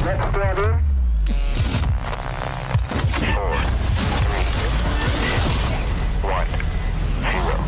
Let's start in. 4, 3, 1, 0.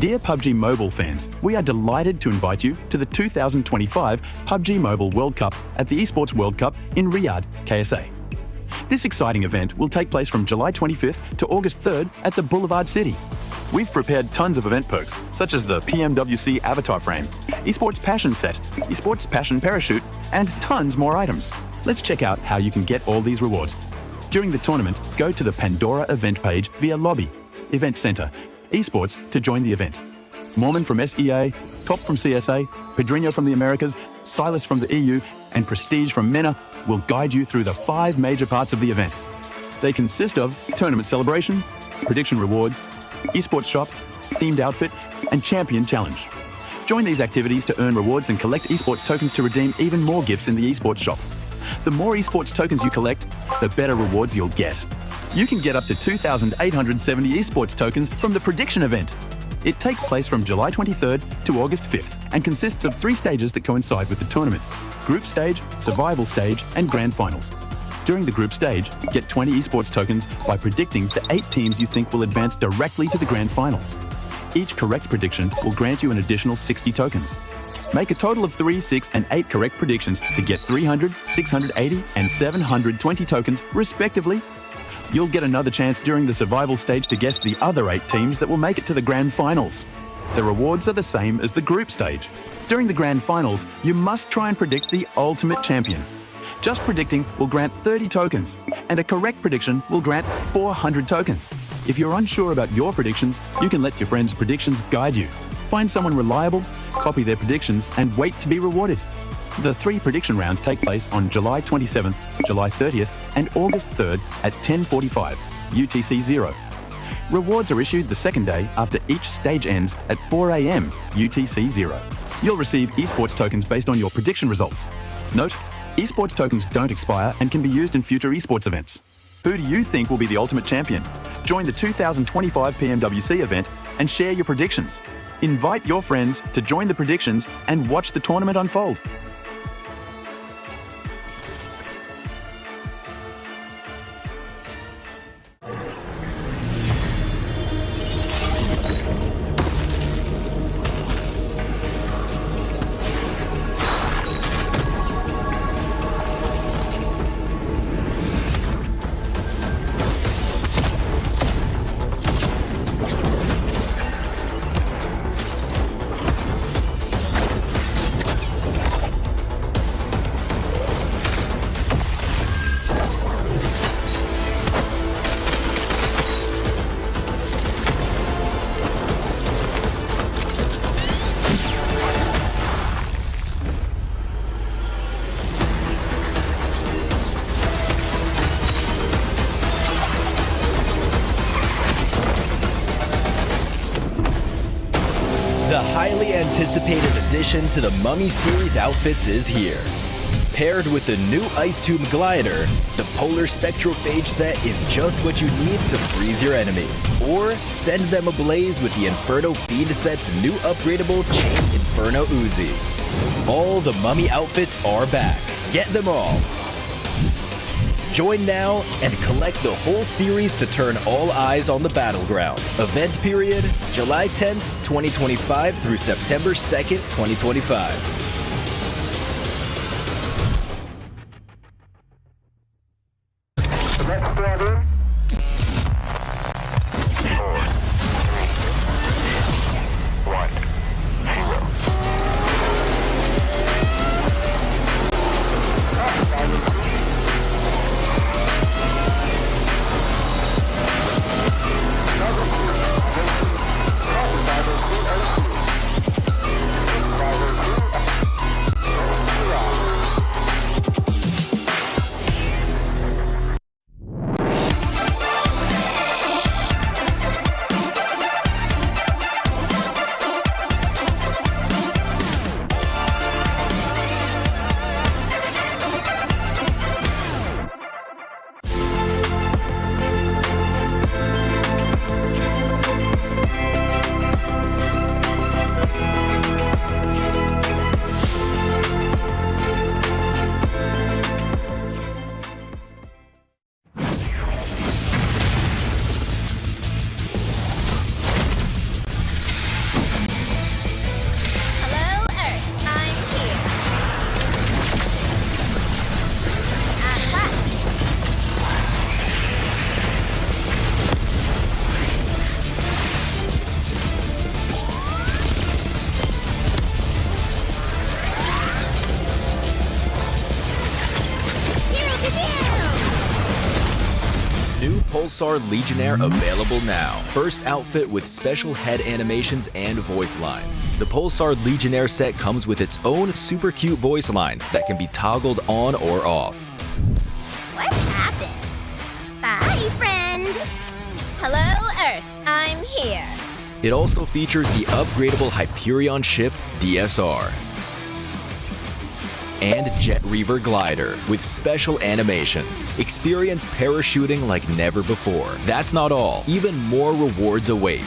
Dear PUBG Mobile fans, we are delighted to invite you to the 2025 PUBG Mobile World Cup at the Esports World Cup in Riyadh, KSA. This exciting event will take place from July 25th to August 3rd at the Boulevard City. We've prepared tons of event perks, such as the PMWC Avatar Frame, Esports Passion Set, Esports Passion Parachute, and tons more items. Let's check out how you can get all these rewards. During the tournament, go to the Pandora event page via Lobby, Event Center, Esports to join the event. Mormon from SEA, Top from CSA, Pedrinho from the Americas, Silas from the EU, and Prestige from MENA will guide you through the 5 major parts of the event. They consist of Tournament Celebration, Prediction Rewards, Esports Shop, Themed Outfit, and Champion Challenge. Join these activities to earn rewards and collect esports tokens to redeem even more gifts in the Esports Shop. The more esports tokens you collect, the better rewards you'll get. You can get up to 2,870 esports tokens from the Prediction event. It takes place from July 23rd to August 5th and consists of 3 stages that coincide with the tournament: Group Stage, Survival Stage, and Grand Finals. During the Group Stage, get 20 esports tokens by predicting the 8 teams you think will advance directly to the Grand Finals. Each correct prediction will grant you an additional 60 tokens. Make a total of 3, 6, and 8 correct predictions to get 300, 680, and 720 tokens, respectively. You'll get another chance during the survival stage to guess the other 8 teams that will make it to the Grand Finals. The rewards are the same as the group stage. During the Grand Finals, you must try and predict the ultimate champion. Just predicting will grant 30 tokens, and a correct prediction will grant 400 tokens. If you're unsure about your predictions, you can let your friends' predictions guide you. Find someone reliable, copy their predictions, and wait to be rewarded. The 3 prediction rounds take place on July 27th, July 30th, and August 3rd at 10:45 UTC 0. Rewards are issued the second day after each stage ends at 4 AM UTC 0. You'll receive esports tokens based on your prediction results. Note, esports tokens don't expire and can be used in future esports events. Who do you think will be the ultimate champion? Join the 2025 PMWC event and share your predictions. Invite your friends to join the predictions and watch the tournament unfold. The highly anticipated addition to the Mummy series outfits is here. Paired with the new Ice Tube Glider, the Polar Spectrophage set is just what you need to freeze your enemies. Or send them ablaze with the Inferno Feed set's new upgradable Chain Inferno Uzi. All the Mummy outfits are back. Get them all. Join now and collect the whole series to turn all eyes on the battleground. Event period, July 10th, 2025 through September 2nd, 2025. Let's start in. 4, Pulsar Legionnaire available now. First outfit with special head animations and voice lines. The Pulsar Legionnaire set comes with its own super cute voice lines that can be toggled on or off. What happened? Bye, friend. Hello, Earth. I'm here. It also features the upgradable Hyperion ship DSR and Jet Reaver glider with special animations. Experience parachuting like never before. That's not all. Even more rewards await.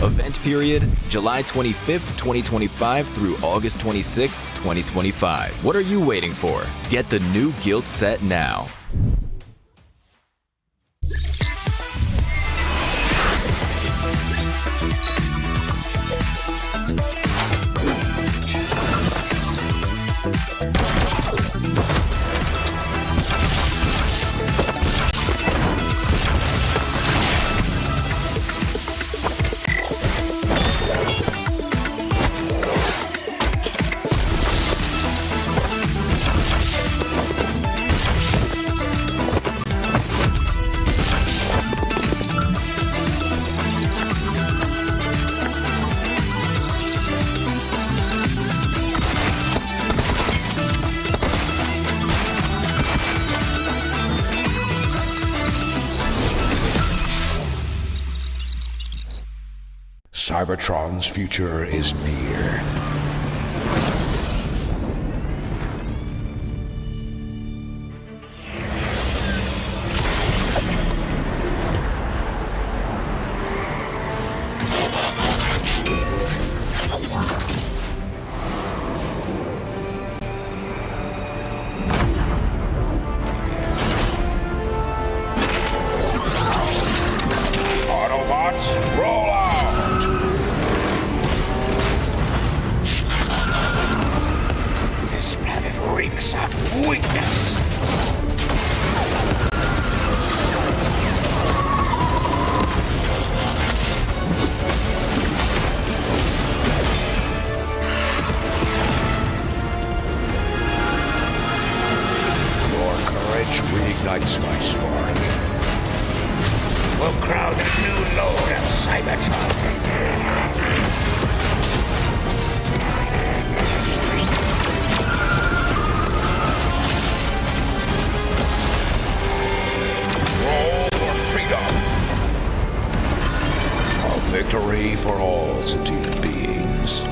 Event period, July 25th, 2025 through August 26th, 2025. What are you waiting for? Get the new Guild set now. Cybertron's future is near. Autobots, roll out! This planet reeks of weakness. Your courage reignites my spark. We'll crown a new lord of Cybertron. Roll for freedom. A victory for all sentient beings.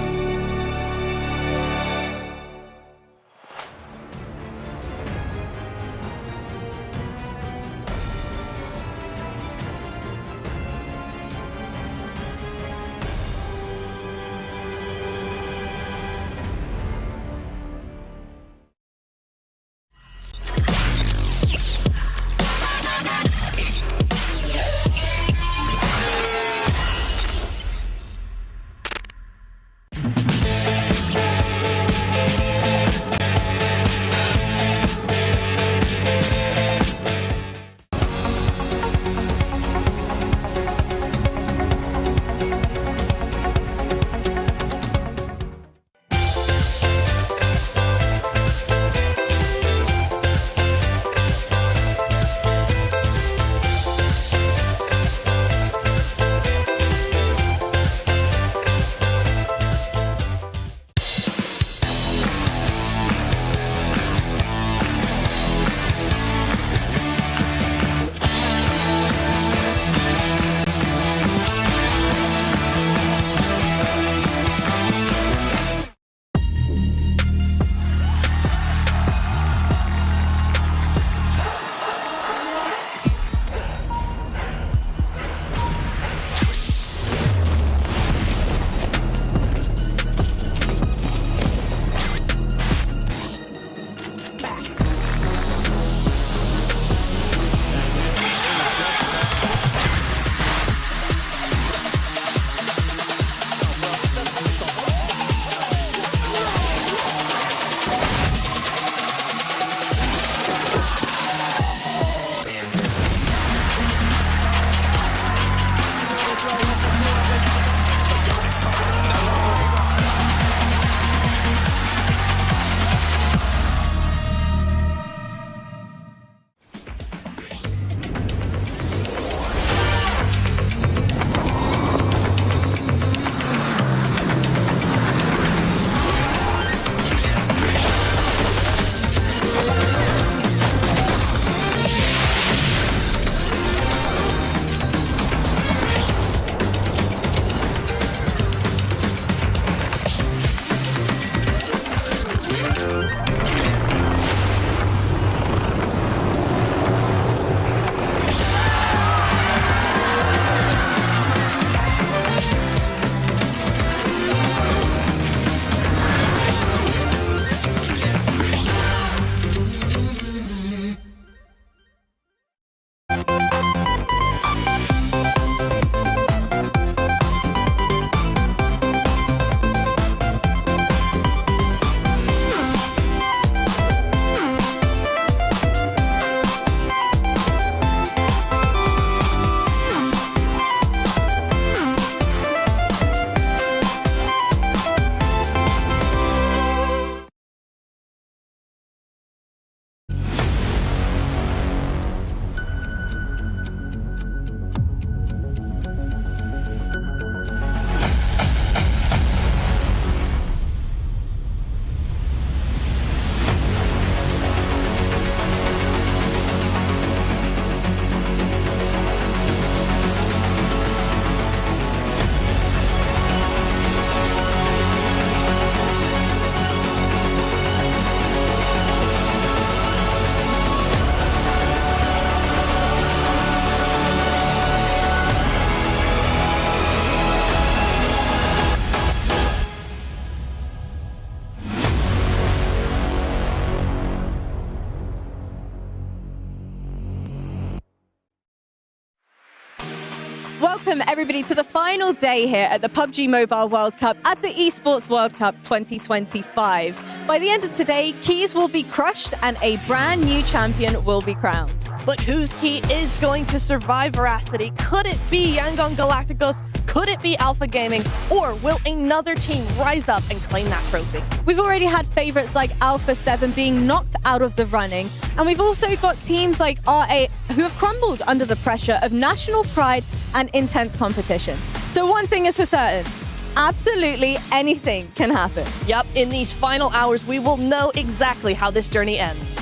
welcome everybody to the final day here at the PUBG Mobile World Cup at the Esports World Cup 2025. By the end of today, keys will be crushed and a brand new champion will be crowned. But whose key is going to survive Veracity? Could it be Yangon Galacticos? Could it be Alpha Gaming? Or will another team rise up and claim that trophy? We've already had favorites like Alpha 7 being knocked out of the running, and we've also got teams like RA who have crumbled under the pressure of national pride and intense competition. So one thing is for certain, absolutely anything can happen. Yep, in these final hours, we will know exactly how this journey ends.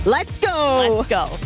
Let's go! Let's go.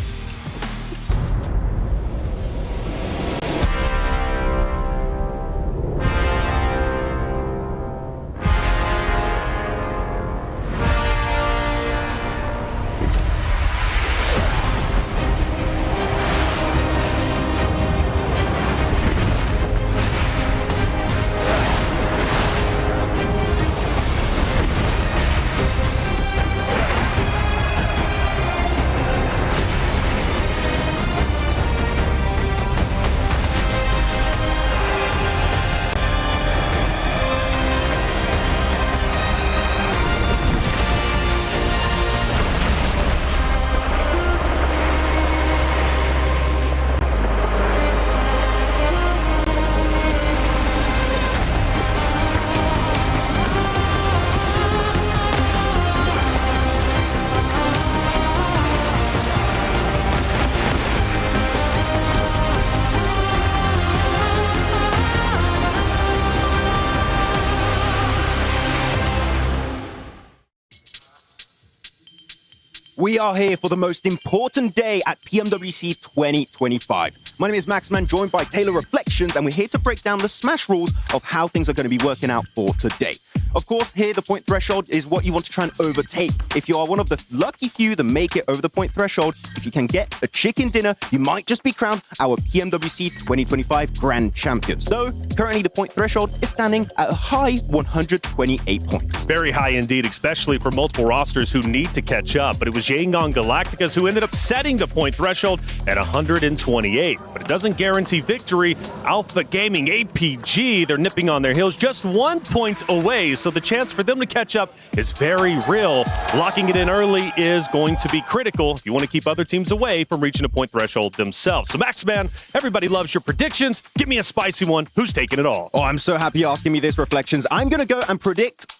We are here for the most important day at PMWC 2025. My name is Maxman, joined by Taylor Reflections, and we're here to break down the Smash rules of how things are going to be working out for today. Of course, here the point threshold is what you want to try and overtake. If you are one of the lucky few that make it over the point threshold, if you can get a chicken dinner, you might just be crowned our PMWC 2025 Grand Champions. Though, currently the point threshold is standing at a high 128 points. Very high indeed, especially for multiple rosters who need to catch up. But it was Yangon Galacticos who ended up setting the point threshold at 128. But it doesn't guarantee victory. Alpha Gaming, APG, they're nipping on their heels just 1 point away. So the chance for them to catch up is very real. Locking it in early is going to be critical if you want to keep other teams away from reaching a point threshold themselves. So Maxman, everybody loves your predictions. Give me a spicy one. Who's taking it all? Oh, I'm so happy you're asking me this, Reflections. I'm going to go and predict...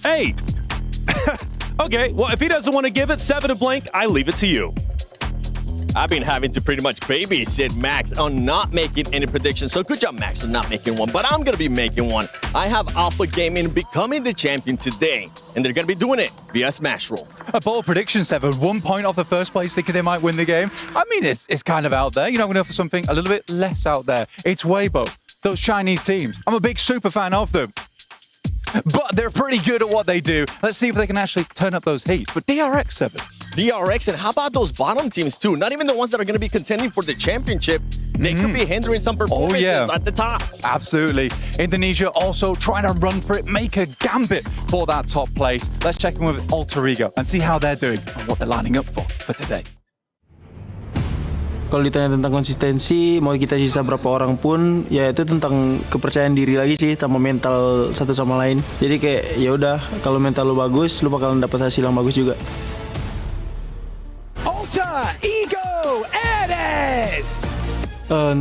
Hey! Okay, well, if he doesn't want to give it 7 to blank, I leave it to you. I've been having to pretty much babysit Max on not making any predictions, so good job, Max, on not making one, but I'm going to be making one. I have Alpha Gaming becoming the champion today, and they're going to be doing it via Smash Roll. A bold prediction, Seven. 1 point off the first place, thinking they might win the game. I mean, it's kind of out there. You know, I'm going to go for something a little bit less out there. It's Weibo, those Chinese teams. I'm a big super fan of them. But they're pretty good at what they do. Let's see if they can actually turn up those heats. But DRX, Seven. DRX, and how about those bottom teams too? Not even the ones that are going to be contending for the championship. They could be hindering some performances at the top. Absolutely. Indonesia also trying to run for it, make a gambit for that top place. Let's check in with Alter Ego and see how they're doing and what they're lining up for today. Kalau ditanya tentang konsistensi, mau kita sisa berapa orang pun, ya itu tentang kepercayaan diri lagi sih, sama mental satu sama lain. Jadi kayak ya udah, kalau mental lu bagus, lu bakalan dapat hasil yang bagus juga. Alter Ego Enes.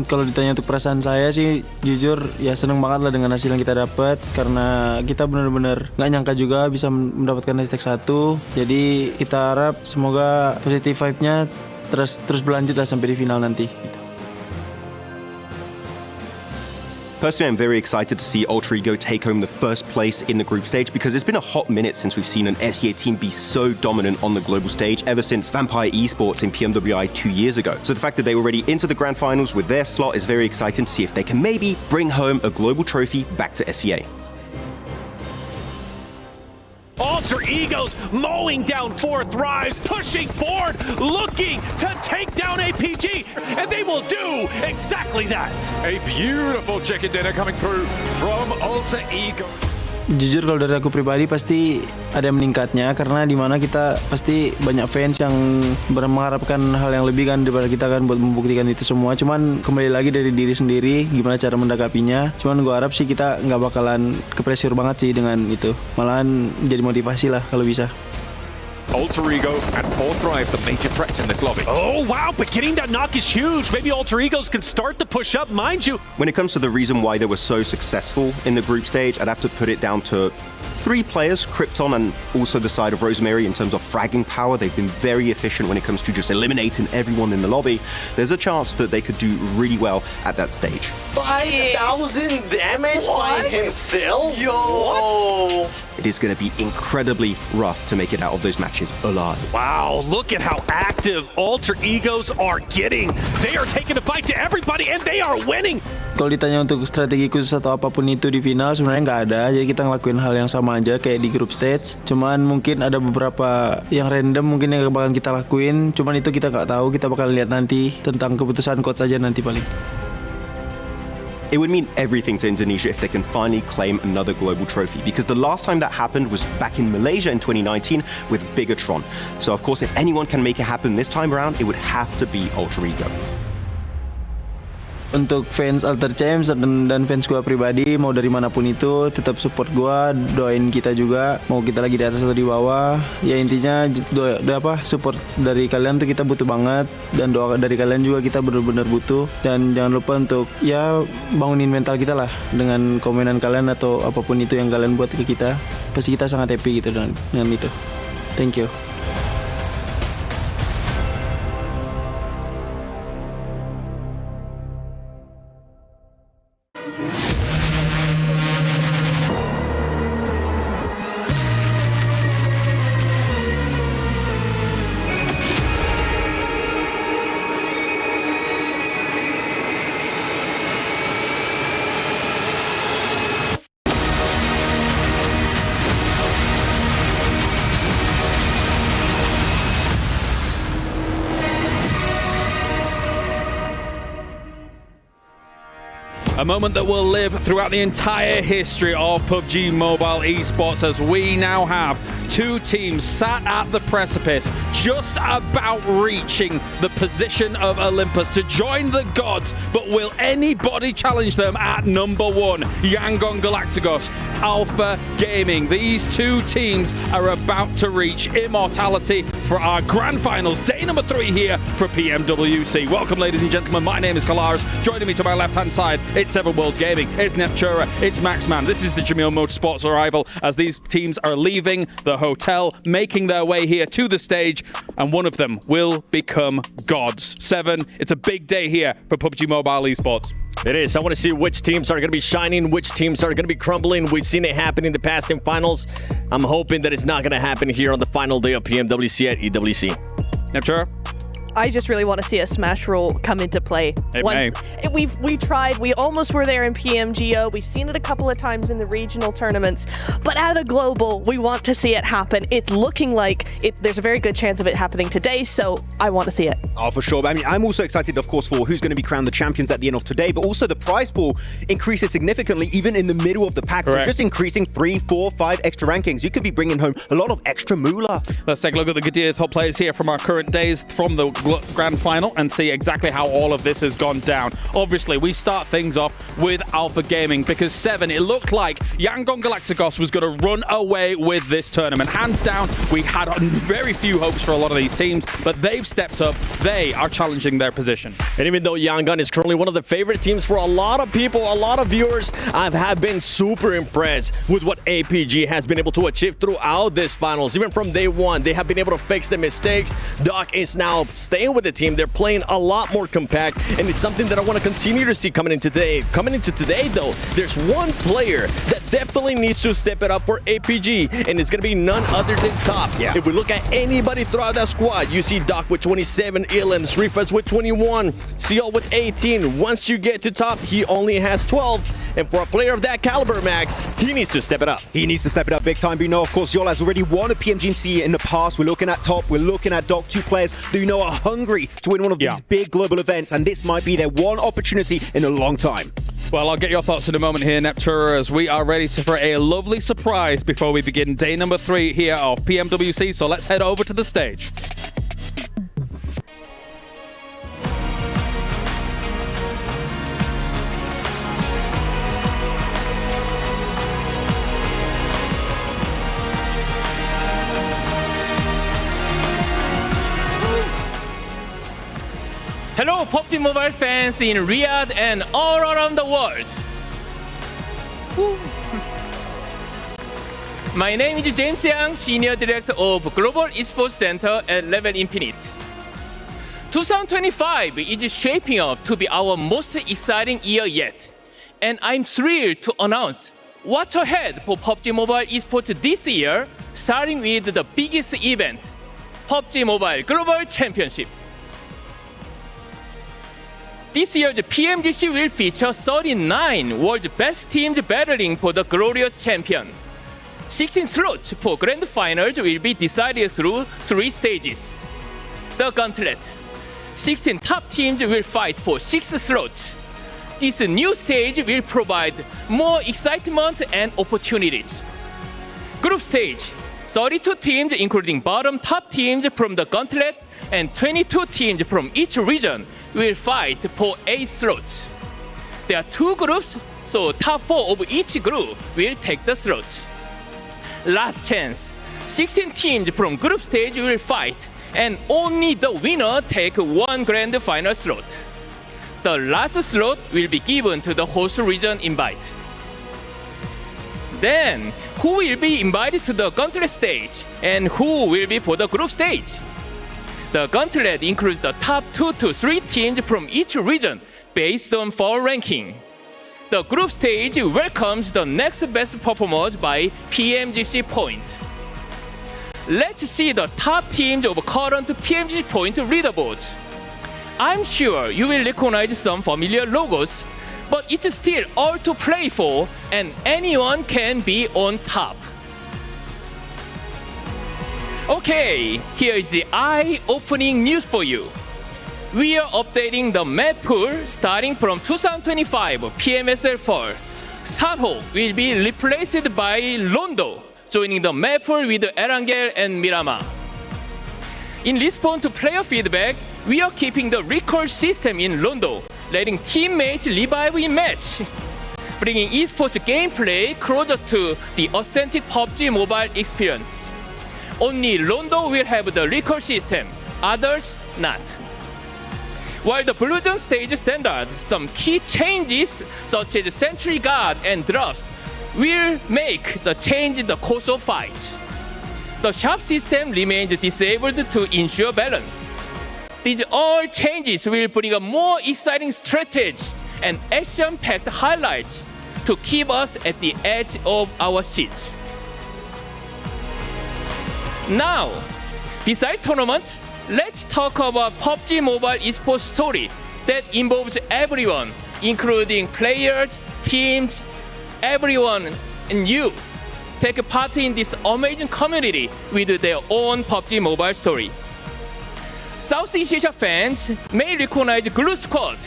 Kalau ditanya untuk perasaan saya sih, jujur ya seneng banget lah dengan hasil yang kita dapat, karena kita benar-benar nggak nyangka juga bisa mendapatkan hashtag 1. Jadi kita harap semoga positive vibe-nya terus berlanjut lah sampai di final nanti. Personally, I'm very excited to see Alter Ego take home the first place in the group stage because it's been a hot minute since we've seen an SEA team be so dominant on the global stage ever since Vampire Esports in PMWI 2 years ago. So the fact that they were already into the grand finals with their slot is very exciting to see if they can maybe bring home a global trophy back to SEA. Alter Ego's mowing down 4 Thrives, pushing forward, looking to take down APG, and they will do exactly that. A beautiful chicken dinner coming through from Alter Ego. jujur kalau dari aku pribadi pasti ada meningkatnya karena di mana kita pasti banyak fans yang mengharapkan hal yang lebih kan daripada kita kan buat membuktikan itu semua. Cuman kembali lagi dari diri sendiri gimana cara mendakapinya. Cuman gue harap sih kita nggak bakalan ke-pressure banget sih dengan itu. Malahan jadi motivasi lah kalau bisa. Alter Ego and Poor Thrive, the major threats in this lobby. Oh, wow, but getting that knock is huge. Maybe Alter Egos can start to push up, mind you. When it comes to the reason why they were so successful in the group stage, I'd have to put it down to 3 players, Krypton and also the side of Rosemary in terms of fragging power. They've been very efficient when it comes to just eliminating everyone in the lobby. There's a chance that they could do really well at that stage. 5,000 damage by himself? Yo! It is going to be incredibly rough to make it out of those matches alive. Wow, look at how active Alter Egos are getting. They are taking the fight to everybody and they are winning. Kalau ditanya untuk strategi khusus atau apapun itu di final sebenarnya nggak ada. Jadi kita ngelakuin hal yang sama aja kayak di group stage. Cuman mungkin ada beberapa yang random mungkin yang bakal kita lakuin. Cuman itu kita nggak tahu. Kita bakal lihat nanti tentang keputusan coach aja nanti paling. It would mean everything to Indonesia if they can finally claim another global trophy, because the last time that happened was back in Malaysia in 2019 with Bigatron. So of course, if anyone can make it happen this time around, it would have to be Alter Ego. Untuk fans Alter Champs dan fans gua pribadi mau dari manapun itu tetap support gua, doain kita juga mau kita lagi di atas atau di bawah. Ya intinya support dari kalian tuh kita butuh banget dan doa dari kalian juga kita benar-benar butuh. Dan jangan lupa untuk ya bangunin mental kita lah dengan komenan kalian atau apapun itu yang kalian buat ke kita. Pasti kita sangat happy gitu dengan itu. Thank you. A moment that will live throughout the entire history of PUBG Mobile Esports, as we now have 2 teams sat at the precipice, just about reaching the position of Olympus to join the gods. But will anybody challenge them at number 1? Yangon Galacticos, Alpha Gaming. These 2 teams are about to reach immortality for our grand finals. Day number 3 here for PMWC. Welcome, ladies and gentlemen. My name is Kalaris. Joining me to my left-hand side, it's Seven Worlds Gaming, it's Neptura, it's Maxman. This is the Jamil Motorsports arrival as these teams are leaving the hotel, making their way here to the stage, and one of them will become gods. Seven, it's a big day here for PUBG Mobile Esports. It is. I want to see which teams are going to be shining, which teams are going to be crumbling. We've seen it happen in the past in finals. I'm hoping that it's not going to happen here on the final day of PMWC at EWC. Neptura? I just really want to see a Smash rule come into play. We tried. We almost were there in PMGO. We've seen it a couple of times in the regional tournaments. But at a global, we want to see it happen. It's looking like there's a very good chance of it happening today, so I want to see it. Oh, for sure. I mean, I'm also excited, of course, for who's going to be crowned the champions at the end of today, but also the prize pool increases significantly even in the middle of the pack. Correct. So just increasing 3, 4, 5 extra rankings, you could be bringing home a lot of extra moolah. Let's take a look at the Gadir top players here from our current days from the grand final and see exactly how all of this has gone down. Obviously, we start things off with Alpha Gaming because Seven, it looked like Yangon Galacticos was going to run away with this tournament. Hands down, we had very few hopes for a lot of these teams, but they've stepped up. They are challenging their position. And even though Yangon is currently one of the favorite teams for a lot of people, a lot of viewers, I have been super impressed with what APG has been able to achieve throughout this finals. Even from day 1, they have been able to fix the mistakes. Doc is now staying with the team. They're playing a lot more compact, and it's something that I want to continue to see coming into today. Coming into today, though, there's one player that definitely needs to step it up for APG, and it's going to be none other than Top. Yeah. If we look at anybody throughout that squad, you see Doc with 27, Illims, Rifas with 21, Seal with 18. Once you get to Top, he only has 12. And for a player of that caliber, Max, he needs to step it up. He needs to step it up big time. But you know, of course, Yola has already won a PMGC in the past. We're looking at Top, we're looking at Doc, 2 players that you know are hungry to win one of these big global events, and this might be their one opportunity in a long time. Well, I'll get your thoughts in a moment here, Neptura, as we are ready for a lovely surprise before we begin day number 3 here of PMWC. So let's head over to the stage. Hello, PUBG Mobile fans in Riyadh and all around the world. My name is James Yang, Senior Director of Global Esports Center at Level Infinite. 2025 is shaping up to be our most exciting year yet, and I'm thrilled to announce what's ahead for PUBG Mobile Esports this year, starting with the biggest event, PUBG Mobile Global Championship. This year's PMWC will feature 39 world's best teams battling for the glorious champion. 16 slots for grand finals will be decided through 3 stages. The Gauntlet. 16 top teams will fight for 6 slots. This new stage will provide more excitement and opportunities. Group stage. 32 teams including bottom top teams from the Gauntlet and 22 teams from each region will fight for 8 slots. There are 2 groups, so top 4 of each group will take the slots. Last chance. 16 teams from group stage will fight, and only the winner take 1 grand final slot. The last slot will be given to the host region invite. Then, who will be invited to the Gauntlet stage, and who will be for the group stage? The Gauntlet includes the top 2 to 3 teams from each region based on fall ranking. The group stage welcomes the next best performers by PMGC point. Let's see the top teams of current PMGC point leaderboards. I'm sure you will recognize some familiar logos, but it's still all to play for, and anyone can be on top. Okay, here is the eye-opening news for you. We are updating the map pool starting from 2025 PMSL Fall. Sarho will be replaced by Londo, joining the map pool with Erangel and Miramar. In response to player feedback, we are keeping the recall system in Londo, letting teammates revive in match, bringing esports gameplay closer to the authentic PUBG Mobile experience. Only Londo will have the recall system, others not. While the Blue Zone stage standard, some key changes such as Sentry Guard and drops will make the change the course of fight. The sharp system remains disabled to ensure balance. These all changes will bring a more exciting strategy and action-packed highlights to keep us at the edge of our seats. Now, besides tournaments, let's talk about PUBG Mobile esports story that involves everyone, including players, teams, everyone, and you. Take part in this amazing community with their own PUBG Mobile story. Southeast Asia fans may recognize Glue Squad,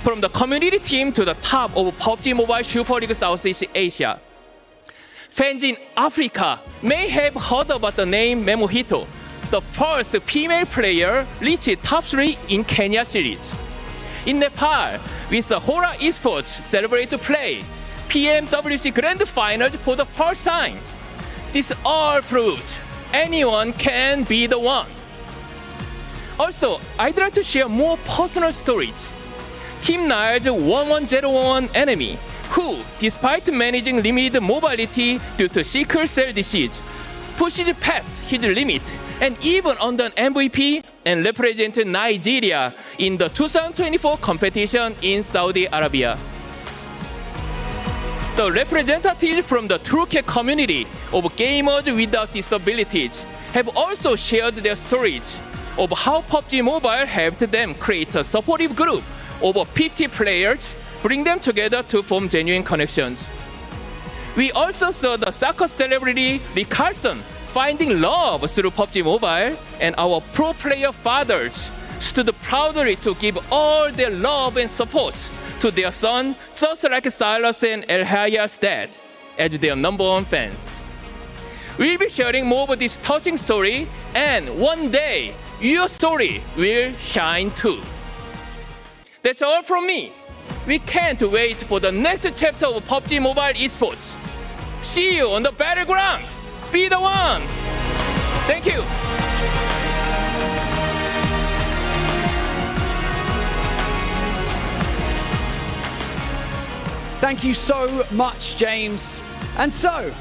from the community team to the top of PUBG Mobile Super League Southeast Asia. Fans in Africa may have heard about the name Memohito, the first female player reached top 3 in Kenya series. In Nepal, with Hora Esports celebrate to play PMWC Grand Finals for the first time. This all proves anyone can be the one. Also, I'd like to share more personal stories. Team Nile's 11011 enemy, who, despite managing limited mobility due to sickle cell disease, pushes past his limit and even earned an MVP and represented Nigeria in the 2024 competition in Saudi Arabia. The representatives from the Turkic community of gamers without disabilities have also shared their stories of how PUBG Mobile helped them create a supportive group of 50 players, bring them together to form genuine connections. We also saw the soccer celebrity Rick Carlson finding love through PUBG Mobile, and our pro player fathers stood proudly to give all their love and support to their son, just like Silas and El Haya's dad, as their #1 fans. We'll be sharing more of this touching story, and one day, your story will shine too. That's all from me. We can't wait for the next chapter of PUBG Mobile Esports. See you on the battleground. Be the one. Thank you. Thank you so much, James. And so,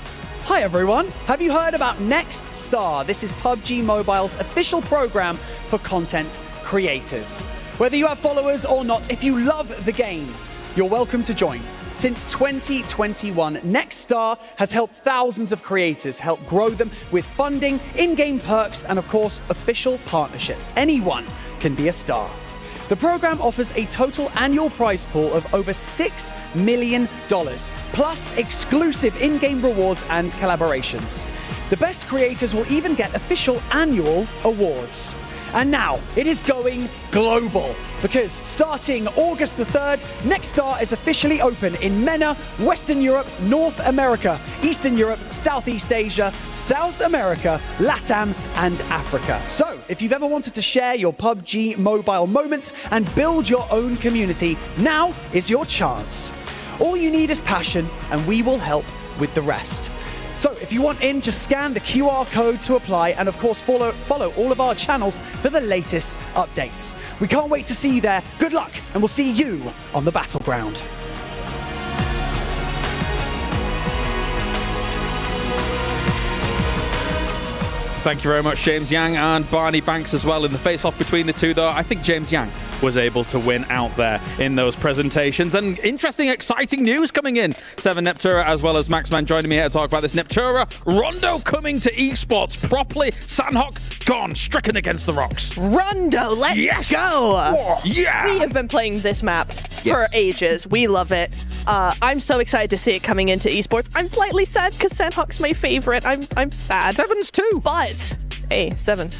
hi everyone. Have you heard about Next Star? This is PUBG Mobile's official program for content creators. Whether you have followers or not, if you love the game, you're welcome to join. Since 2021, Next Star has helped thousands of creators, help grow them with funding, in-game perks, and of course, official partnerships. Anyone can be a star. The program offers a total annual prize pool of over $6 million, plus exclusive in-game rewards and collaborations. The best creators will even get official annual awards. And now it is going global, because starting August the 3rd, Next Star is officially open in MENA, Western Europe, North America, Eastern Europe, Southeast Asia, South America, LATAM, and Africa. So, if you've ever wanted to share your PUBG Mobile moments and build your own community, now is your chance. All you need is passion, and we will help with the rest. So if you want in, just scan the QR code to apply, and of course follow all of our channels for the latest updates. We can't wait to see you there. Good luck, and we'll see you on the battleground. Thank you very much, James Yang and Barney Banks as well. In the face-off between the two, though, I think James Yang was able to win out there in those presentations. And interesting, exciting news coming in. Seven Neptura as well as Maxman joining me here to talk about this. Neptura, Rondo coming to esports properly. Sandhawk gone, stricken against the rocks. Rondo, let's go. Whoa, yeah. We have been playing this map for ages. We love it. I'm so excited to see it coming into esports. I'm slightly sad because Sandhawk's my favorite. I'm sad. Seven's too. But, hey, Seven.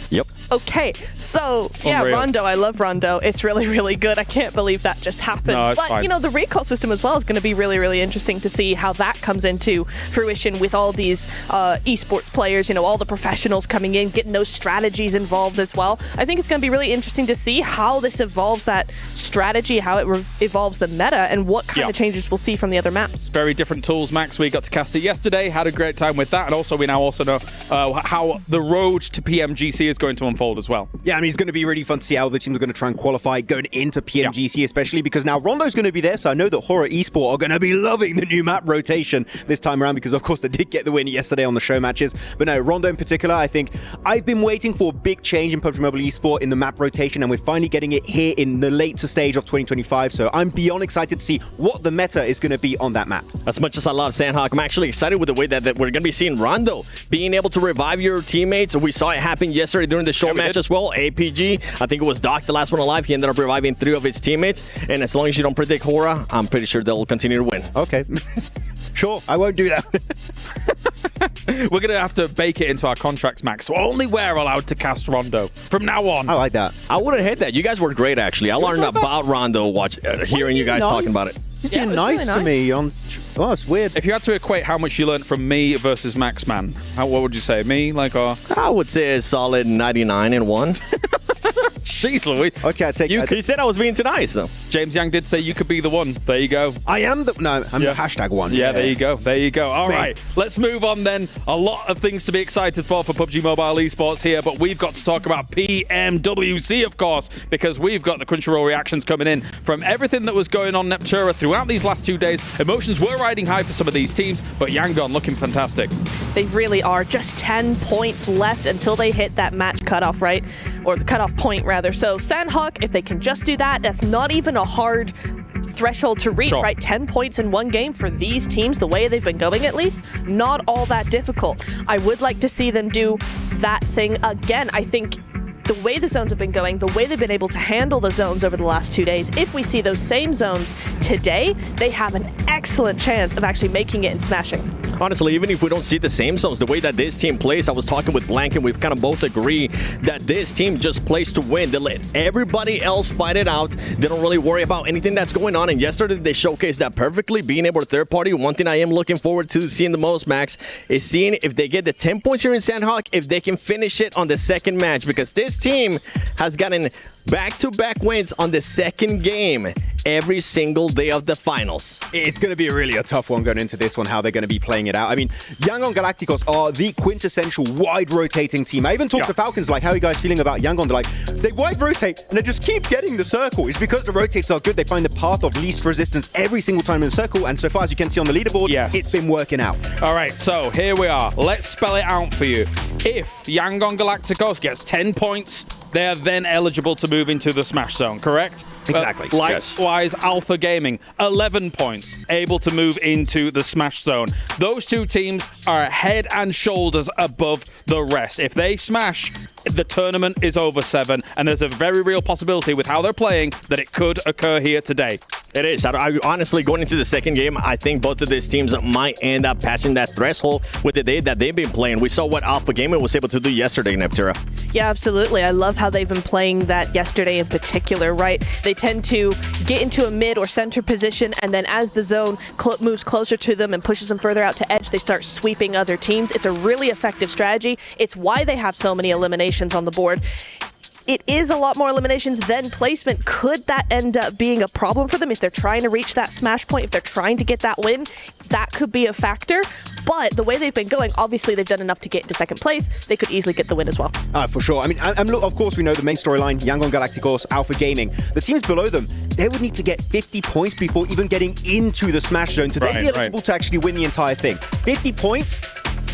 Yep. Okay, so, yeah, Unreal. Rondo. I love Rondo. It's really, really good. I can't believe that just happened. No, it's but, fine. you know, the recall system as well is going to be really, really interesting to see how that comes into fruition with all these esports players, you know, all the professionals coming in, getting those strategies involved as well. I think it's going to be really interesting to see how this evolves that strategy, how it evolves the meta, and what kind of changes we'll see from the other maps. Very different tools, Max. We got to cast it yesterday, had a great time with that, and also we now also know how the road to PMGC is going to unfold as well. Yeah, I mean, it's going to be really fun to see how the teams are going to try and qualify going into PMGC, especially because now Rondo's going to be there, so I know that Horror Esport are going to be loving the new map rotation this time around, because of course they did get the win yesterday on the show matches. But no, Rondo in particular, I think I've been waiting for a big change in PUBG Mobile Esport in the map rotation, and we're finally getting it here in the later stage of 2025, so I'm beyond excited to see what the meta is going to be on that map. As much as I love Sandhawk, I'm actually excited with the way that we're going to be seeing Rondo being able to revive your teammates. We saw it happen yesterday during the show match as well. APG, I think it was Doc, the last one alive. He ended up reviving 3 of his teammates. And as long as you don't predict Hora, I'm pretty sure they'll continue to win. Okay. Sure, I won't do that. We're going to have to bake it into our contracts, Max. So only we're allowed to cast Rondo from now on. I like that. I wouldn't hate that. You guys were great, actually. I learned about Rondo hearing you guys talking about it. He's been nice to me on... Oh, it's weird. If you had to equate how much you learned from me versus Max, man, what would you say? Me, I would say a solid 99 and 1. Jeez Louise. Okay, I take He said I was being too nice, though. James Yang did say you could be the one. There you go. I am the... No, I'm the hashtag one. Yeah, there you go. There you go. All right, let's move on then. A lot of things to be excited for PUBG Mobile Esports here, but we've got to talk about PMWC, of course, because we've got the Crunchyroll reactions coming in from everything that was going on Neptura throughout these last 2 days. Emotions were riding high for some of these teams, but Yangon looking fantastic. They really are. Just 10 points left until they hit that match cutoff, right? Or the cutoff point, rather. So Sandhawk, if they can just do that, that's not even a hard threshold to reach, right? 10 points in one game for these teams, the way they've been going at least, not all that difficult. I would like to see them do that thing again. I think the way the zones have been going, the way they've been able to handle the zones over the last 2 days, if we see those same zones today, they have an excellent chance of actually making it and smashing. honestly, even if we don't see the same zones, the way that this team plays, I was talking with Blank and we kind of both agree that this team just plays to win. They let everybody else fight it out. They don't really worry about anything that's going on. And yesterday they showcased that perfectly, being able to third party. One thing I am looking forward to seeing the most, Max, is seeing if they get the 10 points here in Sandhawk, if they can finish it on the second match, because this team has gotten back-to-back wins on the second game every single day of the finals. It's going to be really a tough one going into this one, how they're going to be playing it out. I mean, Yangon Galacticos are the quintessential wide-rotating team. I even talked to Falcons, like, how are you guys feeling about Yangon? They're like, they wide-rotate, and they just keep getting the circle. It's because the rotates are good. They find the path of least resistance every single time in the circle, and so far as you can see on the leaderboard, it's been working out. All right, so here we are. Let's spell it out for you. If Yangon Galacticos gets 10 points, they are then eligible to move into the Smash Zone, correct? Exactly. Likewise, Alpha Gaming, 11 points, able to move into the Smash Zone. Those two teams are head and shoulders above the rest. If they smash, the tournament is over 7, and there's a very real possibility with how they're playing that it could occur here today. It is. I honestly, going into the second game, I think both of these teams might end up passing that threshold with the day that they've been playing. We saw what Alpha Gaming was able to do yesterday, Neptura. Yeah, absolutely. I love how they've been playing that yesterday in particular, right? They tend to get into a mid or center position, and then as the zone moves closer to them and pushes them further out to edge, they start sweeping other teams. It's a really effective strategy. It's why they have so many eliminations on the board. It is a lot more eliminations than placement. Could that end up being a problem for them if they're trying to reach that smash point, if they're trying to get that win? That could be a factor. But the way they've been going, obviously they've done enough to get into second place. They could easily get the win as well. For sure. I mean, look, of course, we know the main storyline, Yangon Galacticos, Alpha Gaming. The teams below them, they would need to get 50 points before even getting into the Smash Zone to then be eligible to actually win the entire thing. 50 points,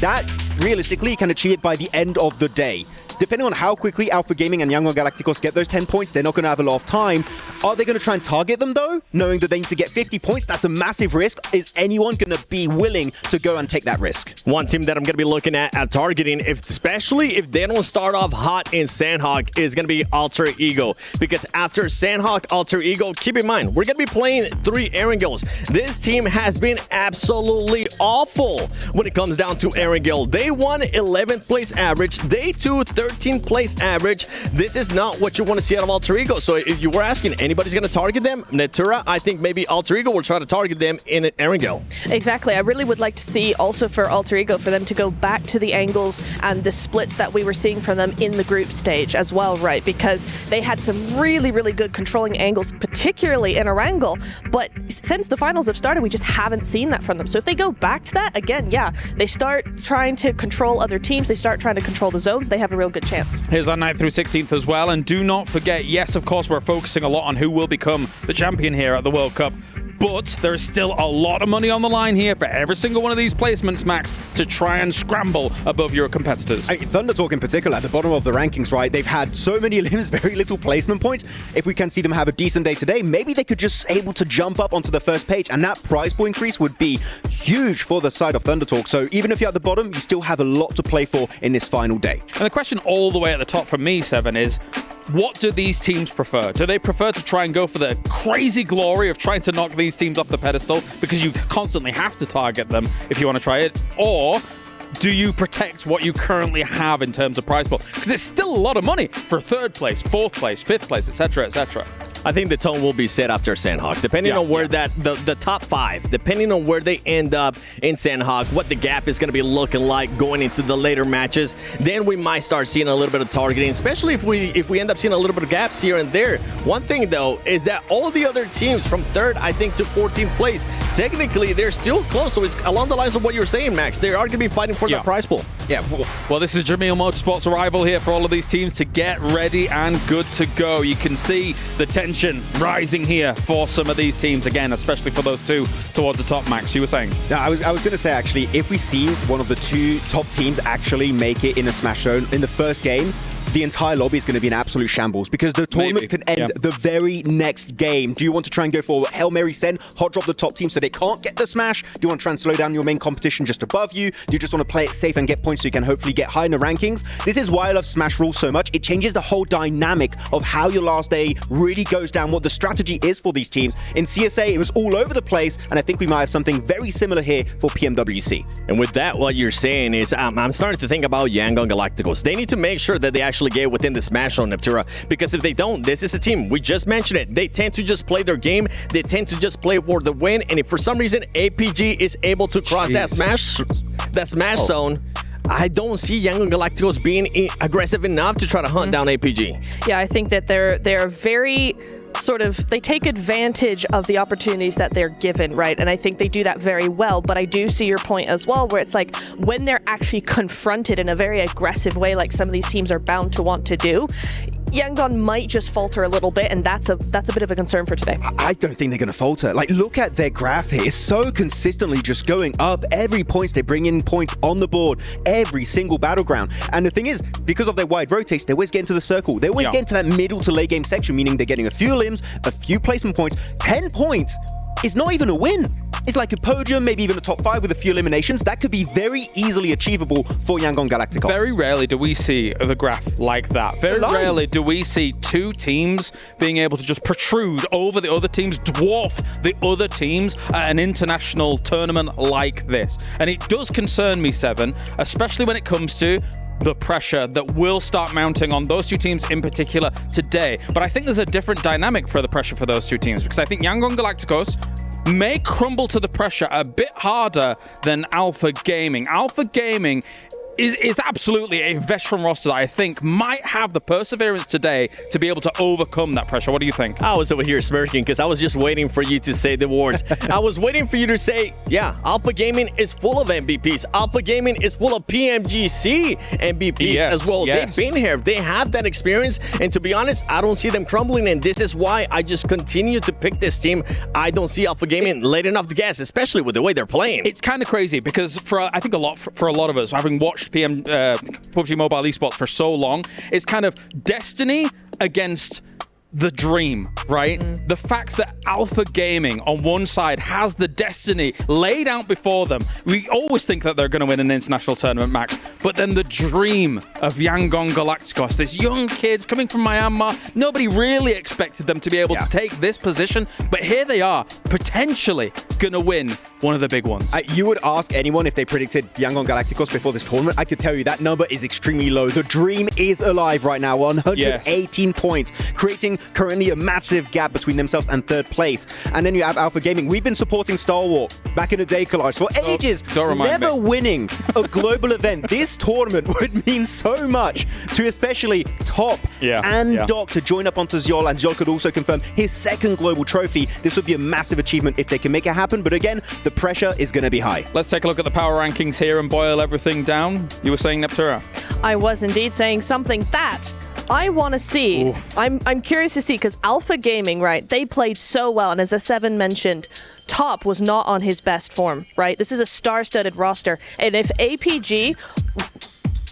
that realistically you can achieve it by the end of the day. Depending on how quickly Alpha Gaming and Yangon Galacticos get those 10 points, they're not going to have a lot of time. Are they going to try and target them, though? Knowing that they need to get 50 points, that's a massive risk. Is anyone going to be willing to go and take that risk? One team that I'm going to be looking at targeting, especially if they don't start off hot in Sandhawk, is going to be Alter Ego. Because after Sandhawk, Alter Ego, keep in mind, we're going to be playing 3 Erangels. This team has been absolutely awful when it comes down to Erangel. Day 1, 11th place average. Day 2, 13th place average. This is not what you want to see out of Alter Ego. So if you were asking, anybody's going to target them? Netura, I think maybe Alter Ego will try to target them in Erangel. Exactly. I really would like to see also for Alter Ego for them to go back to the angles and the splits that we were seeing from them in the group stage as well, right? Because they had some really, really good controlling angles, particularly in Erangel. But since the finals have started, we just haven't seen that from them. So if they go back to that, again, yeah, they start trying to control other teams. They start trying to control the zones. They have a real good chance. Here's our 9th through 16th as well. And do not forget, yes, of course, we're focusing a lot on who will become the champion here at the World Cup. But there is still a lot of money on the line here for every single one of these placements, Max, to try and scramble above your competitors. Thunder Talk in particular, at the bottom of the rankings, right? They've had so many elims, very little placement points. If we can see them have a decent day today, maybe they could just able to jump up onto the first page, and that prize point increase would be huge for the side of Thunder Talk. So even if you're at the bottom, you still have a lot to play for in this final day. And the question all the way at the top from me, Seven, is what do these teams prefer? Do they prefer to try and go for the crazy glory of trying to knock these teams off the pedestal because you constantly have to target them if you want to try it? Or do you protect what you currently have in terms of prize pool? Because it's still a lot of money for 3rd place, 4th place, 5th place, etc., etc. I think the tone will be set after Sandhawk, depending on where the top 5, depending on where they end up in Sandhawk, what the gap is going to be looking like going into the later matches. Then we might start seeing a little bit of targeting, especially if we end up seeing a little bit of gaps here and there. One thing though is that all the other teams from 3rd, I think, to 14th place, technically they're still close. So it's along the lines of what you're saying, Max. They are going to be fighting for that prize pool. Yeah. Well, this is Jamil Motorsports arrival here for all of these teams to get ready and good to go. You can see the tension rising here for some of these teams again, especially for those two towards the top. Max, you were saying? No, I was going to say, actually, if we see one of the 2 top teams actually make it in a Smash Zone in the first game, the entire lobby is going to be an absolute shambles because the tournament could end the very next game. Do you want to try and go for Hail Mary send, hot drop the top team so they can't get the smash? Do you want to try and slow down your main competition just above you? Do you just want to play it safe and get points so you can hopefully get high in the rankings? This is why I love Smash rules so much. It changes the whole dynamic of how your last day really goes down, what the strategy is for these teams. In CSA, it was all over the place, and I think we might have something very similar here for PMWC. And with that, what you're saying is I'm starting to think about Yangon Galacticos. They need to make sure that they actually get within the Smash on Neptura, because if they don't, this is a team, we just mentioned it, they tend to just play their game, they tend to just play for the win, and if for some reason APG is able to cross that Smash zone, I don't see Yangon Galacticos being aggressive enough to try to hunt down APG. Yeah, I think that they're very they take advantage of the opportunities that they're given, right? And I think they do that very well, but I do see your point as well, where it's like when they're actually confronted in a very aggressive way, like some of these teams are bound to want to do, Yangon might just falter a little bit, and that's a bit of a concern for today. I don't think they're going to falter. Like, look at their graph here. It's so consistently just going up. Every point, they bring in points on the board, every single battleground. And the thing is, because of their wide rotates, they always get into the circle. They always get into that middle to late game section, meaning they're getting a few limbs, a few placement points. 10 points is not even a win. It's like a podium, maybe even a top 5 with a few eliminations. That could be very easily achievable for Yangon Galacticos. Very rarely do we see the graph like that. Very rarely do we see two teams being able to just protrude over the other teams, dwarf the other teams at an international tournament like this. And it does concern me, Seven, especially when it comes to the pressure that will start mounting on those two teams in particular today. But I think there's a different dynamic for the pressure for those two teams, because I think Yangon Galacticos may crumble to the pressure a bit harder than Alpha Gaming. Alpha Gaming is absolutely a veteran roster that I think might have the perseverance today to be able to overcome that pressure. What do you think? I was over here smirking because I was just waiting for you to say the words. I was waiting for you to say, yeah, Alpha Gaming is full of MVPs. Alpha Gaming is full of PMGC MVPs as well. They've been here. They have that experience. And to be honest, I don't see them crumbling. And this is why I just continue to pick this team. I don't see Alpha Gaming letting off the gas, especially with the way they're playing. It's kind of crazy because I think for a lot of us, having watched PUBG Mobile Esports for so long, it's kind of destiny against the dream, right? The fact that Alpha Gaming on one side has the destiny laid out before them. We always think that they're going to win an international tournament, Max, but then the dream of Yangon Galacticos, these young kids coming from Myanmar, nobody really expected them to be able to take this position, but here they are, potentially going to win one of the big ones. You would ask anyone if they predicted Yangon Galacticos before this tournament. I could tell you that number is extremely low. The dream is alive right now, 118 points, creating currently a massive gap between themselves and third place. And then you have Alpha Gaming. We've been supporting Star Wars back in the day, Collage, for ages, never winning a global event. This tournament would mean so much to especially Top and Doc to join up onto Zyol, and Zyol could also confirm his second global trophy. This would be a massive achievement if they can make it happen, but again, the pressure is going to be high. Let's take a look at the power rankings here and boil everything down. You were saying, Neptura? I was indeed saying something that I want to see. Oof. I'm curious to see, because Alpha Gaming, right, they played so well, and as A7 mentioned, Top was not on his best form, right? This is a star-studded roster, and if APG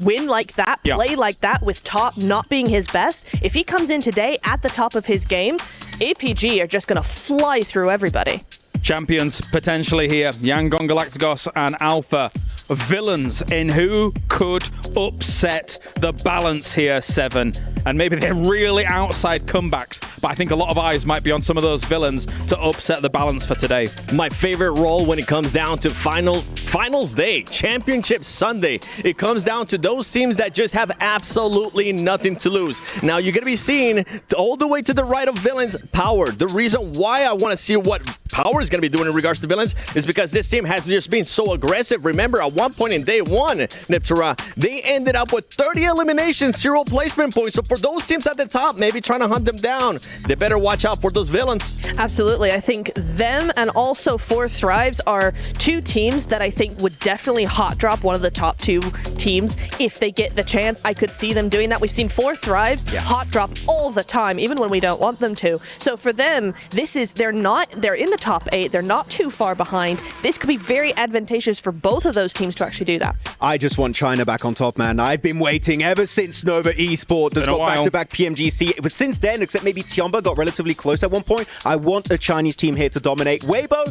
win like that, play like that with Top not being his best, if he comes in today at the top of his game, APG are just going to fly through everybody. Champions potentially here, Yangon Galacticos and Alpha. Villains in who could upset the balance here, Seven. And maybe they're really outside comebacks, but I think a lot of eyes might be on some of those villains to upset the balance for today. My favorite role when it comes down to finals day, championship Sunday, it comes down to those teams that just have absolutely nothing to lose. Now you're going to be seeing all the way to the right of villains, Power. The reason why I want to see what Power is going to be doing in regards to villains is because this team has just been so aggressive. Remember, at one point in day one, Neptura, they ended up with 30 eliminations, 0 placement points. So for those teams at the top, maybe trying to hunt them down, they better watch out for those villains. Absolutely. I think them and also Four Thrives are two teams that I think would definitely hot drop one of the top two teams if they get the chance. I could see them doing that. We've seen Four Thrives hot drop all the time, even when we don't want them to. So for them, they're in the top 8. They're not too far behind. This could be very advantageous for both of those teams to actually do that. I just want China back on top, man. I've been waiting ever since Nova Esports has got back-to-back PMGC. But since then, except maybe Tiamba got relatively close at one point, I want a Chinese team here to dominate. Weibo,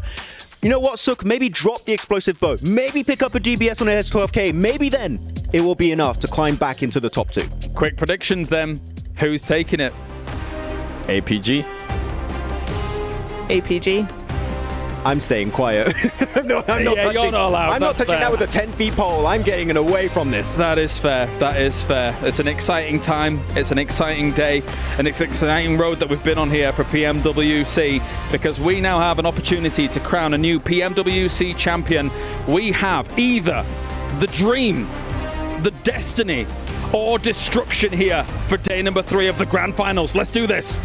you know what, Suk? Maybe drop the explosive bow. Maybe pick up a GBS on a S12K. Maybe then it will be enough to climb back into the top 2. Quick predictions then. Who's taking it? APG. APG. I'm staying quiet. No, I'm not touching. You're not allowed. I'm not touching that with a 10-feet pole. I'm getting it away from this. That is fair. That is fair. It's an exciting time. It's an exciting day. And it's an exciting road that we've been on here for PMWC because we now have an opportunity to crown a new PMWC champion. We have either the dream, the destiny, or destruction here for day number 3 of the grand finals. Let's do this.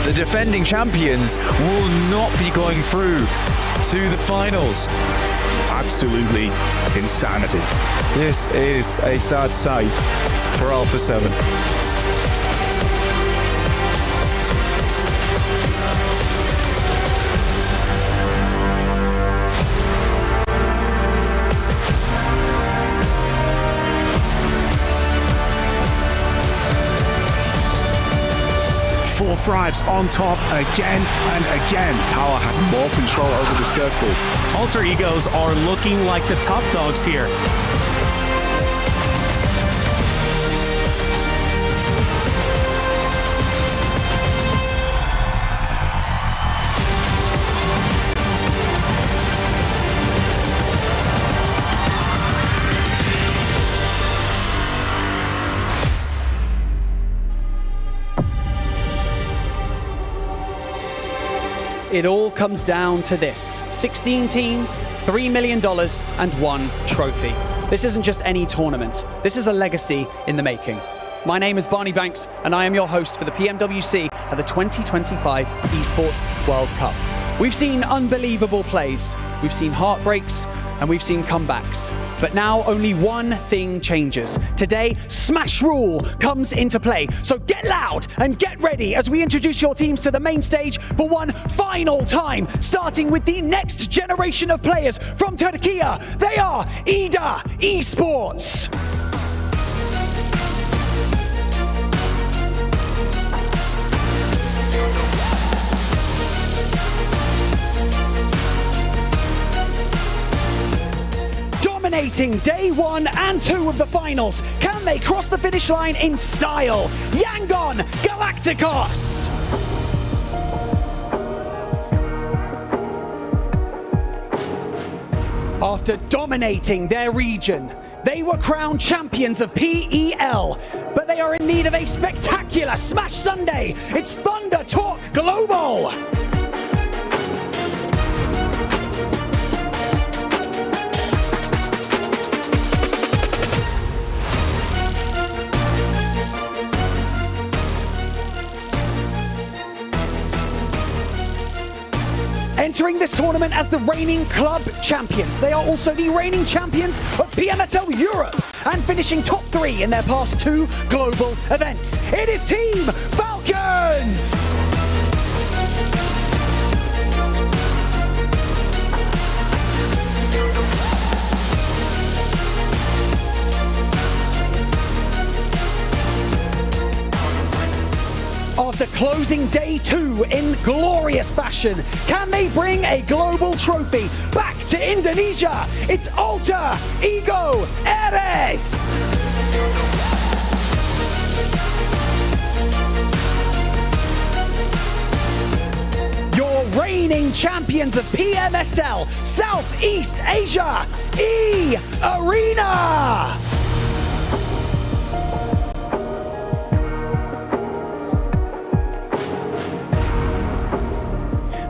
The defending champions will not be going through to the finals. Absolutely insanity. This is a sad sight for Alpha 7. Four Thrives on top again and again. Power has more control over the circle. Alter Egos are looking like the top dogs here. It all comes down to this. 16 teams, $3 million, and 1 trophy. This isn't just any tournament. This is a legacy in the making. My name is Barney Banks, and I am your host for the PMWC at the 2025 Esports World Cup. We've seen unbelievable plays, we've seen heartbreaks, and we've seen comebacks. But now only one thing changes. Today, Smash Rule comes into play. So get loud and get ready as we introduce your teams to the main stage for one final time, starting with the next generation of players from Turkey. They are Esports. Dominating day 1 and 2 of the finals. Can they cross the finish line in style? Yangon Galacticos! After dominating their region, they were crowned champions of PEL, but they are in need of a spectacular Smash Sunday. It's Thunder Talk Global! Entering this tournament as the reigning club champions. They are also the reigning champions of PMSL Europe and finishing top 3 in their past 2 global events. It is Team Falcons! After closing day 2 in glorious fashion, can they bring a global trophy back to Indonesia? It's Alter Ego Eres! Your reigning champions of PMSL Southeast Asia, E-Arena!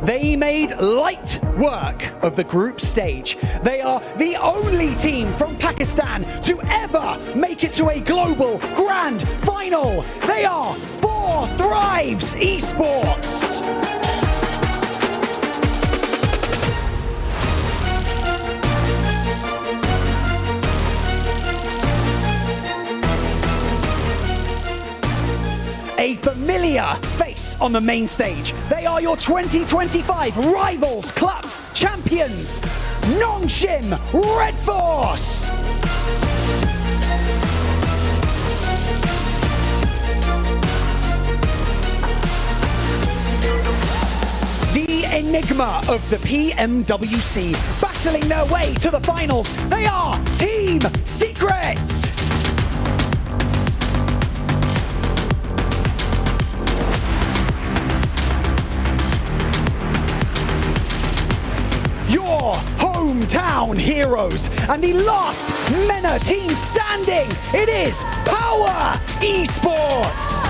They made light work of the group stage. They are the only team from Pakistan to ever make it to a global grand final. They are 4 Thrives Esports. A familiar face on the main stage. They are your 2025 Rivals Club champions, Nongshim Red Force. The enigma of the PMWC, battling their way to the finals. They are Team Secret. Your hometown heroes and the last MENA team standing. It is Power Esports.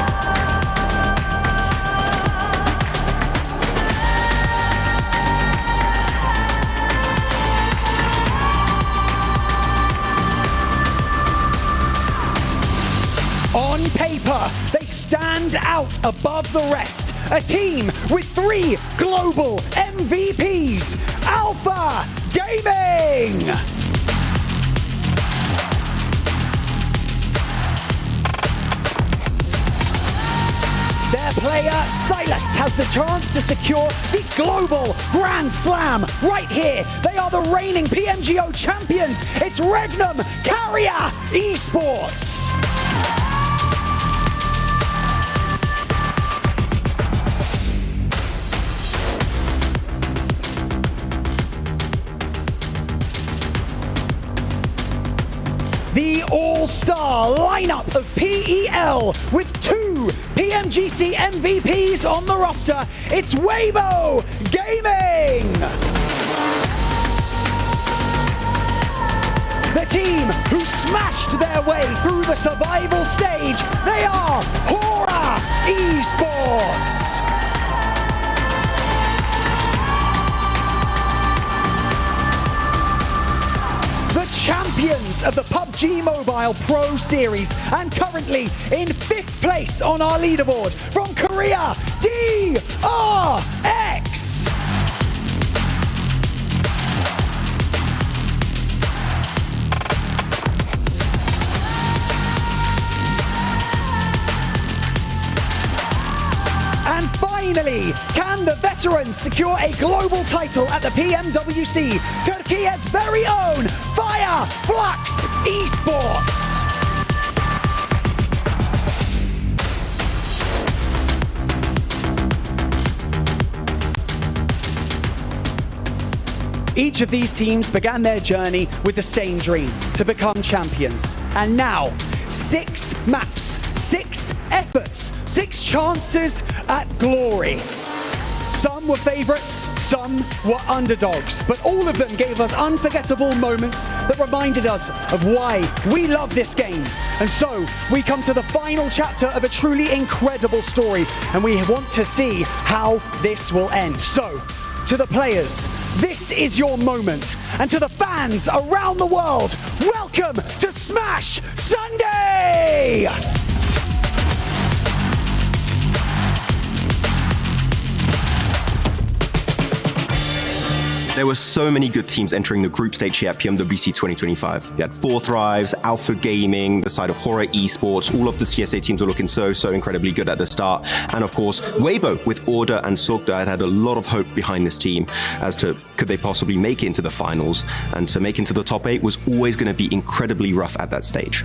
On paper, they stand out above the rest. A team with 3 global MVPs. Alpha Gaming! Their player, Silas, has the chance to secure the Global Grand Slam right here. They are the reigning PMGO champions. It's Regnum Carrier Esports. The all-star lineup of PEL with 2 PMGC MVPs on the roster. It's Weibo Gaming! The team who smashed their way through the survival stage. They are Hora Esports! Champions of the PUBG Mobile Pro Series and currently in 5th place on our leaderboard from Korea, DRX. And finally, can the veterans secure a global title at the PMWC? Turkey's very own Fire Flux Esports! Each of these teams began their journey with the same dream, to become champions. And now, 6 maps, 6 efforts, 6 chances at glory. Some were favorites, some were underdogs, but all of them gave us unforgettable moments that reminded us of why we love this game. And so, we come to the final chapter of a truly incredible story, and we want to see how this will end. So, to the players, this is your moment. And to the fans around the world, welcome to Smash Sunday! There were so many good teams entering the group stage here at PMWC 2025. We had 4 Thrives, Alpha Gaming, the side of Horror Esports. All of the CSA teams were looking so incredibly good at the start. And of course, Weibo with Order and Sogda had a lot of hope behind this team as to could they possibly make it into the finals. And to make it into the top 8 was always going to be incredibly rough at that stage.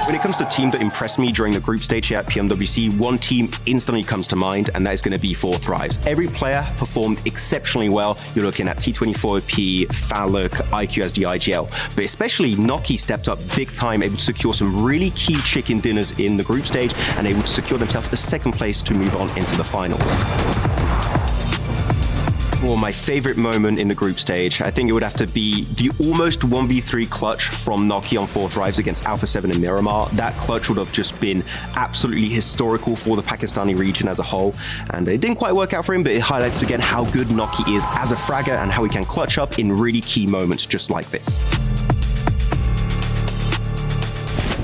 When it comes to a team that impressed me during the group stage here at PMWC, one team instantly comes to mind, and that is going to be 4 Thrives. Every player performed exceptionally well. You're looking at T24OP, Faluk, IQSD, IGL, but especially Noki stepped up big time, able to secure some really key chicken dinners in the group stage and able to secure themselves a second place to move on into the final. Well, my favorite moment in the group stage, I think it would have to be the almost 1v3 clutch from Noki on 4 Thrives against Alpha 7 and Miramar. That clutch would have just been absolutely historical for the Pakistani region as a whole. And it didn't quite work out for him, but it highlights again how good Noki is as a fragger and how he can clutch up in really key moments just like this.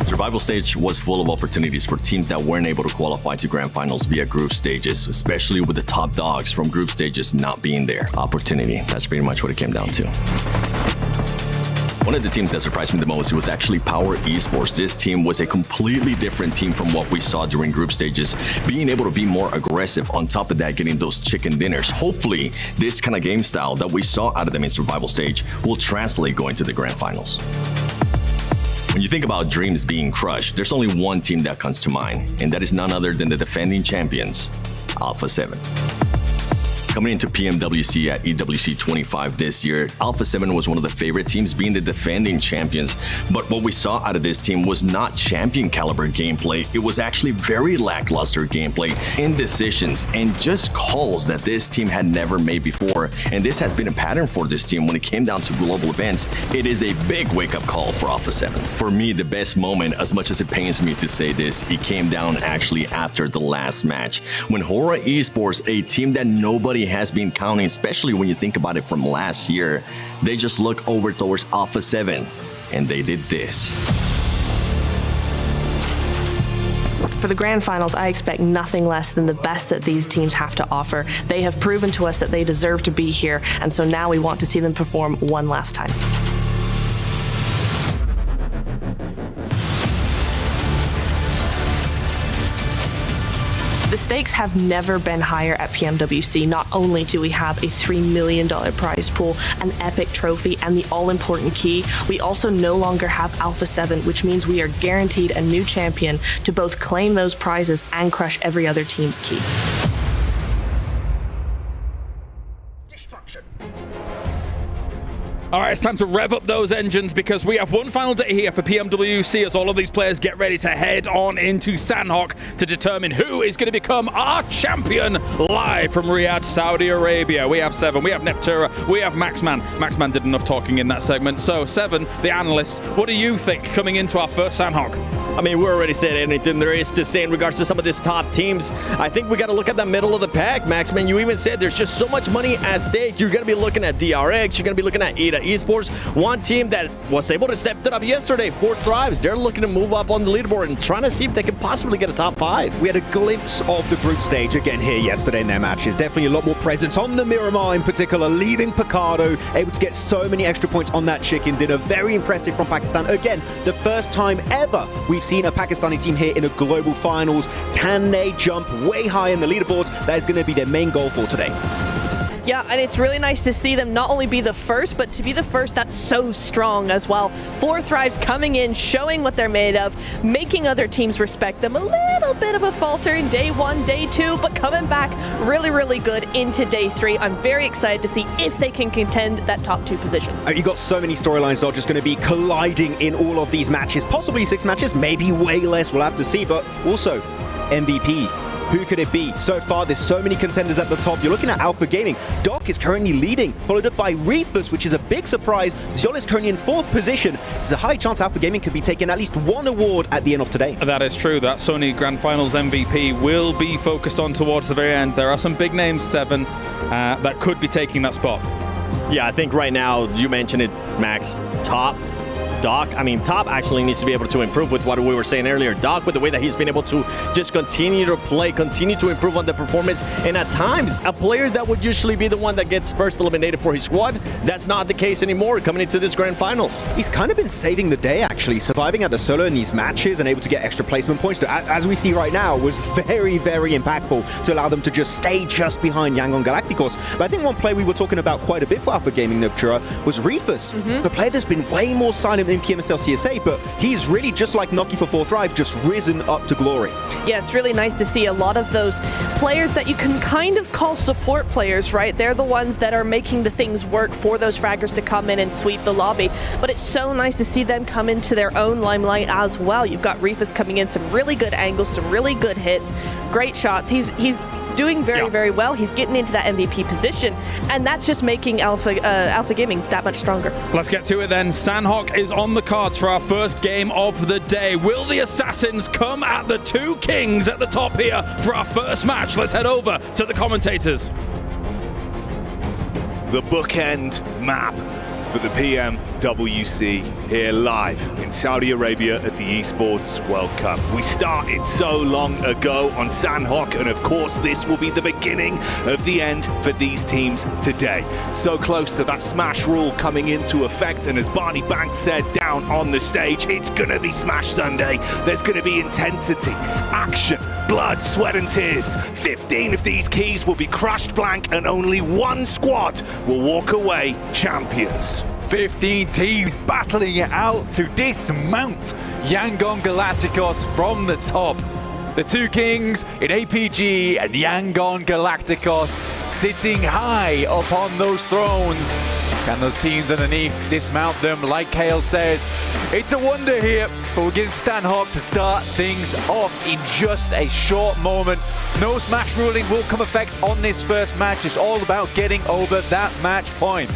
Survival stage was full of opportunities for teams that weren't able to qualify to grand finals via group stages, especially with the top dogs from group stages not being there. Opportunity, that's pretty much what it came down to. One of the teams that surprised me the most was actually Power Esports. This team was a completely different team from what we saw during group stages, being able to be more aggressive, on top of that getting those chicken dinners. Hopefully, this kind of game style that we saw out of them in survival stage will translate going to the grand finals. When you think about dreams being crushed, there's only one team that comes to mind, and that is none other than the defending champions, Alpha 7. Coming into PMWC at EWC 25 this year, Alpha 7 was one of the favorite teams, being the defending champions. But what we saw out of this team was not champion caliber gameplay. It was actually very lackluster gameplay, indecisions, and just calls that this team had never made before. And this has been a pattern for this team when it came down to global events. It is a big wake-up call for Alpha 7. For me, the best moment, as much as it pains me to say this, it came down actually after the last match. When Hora Esports, a team that nobody has been counting, especially when you think about it from last year, they just look over towards Alpha 7 and they did this. For the grand finals, I expect nothing less than the best that these teams have to offer. They have proven to us that they deserve to be here, and so now we want to see them perform one last time. The stakes have never been higher at PMWC. Not only do we have a $3 million prize pool, an epic trophy, and the all-important key, we also no longer have Alpha 7, which means we are guaranteed a new champion to both claim those prizes and crush every other team's key. All right, it's time to rev up those engines because we have one final day here for PMWC as all of these players get ready to head on into Sandhawk to determine who is going to become our champion live from Riyadh, Saudi Arabia. We have Seven, we have Neptura, we have Maxman. Maxman did enough talking in that segment. So Seven, the analyst, what do you think coming into our first Sandhawk? I mean, we already said anything there is to say in regards to some of these top teams. I think we got to look at the middle of the pack, Maxman. You even said there's just so much money at stake. You're going to be looking at DRX. You're going to be looking at Esports. One team that was able to step it up yesterday, 4 Thrives. They're looking to move up on the leaderboard and trying to see if they can possibly get a top 5. We had a glimpse of the group stage again here yesterday in their matches. Definitely a lot more presence on the Miramar in particular, leaving Picardo, able to get so many extra points on that chicken dinner. Very impressive from Pakistan. Again, the first time ever we've seen a Pakistani team here in a global finals. Can they jump way high in the leaderboards? That is going to be their main goal for today. Yeah, and it's really nice to see them not only be the first, but to be the first that's so strong as well. 4 Thrives coming in, showing what they're made of, making other teams respect them. A little bit of a falter in day 1, day 2, but coming back really, really good into day 3. I'm very excited to see if they can contend that top 2 position. You've got so many storylines that are just going to be colliding in all of these matches. Possibly 6 matches, maybe way less, we'll have to see. But also, MVP. Who could it be? So far, there's so many contenders at the top. You're looking at Alpha Gaming. Doc is currently leading, followed up by Reefus, which is a big surprise. Zion is currently in 4th position. There's a high chance Alpha Gaming could be taking at least 1 award at the end of today. That is true. That Sony Grand Finals MVP will be focused on towards the very end. There are some big names, Seven, that could be taking that spot. Yeah, I think right now, you mentioned it, Max, top. Doc, I mean, Top actually needs to be able to improve with what we were saying earlier. Doc, with the way that he's been able to just continue to play, continue to improve on the performance, and at times, a player that would usually be the one that gets first eliminated for his squad, that's not the case anymore coming into this grand finals. He's kind of been saving the day, actually, surviving at the solo in these matches and able to get extra placement points, as we see right now, was very, very impactful to allow them to just stay just behind Yangon Galacticos. But I think one player we were talking about quite a bit for Alpha Gaming, Neptura, was Reefus, the player that's been way more silent in PMSL CSA, but he's really just like Noki for 4th Thrive, just risen up to glory. Yeah, it's really nice to see a lot of those players that you can kind of call support players, right? They're the ones that are making the things work for those fraggers to come in and sweep the lobby. But it's so nice to see them come into their own limelight as well. You've got Rifus coming in, some really good angles, some really good hits, great shots. He's doing very well. He's getting into that MVP position, and that's just making Alpha Gaming that much stronger. Let's get to it then. Sandhawk is on the cards for our first game of the day. Will the Assassins come at the two kings at the top here for our first match? Let's head over to the commentators. The bookend map for the PMWC here live in Saudi Arabia at the Esports World Cup. We started so long ago on Sandhawk, and of course this will be the beginning of the end for these teams today. So close to that smash rule coming into effect, and as Barney Banks said down on the stage, it's gonna be Smash Sunday. There's gonna be intensity, action, blood, sweat and tears. 15 of these keys will be crushed blank, and only one squad will walk away champions. 15 teams battling it out to dismount Yangon Galacticos from the top. The two kings in APG and Yangon Galacticos sitting high upon those thrones. Can those teams underneath dismount them? Like Kale says, it's a wonder here, but we're getting Sandhawk to start things off in just a short moment. No smash ruling will come effect on this first match. It's all about getting over that match point.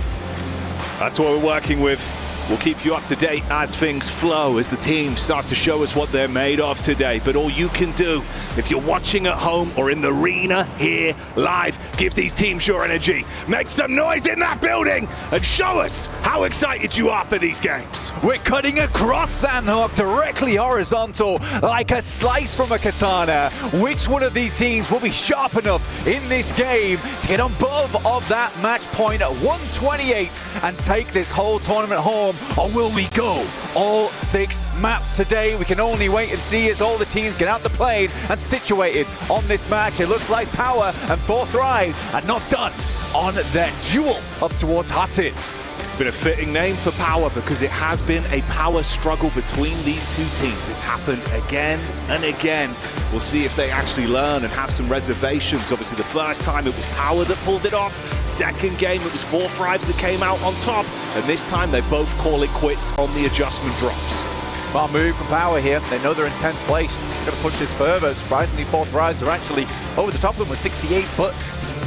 That's what we're working with. We'll keep you up to date as things flow, as the teams start to show us what they're made of today. But all you can do, if you're watching at home or in the arena here live, give these teams your energy. Make some noise in that building and show us how excited you are for these games. We're cutting across Sandhawk directly horizontal like a slice from a katana. Which one of these teams will be sharp enough in this game to get above of that match point at 128 and take this whole tournament home? Or will we go all 6 maps today? We can only wait and see as all the teams get out the plane and situated on this match. It looks like Power and 4th Thrives are not done on their duel up towards Hattin. It's been a fitting name for Power because it has been a power struggle between these two teams. It's happened again and again. We'll see if they actually learn and have some reservations. Obviously, the first time it was Power that pulled it off. Second game, it was 4th Thrives that came out on top. And this time, they both call it quits on the adjustment drops. Smart move from Power here. They know they're in 10th place. They're going to push this further. Surprisingly, 4th Thrives are actually over the top of them with 68, but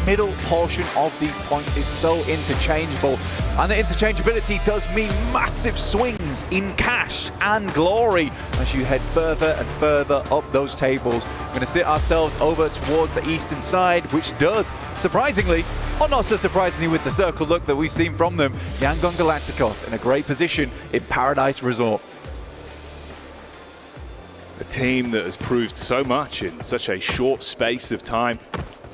middle portion of these points is so interchangeable, and the interchangeability does mean massive swings in cash and glory as you head further and further up those tables. We're going to sit ourselves over towards the eastern side, which does, surprisingly, or not so surprisingly with the circle look that we've seen from them, Yangon Galacticos in a great position in Paradise Resort. A team that has proved so much in such a short space of time.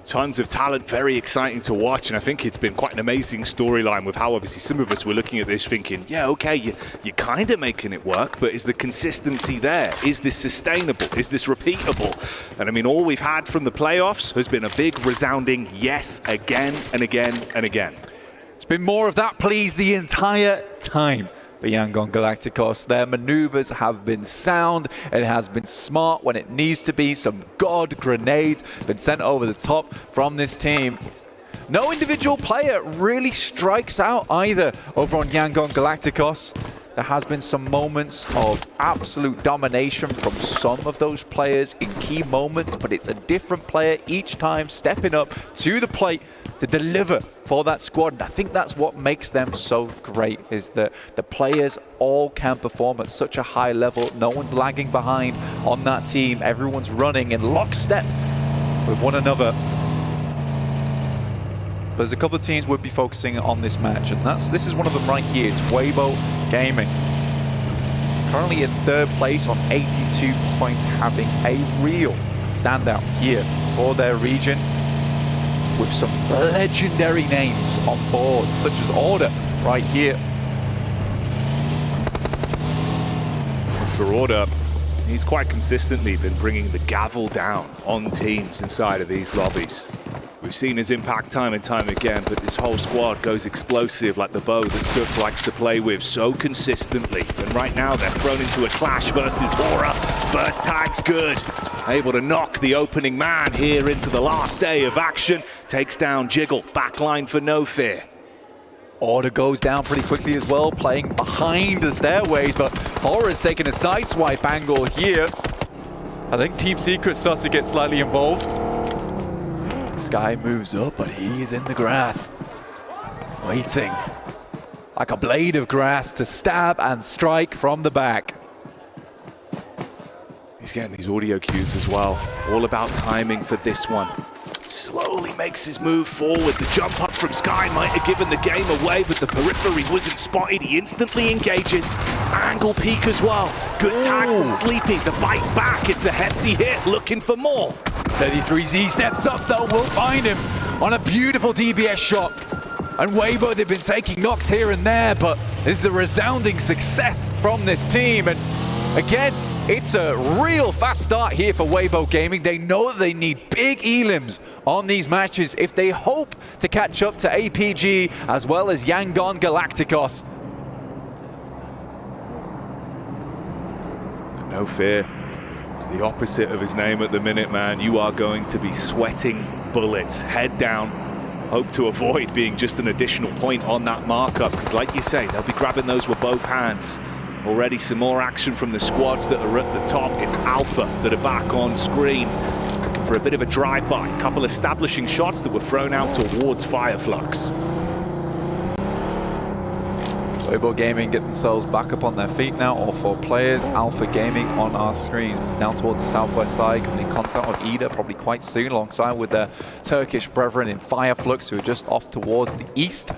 Tons of talent, very exciting to watch, and I think it's been quite an amazing storyline with how obviously some of us were looking at this thinking, yeah, okay, you're kind of making it work, but is the consistency there? Is this sustainable? Is this repeatable? And I mean, all we've had from the playoffs has been a big resounding yes again and again and again. It's been more of that, please, the entire time. For Yangon Galacticos, their maneuvers have been sound. It has been smart when it needs to be. Some god grenades been sent over the top from this team. No individual player really strikes out either over on Yangon Galacticos. There has been some moments of absolute domination from some of those players in key moments, but it's a different player each time stepping up to the plate to deliver for that squad. And I think that's what makes them so great, is that the players all can perform at such a high level. No one's lagging behind on that team. Everyone's running in lockstep with one another. But there's a couple of teams we'll be focusing on this match, and this is one of them right here. It's Weibo Gaming. Currently in 3rd place on 82 points, having a real standout here for their region, with some legendary names on board, such as Order right here. For Order, he's quite consistently been bringing the gavel down on teams inside of these lobbies. We've seen his impact time and time again, but this whole squad goes explosive like the bow that Sook likes to play with so consistently. And right now they're thrown into a clash versus Aura. First tag's good. Able to knock the opening man here into the last day of action. Takes down Jiggle, backline for No Fear. Order goes down pretty quickly as well, playing behind the stairways, but Aura's taking a sideswipe angle here. I think Team Secret starts to get slightly involved. Sky moves up, but he's in the grass, waiting like a blade of grass to stab and strike from the back. He's getting these audio cues as well. All about timing for this one. Slowly makes his move forward. The jump up from Sky might have given the game away, but the periphery wasn't spotted. He instantly engages. Angle peek as well. Good tag from Sleepy. The bite back. It's a hefty hit. Looking for more. 33Z steps up though, will find him on a beautiful DBS shot. And Weibo, they've been taking knocks here and there, but this is a resounding success from this team. And again, it's a real fast start here for Weibo Gaming. They know that they need big elims on these matches if they hope to catch up to APG as well as Yangon Galacticos. No Fear. The opposite of his name at the minute, man. You are going to be sweating bullets. Head down. Hope to avoid being just an additional point on that markup, because like you say, they'll be grabbing those with both hands. Already some more action from the squads that are at the top. It's Alpha that are back on screen. Looking for a bit of a drive-by. A couple establishing shots that were thrown out towards Fireflux. Weibo Gaming get themselves back up on their feet now, all four players. Alpha Gaming on our screens down towards the southwest side, coming in contact with Ida probably quite soon, alongside with their Turkish brethren in Fireflux, who are just off towards the east.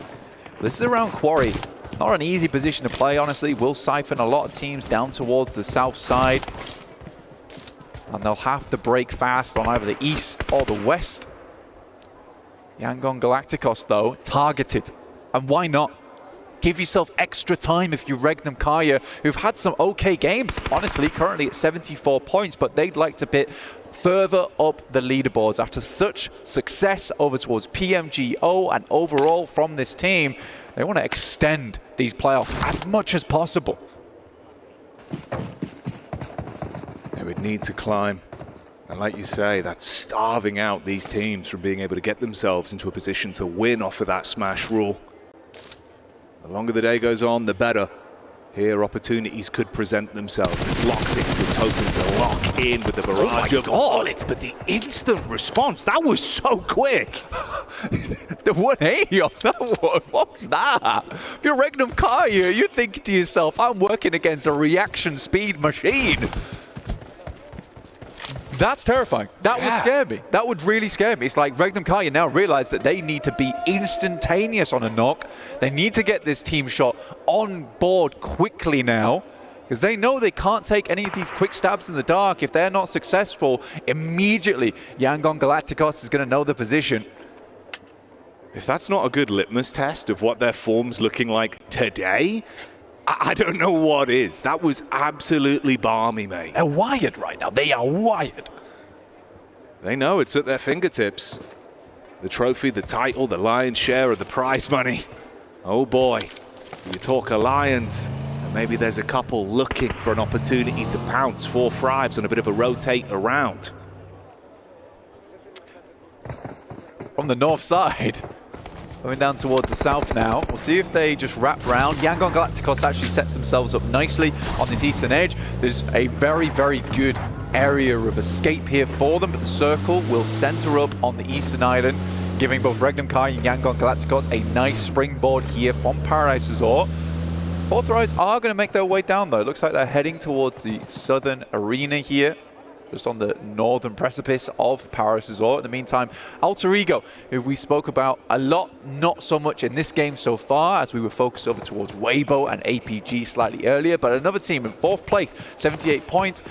This is around Quarry. Not an easy position to play, honestly. Will siphon a lot of teams down towards the south side. And they'll have to break fast on either the east or the west. Yangon Galacticos, though, targeted. And why not? Give yourself extra time if you Regnum Kaya, who've had some okay games, honestly, currently at 74 points, but they'd like to bit further up the leaderboards after such success over towards PMGO and overall from this team. They want to extend these playoffs as much as possible. They would need to climb. And like you say, that's starving out these teams from being able to get themselves into a position to win off of that smash rule. The longer the day goes on, the better. Here, opportunities could present themselves. It's Loxic that's hoping to lock in with the barrage of bullets, but the instant response, that was so quick. The 180 off that one, what was that? If you're Regnum Kaya, you think to yourself, I'm working against a reaction speed machine. That's terrifying. That would scare me. That would really scare me. It's like Regnum Kaya now realize that they need to be instantaneous on a knock. They need to get this team shot on board quickly now, because they know they can't take any of these quick stabs in the dark. If they're not successful, immediately Yangon Galacticos is going to know the position. If that's not a good litmus test of what their form's looking like today, I don't know what is. That was absolutely balmy, mate. They're wired right now. They are wired. They know it's at their fingertips. The trophy, the title, the lion's share of the prize money. Oh boy, you talk Alliance, and maybe there's a couple looking for an opportunity to pounce 4 Thrives on a bit of a rotate around. From the north side. Going down towards the south now. We'll see if they just wrap round. Yangon Galacticos actually sets themselves up nicely on this eastern edge. There's a very, very good area of escape here for them, but the circle will center up on the eastern island, giving both Regnum Kai and Yangon Galacticos a nice springboard here from Paradise Resort. 4 Thrives are going to make their way down, though. It looks like they're heading towards the southern arena here, just on the northern precipice of Paris Resort. In the meantime, Alter Ego, who we spoke about a lot, not so much in this game so far, as we were focused over towards Weibo and APG slightly earlier, but another team in 4th place, 78 points.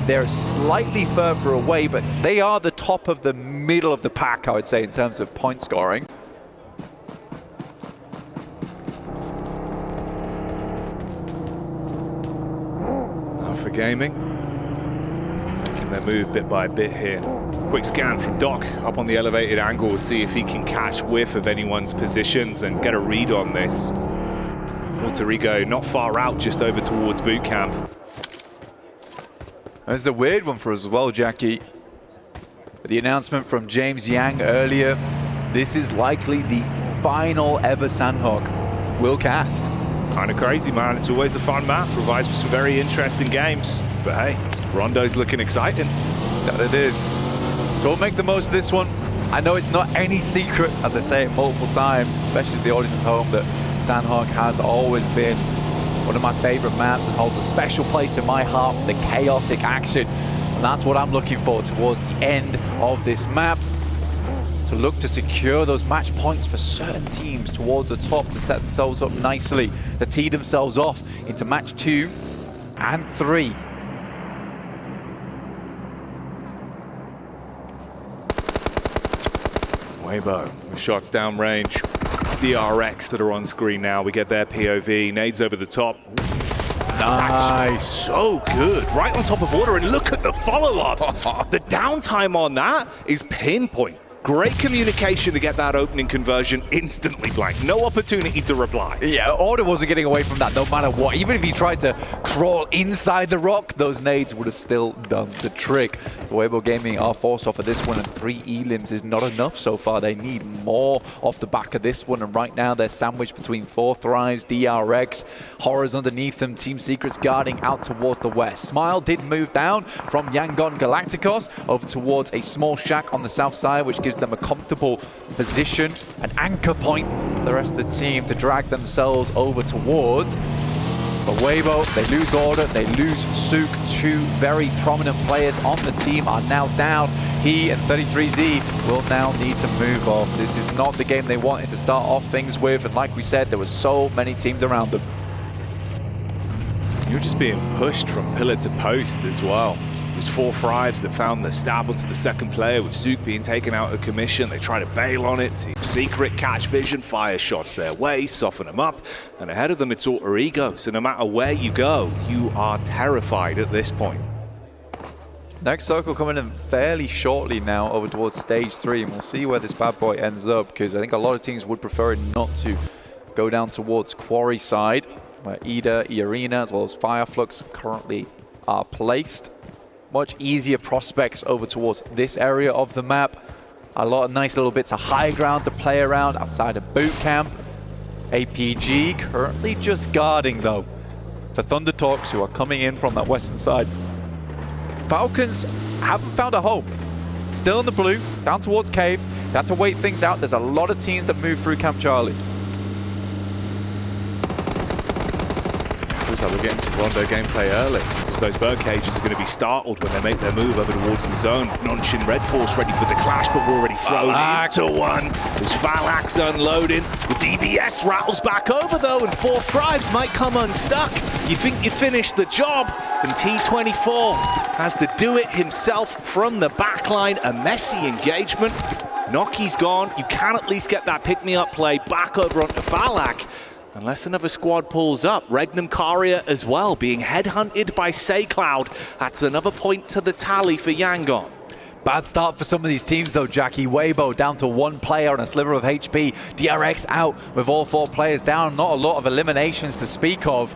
They're slightly further away, but they are the top of the middle of the pack, I would say, in terms of point scoring. Alpha Gaming. their move bit by bit here. Quick scan from Doc up on the elevated angle, see if he can catch whiff of anyone's positions and get a read on this. Alter Ego not far out, just over towards boot camp. There's a weird one for us as well, Jackie. The announcement from James Yang earlier, this is likely the final ever Sandhawk will cast. Kind of crazy, man. It's always a fun map, provides for some very interesting games. But hey, Rondo's looking exciting. That it is. So we'll make the most of this one. I know it's not any secret, as I say it multiple times, especially the audience at home, that Sandhawk has always been one of my favorite maps and holds a special place in my heart for the chaotic action. And that's what I'm looking for towards the end of this map. To look to secure those match points for certain teams towards the top to set themselves up nicely, to tee themselves off into match 2 and 3. Weibo, the shots down range. It's DRX that are on screen now. We get their POV. Nades over the top. Nice. So good. Right on top of order, and look at the follow-up. The downtime on that is pinpoint. Great communication to get that opening conversion instantly blank. No opportunity to reply. Yeah, Order wasn't getting away from that no matter what. Even if he tried to crawl inside the rock, those nades would have still done the trick. So Weibo Gaming are forced off of this one, and 3 elims is not enough so far. They need more off the back of this one, and right now they're sandwiched between 4 Thrives, DRX, Horrors underneath them, Team Secrets guarding out towards the west. Smile did move down from Yangon Galacticos over towards a small shack on the south side, which gives them a comfortable position, an anchor point for the rest of the team to drag themselves over towards. But Weibo, they lose Order, they lose Sook. 2 very prominent players on the team are now down. He and 33Z will now need to move off. This is not the game they wanted to start off things with, and like we said, there were so many teams around them. You're just being pushed from pillar to post as well. It was 4 Thrives that found the stab onto the second player, with Zook being taken out of commission. They try to bail on it. Team Secret catch vision, fire shots their way, soften them up, and ahead of them it's Alter Ego. So no matter where you go, you are terrified at this point. Next circle coming in fairly shortly now over towards stage 3, and we'll see where this bad boy ends up, because I think a lot of teams would prefer it not to go down towards Quarry side, where Ida, E-Arena, as well as Fireflux currently are placed. Much easier prospects over towards this area of the map. A lot of nice little bits of high ground to play around outside of boot camp. APG currently just guarding though for Thunder Talks, who are coming in from that western side. Falcons haven't found a home. Still in the blue, down towards Cave. They have to wait things out. There's a lot of teams that move through Camp Charlie. Looks like we're getting some Rondo gameplay early, because those bird cages are going to be startled when they make their move over towards the zone. Nonshin Red Force ready for the clash, but we're already thrown into one. There's Phalax unloading. The DBS rattles back over though, and 4 Thrives might come unstuck. You think you'd finish the job, and T24 has to do it himself from the backline. A messy engagement. Noki's gone. You can at least get that pick-me-up play back over onto Phalax. Unless another squad pulls up. Regnum Karia as well, being headhunted by SayCloud. That's another point to the tally for Yangon. Bad start for some of these teams though, Jackie. Weibo down to 1 player and a sliver of HP. DRX out with all 4 players down. Not a lot of eliminations to speak of.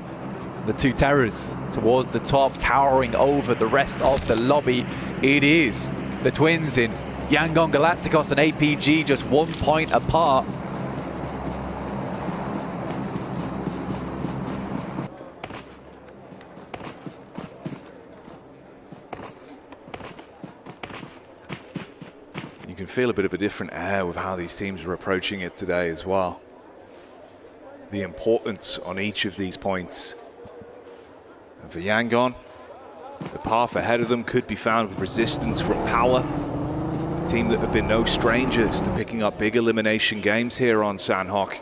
The 2 Terrors towards the top, towering over the rest of the lobby. It is the twins in Yangon Galacticos and APG, just 1 point apart. You can feel a bit of a different air with how these teams are approaching it today as well. The importance on each of these points. And for Yangon, the path ahead of them could be found with resistance from Power. A team that have been no strangers to picking up big elimination games here on Sandhawk.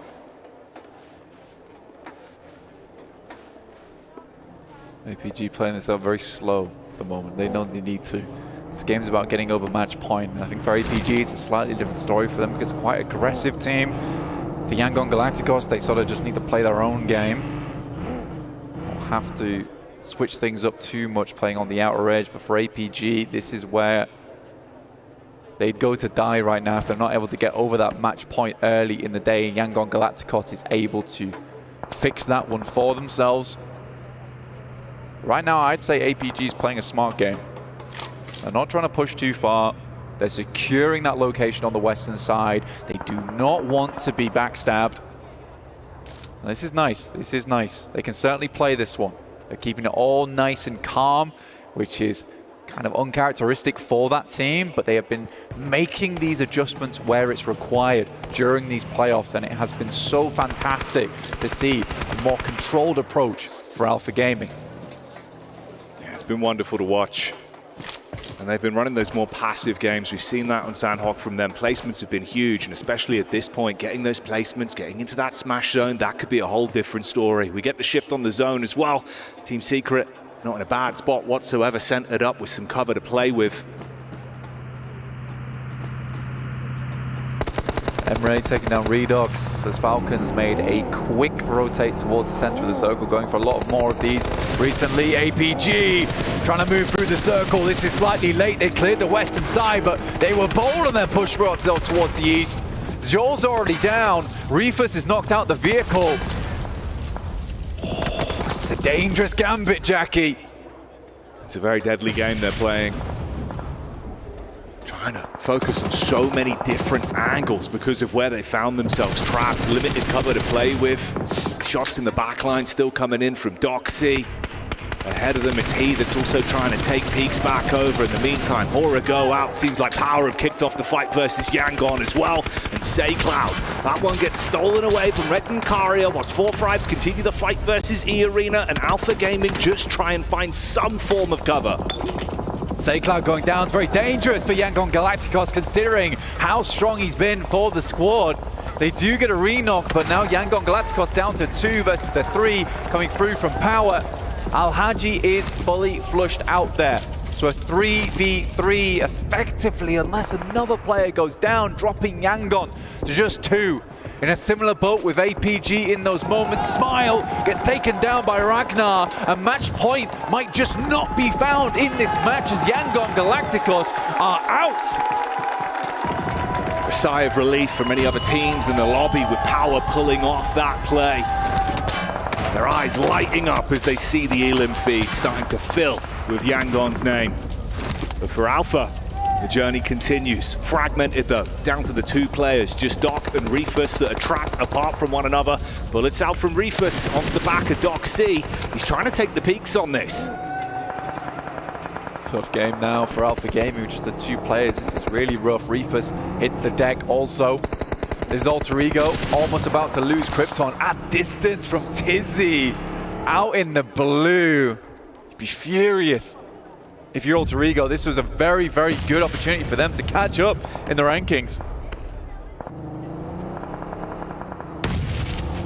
APG playing this out very slow at the moment. They know they need to. This game's about getting over match point. And I think for APG, it's a slightly different story for them because it's quite an aggressive team. For Yangon Galacticos, they sort of just need to play their own game. We'll have to switch things up too much playing on the outer edge, but for APG, this is where they'd go to die right now if they're not able to get over that match point early in the day. Yangon Galacticos is able to fix that one for themselves. Right now, I'd say APG is playing a smart game. They're not trying to push too far. They're securing that location on the western side. They do not want to be backstabbed. And this is nice. This is nice. They can certainly play this one. They're keeping it all nice and calm, which is kind of uncharacteristic for that team, but they have been making these adjustments where it's required during these playoffs, and it has been so fantastic to see a more controlled approach for Alpha Gaming. Yeah, it's been wonderful to watch. And they've been running those more passive games. We've seen that on Sandhawk from them. Placements have been huge, and especially at this point, getting those placements, getting into that smash zone, that could be a whole different story. We get the shift on the zone as well. Team Secret not in a bad spot whatsoever, centered up with some cover to play with. Emre taking down Redox as Falcons made a quick rotate towards the center of the circle, going for a lot more of these recently. APG trying to move through the circle. This is slightly late. They cleared the western side, but they were bold on their push towards the east. Zhor's already down. Reefus has knocked out the vehicle. Oh, it's a dangerous gambit, Jackie. It's a very deadly game they're playing. Trying to focus on so many different angles because of where they found themselves trapped. Limited cover to play with. Shots in the backline still coming in from Doxy. Ahead of them, it's he that's also trying to take peaks back over. In the meantime, Hora go out. Seems like Power have kicked off the fight versus Yangon as well. And SayCloud, that one gets stolen away from Red and Karia, whilst 4-5s continue the fight versus E-Arena, and Alpha Gaming just try and find some form of cover. SayCloud going down is very dangerous for Yangon Galacticos, considering how strong he's been for the squad. They do get a re-knock, but now Yangon Galacticos down to 2 versus the 3 coming through from Power. Al-Haji is fully flushed out there. So a 3v3 effectively, unless another player goes down, dropping Yangon to just 2. In a similar boat with APG in those moments. Smile gets taken down by Ragnar. A match point might just not be found in this match as Yangon Galacticos are out. A sigh of relief for many other teams in the lobby with Power pulling off that play. Their eyes lighting up as they see the Elim feed starting to fill with Yangon's name. But for Alpha, the journey continues. Fragmented though, down to the 2 players, just Doc and Reefus that are trapped apart from one another. Bullets out from Reefus onto the back of Doc C. He's trying to take the peaks on this. Tough game now for Alpha Gaming, with just the 2 players. This is really rough. Reefus hits the deck also. This is Alter Ego, almost about to lose Krypton at distance from Tizzy. Out in the blue. You'd be furious if you're Alter Ego. This was a very, very good opportunity for them to catch up in the rankings.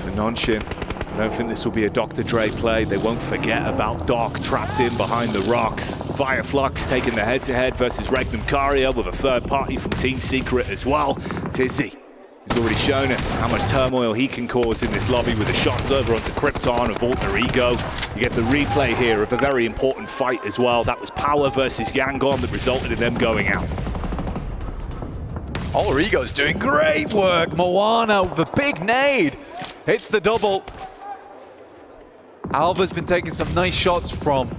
For Nonshin, I don't think this will be a Dr. Dre play. They won't forget about Doc trapped in behind the rocks. Via Flux taking the head-to-head versus Regnum Karia with a third party from Team Secret as well. Tizzy has already shown us how much turmoil he can cause in this lobby with the shots over onto Krypton of Alter Ego. You get the replay here of a very important fight as well. That was Power versus Yangon that resulted in them going out. Alter Ego's doing great work. Moana with a big nade. Hits the double. Alva's been taking some nice shots from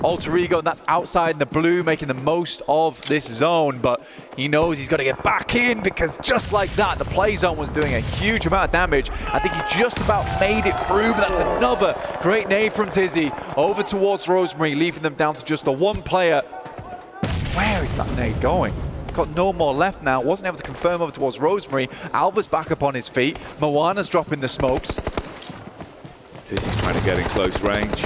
Alter Ego, and that's outside in the blue, making the most of this zone, but he knows he's got to get back in, because just like that, the play zone was doing a huge amount of damage. I think he just about made it through, but that's another great nade from Tizzy over towards Rosemary, leaving them down to just the 1 player. Where is that nade going? Got no more left now. Wasn't able to confirm over towards Rosemary. Alva's back up on his feet. Moana's dropping the smokes. Tizzy's trying to get in close range.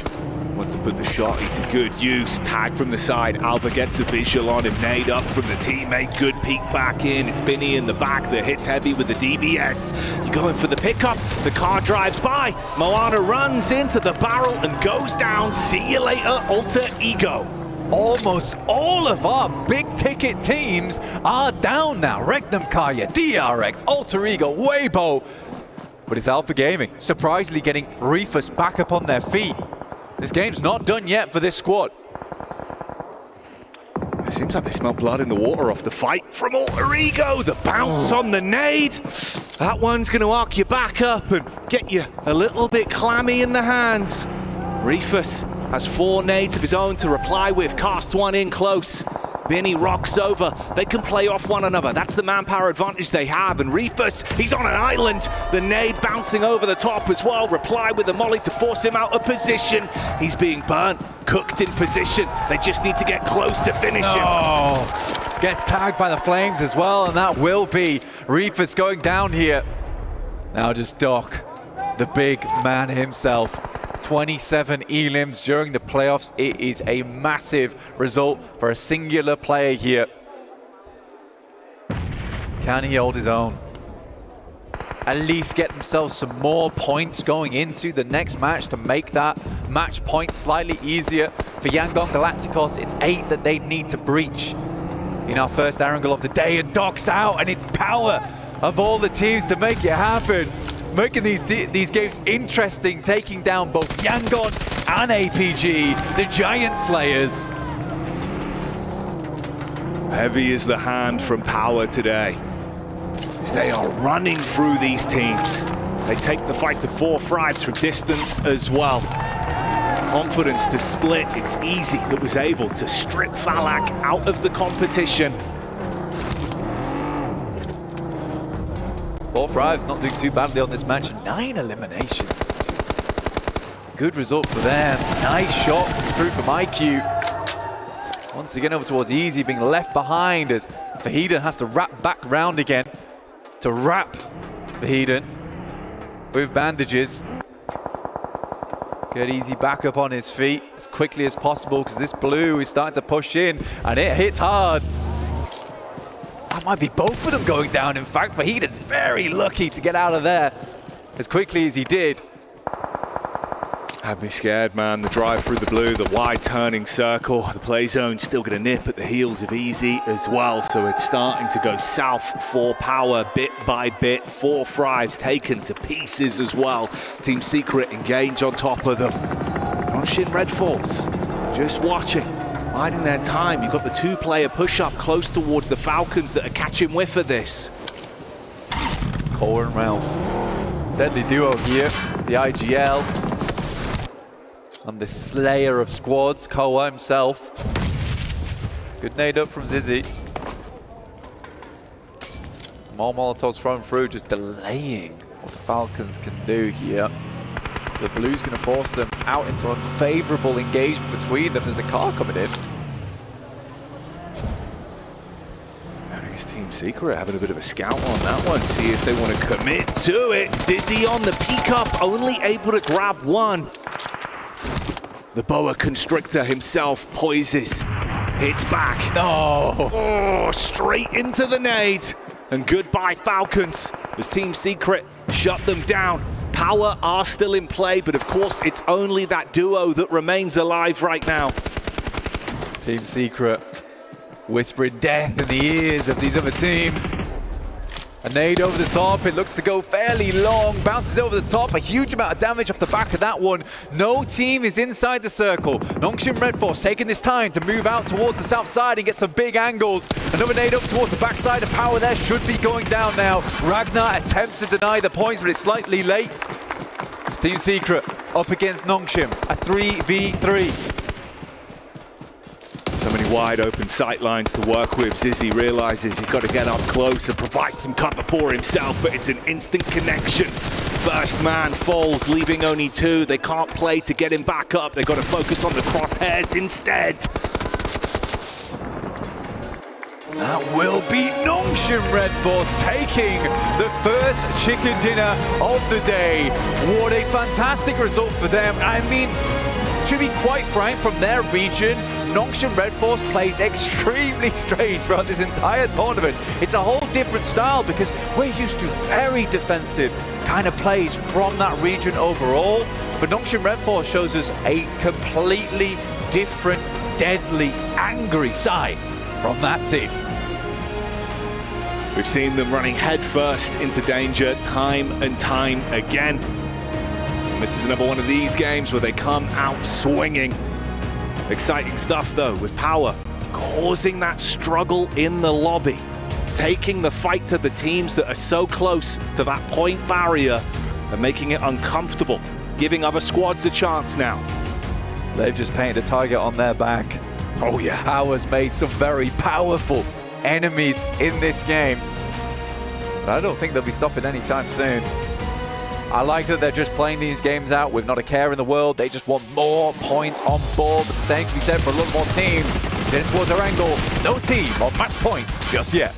Wants to put the shot into good use. Tag from the side. Alva gets the visual on him. Nade up from the teammate. Good peek back in. It's Binny in the back that hits heavy with the DBS. You're going for the pickup. The car drives by. Moana runs into the barrel and goes down. See you later, Alter Ego. Almost all of our big-ticket teams are down now. Regnum Karia, DRX, Alter Ego, Weibo. But it's Alpha Gaming surprisingly getting Reefus back up on their feet. This game's not done yet for this squad. It seems like they smell blood in the water off the fight from Alter Ego. The bounce on the nade. That one's going to arc your back up and get you a little bit clammy in the hands. Rufus has 4 nades of his own to reply with. Casts one in close. Vinny rocks over. They can play off one another. That's the manpower advantage they have. And Rufus, he's on an island. The nade bouncing over the top as well. Reply with the molly to force him out of position. He's being burnt, cooked in position. They just need to get close to finish him. Oh, gets tagged by the flames as well, and that will be Rufus going down here. Now just Doc, the big man himself. 27 elims during the playoffs. It is a massive result for a singular player here. Can he hold his own? At least get themselves some more points going into the next match to make that match point slightly easier. For Yangon Galacticos, it's 8 that they need to breach. In our first angle of the day, and Doc's out, and it's power of all the teams to make it happen. Making these games interesting, taking down both Yangon and APG, the Giant Slayers. Heavy is the hand from Power today, as they are running through these teams. They take the fight to 4 frags from distance as well. Confidence to split. It's easy that was able to strip Falak out of the competition. 4 frags not doing too badly on this match. 9 eliminations. Good result for them. Nice shot through from IQ. Once again over towards Easy, being left behind as Vahiden has to wrap back round again to wrap Vahiden with bandages. Get Easy back up on his feet as quickly as possible, because this blue is starting to push in and it hits hard. That might be both of them going down. In fact, Vahiden's very lucky to get out of there as quickly as he did. Had me scared, man. The drive through the blue, the wide turning circle. The play zone still going to nip at the heels of Easy as well. So it's starting to go south for Power bit by bit. 4 frags taken to pieces as well. Team Secret engage on top of them. Nongshim Red Force just watching. Biding their time. You've got the 2-player push-up close towards the Falcons that are catching whiff of this. Cole and Ralph. Deadly duo here. The IGL. And the slayer of squads, Koa himself. Good nade up from Zizzy. More Molotovs thrown through, just delaying what Falcons can do here. The blue's going to force them out into unfavorable engagement between them. There's a car coming in. Nice Team Secret having a bit of a scout on that one. See if they want to commit to it. Zizzy on the peak up, only able to grab one. The boa constrictor himself poises. Hits back. Oh, straight into the nade. And goodbye Falcons as Team Secret shut them down. Power are still in play, but of course it's only that duo that remains alive right now. Team Secret whispering death in the ears of these other teams. A nade over the top, it looks to go fairly long, bounces over the top, a huge amount of damage off the back of that one. No team is inside the circle. Nongshim Red Force taking this time to move out towards the south side and get some big angles. Another nade up towards the backside of Power there, should be going down now. Ragnar attempts to deny the points, but it's slightly late. It's Team Secret up against Nongshim, a 3v3. So many wide open sight lines to work with. Zizzy realizes he's got to get up close and provide some cover for himself, but it's an instant connection. First man falls, leaving only 2. They can't play to get him back up. They've got to focus on the crosshairs instead. That will be Nongshim Red Force taking the first chicken dinner of the day. What a fantastic result for them. I mean, to be quite frank, from their region, Nongshim Red Force plays extremely strange throughout this entire tournament. It's a whole different style because we're used to very defensive kind of plays from that region overall. But Nongshim Red Force shows us a completely different, deadly, angry side from that team. We've seen them running headfirst into danger time and time again. This is another one of these games where they come out swinging. Exciting stuff though, with Power causing that struggle in the lobby, taking the fight to the teams that are so close to that point barrier and making it uncomfortable, giving other squads a chance now. They've just painted a target on their back. Oh yeah. Power's made some very powerful enemies in this game. But I don't think they'll be stopping anytime soon. I like that they're just playing these games out with not a care in the world. They just want more points on board. But the same can be said for a lot more teams. Getting towards their angle. No team on match point just yet.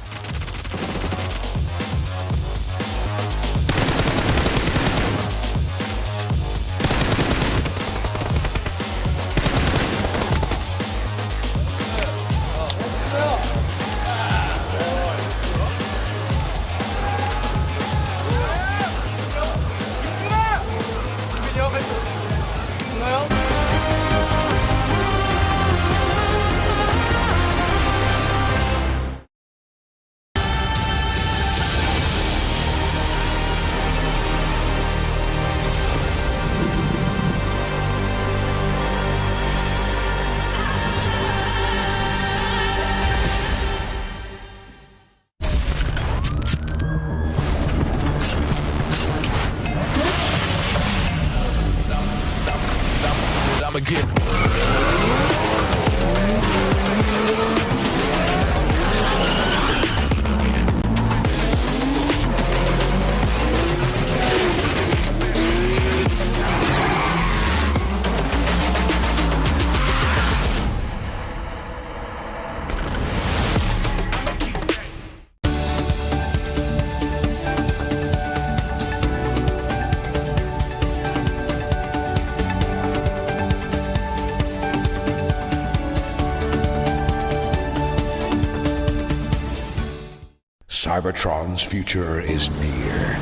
Cybertron's future is near.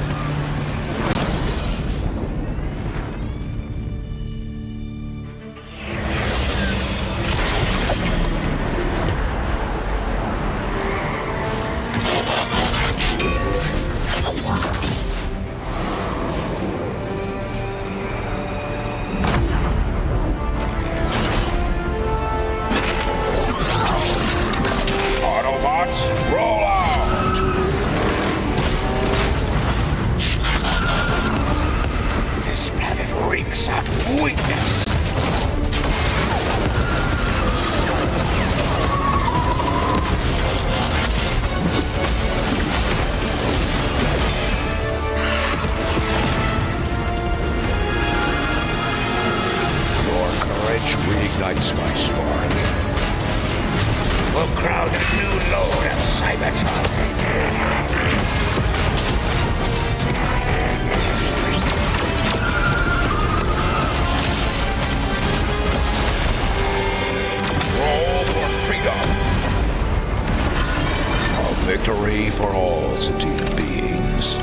Autobots, roll out! This planet reeks of weakness. Your courage reignites my spark. We'll crowd a new load of Cybertron. Roll for freedom. A victory for all sentient beings.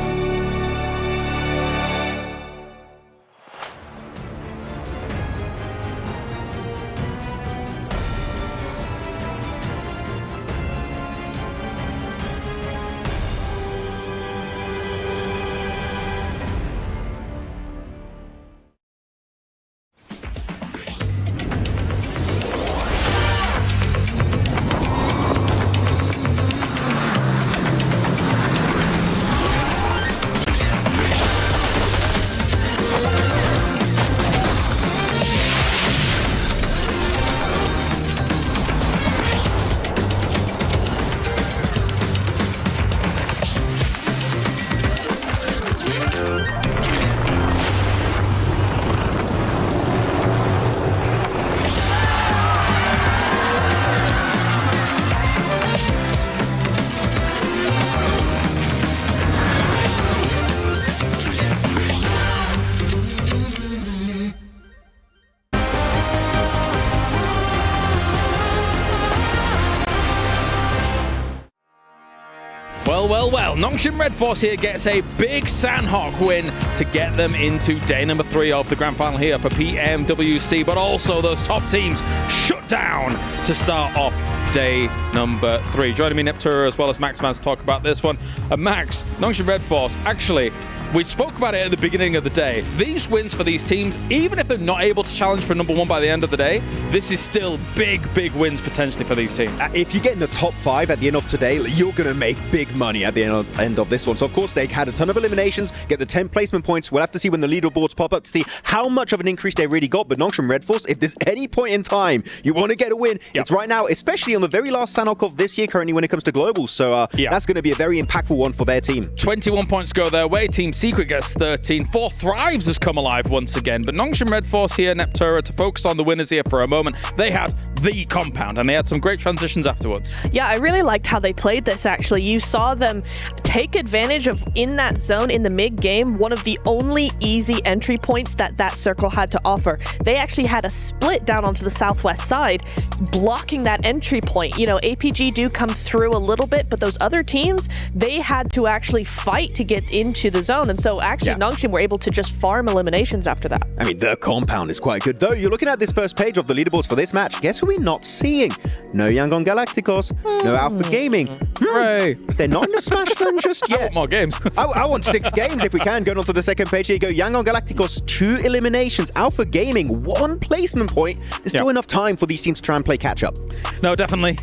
Well, Nongshim Red Force here gets a big Sandhawk win to get them into day number 3 of the grand final here for PMWC, but also those top teams shut down to start off day number 3. Joining me, Neptura, as well as Max Man, to talk about this one. Max, Nongshim Red Force, actually, we spoke about it at the beginning of the day. These wins for these teams, even if they're not able to challenge for number one by the end of the day, this is still big wins potentially for these teams. If you get in the top 5 at the end of today, you're going to make big money at the end of this one. So, of course, they had a ton of eliminations, get the 10 placement points. We'll have to see when the leaderboards pop up to see how much of an increase they really got. But Nongshim Red Force, if there's any point in time you want to get a win, it's right now, especially on the very last Sanhok of this year currently when it comes to globals. So that's going to be a very impactful one for their team. 21 points go their way. Team Secret gets 13. 4 Thrives has come alive once again. But Nongshim Red Force here, Neptura, to focus on the winners here for a moment. They had the compound and they had some great transitions afterwards. Yeah, I really liked how they played this, actually. You saw them take advantage of, in that zone, in the mid-game, one of the only easy entry points that circle had to offer. They actually had a split down onto the southwest side, blocking that entry point. You know, APG do come through a little bit, but those other teams, they had to actually fight to get into the zone. And so actually Nongshim were able to just farm eliminations after that. I mean, the compound is quite good. Though you're looking at this first page of the leaderboards for this match, guess who we're not seeing? No Yangon Galacticos, no Alpha Gaming. Hooray. They're not in the Smash Run just yet. I want more games. I want 6 games if we can. Going on to the second page, here you go. Yangon Galacticos, 2 eliminations. Alpha Gaming, 1 placement point. There's still enough time for these teams to try and play catch up. No, definitely.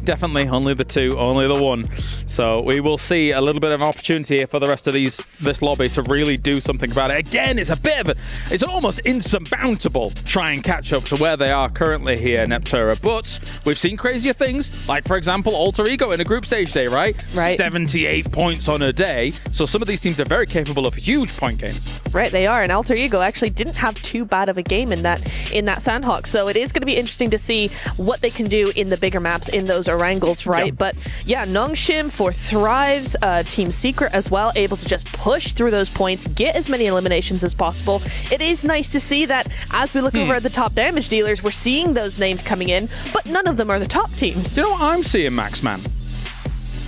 Only the 2, only the 1. So we will see a little bit of an opportunity here for the rest of this lobby to really do something about it. Again, it's an almost insurmountable try and catch up to where they are currently here, Neptura. But we've seen crazier things, like, for example, Alter Ego in a group stage day, right? 78 points on a day. So some of these teams are very capable of huge point gains. Right, they are. And Alter Ego actually didn't have too bad of a game in that Sandhawk. So it is going to be interesting to see what they can do in the bigger maps, in those Orangles, right? Yep. But yeah, Nongshim for Thrives, Team Secret as well, able to just push through those points, get as many eliminations as possible. It is nice to see that as we look over at the top damage dealers, we're seeing those names coming in, but none of them are the top teams. You know what I'm seeing, Maxman?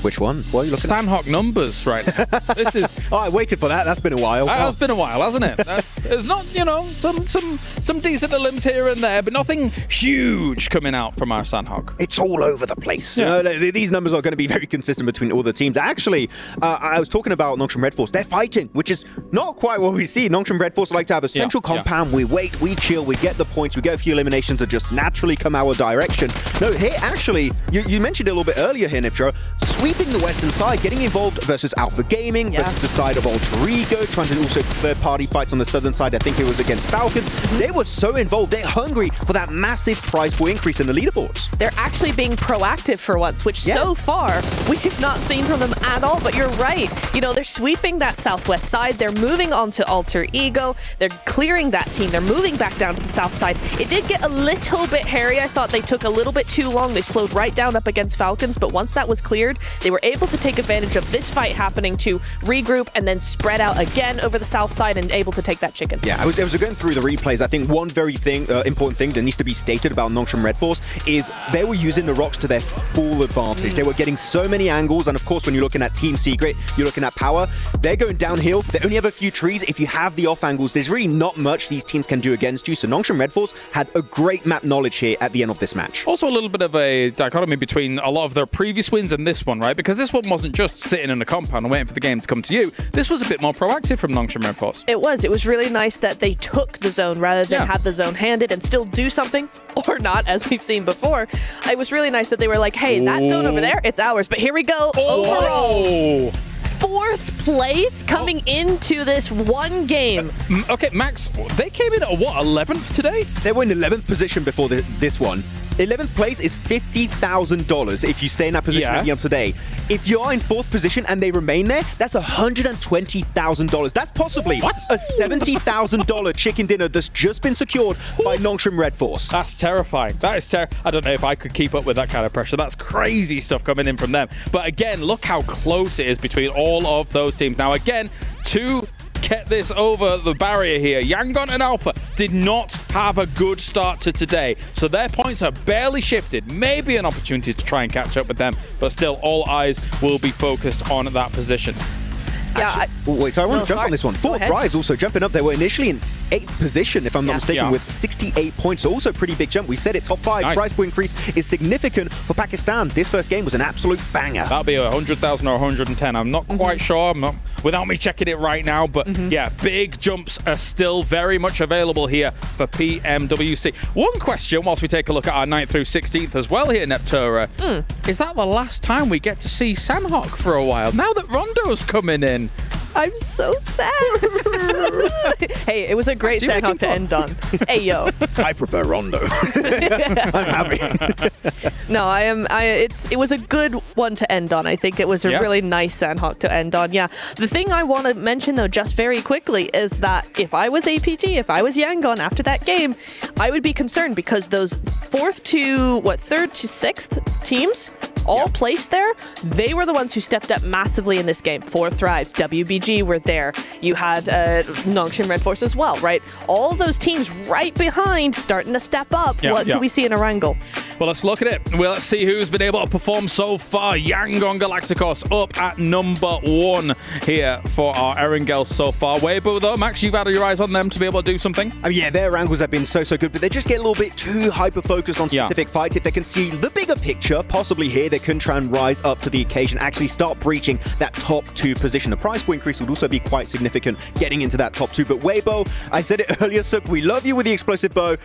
Which one? What are you looking at? Sandhawk numbers right now. This is. Oh, I waited for that. That's been a while. It's been a while, hasn't it? There's not, some decent limbs here and there, but nothing huge coming out from our Sandhawk. It's all over the place. Yeah. You know, these numbers are going to be very consistent between all the teams. Actually, I was talking about Nongshim Red Force. They're fighting, which is not quite what we see. Nongshim Red Force like to have a central compound. We wait, we chill, we get the points, we get a few eliminations that just naturally come our direction. No, here, actually, you mentioned it a little bit earlier here, Niptro. Sweeping the western side, getting involved versus Alpha Gaming, versus the side of Alter Ego, trying to also third-party fights on the southern side. I think it was against Falcons. They were so involved. They're hungry for that massive prize pool increase in the leaderboards. They're actually being proactive for once, which so far we've not seen from them at all. But you're right. You know, they're sweeping that southwest side. They're moving on to Alter Ego. They're clearing that team. They're moving back down to the south side. It did get a little bit hairy. I thought they took a little bit too long. They slowed right down up against Falcons. But once that was cleared, they were able to take advantage of this fight happening to regroup and then spread out again over the south side and able to take that chicken. Yeah, I was going through the replays. I think one very important thing that needs to be stated about Nongshim Red Force is they were using the rocks to their full advantage. They were getting so many angles, and of course when you're looking at Team Secret, you're looking at Power. They're going downhill. They only have a few trees. If you have the off angles, there's really not much these teams can do against you. So Nongshim Red Force had a great map knowledge here at the end of this match. Also a little bit of a dichotomy between a lot of their previous wins and this one, right? Because this one wasn't just sitting in a compound and waiting for the game to come to you. This was a bit more proactive from Nongshim Red Force. It was really nice that they took the zone rather than have the zone handed and still do something or not, as we've seen before. It was really nice that they were like, hey, that zone over there, it's ours. But here we go. Overall, 4th place coming into this one game. Okay, Max, they came in at what, 11th today? They were in 11th position before this one. 11th place is $50,000 if you stay in that position at the end of today. If you're in 4th position and they remain there, that's $120,000. That's possibly a $70,000 chicken dinner that's just been secured by Nongshim Red Force. That's terrifying. That is terrifying. I don't know if I could keep up with that kind of pressure. That's crazy stuff coming in from them. But again, look how close it is between all of those teams. Now again, to get this over the barrier here, Yangon and Alpha did not have a good start to today, so their points are barely shifted. Maybe an opportunity to try and catch up with them, but still all eyes will be focused on that position. Wait, so I want to jump on this one. 4 Thrives also jumping up. They were initially in 8th position, if I'm not mistaken, with 68 points. Also pretty big jump. We said it, top 5. Nice. Prize point increase is significant for Pakistan. This first game was an absolute banger. That'll be 100,000 or 110. I'm not quite sure. I'm not, without me checking it right now. But yeah, big jumps are still very much available here for PMWC. One question, whilst we take a look at our 9th through 16th as well here, Neptura. Is that the last time we get to see Sanhok for a while? Now that Rondo's coming in. I'm so sad. Hey, it was a great Sanhok to end on. Hey, yo. I prefer Rondo. I'm happy. No, I am. It was a good one to end on. I think it was a really nice Sanhok to end on. Yeah. The thing I want to mention though, just very quickly, is that if I was APG, if I was Yangon after that game, I would be concerned because those 3rd to 6th teams all placed there, they were the ones who stepped up massively in this game. 4 Thrives, WBG were there. You had Nongshim Red Force as well, right? All those teams right behind starting to step up. What do we see in Erangel? Well, let's look at it. Well, let's see who's been able to perform so far. Yangon Galacticos up at number 1 here for our Erangel so far. Weibo, though, Max, you've had your eyes on them to be able to do something? I mean, yeah, their angles have been so good, but they just get a little bit too hyper-focused on specific fights. If they can see the bigger picture, possibly here, they can try and rise up to the occasion, actually start breaching that top 2 position. The price point increase would also be quite significant getting into that top 2. But Weibo, I said it earlier, Suk, we love you with the explosive bow.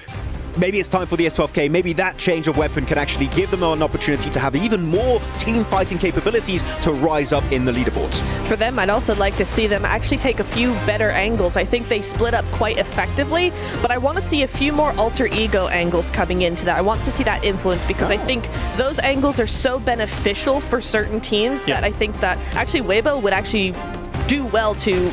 Maybe it's time for the S12K. Maybe that change of weapon can actually give them an opportunity to have even more team fighting capabilities to rise up in the leaderboards. For them, I'd also like to see them actually take a few better angles. I think they split up quite effectively, but I want to see a few more alter ego angles coming into that. I want to see that influence because I think those angles are so beneficial for certain teams that I think that actually Weibo would actually do well to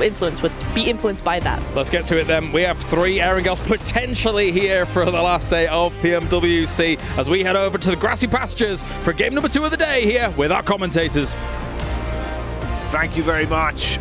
be influenced by that. Let's get to it then. We have 3 Erangels potentially here for the last day of PMWC as we head over to the grassy pastures for game number 2 of the day here with our commentators. Thank you very much.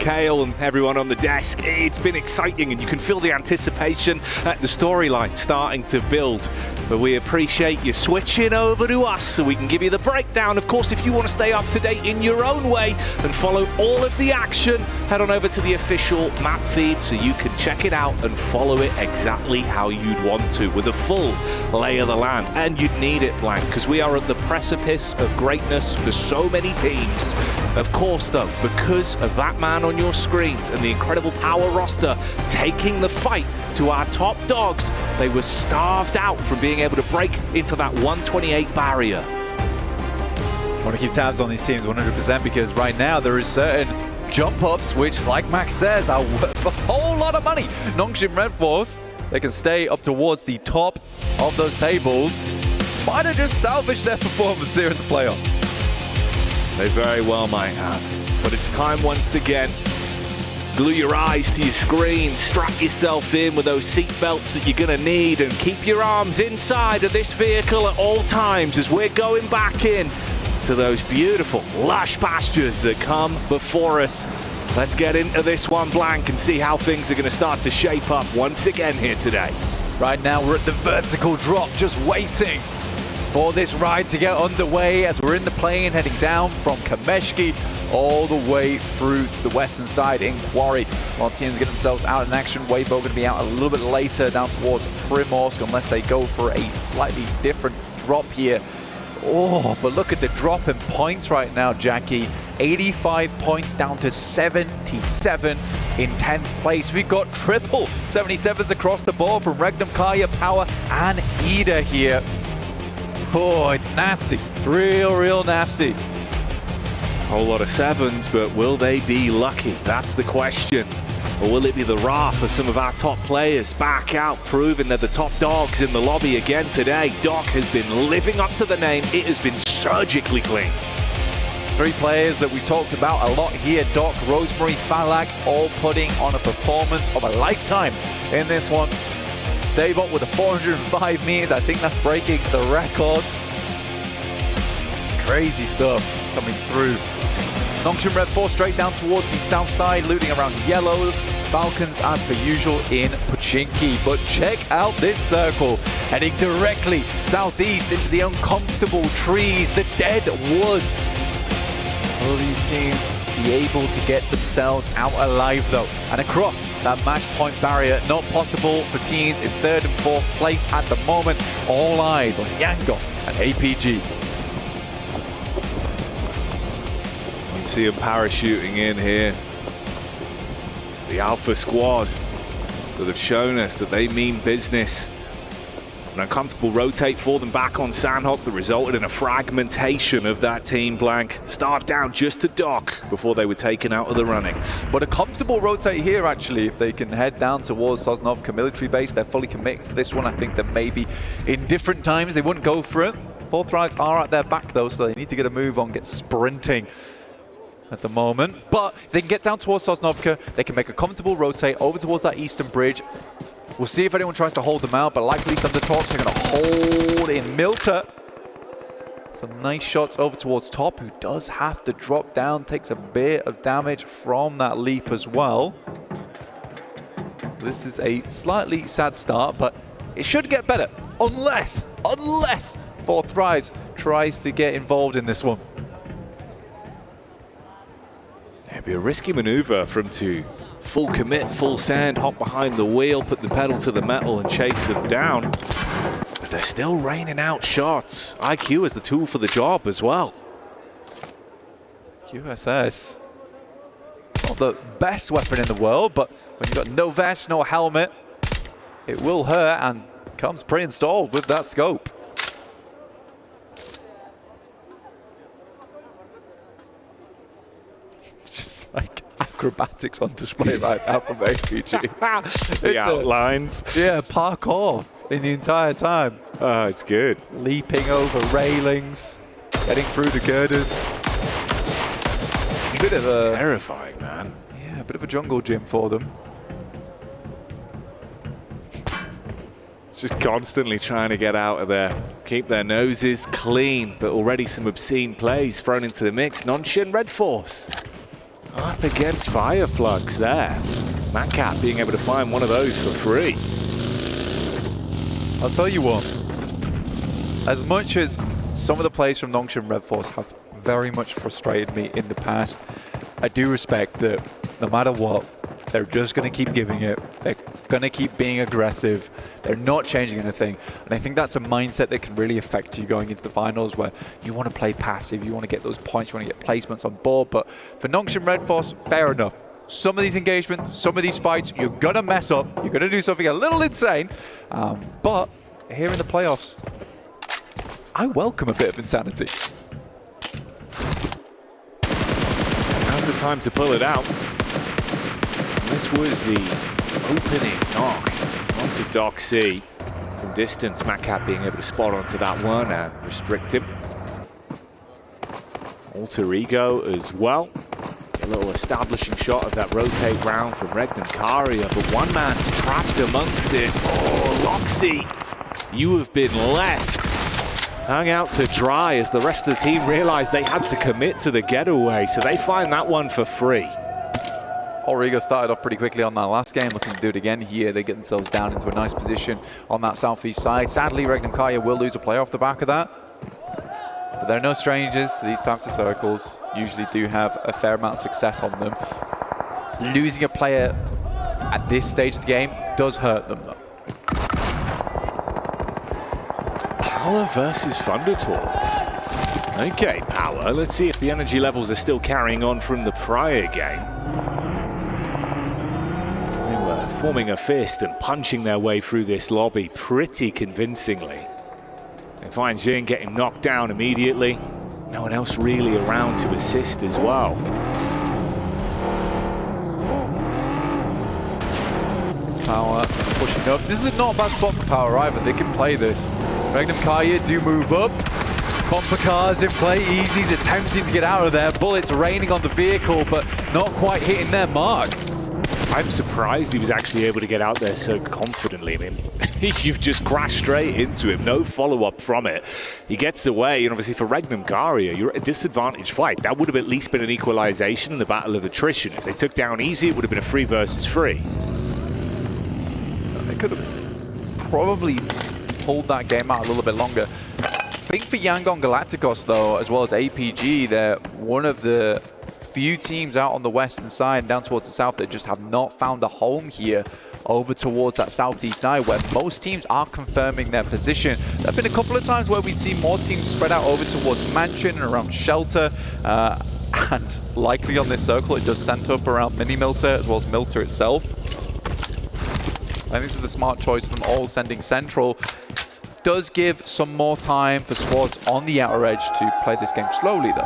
Kale and everyone on the desk. It's been exciting and you can feel the anticipation at the storyline starting to build. But we appreciate you switching over to us so we can give you the breakdown. Of course, if you want to stay up to date in your own way and follow all of the action, head on over to the official map feed so you can check it out and follow it exactly how you'd want to with a full lay of the land. And you'd need it, Blank, because we are at the precipice of greatness for so many teams. Of course, though, because of that man on your screens and the incredible power roster taking the fight to our top dogs, they were starved out from being able to break into that 128 barrier. I want to keep tabs on these teams 100% because right now there is certain jump ups which, like Max says, are worth a whole lot of money. Nongshim Red Force, they can stay up towards the top of those tables. Might have just salvaged their performance here in the playoffs. They very well might have. But it's time once again. Glue your eyes to your screen, strap yourself in with those seat belts that you're going to need, and keep your arms inside of this vehicle at all times as we're going back in to those beautiful, lush pastures that come before us. Let's get into this one, Blank, and see how things are going to start to shape up once again here today. Right now, we're at the vertical drop, just waiting for this ride to get underway as we're in the plane heading down from Kameshki all the way through to the western side in Quarry. While teams get themselves out in action, Weibo going to be out a little bit later down towards Primorsk unless they go for a slightly different drop here. Oh, but look at the drop in points right now, Jackie. 85 points down to 77 in 10th place. We've got triple 77s across the board from Regnum, Kaya, Power, and Ida here. Oh, it's nasty. Real nasty. Whole lot of 7s, but will they be lucky? That's the question. Or will it be the wrath of some of our top players back out, proving they're the top dogs in the lobby again today? Doc has been living up to the name. It has been surgically clean. 3 players that we talked about a lot here, Doc, Rosemary, Falak, all putting on a performance of a lifetime in this one. Davot with a 405 meters, I think that's breaking the record. Crazy stuff coming through. Nongshim Red Force straight down towards the south side, looting around yellows. Falcons as per usual in Pochinki. But check out this circle, heading directly southeast into the uncomfortable trees, the dead woods. Will these teams be able to get themselves out alive though? And across that match point barrier, not possible for teams in 3rd and 4th place at the moment. All eyes on Yangon and APG. You can see them parachuting in here. The Alpha squad that have shown us that they mean business. An uncomfortable rotate for them back on Sandhawk that resulted in a fragmentation of that team. Blank starved down just to dock before they were taken out of the runnings. But a comfortable rotate here, actually, if they can head down towards Sosnovka military base. They're fully committing for this one. I think that maybe in different times they wouldn't go for it. 4 Thrives are at their back though, so they need to get a move on, get sprinting at the moment. But if they can get down towards Sosnovka, they can make a comfortable rotate over towards that eastern bridge. We'll see if anyone tries to hold them out, but likely Thundertalks are going to hold in Milta. Some nice shots over towards Top, who does have to drop down, takes a bit of damage from that leap as well. This is a slightly sad start, but it should get better, unless 4 Thrives tries to get involved in this one. It'd be a risky maneuver for him to full commit, full sand, hop behind the wheel, put the pedal to the metal and chase them down. But they're still raining out shots. IQ is the tool for the job as well. QSS, not the best weapon in the world, but when you've got no vest, no helmet, it will hurt, and comes pre-installed with that scope. Just like acrobatics on display right now from APG. The outlines. Yeah, parkour in the entire time. Oh, it's good. Leaping over railings, getting through the girders. Bit of a terrifying, man. Yeah, a bit of a jungle gym for them. Just constantly trying to get out of there, keep their noses clean, but already some obscene plays thrown into the mix. Non-Shin Red Force up against Fire Flux there. Matcat being able to find one of those for free. I'll tell you what, as much as some of the plays from Non-Shin Red Force have very much frustrated me in the past, I do respect that no matter what, they're just going to keep giving it. They're going to keep being aggressive. They're not changing anything. And I think that's a mindset that can really affect you going into the finals, where you want to play passive, you want to get those points, you want to get placements on board. But for Non-Shin Red Force, fair enough. Some of these engagements, some of these fights, you're going to mess up. You're going to do something a little insane. But here in the playoffs, I welcome a bit of insanity. Now's the time to pull it out. This was the opening knock onto Doc C. From distance, Matcat being able to spot onto that one and restrict him. Alter Ego as well. A little establishing shot of that rotate round from Regnum Karia, but one man's trapped amongst it. Oh, Loxy, you have been left hung out to dry as the rest of the team realized they had to commit to the getaway, so they find that one for free. Origo started off pretty quickly on that last game, looking to do it again here. They get themselves down into a nice position on that southeast side. Sadly, Regnum Karia will lose a player off the back of that. But they're no strangers to these types of circles. Usually do have a fair amount of success on them. Losing a player at this stage of the game does hurt them, though. Power versus Thundertalks. Okay, Power. Let's see if the energy levels are still carrying on from the prior game. They were forming a fist and punching their way through this lobby pretty convincingly. They find Jin getting knocked down immediately. No one else really around to assist as well. Power pushing up. This is not a bad spot for Power either. They can play this. Regnum Karia do move up. Bumper cars in play. Easy's attempting to get out of there. Bullets raining on the vehicle, but not quite hitting their mark. I'm surprised he was actually able to get out there so confidently. I mean, you've just crashed straight into him, no follow-up from it. He gets away, and obviously for Regnum Karia, you're at a disadvantage fight. That would have at least been an equalization in the battle of attrition. If they took down Easy, it would have been a 3 versus 3. They could have probably pulled that game out a little bit longer. think for Yangon Galacticos, though, as well as APG, they're one of the few teams out on the western side and down towards the south that just have not found a home here over towards that southeast side, where most teams are confirming their position. There have been a couple of times where we'd see more teams spread out over towards Mansion and around Shelter, and likely on this circle it does center up around Mini Milter as well as Milter itself. And this is the smart choice from all sending central. Does give some more time for squads on the outer edge to play this game slowly, though.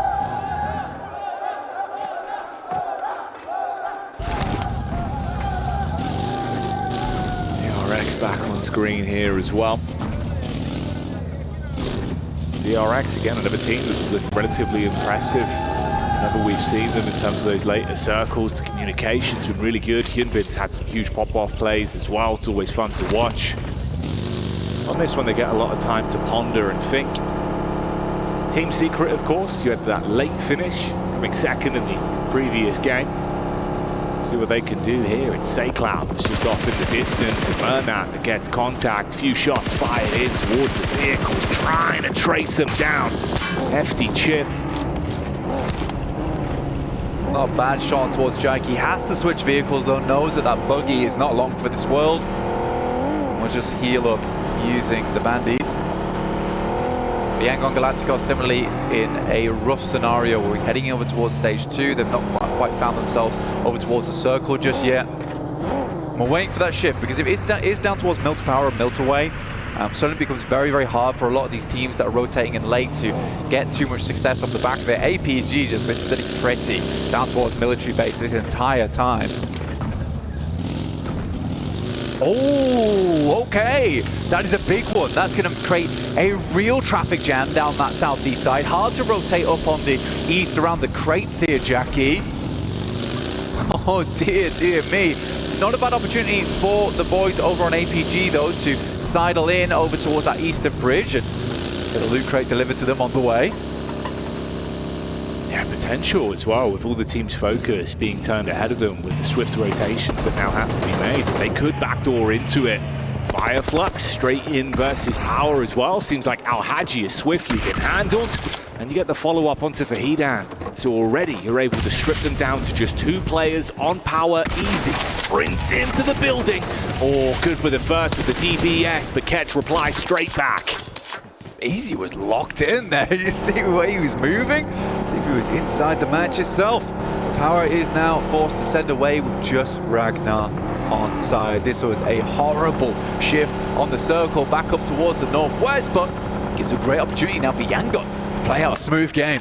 DRX back on screen here as well. DRX, again, another team that was looking relatively impressive whenever we've seen them in terms of those later circles. The communication's been really good. Hyunbin's had some huge pop-off plays as well. It's always fun to watch. On this one, they get a lot of time to ponder and think. Team secret, of course. You had that late finish, coming second in the previous game. See what they can do here. It's Saycloud that's just off in the distance. And Murnat that gets contact. Few shots fired in towards the vehicles, trying to trace them down. Hefty chip. It's not a bad shot towards Jake. He has to switch vehicles, though. Knows that that buggy is not long for this world. We'll just heal up using the bandies. Yangon Galacticos similarly in a rough scenario where we're heading over towards stage 2. They've not quite found themselves over towards the circle just yet. We're waiting for that shift, because if it is down towards Milter Power or Milter Way, suddenly becomes very, very hard for a lot of these teams that are rotating in late to get too much success off the back of it. APG's just been sitting pretty down towards military base this entire time. Oh, okay. That is a big one. That's going to create a real traffic jam down that southeast side. Hard to rotate up on the east around the crates here, Jackie. Oh, dear, dear me. Not a bad opportunity for the boys over on APG, though, to sidle in over towards that eastern bridge and get a loot crate delivered to them on the way. Yeah, potential as well, with all the team's focus being turned ahead of them with the swift rotations that now have to be made. They could backdoor into it. Fireflux straight in versus Power as well. Seems like Al-Haji is swiftly been handled. And you get the follow-up onto Fahidan. So already you're able to strip them down to just 2 players on Power. Easy. Sprints into the building. Oh, good for the first with the DBS, but Ketch replies straight back. Easy was locked in there. You see the way he was moving? See if he was inside the match itself. Power is now forced to send away with just Ragnar on side. This was a horrible shift on the circle back up towards the northwest, but gives a great opportunity now for Yangon to play out a smooth game.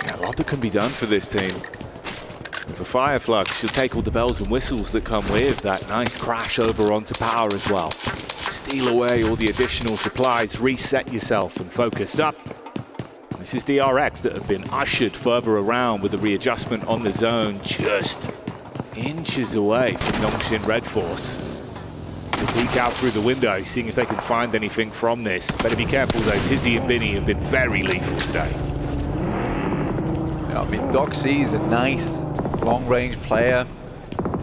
Yeah, a lot that can be done for this team. For Fireflux, she'll take all the bells and whistles that come with that nice crash over onto Power as well. Steal away all the additional supplies, reset yourself and focus up. This is DRX that have been ushered further around with the readjustment on the zone, just inches away from Yongshin Red Force. They peek out through the window, seeing if they can find anything from this. Better be careful though, Tizzy and Binny have been very lethal today. Yeah, I mean, Doxy is a nice long-range player,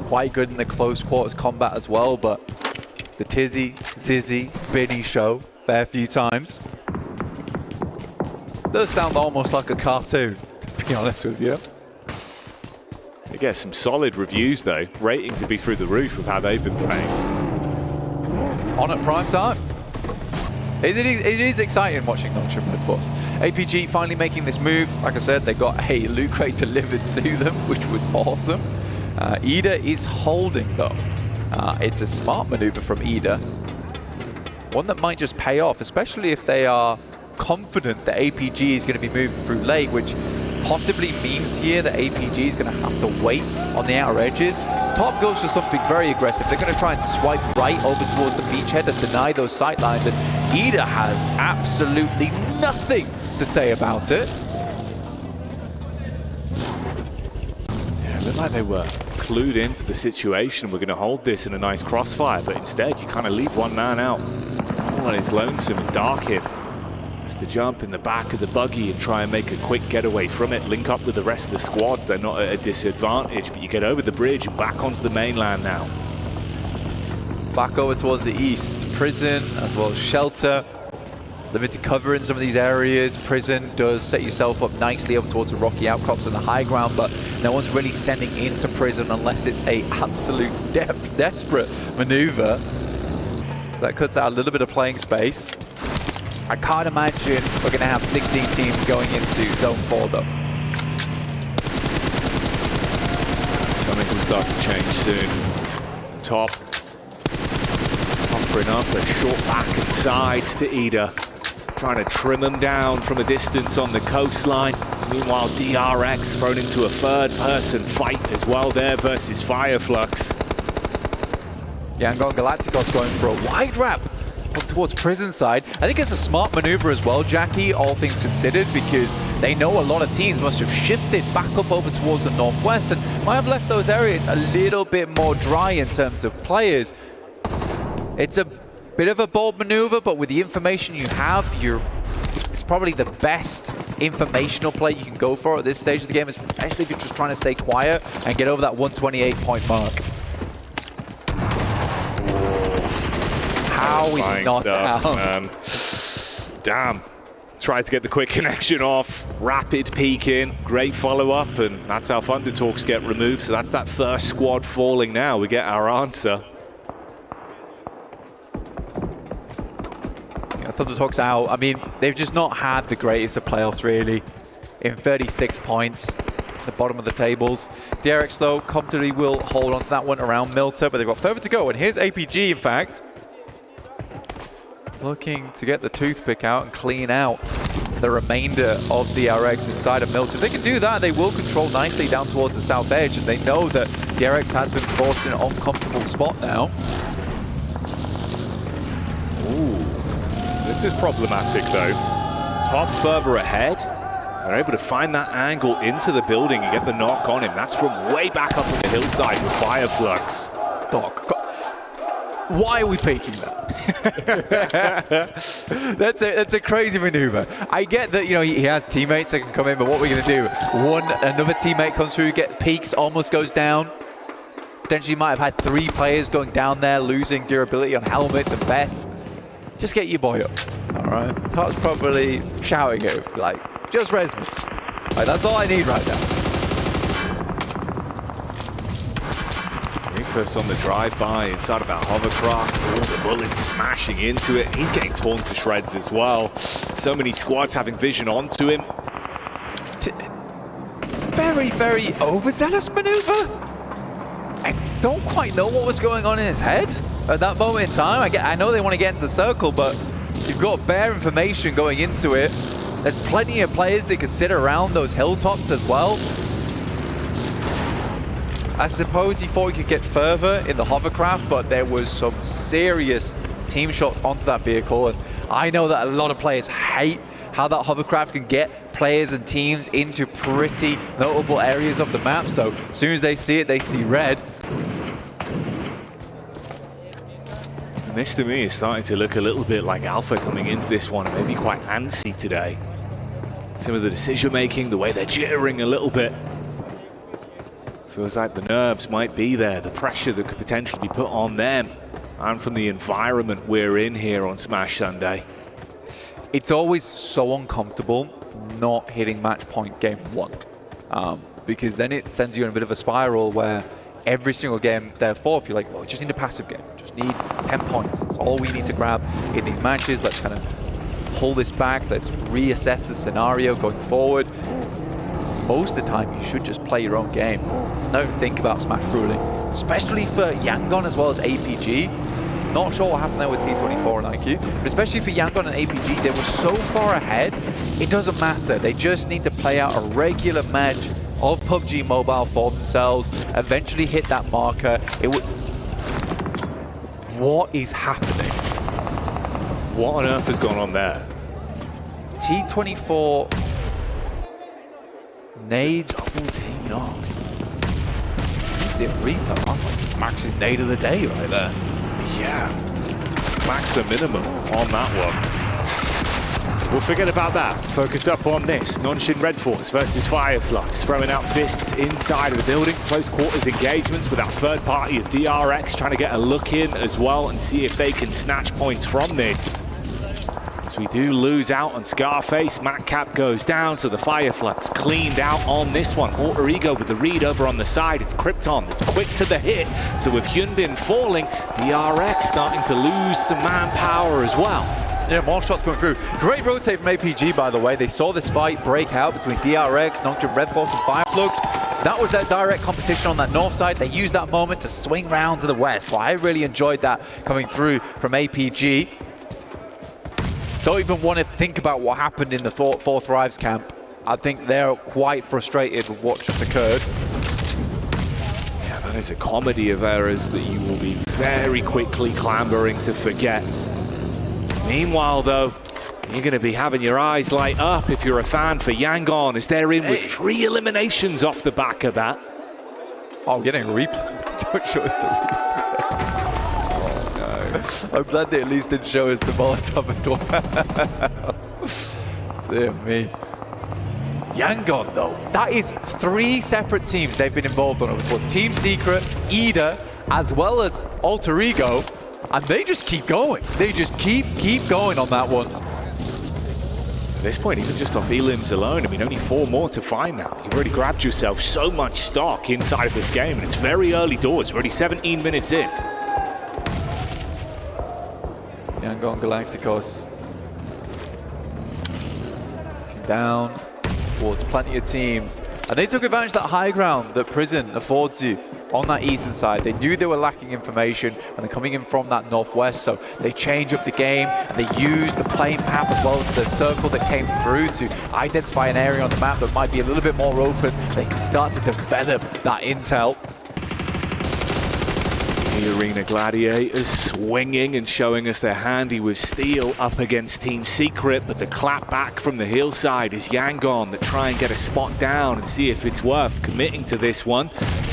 quite good in the close quarters combat as well, but the Tizzy, Zizzy, Binny show fair few times. Does sound almost like a cartoon, to be honest with you. They get some solid reviews though. Ratings would be through the roof of how they've been playing. On at prime time. It is exciting watching Yongshin Red Force. APG finally making this move. Like I said, they got a loot crate delivered to them, which was awesome. Ida is holding though. It's a smart maneuver from Ida. One that might just pay off, especially if they are confident that APG is going to be moving through late, which possibly means here that APG is going to have to wait on the outer edges. Top goes for something very aggressive. They're going to try and swipe right over towards the beachhead and deny those sight lines, and Ida has absolutely nothing to say about it. Yeah, it looked like they were clued into the situation. We're going to hold this in a nice crossfire, but instead you kind of leave one man out all on his lonesome, and Darkin has to jump in the back of the buggy and try and make a quick getaway from it, link up with the rest of the squads. They're not at a disadvantage, but you get over the bridge and back onto the mainland now. back over towards the east. Prison as well as Shelter. Limited cover in some of these areas. Prison does set yourself up nicely up towards the rocky outcrops and the high ground, but no one's really sending into Prison unless it's a absolute desperate maneuver. So that cuts out a little bit of playing space. I can't imagine we're going to have 16 teams going into Zone 4 though. Something will start to change soon. Top offering up a short back and sides to Ida, trying to trim them down from a distance on the coastline. Meanwhile, DRX thrown into a third-person fight as well there versus Fireflux. Yangon Galacticos going for a wide wrap up towards Prison side. I think it's a smart maneuver as well, Jackie, all things considered, because they know a lot of teams must have shifted back up over towards the northwest and might have left those areas a little bit more dry in terms of players. It's a bit of a bold maneuver, but with the information you have, it's probably the best informational play you can go for at this stage of the game, especially if you're just trying to stay quiet and get over that 128-point mark. How is he not down? Damn. Tries to get the quick connection off. Rapid peek in. Great follow-up, and that's how Thundertalks get removed. So that's that first squad falling now. We get our answer. Thundertalks out. I mean, they've just not had the greatest of playoffs, really. In 36 points, the bottom of the tables. DRX, though, comfortably will hold on to that one around Milter, but they've got further to go. And here's APG, in fact, looking to get the toothpick out and clean out the remainder of DRX inside of Milter. If they can do that, they will control nicely down towards the south edge, and they know that DRX has been forced in an uncomfortable spot now. Ooh. This is problematic, though. Top further ahead. They're able to find that angle into the building and get the knock on him. That's from way back up on the hillside with Fireflux. Doc, why are we faking that? that's a crazy maneuver. I get that, you know, he has teammates that can come in, but what are we going to do? Another teammate comes through, get peaks, almost goes down. Potentially might have had 3 players going down there, losing durability on helmets and vests. Just get your boy up, all right? Top's probably shouting at him, like, just res me. Like, that's all I need right now. Rufus on the drive-by inside of that hovercraft. All the bullets smashing into it. He's getting torn to shreds as well. So many squads having vision onto him. Very, very overzealous maneuver. I don't quite know what was going on in his head at that moment in time. I know they want to get into the circle, but you've got bare information going into it. There's plenty of players that can sit around those hilltops as well. I suppose he thought he could get further in the hovercraft, but there was some serious team shots onto that vehicle, and I know that a lot of players hate how that hovercraft can get players and teams into pretty notable areas of the map, so as soon as they see it, they see red. This to me is starting to look a little bit like Alpha coming into this one, maybe quite antsy today. Some of the decision making, the way they're jittering a little bit. Feels like the nerves might be there, the pressure that could potentially be put on them, and from the environment we're in here on Smash Sunday. It's always so uncomfortable not hitting match point game 1, because then it sends you in a bit of a spiral where every single game, therefore, if you're like, well, we just need a passive game, just need 10 points. That's all we need to grab in these matches. Let's kind of pull this back. Let's reassess the scenario going forward. Most of the time, you should just play your own game. Don't think about Smash ruling, especially for Yangon as well as APG. Not sure what happened there with T24 and IQ, but especially for Yangon and APG, they were so far ahead, it doesn't matter. They just need to play out a regular match of PUBG Mobile for themselves, eventually hit that marker. What is happening? What on earth has gone on there? T24 nades. Double team knock. Is it Reaper? That's like Max's nade of the day right there. Yeah. Max a minimum on that one. We'll forget about that. Focus up on this. Nonshin Red Force versus Fireflux. Throwing out fists inside of the building. Close quarters engagements with that third party of DRX trying to get a look in as well and see if they can snatch points from this. As we do lose out on Scarface, Matcap goes down, so the Fireflux cleaned out on this one. Alter Ego with the read over on the side. It's Krypton that's quick to the hit. So with Hyunbin falling, DRX starting to lose some manpower as well. Yeah, more shots going through. Great rotate from APG, by the way. They saw this fight break out between DRX, Nocturne Red Force, and Fireflux. That was their direct competition on that north side. They used that moment to swing round to the west. So I really enjoyed that coming through from APG. Don't even want to think about what happened in the Four Thrives camp. I think they're quite frustrated with what just occurred. Yeah, that is a comedy of errors that you will be very quickly clambering to forget. Meanwhile, though, you're going to be having your eyes light up if you're a fan for Yangon, as they're in with 3 eliminations off the back of that. Oh, getting a replay. Don't show us the replay. Oh, no. I'm glad they at least didn't show us the Molotov as well. Dear me. Yangon, though, that is 3 separate teams they've been involved on. It was Team Secret, Ida, as well as Alter Ego. And they just keep going. They just keep going on that one. At this point, even just off elims alone, I mean, only 4 more to find now. You've already grabbed yourself so much stock inside of this game, and it's very early doors. We're already 17 minutes in. Yangon Galacticos down towards plenty of teams. And they took advantage of that high ground that Prison affords you on that eastern side. They knew they were lacking information and they're coming in from that northwest, so they change up the game and they use the plane map as well as the circle that came through to identify an area on the map that might be a little bit more open. They can start to develop that intel. The Arena Gladiators swinging and showing us they're handy with steel up against Team Secret, but the clap back from the hillside is Yangon that try and get a spot down and see if it's worth committing to this one.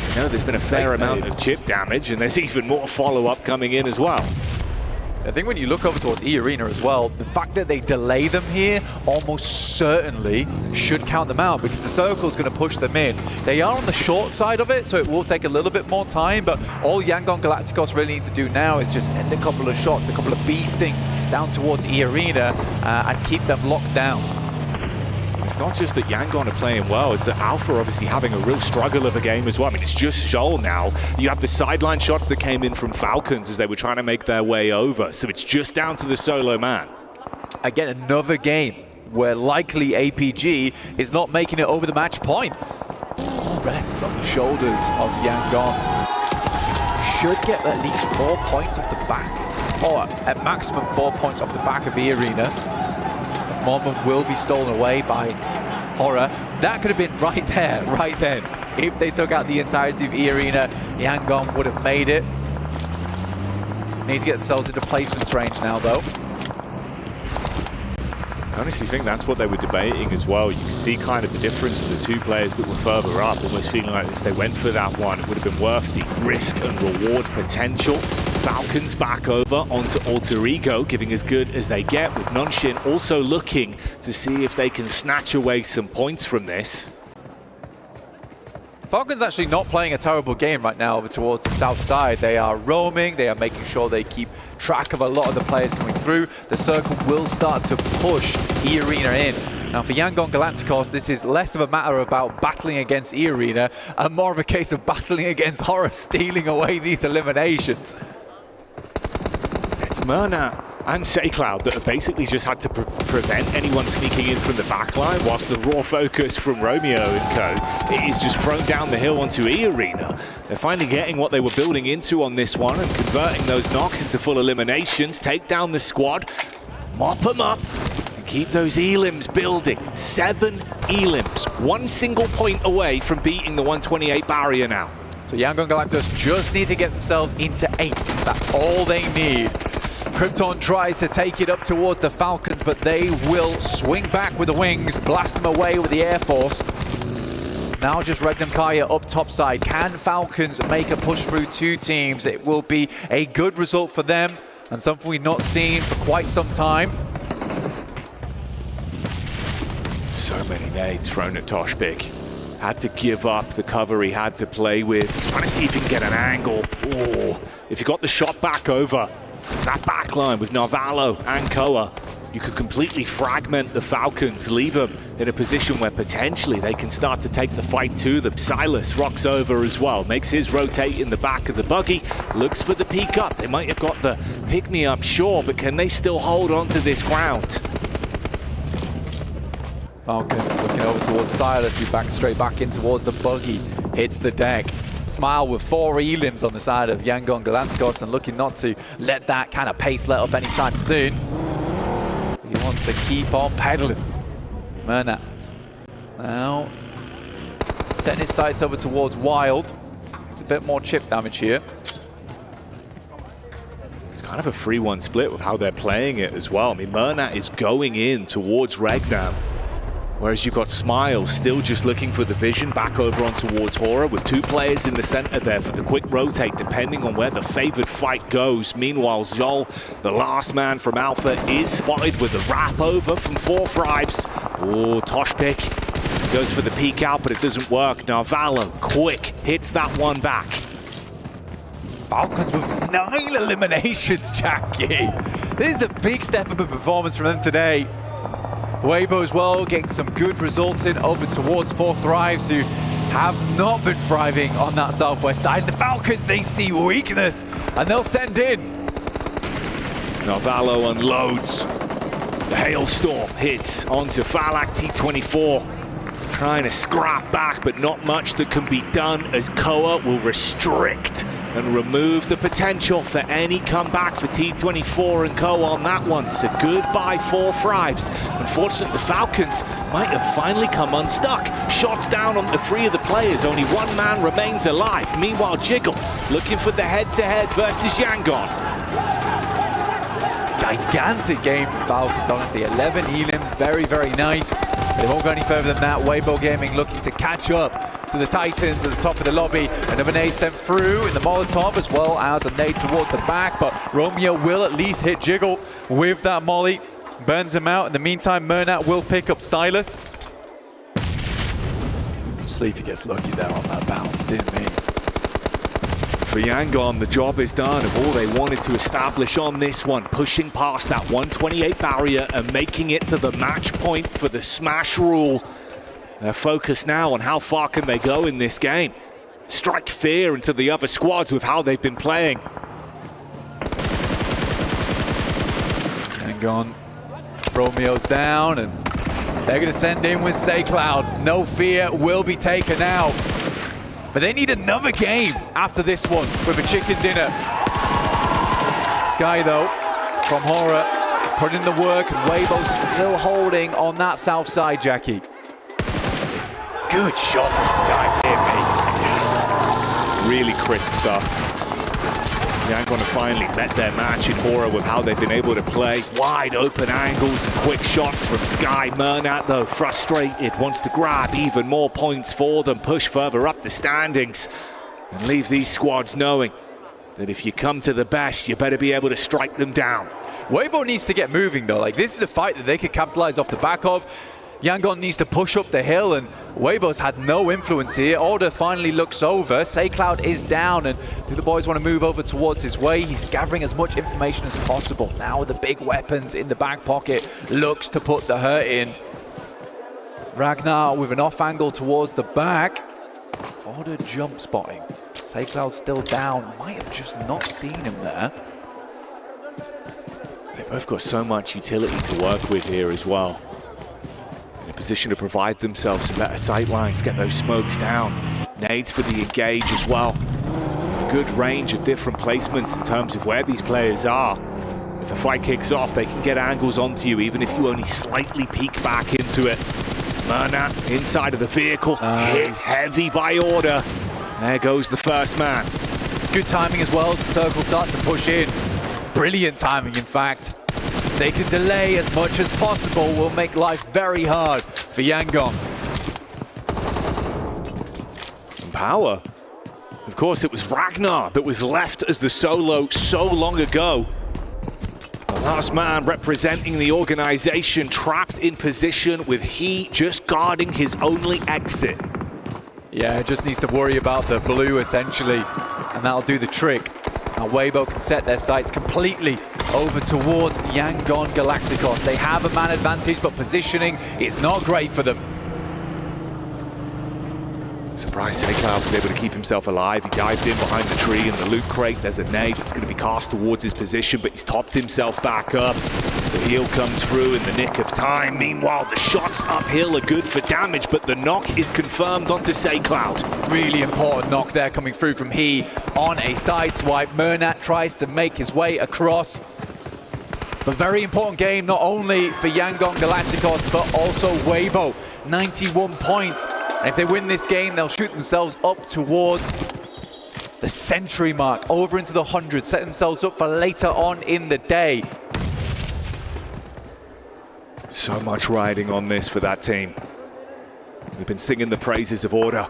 You know, there's been a fair amount of chip damage, and there's even more follow-up coming in as well. I think when you look over towards E-Arena as well, the fact that they delay them here almost certainly should count them out, because the circle is going to push them in. They are on the short side of it, so it will take a little bit more time, but all Yangon Galacticos really need to do now is just send a couple of shots, a couple of bee stings down towards E-Arena and keep them locked down. It's not just that Yangon are playing well, it's that Alpha obviously having a real struggle of a game as well. I mean, it's just Shoal now. You have the sideline shots that came in from Falcons as they were trying to make their way over. So it's just down to the solo man. Again, another game where likely APG is not making it over the match point. Rests on the shoulders of Yangon. Should get at least 4 points off the back, or at maximum 4 points off the back of E-Arena. This moment will be stolen away by Horror. That could have been right there, right then. If they took out the entirety of E-Arena, Yangon would have made it. Need to get themselves into placements range now, though. I honestly think that's what they were debating as well. You can see kind of the difference in the 2 players that were further up, almost feeling like if they went for that one, it would have been worth the risk and reward potential. Falcons back over onto Alter Ego, giving as good as they get, with Nonshin also looking to see if they can snatch away some points from this. Falcons actually not playing a terrible game right now over towards the south side. They are roaming, they are making sure they keep track of a lot of the players coming through. The circle will start to push E-Arena in. Now for Yangon Galacticos, this is less of a matter about battling against E-Arena and more of a case of battling against Horror stealing away these eliminations. It's Murna and Saycloud that have basically just had to prevent anyone sneaking in from the backline, whilst the raw focus from Romeo and co is just thrown down the hill onto E-Arena. They're finally getting what they were building into on this one and converting those knocks into full eliminations, take down the squad, mop them up, and keep those elims building. 7 elims, 1 single point away from beating the 128 barrier now. So Yangon Galacticos just need to get themselves into 8. That's all they need. Krypton tries to take it up towards the Falcons, but they will swing back with the wings, blast them away with the Air Force. Now just Regnum Kaya up top side. Can Falcons make a push through 2 teams? It will be a good result for them and something we've not seen for quite some time. So many nades thrown at Toshbik. Had to give up the cover he had to play with. He's trying to see if he can get an angle. Oh, if he got the shot back over, it's that backline with Narvalo and Koa. You could completely fragment the Falcons, leave them in a position where potentially they can start to take the fight to them. Silas rocks over as well, makes his rotate in the back of the buggy, looks for the peek up. They might have got the pick-me-up, sure, but can they still hold on to this ground? Falcons looking over towards Silas, who backs straight back in towards the buggy, hits the deck. Smile with 4 elims on the side of Yangon Galacticos and looking not to let that kind of pace let up anytime soon. He wants to keep on pedaling. Murnat now setting his sights over towards Wild. It's a bit more chip damage here. It's kind of a 3-1 split with how they're playing it as well. I mean, Murnat is going in towards Regnam, whereas you've got Smile still just looking for the vision back over on towards Hora with 2 players in the center there for the quick rotate depending on where the favored fight goes. Meanwhile, Zol, the last man from Alpha, is spotted with a wrap over from 4 Thrives. Oh, Toshbik goes for the peek out, but it doesn't work. Narvalo, quick, hits that one back. Falcons with 9 eliminations, Jackie. This is a big step up in performance from them today. Weibo as well, getting some good results in over towards 4 Thrives, who have not been thriving on that southwest side. The Falcons, they see weakness, and they'll send in. Narvalo unloads. The hailstorm hits onto Falak T24. Trying to scrap back, but not much that can be done as Koa will restrict and remove the potential for any comeback for T24 and Koa on that one. So goodbye 4 Thrives. Unfortunately, the Falcons might have finally come unstuck. Shots down on the 3 of the players. Only 1 man remains alive. Meanwhile, Jiggle looking for the head-to-head versus Yangon. Gigantic game for Falcons, honestly. 11 elims, very, very nice. They won't go any further than that. Weibo Gaming looking to catch up to the Titans at the top of the lobby. Another nade sent through in the Molotov, as well as a nade towards the back, but Romeo will at least hit Jiggle with that molly. Burns him out. In the meantime, Murnat will pick up Silas. Sleepy gets lucky there on that bounce, didn't he? For Yangon, the job is done of all they wanted to establish on this one, pushing past that 128 barrier and making it to the match point for the smash rule. They're focused now on how far can they go in this game. Strike fear into the other squads with how they've been playing. Yangon, Romeo's down, and they're going to send in with SayCloud. No fear will be taken out. But they need another game after this one with a chicken dinner. Sky, though, from Hora, putting in the work, and Weibo still holding on that south side, Jackie. Good shot from Sky, hit me. Really crisp stuff. Yangon have finally met their match in Hora with how they've been able to play. Wide open angles and quick shots from Sky. Murnat, though, frustrated, wants to grab even more points for them, push further up the standings, and leave these squads knowing that if you come to the best, you better be able to strike them down. Weibo needs to get moving, though. Like, this is a fight that they could capitalize off the back of. Yangon needs to push up the hill, and Weibo's had no influence here. Order finally looks over. SayCloud is down, and do the boys want to move over towards his way? He's gathering as much information as possible. Now with the big weapons in the back pocket, looks to put the hurt in. Ragnar with an off angle towards the back. Order jump spotting. SayCloud's still down. Might have just not seen him there. They've both got so much utility to work with here as well. In a position to provide themselves some better sight lines, get those smokes down. Nades for the engage as well. A good range of different placements in terms of where these players are. If the fight kicks off, they can get angles onto you, even if you only slightly peek back into it. Murnat inside of the vehicle, hit heavy by Order. There goes the first man. It's good timing as well as the circle starts to push in. Brilliant timing, in fact. They can delay as much as possible, will make life very hard for Yangon. And Power. Of course, it was Ragnar that was left as the solo so long ago. Last man representing the organization trapped in position with he just guarding his only exit. Yeah, just needs to worry about the blue essentially, and that'll do the trick. Now Weibo can set their sights completely over towards Yangon Galacticos. They have a man advantage, but positioning is not great for them. Surprised Cloud was able to keep himself alive. He dived in behind the tree in the loot crate. There's a nade that's going to be cast towards his position, but he's topped himself back up. The heal comes through in the nick of time. Meanwhile, the shots uphill are good for damage, but the knock is confirmed onto Cloud. Really important knock there coming through from he on a side swipe. Mernat tries to make his way across. But very important game, not only for Yangon Galacticos, but also Weibo. 91 points. And if they win this game, they'll shoot themselves up towards the century mark, over into the 100, set themselves up for later on in the day. So much riding on this for that team. We've been singing the praises of Order,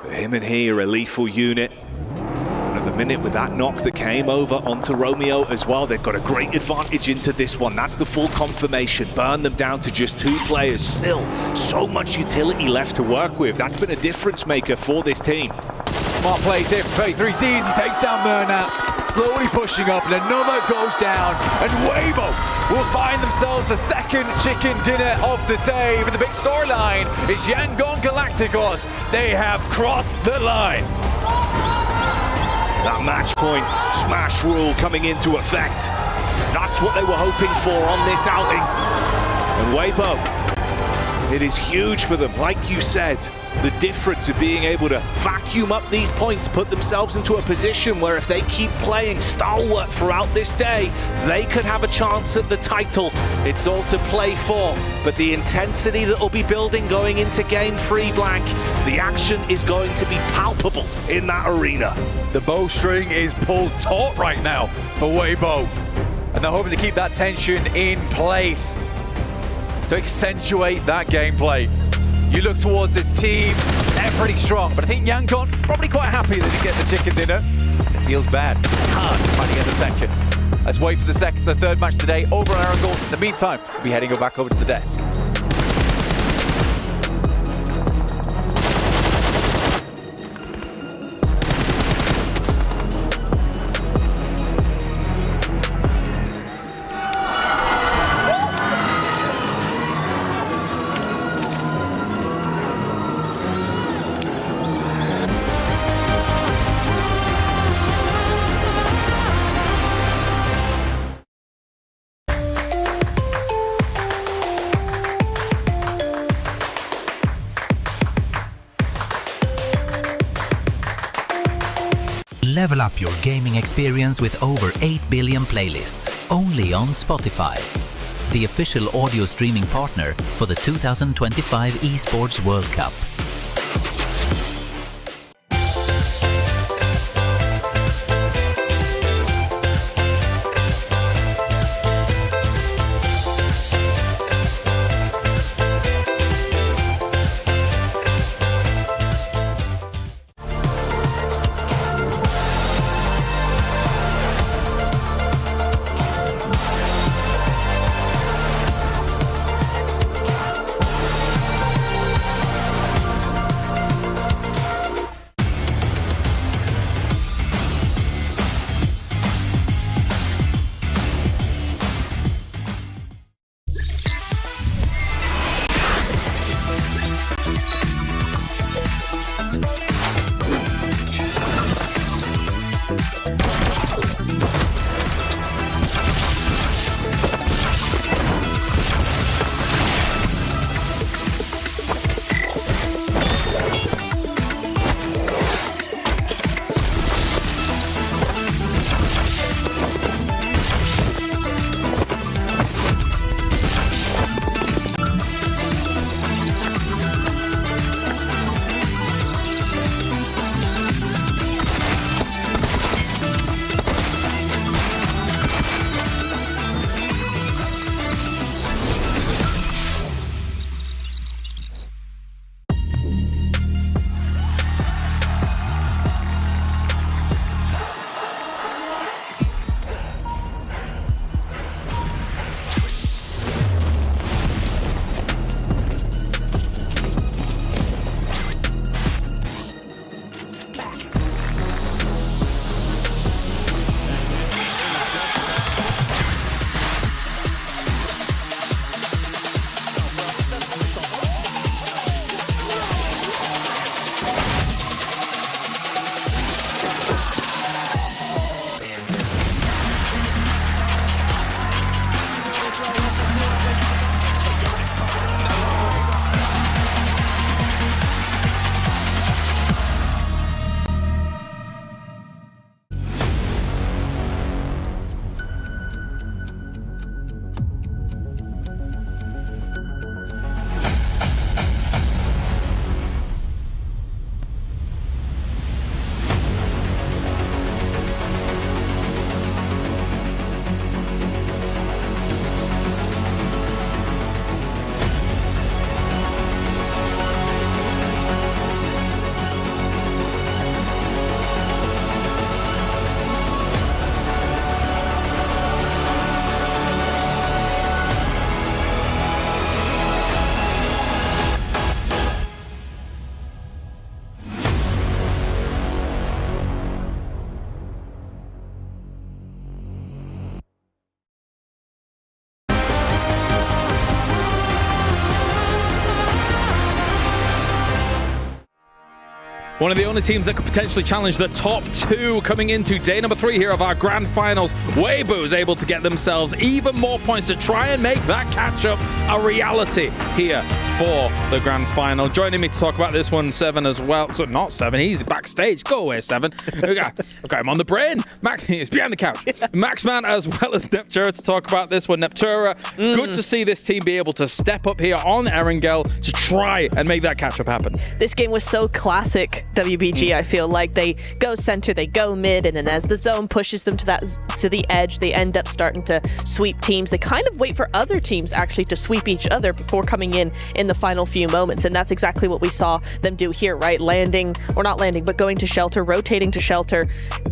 but him and he are a lethal unit. And at the minute, with that knock that came over onto Romeo as well, they've got a great advantage into this one. That's the full confirmation. Burn them down to just 2 players. Still, so much utility left to work with. That's been a difference maker for this team. Smart plays here from 33Zs. He takes down Mernat, slowly pushing up, and another goes down. And Weibo will find themselves the second chicken dinner of the day. But the big storyline is Yangon Galacticos. They have crossed the line. That match point smash rule coming into effect. That's what they were hoping for on this outing. And Weibo, it is huge for them, like you said. The difference of being able to vacuum up these points, put themselves into a position where if they keep playing stalwart throughout this day, they could have a chance at the title. It's all to play for, but the intensity that will be building going into Game 3, Blank, the action is going to be palpable in that arena. The bowstring is pulled taut right now for Weibo, and they're hoping to keep that tension in place to accentuate that gameplay. You look towards this team, they're pretty strong, but I think Yangon probably quite happy they didn't get the chicken dinner. It feels bad, hard trying to get the second. Let's wait for the third match today over at Arangel. In the meantime, we'll be heading back over to the desk. Level up your gaming experience with over 8 billion playlists, only on Spotify, the official audio streaming partner for the 2025 Esports World Cup. One of the only teams that could potentially challenge the top two coming into day number 3 here of our grand finals. Weibo is able to get themselves even more points to try and make that catch-up a reality here for the grand final. Joining me to talk about this one, Seven as well. So not Seven, he's backstage. Go away, Seven. Okay, I'm on the brain. Max, he's behind the couch. Maxman as well as Neptura to talk about this one. Neptura, good to see this team be able to step up here on Erangel to try and make that catch-up happen. This game was so classic WBG. I feel like they go center, they go mid, and then as the zone pushes them to the edge, they end up starting to sweep teams. They kind of wait for other teams actually to sweep each other before coming in the final few moments, and that's exactly what we saw them do here, right? Landing, or not landing, but going to shelter, rotating to shelter,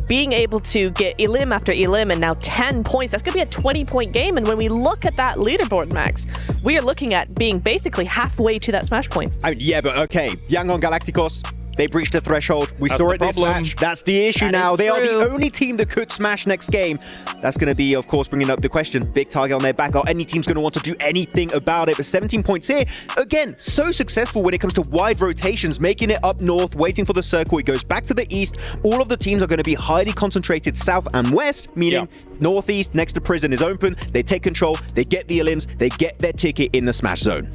being able to get elim after elim, and now 10 points. That's going to be a 20-point game, and when we look at that leaderboard, Max, we are looking at being basically halfway to that smash point. I mean, yeah, but okay, Yangon Galacticos, they breached the threshold. We saw it this match. That's the issue now. They are the only team that could smash next game. That's going to be, of course, bringing up the question. Big target on their back. Are any teams going to want to do anything about it? But 17 points here. Again, so successful when it comes to wide rotations, making it up north, waiting for the circle. It goes back to the east. All of the teams are going to be highly concentrated south and west, meaning northeast next to prison is open. They take control. They get the elims. They get their ticket in the smash zone.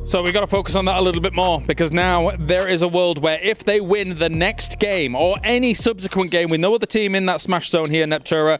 So we got to focus on that a little bit more, because now there is a world where if they win the next game or any subsequent game with no other team in that smash zone here, Neptura,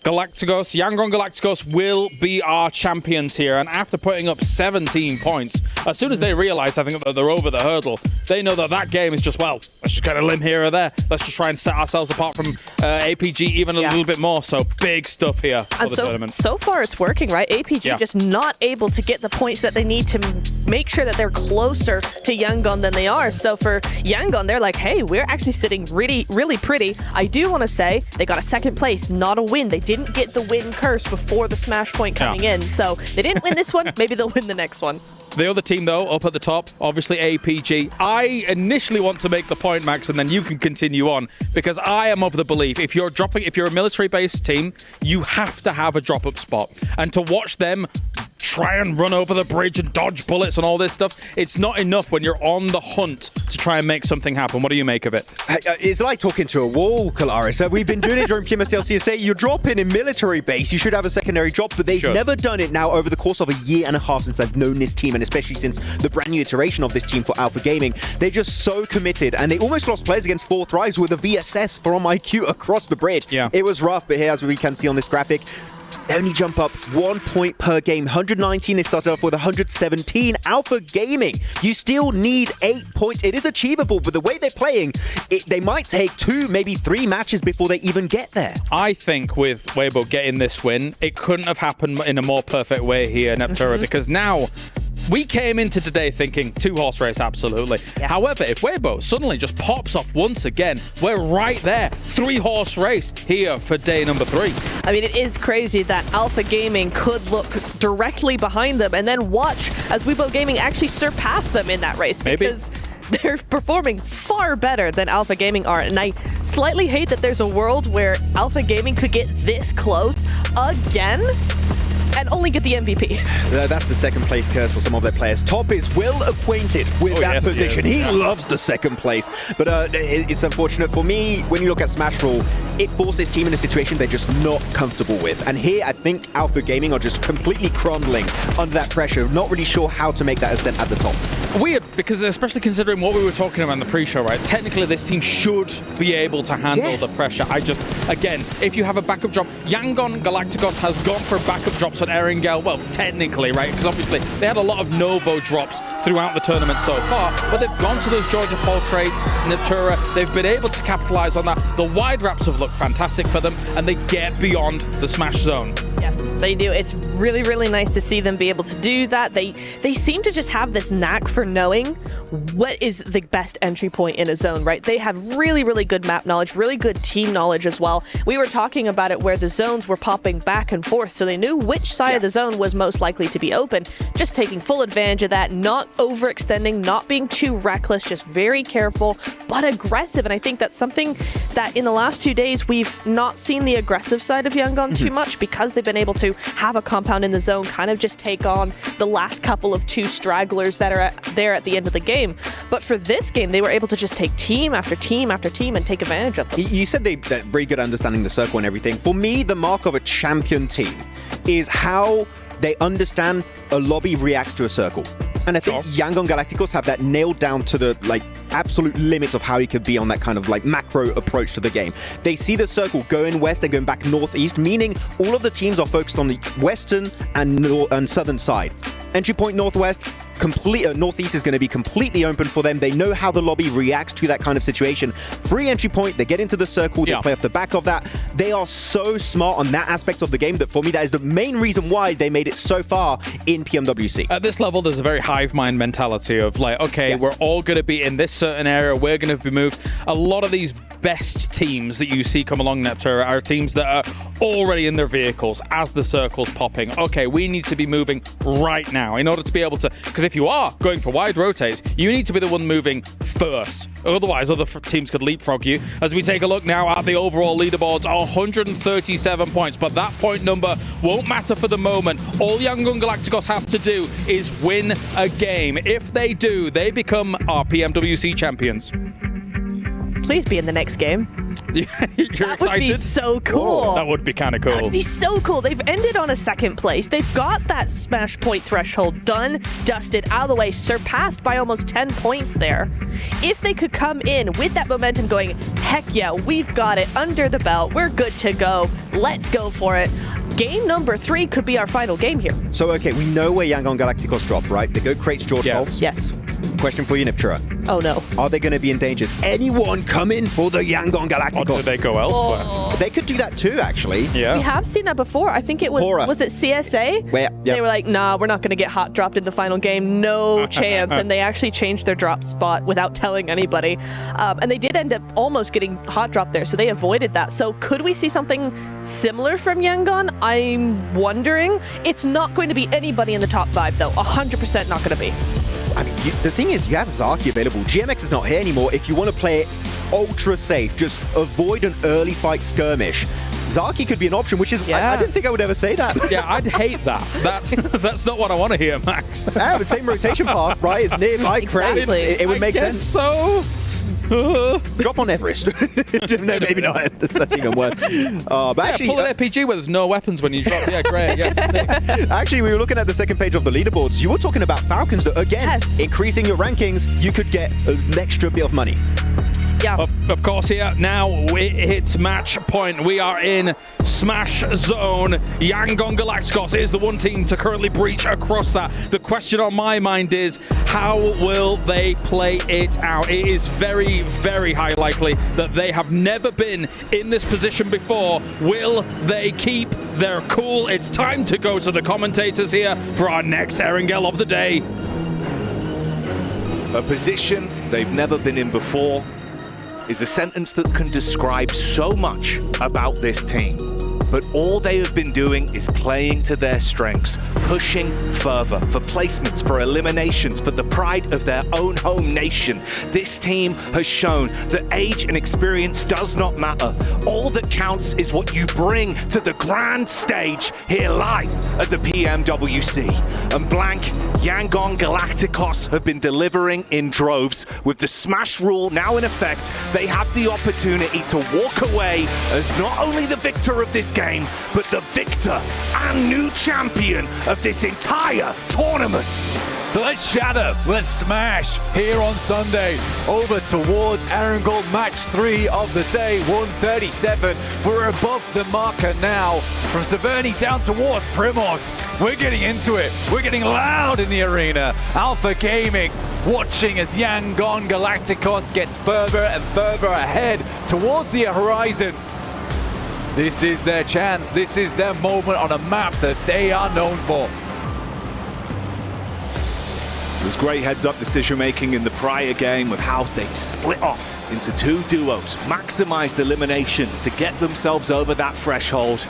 Galacticos, Yangon Galacticos will be our champions here. And after putting up 17 points, as soon as they realize, I think, that they're over the hurdle, they know that that game is just, well, let's just get a limb here or there. Let's just try and set ourselves apart from APG even a little bit more. So big stuff here for the tournament. So far it's working, right? APG just not able to get the points that they need to make sure that they're closer to Yangon than they are. So for Yangon, they're like, hey, we're actually sitting really, really pretty. I do want to say they got a second place, not a win. They didn't get the win curse before the smash point coming in. So they didn't win this one. Maybe they'll win the next one. The other team, though, up at the top, obviously APG. I initially want to make the point, Max, and then you can continue on, because I am of the belief if you're a military-based team, you have to have a drop-up spot. And to watch them try and run over the bridge and dodge bullets and all this stuff, it's not enough when you're on the hunt to try and make something happen. What do you make of it? It's like talking to a wall, Kalaris. We've been doing it during PMSL CSA. You drop in military base, you should have a secondary drop, but they've never done it now over the course of a year and a half since I've known this team, and especially since the brand new iteration of this team for Alpha Gaming. They're just so committed, and they almost lost players against 4 Thrives with a VSS from IQ across the bridge. It was rough, but here, as we can see on this graphic, they only jump up 1 point per game. 119, they started off with 117. Alpha Gaming, you still need 8 points. It is achievable, but the way they're playing, they might take 2, maybe 3 matches before they even get there. I think with Weibo getting this win, it couldn't have happened in a more perfect way here, Neptura, because now we came into today thinking 2-horse race, absolutely. However, if Weibo suddenly just pops off once again, we're right there. 3-horse race here for day number 3. I mean, it is crazy that Alpha Gaming could look directly behind them and then watch as Weibo Gaming actually surpass them in that race. Because they're performing far better than Alpha Gaming are. And I slightly hate that there's a world where Alpha Gaming could get this close again and only get the MVP. That's the second place curse for some of their players. Top is well acquainted with that position. He loves the second place. But it's unfortunate for me, when you look at Smash Roll, it forces team in a situation they're just not comfortable with. And here, I think Alpha Gaming are just completely crumbling under that pressure. Not really sure how to make that ascent at the top. Weird, because especially considering what we were talking about in the pre-show, right? Technically, this team should be able to handle the pressure. Again, if you have a backup drop, Yangon Galacticos has gone for backup drops on Erangel. Well, technically, right? Because obviously, they had a lot of Novo drops throughout the tournament so far, but they've gone to those Georgia Pole crates, Neptura. They've been able to capitalize on that. The wide wraps have looked fantastic for them, and they get beyond the smash zone. Yes, they do. It's really, really nice to see them be able to do that. They seem to just have this knack for knowing what is the best entry point in a zone, right? They have really, really good map knowledge, really good team knowledge as well. We were talking about it where the zones were popping back and forth, so they knew which side of the zone was most likely to be open. Just taking full advantage of that, not overextending, not being too reckless, just very careful, but aggressive. And I think that's something that in the last 2 days, we've not seen the aggressive side of Yangon too much, because they've been able to have a compound in the zone, kind of just take on the last couple of 2 stragglers that are there at the end of the game. But for this game, they were able to just take team after team after team and take advantage of them. You said they're very good at understanding the circle and everything. For me, the mark of a champion team is how they understand a lobby reacts to a circle. And I think Yangon Galacticos have that nailed down to the absolute limits of how you could be on that kind of macro approach to the game. They see the circle going west and going back northeast, meaning all of the teams are focused on the western and southern side. Entry point northwest, northeast is going to be completely open for them. They know how the lobby reacts to that kind of situation. Free entry point, they get into the circle, they play off the back of that. They are so smart on that aspect of the game that for me, that is the main reason why they made it so far in PMWC. At this level, there's a very hive mind mentality of we're all going to be in this certain area, we're going to be moved. A lot of these best teams that you see come along Neptune are teams that are already in their vehicles as the circle's popping. Okay, we need to be moving right now in order to be able to, because if you are going for wide rotates, you need to be the one moving first. Otherwise, other teams could leapfrog you. As we take a look now at the overall leaderboards, 137 points, but that point number won't matter for the moment. All Yangon Galacticos has to do is win a game. If they do, they become our PMWC champions. Please be in the next game. You're that excited? Would be so cool. Whoa, that would be kind of cool. That would be so cool. They've ended on a 2nd place. They've got that smash point threshold done, dusted, out of the way, surpassed by almost 10 points there. If they could come in with that momentum going, heck yeah, we've got it under the belt. We're good to go. Let's go for it. Game number 3 could be our final game here. So, okay, we know where Yangon Galacticos drop, right? They go crates George Ball. Yes. Question for you, Niptura. Oh, no. Are they going to be in danger? Is anyone coming for the Yangon Galacticos? Or do they go elsewhere? Oh. They could do that too, actually. Yeah. We have seen that before. I think it was, Hora. was it CSA? Where, They were like, nah, we're not going to get hot dropped in the final game. No chance. And they actually changed their drop spot without telling anybody. And they did end up almost getting hot dropped there, so they avoided that. So could we see something similar from Yangon? I'm wondering. It's not going to be anybody in the top 5, though. 100% not going to be. I mean, the thing is, you have Zaki available. GMX is not here anymore. If you want to play it ultra safe, just avoid an early fight skirmish, Zaki could be an option, which is, I didn't think I would ever say that. Yeah, I'd hate that. That's not what I want to hear, Max. Yeah, but same rotation path, right? It's nearby crates. It would make sense. So drop on Everest. No, maybe not. That's even worse. But actually, pull an RPG where there's no weapons when you drop. Yeah, great. Yeah, actually, we were looking at the second page of the leaderboards. You were talking about Falcons that, again, increasing your rankings, you could get an extra bit of money. Yeah. Of course, here now it's match point. We are in Smash Zone. Yangon Galacticos is the one team to currently breach across that. The question on my mind is, how will they play it out? It is very, very high likely that they have never been in this position before. Will they keep their cool? It's time to go to the commentators here for our next Erangel of the day. A position they've never been in before is a sentence that can describe so much about this team. But all they have been doing is playing to their strengths, pushing further for placements, for eliminations, for the pride of their own home nation. This team has shown that age and experience does not matter. All that counts is what you bring to the grand stage here live at the PMWC. And blank, Yangon Galacticos have been delivering in droves. With the smash rule now in effect, they have the opportunity to walk away as not only the victor of this game, but the victor and new champion of this entire tournament. So let's shatter, let's smash here on Sunday over towards Erangel match 3 of the day, 137. We're above the marker now from Severny down towards Primos. We're getting into it. We're getting loud in the arena. Alpha Gaming watching as Yangon Galacticos gets further and further ahead towards the horizon. This is their chance. This is their moment on a map that they are known for. It was great heads-up decision-making in the prior game with how they split off into 2 duos, maximized eliminations to get themselves over that threshold.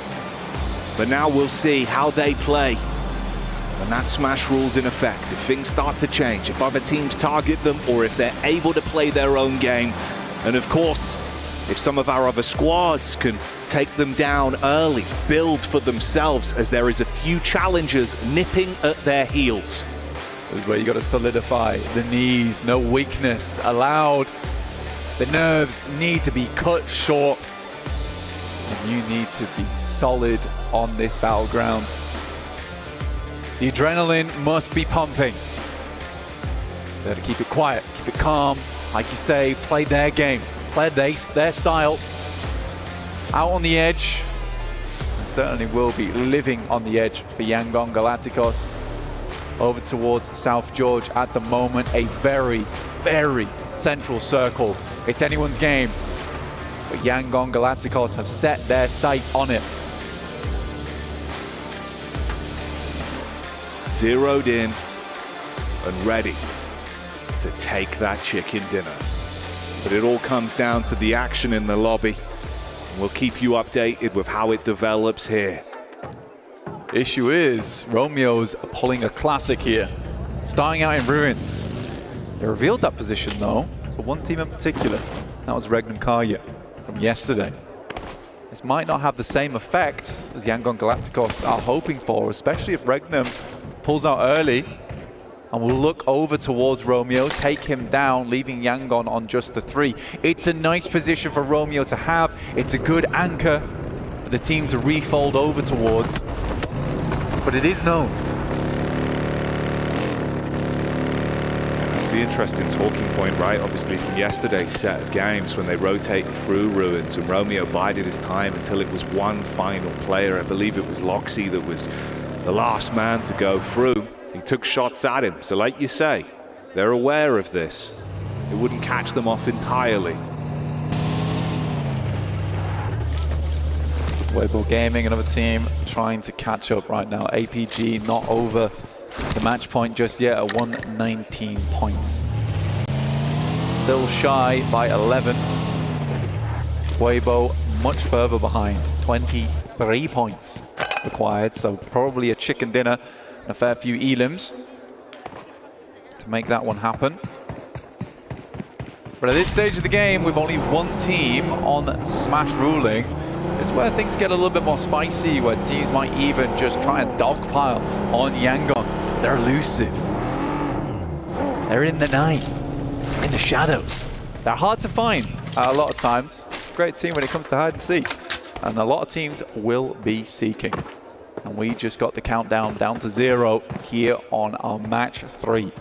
But now we'll see how they play when that smash rule's in effect. If things start to change, if other teams target them, or if they're able to play their own game. And of course, if some of our other squads can take them down early, build for themselves, as there is a few challengers nipping at their heels. This is where you got to solidify the knees, no weakness allowed. The nerves need to be cut short. And you need to be solid on this battleground. The adrenaline must be pumping. They got to keep it quiet, keep it calm. Like you say, play their game, play their style. Out on the edge, and certainly will be living on the edge for Yangon Galacticos. Over towards South George at the moment, a very, very central circle. It's anyone's game, but Yangon Galacticos have set their sights on it. Zeroed in and ready to take that chicken dinner. But it all comes down to the action in the lobby. We'll keep you updated with how it develops here. Issue is, Romeo's pulling a classic here. Starting out in Ruins. They revealed that position though, to one team in particular. That was Regnum Karya from yesterday. This might not have the same effects as Yangon Galacticos are hoping for, especially if Regnum pulls out early and will look over towards Romeo, take him down, leaving Yangon on just the 3. It's a nice position for Romeo to have. It's a good anchor for the team to refold over towards, but it is known. That's the interesting talking point, right? Obviously from yesterday's set of games when they rotated through Ruins and Romeo bided his time until it was one final player. I believe it was Loxy that was the last man to go through. He took shots at him, so like you say, they're aware of this. It wouldn't catch them off entirely. Weibo Gaming, another team trying to catch up right now. APG not over the match point just yet at 119 points. Still shy by 11. Weibo much further behind, 23 points required, so probably a chicken dinner. A fair few elims to make that one happen. But at this stage of the game, with only one team on Smash ruling, is where things get a little bit more spicy, where teams might even just try and dogpile on Yangon. They're elusive. They're in the night, in the shadows. They're hard to find a lot of times. Great team when it comes to hide and seek. And a lot of teams will be seeking. And we just got the countdown down to 0 here on our match 3.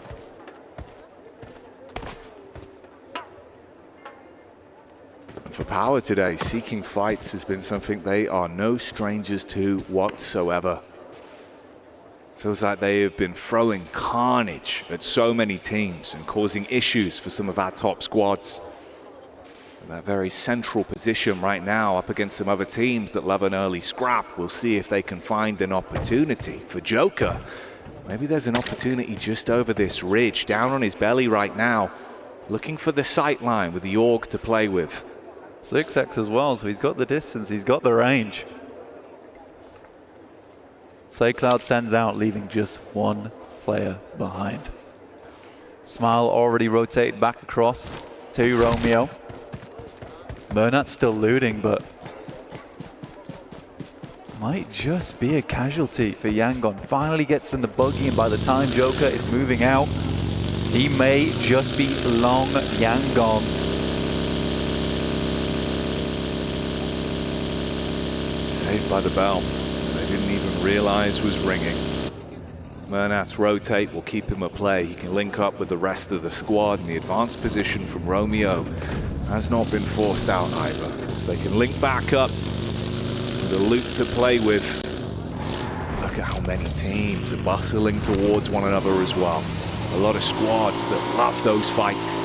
And for Power today, seeking fights has been something they are no strangers to whatsoever. Feels like they have been throwing carnage at so many teams and causing issues for some of our top squads. That very central position right now up against some other teams that love an early scrap. We'll see if they can find an opportunity. For Joker, maybe there's an opportunity just over this ridge, down on his belly right now, looking for the sight line with the AUG to play with. 6x as well, so he's got the distance, he's got the range. Cloud sends out, leaving just one player behind. Smile already rotated back across to Romeo. Bernat's still looting, but might just be a casualty for Yangon. Finally gets in the buggy, and by the time Joker is moving out, he may just be long Yangon. Saved by the bell. They didn't even realize was ringing. Mernat's rotate will keep him at play. He can link up with the rest of the squad, and the advanced position from Romeo has not been forced out either. So they can link back up with a loop to play with. Look at how many teams are bustling towards one another as well. A lot of squads that love those fights.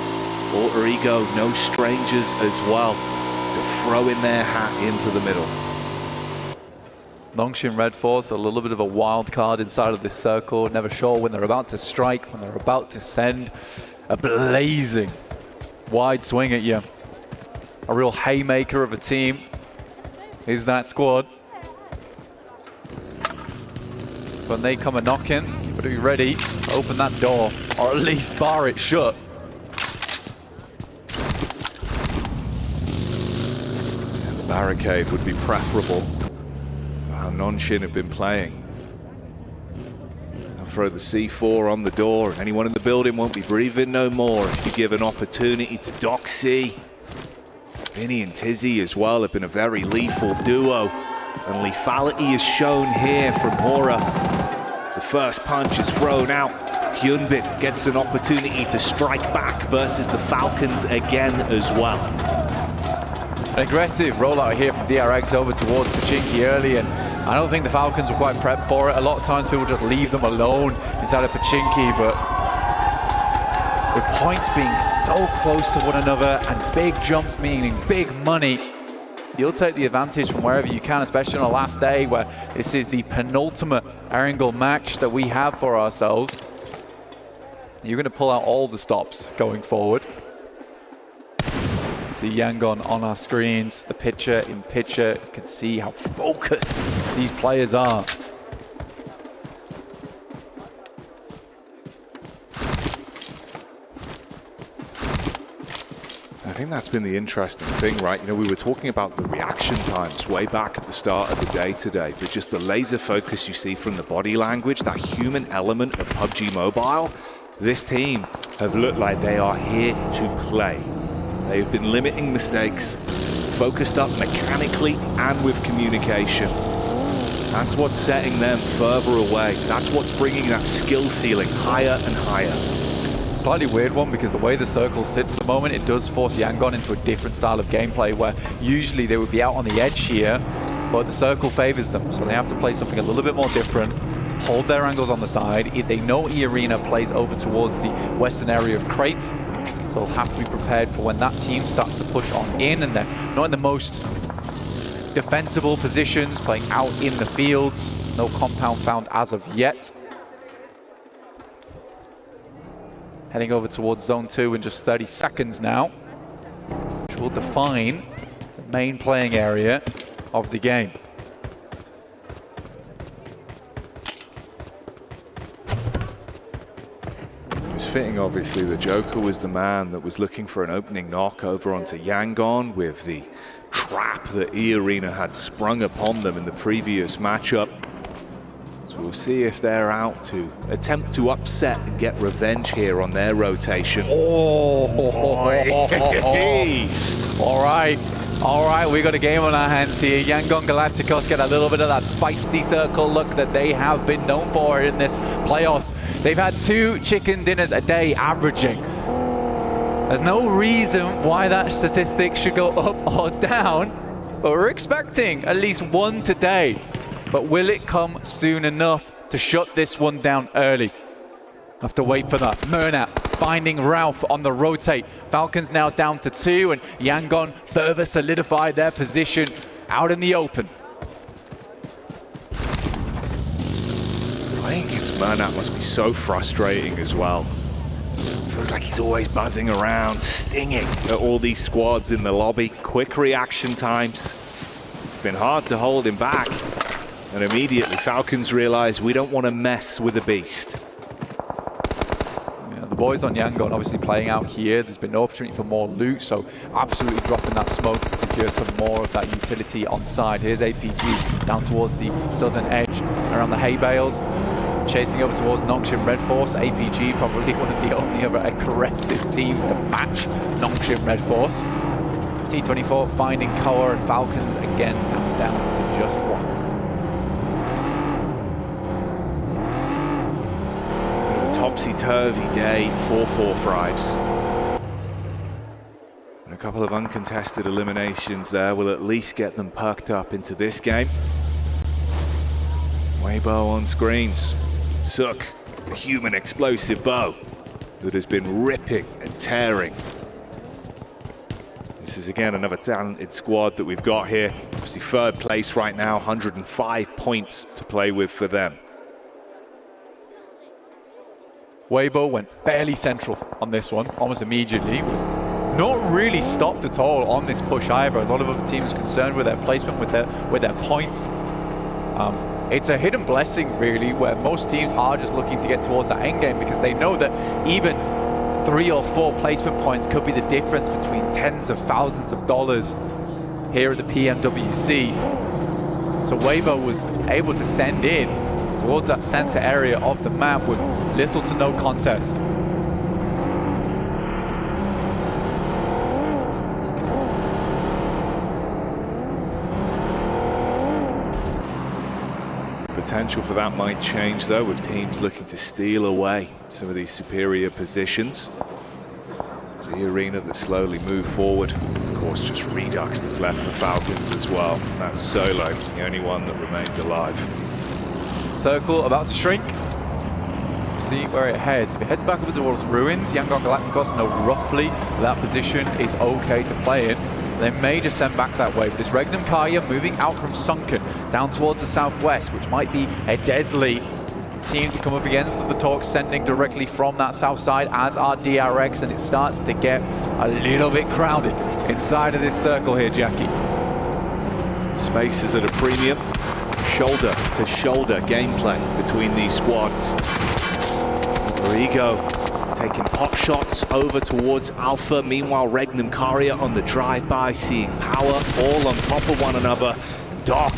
Alter Ego, no strangers as well, to throw in their hat into the middle. Longshin Red Force, a little bit of a wild card inside of this circle. Never sure when they're about to strike, when they're about to send a blazing wide swing at you. A real haymaker of a team is that squad. When they come a knocking, you better be ready to open that door, or at least bar it shut. barricade would be preferable. How Nonshin have been playing. They'll throw the C4 on the door, and anyone in the building won't be breathing no more if you give an opportunity to Doxy. Vinny and Tizzy as well have been a very lethal duo, and lethality is shown here from Hora. The first punch is thrown out. Hyunbin gets an opportunity to strike back versus the Falcons again as well. An aggressive rollout here from DRX over towards Pachinki early, and I don't think the Falcons were quite prepped for it. A lot of times people just leave them alone inside of Pachinki, but with points being so close to one another and big jumps meaning big money, you'll take the advantage from wherever you can, especially on the last day where this is the penultimate Erangel match that we have for ourselves. You're going to pull out all the stops going forward. See Yangon on our screens, the picture in picture. You can see how focused these players are. I think that's been the interesting thing, right? You know, we were talking about the reaction times way back at the start of the day today, but just the laser focus you see from the body language, that human element of PUBG Mobile, this team have looked like they are here to play. They've been limiting mistakes, focused up mechanically and with communication. That's what's setting them further away. That's what's bringing that skill ceiling higher and higher. Slightly weird one because the way the circle sits at the moment, it does force Yangon into a different style of gameplay where usually they would be out on the edge here, but the circle favors them, so they have to play something a little bit more different, hold their angles on the side. They know E-Arena plays over towards the western area of crates, so they'll have to be prepared for when that team starts to push on in, and they're not in the most defensible positions, playing out in the fields. No compound found as of yet. Heading over towards Zone 2 in just 30 seconds now, which will define the main playing area of the game. It was fitting, obviously, the Joker was the man that was looking for an opening knock over onto Yangon with the trap that E-Arena had sprung upon them in the previous matchup. So we'll see if they're out to attempt to upset and get revenge here on their rotation. All right, we got a game on our hands here. Yangon Galacticos get a little bit of that spicy circle look that they have been known for in this playoffs. They've had 2 chicken dinners a day averaging. There's no reason why that statistic should go up or down, but we're expecting at least 1 today. But will it come soon enough to shut this one down early? Have to wait for that. Murnat finding Ralph on the rotate. Falcons now down to 2, and Yangon further solidify their position out in the open. Playing against Murnat must be so frustrating as well. Feels like he's always buzzing around, stinging at all these squads in the lobby. Quick reaction times. It's been hard to hold him back. And immediately Falcons realize we don't want to mess with the beast. The boys on Yangon obviously playing out here. There's been no opportunity for more loot, so absolutely dropping that smoke to secure some more of that utility on side. Here's APG down towards the southern edge around the hay bales. Chasing over towards Nongshim Red Force. APG probably one of the only other aggressive teams to match Nongshim Red Force. T24 finding Koa, and Falcons again down to just 1. Topsy-turvy day for 4-5s. And a couple of uncontested eliminations there will at least get them perked up into this game. Weibo on screens. Suk, a human explosive bow that has been ripping and tearing. This is again another talented squad that we've got here. Obviously 3rd place right now, 105 points to play with for them. Weibo went fairly central on this one, almost immediately. Was not really stopped at all on this push either. A lot of other teams concerned with their placement, with their points. It's a hidden blessing, really, where most teams are just looking to get towards that end game because they know that even 3 or 4 placement points could be the difference between tens of thousands of dollars here at the PMWC. So Weibo was able to send in towards that center area of the map with little to no contest. Potential for that might change though, with teams looking to steal away some of these superior positions. It's the arena that slowly move forward. Of course, just Redux that's left for Falcons as well. That's Solo, the only one that remains alive. Circle about to shrink. See where it heads. If it heads back over towards Ruins, Yangon Galacticos know roughly that position is okay to play in. They may just send back that way, but it's Regnum Karya moving out from Sunken down towards the southwest, which might be a deadly team to come up against. The Talks sending directly from that south side, as are DRX, and it starts to get a little bit crowded inside of this circle here, Jackie. Space is at a premium. Shoulder to shoulder gameplay between these squads. Rodrigo taking pot shots over towards Alpha. Meanwhile, Regnum Karya on the drive-by, seeing power all on top of one another. Doc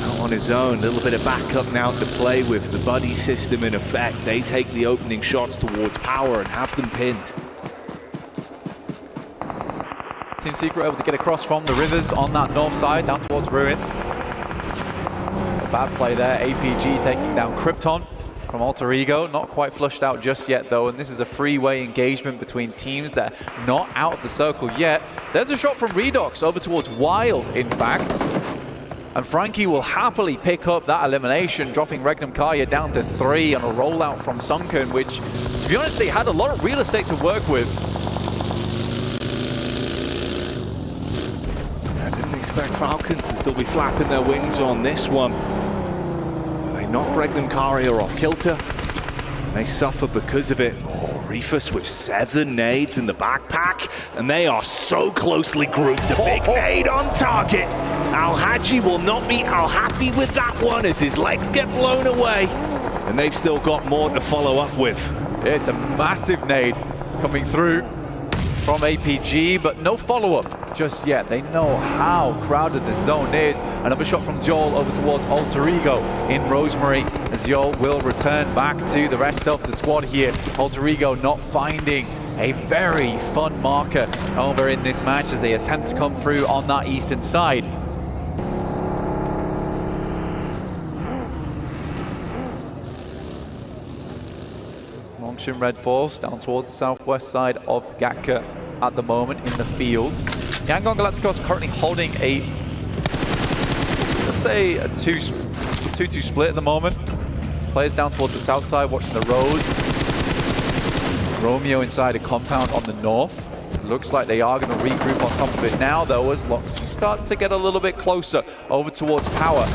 out on his own, a little bit of backup now to play with. The buddy system in effect. They take the opening shots towards power and have them pinned. Team Secret able to get across from the rivers on that north side down towards Ruins. A bad play there. APG taking down Krypton from Alter Ego. Not quite flushed out just yet though, and this is a freeway engagement between teams that are not out of the circle yet. There's a shot from Redox over towards Wild, in fact. And Frankie will happily pick up that elimination, dropping Regnum Karya down to 3 on a rollout from Sunken, which, to be honest, they had a lot of real estate to work with. I didn't expect Falcons to still be flapping their wings on this one. They knock Regnum Karya off kilter. They suffer because of it. Oh, Reefus with 7 nades in the backpack, and they are so closely grouped. A big nade on target. Al-Haji will not be happy with that one as his legs get blown away. And they've still got more to follow up with. It's a massive nade coming through from APG, but no follow-up just yet. They know how crowded the zone is. Another shot from Zol over towards Alter Ego in Rosemary. Zol will return back to the rest of the squad here. Alter Ego not finding a very fun marker over in this match as they attempt to come through on that eastern side. Longshin Red Force down towards the southwest side of Gatka at the moment in the fields. Yangon Galacticos currently holding a, let's say, a 2-2 split at the moment. Players down towards the south side watching the roads. Romeo inside a compound on the north. Looks like they are going to regroup on top of it now, though, as Loxy starts to get a little bit closer over towards power.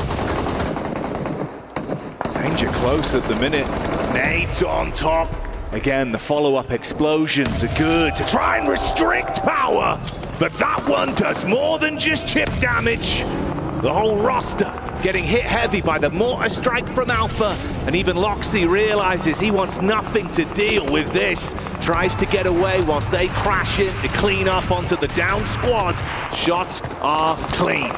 Danger close at the minute. Nades on top. Again, the follow-up explosions are good to try and restrict power, but that one does more than just chip damage. The whole roster getting hit heavy by the mortar strike from Alpha, and even Loxy realizes he wants nothing to deal with this. Tries to get away whilst they crash in to clean up onto the down squad. Shots are clean.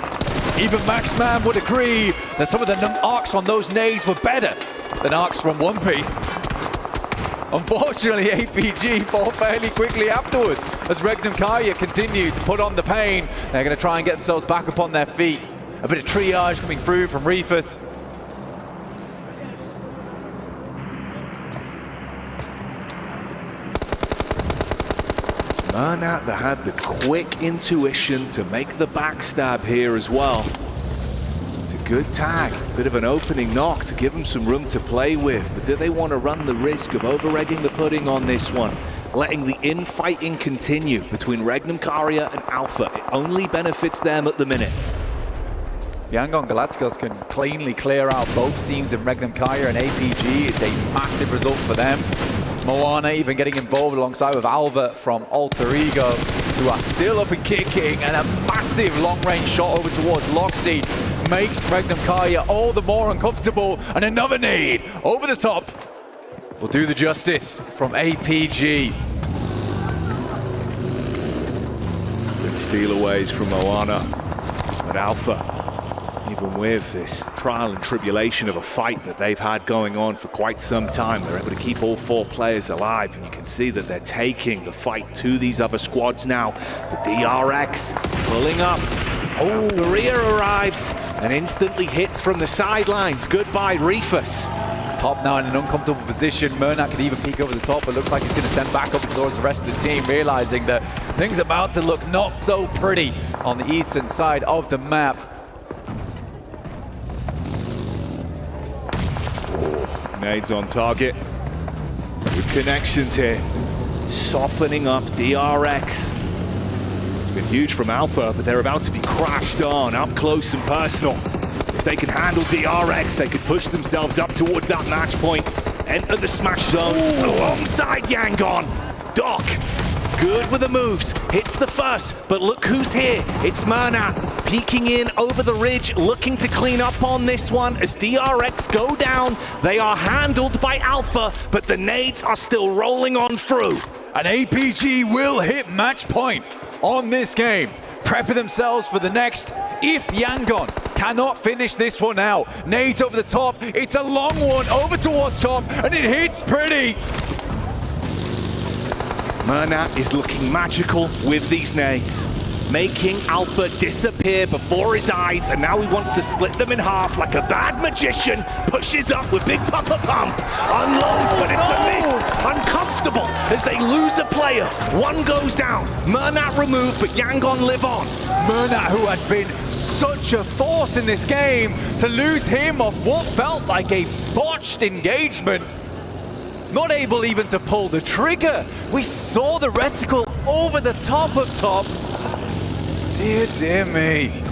Even Maxman would agree that some of the arcs on those nades were better than arcs from One Piece. Unfortunately, APG fall fairly quickly afterwards as Regnum Karya continue to put on the pain. They're going to try and get themselves back up on their feet. A bit of triage coming through from Reefus. It's Murnat that had the quick intuition to make the backstab here as well. It's a good tag, bit of an opening knock to give them some room to play with, but do they want to run the risk of over-egging the pudding on this one? Letting the infighting continue between Regnum Karya and Alpha. It only benefits them at the minute. Yangon Galacticos can cleanly clear out both teams in Regnum Karya and APG. It's a massive result for them. Moana even getting involved alongside with Alva from Alter Ego, who are still up and kicking, and a massive long-range shot over towards Loxy makes Regnum Karya all the more uncomfortable, and another nade over the top will do the justice from APG. It's steal aways from Moana. But Alpha, even with this trial and tribulation of a fight that they've had going on for quite some time, they're able to keep all 4 players alive, and you can see that they're taking the fight to these other squads now. The DRX pulling up. Oh, Maria arrives and instantly hits from the sidelines. Goodbye, Rufus. Top now in an uncomfortable position. Murnat could even peek over the top, but looks like he's going to send back up towards the rest of the team, realizing that things are about to look not so pretty on the eastern side of the map. Nades on target. Good connections here. Softening up DRX. It's been huge from Alpha, but they're about to be crashed on up close and personal. If they can handle DRX, they could push themselves up towards that match point. Enter the smash zone alongside Yangon. Doc, good with the moves. Hits the first, but look who's here. It's Murnat peeking in over the ridge, looking to clean up on this one. As DRX go down, they are handled by Alpha, but the nades are still rolling on through. An APG will hit match point on this game, prepping themselves for the next if Yangon cannot finish this one out. Nades over the top, it's a long one over towards top, and it hits pretty. Murnat is looking magical with these nades, making Alpha disappear before his eyes, and now he wants to split them in half like a bad magician. Pushes up with Big Papa Pump. Unloads, but it's a miss. Uncomfortable as they lose a player. One goes down. Murnat removed, but Yangon live on. Murnat, who had been such a force in this game, to lose him off what felt like a botched engagement. Not able even to pull the trigger. We saw the reticle over the top of top. Dear, dear me.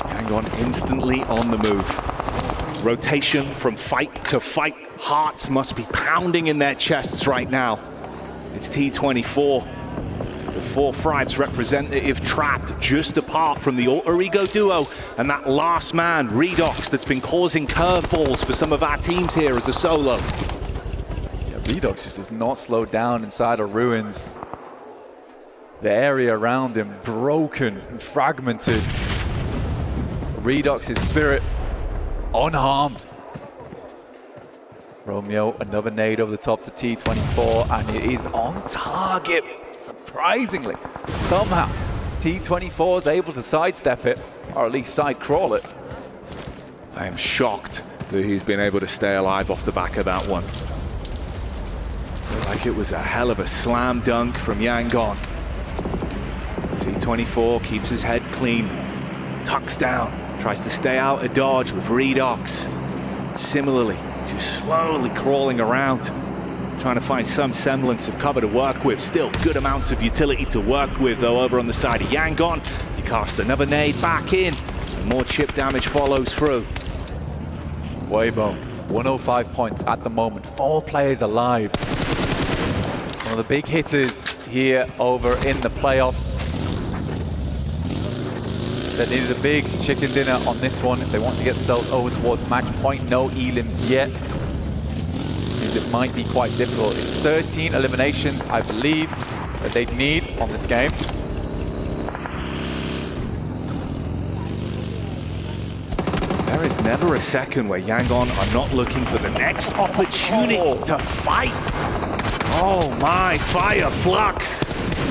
Yangon instantly on the move. Rotation from fight to fight. Hearts must be pounding in their chests right now. It's T24. The 4 Fribes representative trapped just apart from the Alter Ego duo and that last man, Redox, that's been causing curveballs for some of our teams here as a solo. Yeah, Redox just does not slow down inside of Ruins. The area around him broken and fragmented. Redox's spirit unharmed. Romeo, another nade over the top to T24, and it is on target. Surprisingly, somehow T24 is able to sidestep it, or at least side crawl it. I am shocked that he's been able to stay alive off the back of that one. Looked like it was a hell of a slam dunk from Yangon. T24 keeps his head clean, tucks down, tries to stay out of dodge with Redox. Similarly, just slowly crawling around, trying to find some semblance of cover to work with. Still good amounts of utility to work with, though, over on the side of Yangon. He casts another nade back in, and more chip damage follows through. Weibo, 105 points at the moment, 4 players alive. One of the big hitters here over in the playoffs. They needed a big chicken dinner on this one if they want to get themselves over towards match point. No elims yet. Means it might be quite difficult. It's 13 eliminations, I believe, that they'd need on this game. There is never a second where Yangon are not looking for the next opportunity to fight. Oh my, fire flux.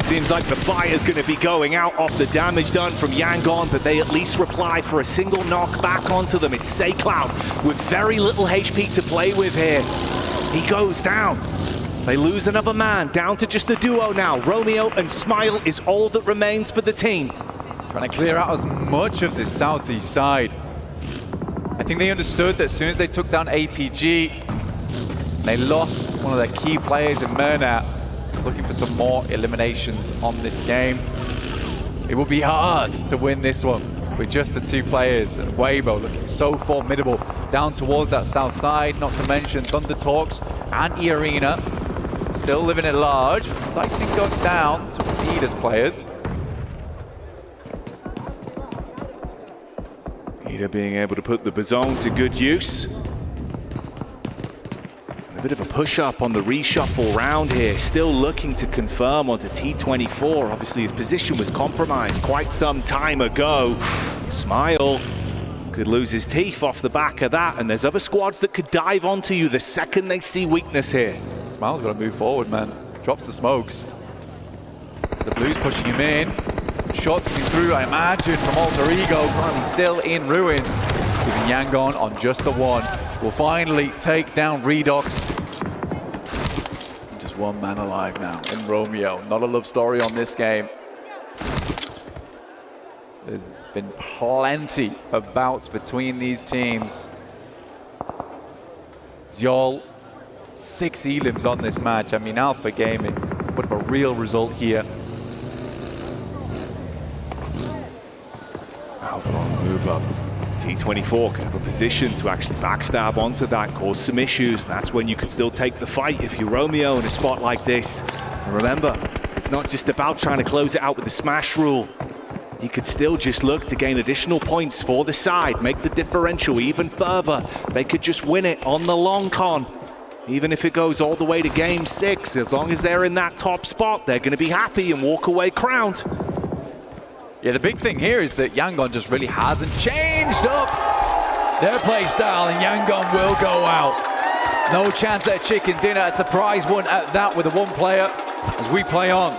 Seems like the fire's going to be going out off the damage done from Yangon, but they at least reply for a single knock back onto them. It's SayCloud with very little HP to play with here. He goes down. They lose another man, down to just the duo now. Romeo and Smile is all that remains for the team. Trying to clear out as much of this southeast side. I think they understood that as soon as they took down APG, they lost one of their key players in Murnat. Looking for some more eliminations on this game. It will be hard to win this one with just the 2 players. And Weibo looking so formidable down towards that south side, not to mention Thunder Talks and E-Arena still living at large. Sighting going down to Feeders players. Ida being able to put the Bazone to good use. bit of a push-up on the reshuffle round here, still looking to confirm onto T24. Obviously, his position was compromised quite some time ago. Smile could lose his teeth off the back of that, and there's other squads that could dive onto you the second they see weakness here. Smile's got to move forward, man. Drops the smokes. The Blues pushing him in. Shots coming through, I imagine, from Alter Ego, currently still in ruins. Giving Yangon on just the one. Will finally take down Redox. Just one man alive now in Romeo. Not a love story on this game. There's been plenty of bouts between these teams. Zyol, 6 elims on this match. I mean, Alpha Gaming put up a real result here. Alpha on the move up. T24 can have a position to actually backstab onto that, cause some issues. That's when you can still take the fight if you're Romeo in a spot like this. And remember, it's not just about trying to close it out with the smash rule. You could still just look to gain additional points for the side, make the differential even further. They could just win it on the long con. Even if it goes all the way to game 6, as long as they're in that top spot, they're going to be happy and walk away crowned. Yeah, the big thing here is that Yangon just really hasn't changed up their play style, and Yangon will go out. No chance at chicken dinner, a surprise one at that with a one player as we play on.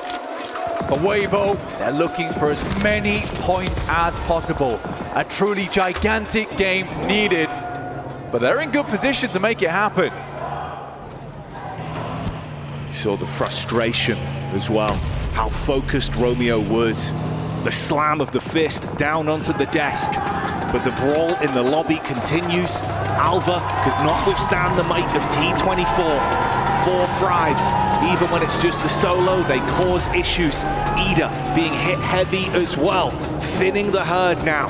For Weibo, they're looking for as many points as possible. A truly gigantic game needed, but they're in good position to make it happen. You saw the frustration as well, how focused Romeo was. The slam of the fist down onto the desk. But the brawl in the lobby continues. Alva could not withstand the might of T24. 4 thrives. Even when it's just a solo, they cause issues. Ida being hit heavy as well, thinning the herd now.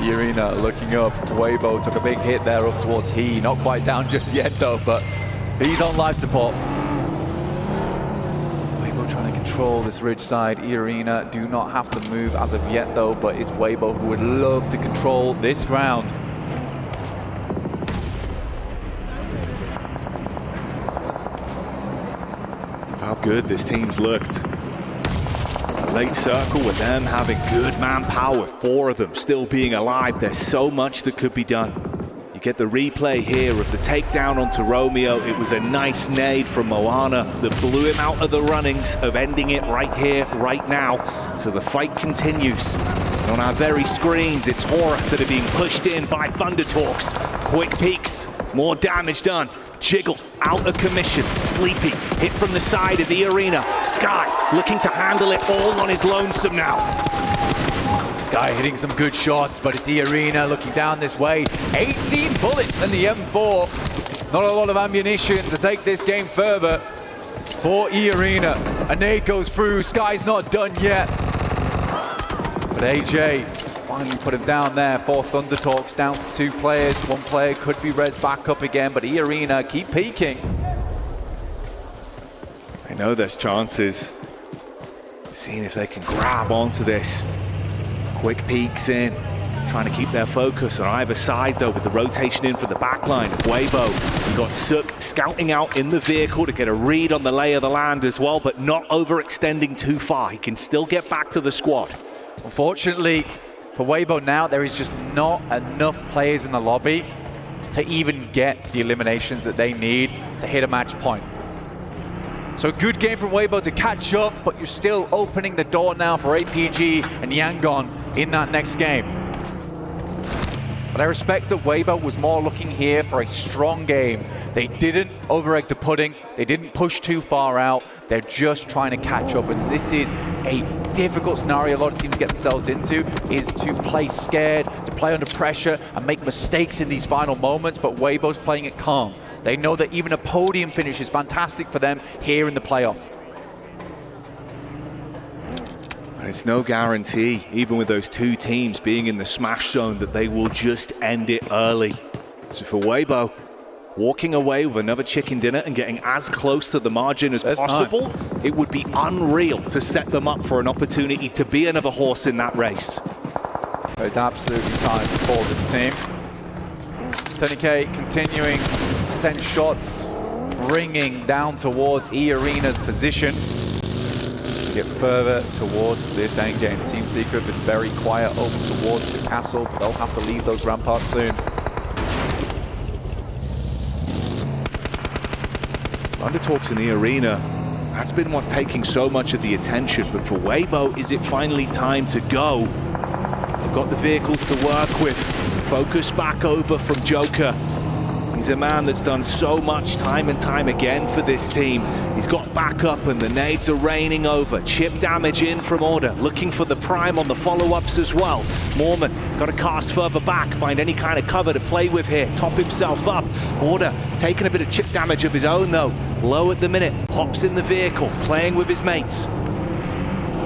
Irina looking up. Weibo took a big hit there up towards He. Not quite down just yet though, but he's on life support. Trying to control this ridge side. Irina do not have to move as of yet though, but it's Weibo who would love to control this ground. How good this team's looked. A late circle with them having good manpower, 4 of them still being alive. There's so much that could be done. Get the replay here of the takedown onto Romeo. It was a nice nade from Moana that blew him out of the runnings of ending it right here, right now. So the fight continues. And on our very screens, it's Horror that are being pushed in by Thunder Talks. Quick peeks, more damage done. Jiggle out of commission. Sleepy hit from the side of the arena. Sky looking to handle it all on his lonesome now. Sky hitting some good shots, but it's the Arena looking down this way. 18 bullets in the M4. Not a lot of ammunition to take this game further for E-Arena. A nade goes through, Sky's not done yet. But AJ finally put him down there. 4 Thunder Talks down to 2 players. 1 player could be res back up again, but E-Arena keep peeking. I know there's chances. Seeing if they can grab onto this. Quick peeks in, trying to keep their focus on either side though with the rotation in for the backline of Weibo. We've got Suk scouting out in the vehicle to get a read on the lay of the land as well, but not overextending too far. He can still get back to the squad. Unfortunately for Weibo now, there is just not enough players in the lobby to even get the eliminations that they need to hit a match point. So good game from Weibo to catch up, but you're still opening the door now for APG and Yangon in that next game. But I respect that Weibo was more looking here for a strong game. They didn't over-egg the pudding. They didn't push too far out. They're just trying to catch up. And this is a difficult scenario a lot of teams get themselves into, is to play scared, to play under pressure and make mistakes in these final moments. But Weibo's playing it calm. They know that even a podium finish is fantastic for them here in the playoffs. And it's no guarantee, even with those 2 teams being in the smash zone, that they will just end it early. So for Weibo, walking away with another chicken dinner and getting as close to the margin as possible, it would be unreal to set them up for an opportunity to be another horse in that race. It's absolutely time for this team. Tony K continuing 100% shots bringing down towards E-Arena's position. Get further towards this endgame. Team Secret been very quiet over towards the castle. They'll have to leave those ramparts soon. Undertalks in the arena, that's been what's taking so much of the attention. But for Weibo, is it finally time to go? They've got the vehicles to work with. Focus back over from Joker. He's a man that's done so much time and time again for this team. He's got backup and the nades are raining over. Chip damage in from Order, looking for the prime on the follow-ups as well. Mormon got to cast further back, find any kind of cover to play with here, top himself up. Order taking a bit of chip damage of his own though. Low at the minute, hops in the vehicle, playing with his mates.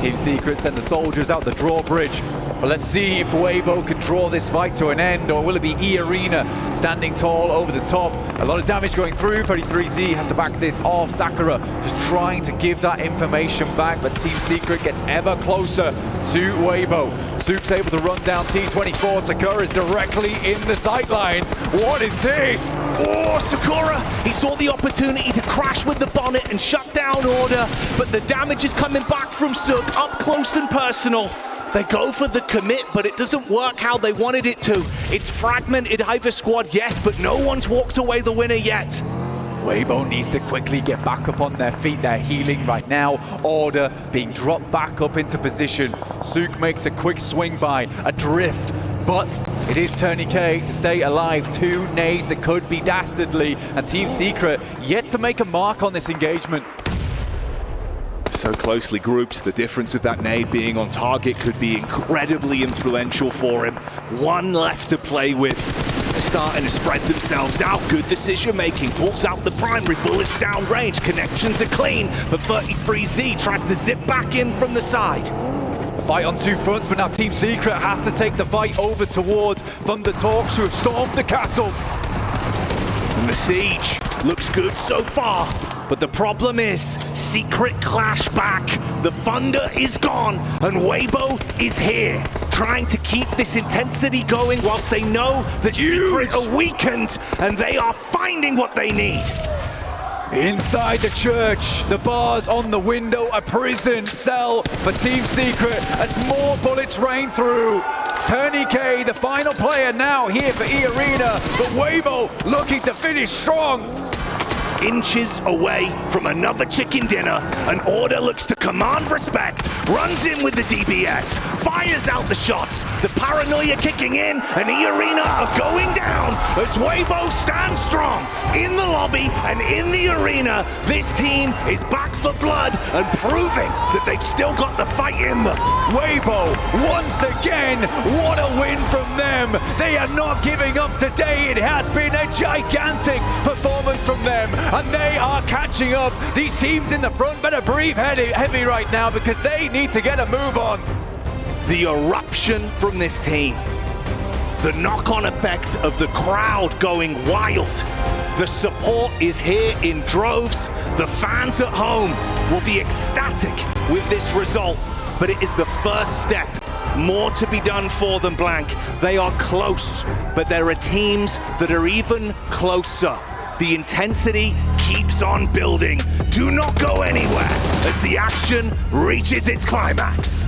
Team Secret send the soldiers out the drawbridge. But let's see if Weibo can draw this fight to an end, or will it be E-Arena standing tall over the top? A lot of damage going through. 33Z has to back this off. Sakura just trying to give that information back, but Team Secret gets ever closer to Weibo. Sook's able to run down T24. Sakura is directly in the sightlines. What is this? Oh, Sakura! He saw the opportunity to crash with the bonnet and shut down Order, but the damage is coming back from Sook up close and personal. They go for the commit, but it doesn't work how they wanted it to. It's fragmented either squad, yes, but no one's walked away the winner yet. Weibo needs to quickly get back up on their feet. They're healing right now. Order being dropped back up into position. Sook makes a quick swing by, adrift, but it is Tourniquet to stay alive. Two nades that could be dastardly, and Team Secret yet to make a mark on this engagement. So closely grouped, the difference of that nade being on target could be incredibly influential for him. One left to play with. They're starting to spread themselves out. Good decision making. Pulls out the primary. Bullets downrange. Connections are clean. But 33Z tries to zip back in from the side. A fight on two fronts, but now Team Secret has to take the fight over towards Thundertalks, who have stormed the castle. And the siege looks good so far. But the problem is, Secret clash back. The thunder is gone, and Weibo is here, trying to keep this intensity going whilst they know that Secret are weakened, and they are finding what they need. Inside the church, the bars on the window, a prison cell for Team Secret as more bullets rain through. Tourniquet, the final player now here for E-Arena, but Weibo looking to finish strong. Inches away from another chicken dinner, and Order looks to command respect, runs in with the DBS, fires out the shots, the paranoia kicking in, and E-Arena are going down as Weibo stands strong in the lobby and in the arena. This team is back for blood and proving that they've still got the fight in them. Weibo, once again, what a win from them. They are not giving up today. It has been a gigantic performance from them, and they are catching up. These teams in the front better breathe heavy right now, because they need to get a move on. The eruption from this team. The knock-on effect of the crowd going wild. The support is here in droves. The fans at home will be ecstatic with this result, but it is the first step. More to be done for them, Blank. They are close, but there are teams that are even closer. The intensity keeps on building. Do not go anywhere as the action reaches its climax.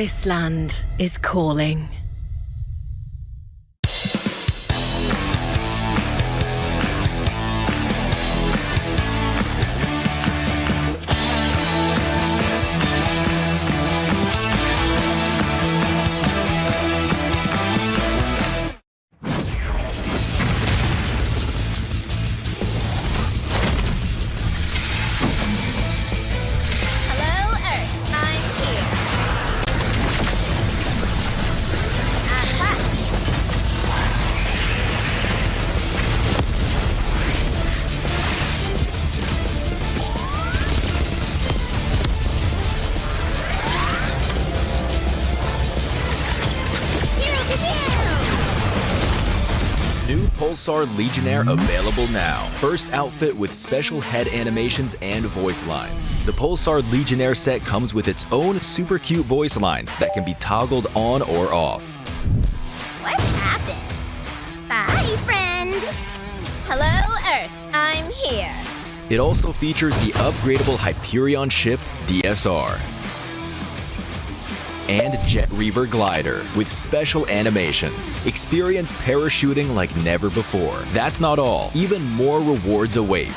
This land is calling. Hello, Earth. I'm here. New Pulsar Legionnaire available now. First outfit with special head animations and voice lines. The Pulsar Legionnaire set comes with its own super cute voice lines that can be toggled on or off. What happened? Bye, friend. Hello, Earth. I'm here. It also features the upgradable Hyperion ship DSR and Jet Reaver glider with special animations. Experience parachuting like never before. That's not all. Even more rewards await.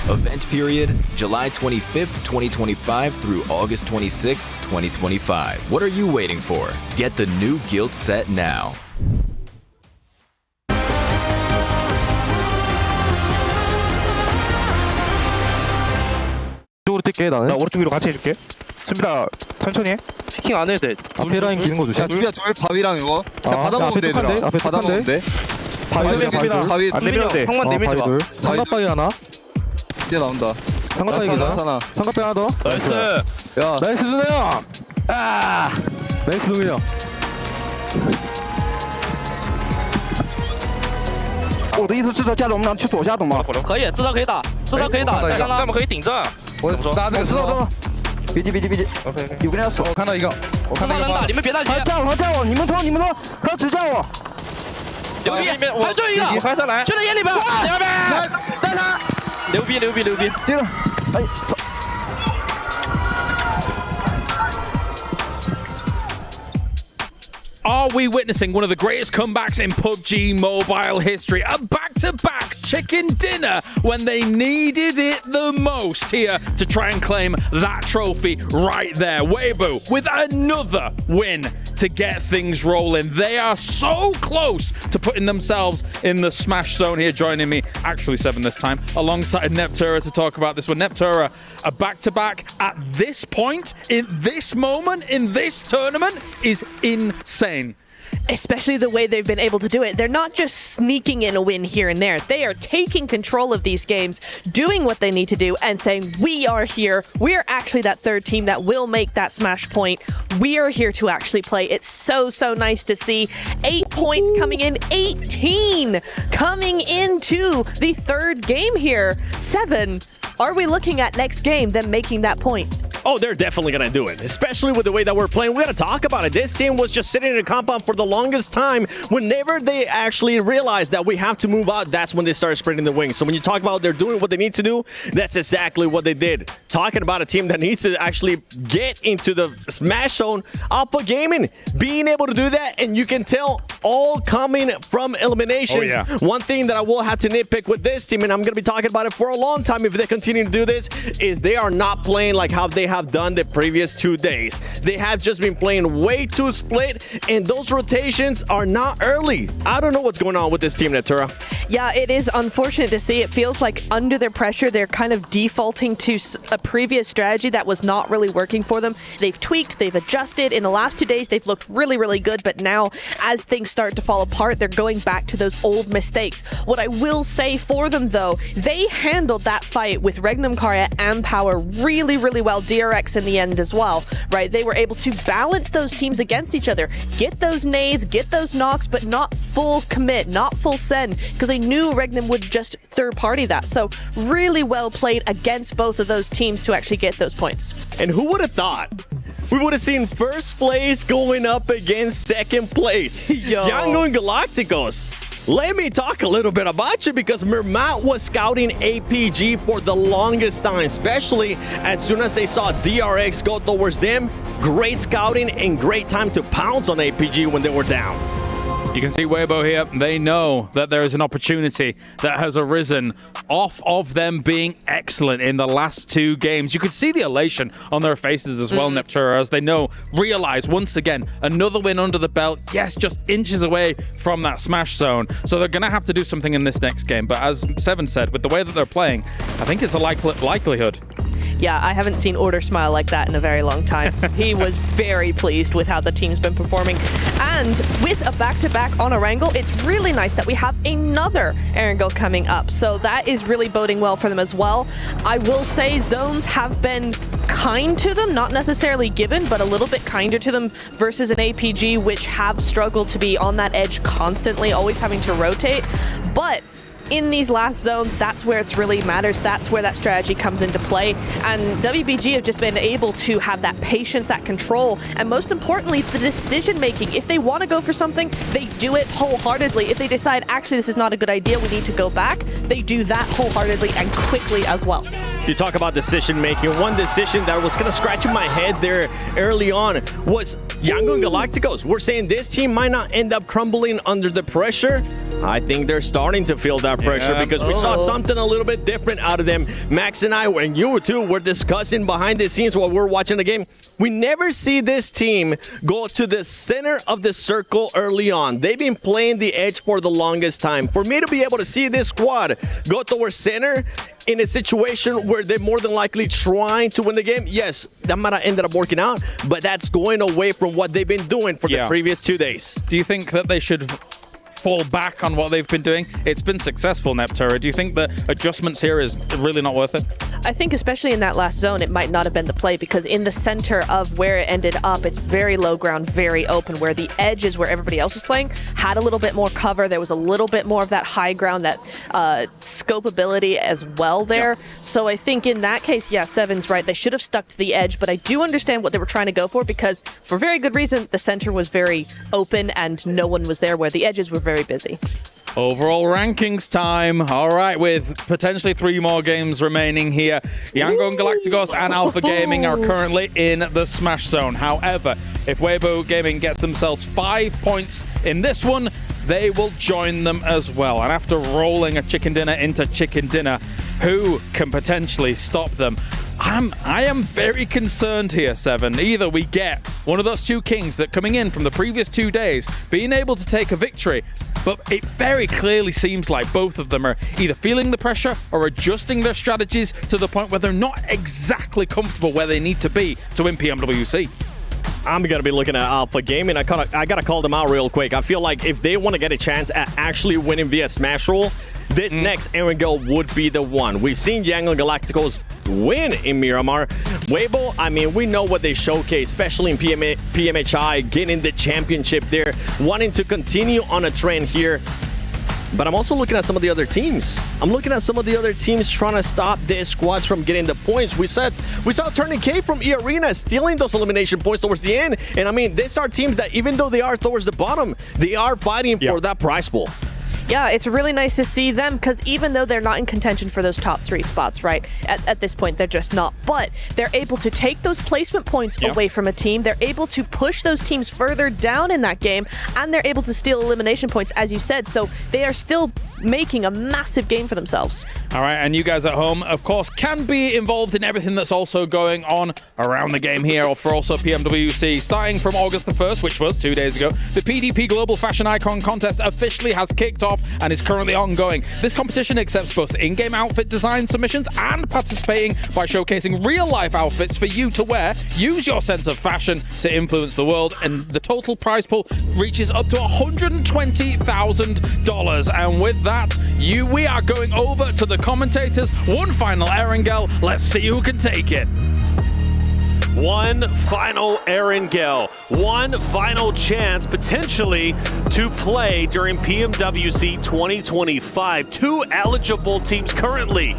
Event period, July 25th, 2025 through August 26th, 2025. What are you waiting for? Get the new Guild set now. 오른쪽으로 뛸게 나는. 나 오른쪽 위로 같이 해줄게. 준비다. 천천히 해. 피킹 안 해도 돼. 앞에 라인 기는 거 조심. 야, 둘이야, 둘 바위랑 이거. 그냥 받아 먹으면 돼, 얘들아. 앞에 받아 먹으면 돼. 바위 안 내밀어도 돼. 형만 내밀지 마. 삼각바위 하나. 이제 나온다. 삼각바위 하나. 삼각바위 하나 더. 나이스. 야, 나이스 준호 형. 아, 나이스 동이 형. 我的意思，制造架着我们俩去左下，懂吗？可以，制造可以打，制造可以打，再我们可以顶着。我打这个知道。别急，别急，别急。OK。有个人要死。我看到一个。我看到一个。打，你们别担心。他叫我，他叫我，你们冲，你们冲，他只叫我。牛逼！还最后一个，还上来，就在眼里边。两边，带他。牛逼，牛逼，牛逼。对了，哎。 Are we witnessing one of the greatest comebacks in PUBG Mobile history? A back-to-back chicken dinner when they needed it the most here to try and claim that trophy right there. Weibo with another win to get things rolling. They are so close to putting themselves in the smash zone here. Joining me, actually 7 this time, alongside Neptura to talk about this one. Neptura, a back-to-back at this point, in this moment, in this tournament is insane. Especially the way they've been able to do it. They're not just sneaking in a win here and there. They are taking control of these games, doing what they need to do, and saying, we are here. We are actually that third team that will make that smash point. We are here to actually play. It's so, so nice to see. 8 points coming in, 18 coming into the third game here. 7. Are we looking at next game, them making that point? Oh, they're definitely going to do it, especially with the way that we're playing. We got to talk about it. This team was just sitting in a compound for the longest time. Whenever they actually realized that we have to move out, that's when they started spreading the wings. So when you talk about they're doing what they need to do, that's exactly what they did. Talking about a team that needs to actually get into the smash zone, Alpha Gaming, being able to do that, and you can tell all coming from eliminations. Oh, yeah. One thing that I will have to nitpick with this team, and I'm going to be talking about it for a long time if they continue to do this, is they are not playing like how they have done the previous 2 days. They have just been playing way too split, and those rotations are not early. I don't know what's going on with this team, Natura. Yeah, it is unfortunate to see. It feels like under their pressure, they're kind of defaulting to a previous strategy that was not really working for them. They've tweaked, they've adjusted. In the last 2 days, they've looked really, really good, but now as things start to fall apart, they're going back to those old mistakes. What I will say for them, though, they handled that fight with Regnum Karya and Power really, really well. DRX in the end as well, right? They were able to balance those teams against each other, get those nades, get those knocks, but not full commit, not full send, because they knew Regnum would just third party that. So really well played against both of those teams to actually get those points. And who would have thought? We would have seen first place going up against second place. Yangon Galacticos. Let me talk a little bit about you because Mermat was scouting APG for the longest time, especially as soon as they saw DRX go towards them. Great scouting and great time to pounce on APG when they were down. You can see Weibo here. They know that there is an opportunity that has arisen off of them being excellent in the last 2 games. You could see the elation on their faces as well, Neptura, as they realize once again, another win under the belt. Yes, just inches away from that smash zone. So they're going to have to do something in this next game. But as Seven said, with the way that they're playing, I think it's a likelihood. Yeah, I haven't seen Order smile like that in a very long time. He was very pleased with how the team's been performing. And with a back-to-back on Erangel, it's really nice that we have another Erangel coming up. So that is really boding well for them as well. I will say zones have been kind to them, not necessarily given, but a little bit kinder to them versus an APG, which have struggled to be on that edge constantly, always having to rotate. But in these last zones, that's where it really matters. That's where that strategy comes into play. And WBG have just been able to have that patience, that control, and most importantly, the decision-making. If they want to go for something, they do it wholeheartedly. If they decide, actually, this is not a good idea, we need to go back, they do that wholeheartedly and quickly as well. You talk about decision-making. One decision that was kind of scratching my head there early on was Yangon Galacticos. We're saying this team might not end up crumbling under the pressure. I think they're starting to feel that pressure because we saw something a little bit different out of them. Max and I, and you too, were discussing behind the scenes while we're watching the game. We never see this team go to the center of the circle early on. They've been playing the edge for the longest time. For me to be able to see this squad go towards center in a situation where they're more than likely trying to win the game, yes, that might have ended up working out, but that's going away from what they've been doing for the previous 2 days. Do you think that they should fall back on what they've been doing? It's been successful, Neptura. Do you think the adjustments here is really not worth it? I think especially in that last zone, it might not have been the play because in the center of where it ended up, it's very low ground, very open, where the edges where everybody else was playing had a little bit more cover. There was a little bit more of that high ground, that scopeability as well there. So I think in that case, yeah, Seven's right. They should have stuck to the edge, but I do understand what they were trying to go for because for very good reason, the center was very open and no one was there where the edges were very busy. Overall rankings time. All right, with potentially 3 more games remaining here, Yangon Galacticos and Alpha Gaming are currently in the Smash Zone. However, if Weibo Gaming gets themselves 5 points in this one, they will join them as well. And after rolling a chicken dinner into chicken dinner, who can potentially stop them? I am very concerned here, Seven. Either we get one of those 2 kings that coming in from the previous 2 days, being able to take a victory, but it very clearly seems like both of them are either feeling the pressure or adjusting their strategies to the point where they're not exactly comfortable where they need to be to win PMWC. I'm going to be looking at Alpha Gaming. I got to call them out real quick. I feel like if they want to get a chance at actually winning via Smash Roll, this next Erangel would be the one. We've seen Yangon Galacticos win in Miramar. Weibo, I mean, we know what they showcase, especially in PMHI, getting the championship there, wanting to continue on a trend here. But I'm also looking at some of the other teams. I'm looking at some of the other teams trying to stop their squads from getting the points. We saw Tourniquet from E-Arena stealing those elimination points towards the end. And I mean, these are teams that even though they are towards the bottom, they are fighting for that prize pool. Yeah, it's really nice to see them because even though they're not in contention for those top 3 spots, right, at this point, they're just not. But they're able to take those placement points away from a team. They're able to push those teams further down in that game, and they're able to steal elimination points, as you said. So they are still making a massive game for themselves. All right, and you guys at home, of course, can be involved in everything that's also going on around the game here, or for also PMWC. Starting from August the 1st, which was 2 days ago, the PDP Global Fashion Icon Contest officially has kicked off and is currently ongoing. This competition accepts both in-game outfit design submissions and participating by showcasing real-life outfits for you to wear. Use your sense of fashion to influence the world, and the total prize pool reaches up to $120,000. And with that, we are going over to the commentators. One final Erangel. Let's see who can take it. One final Erangel, one final chance potentially to play during PMWC 2025. 2 eligible teams currently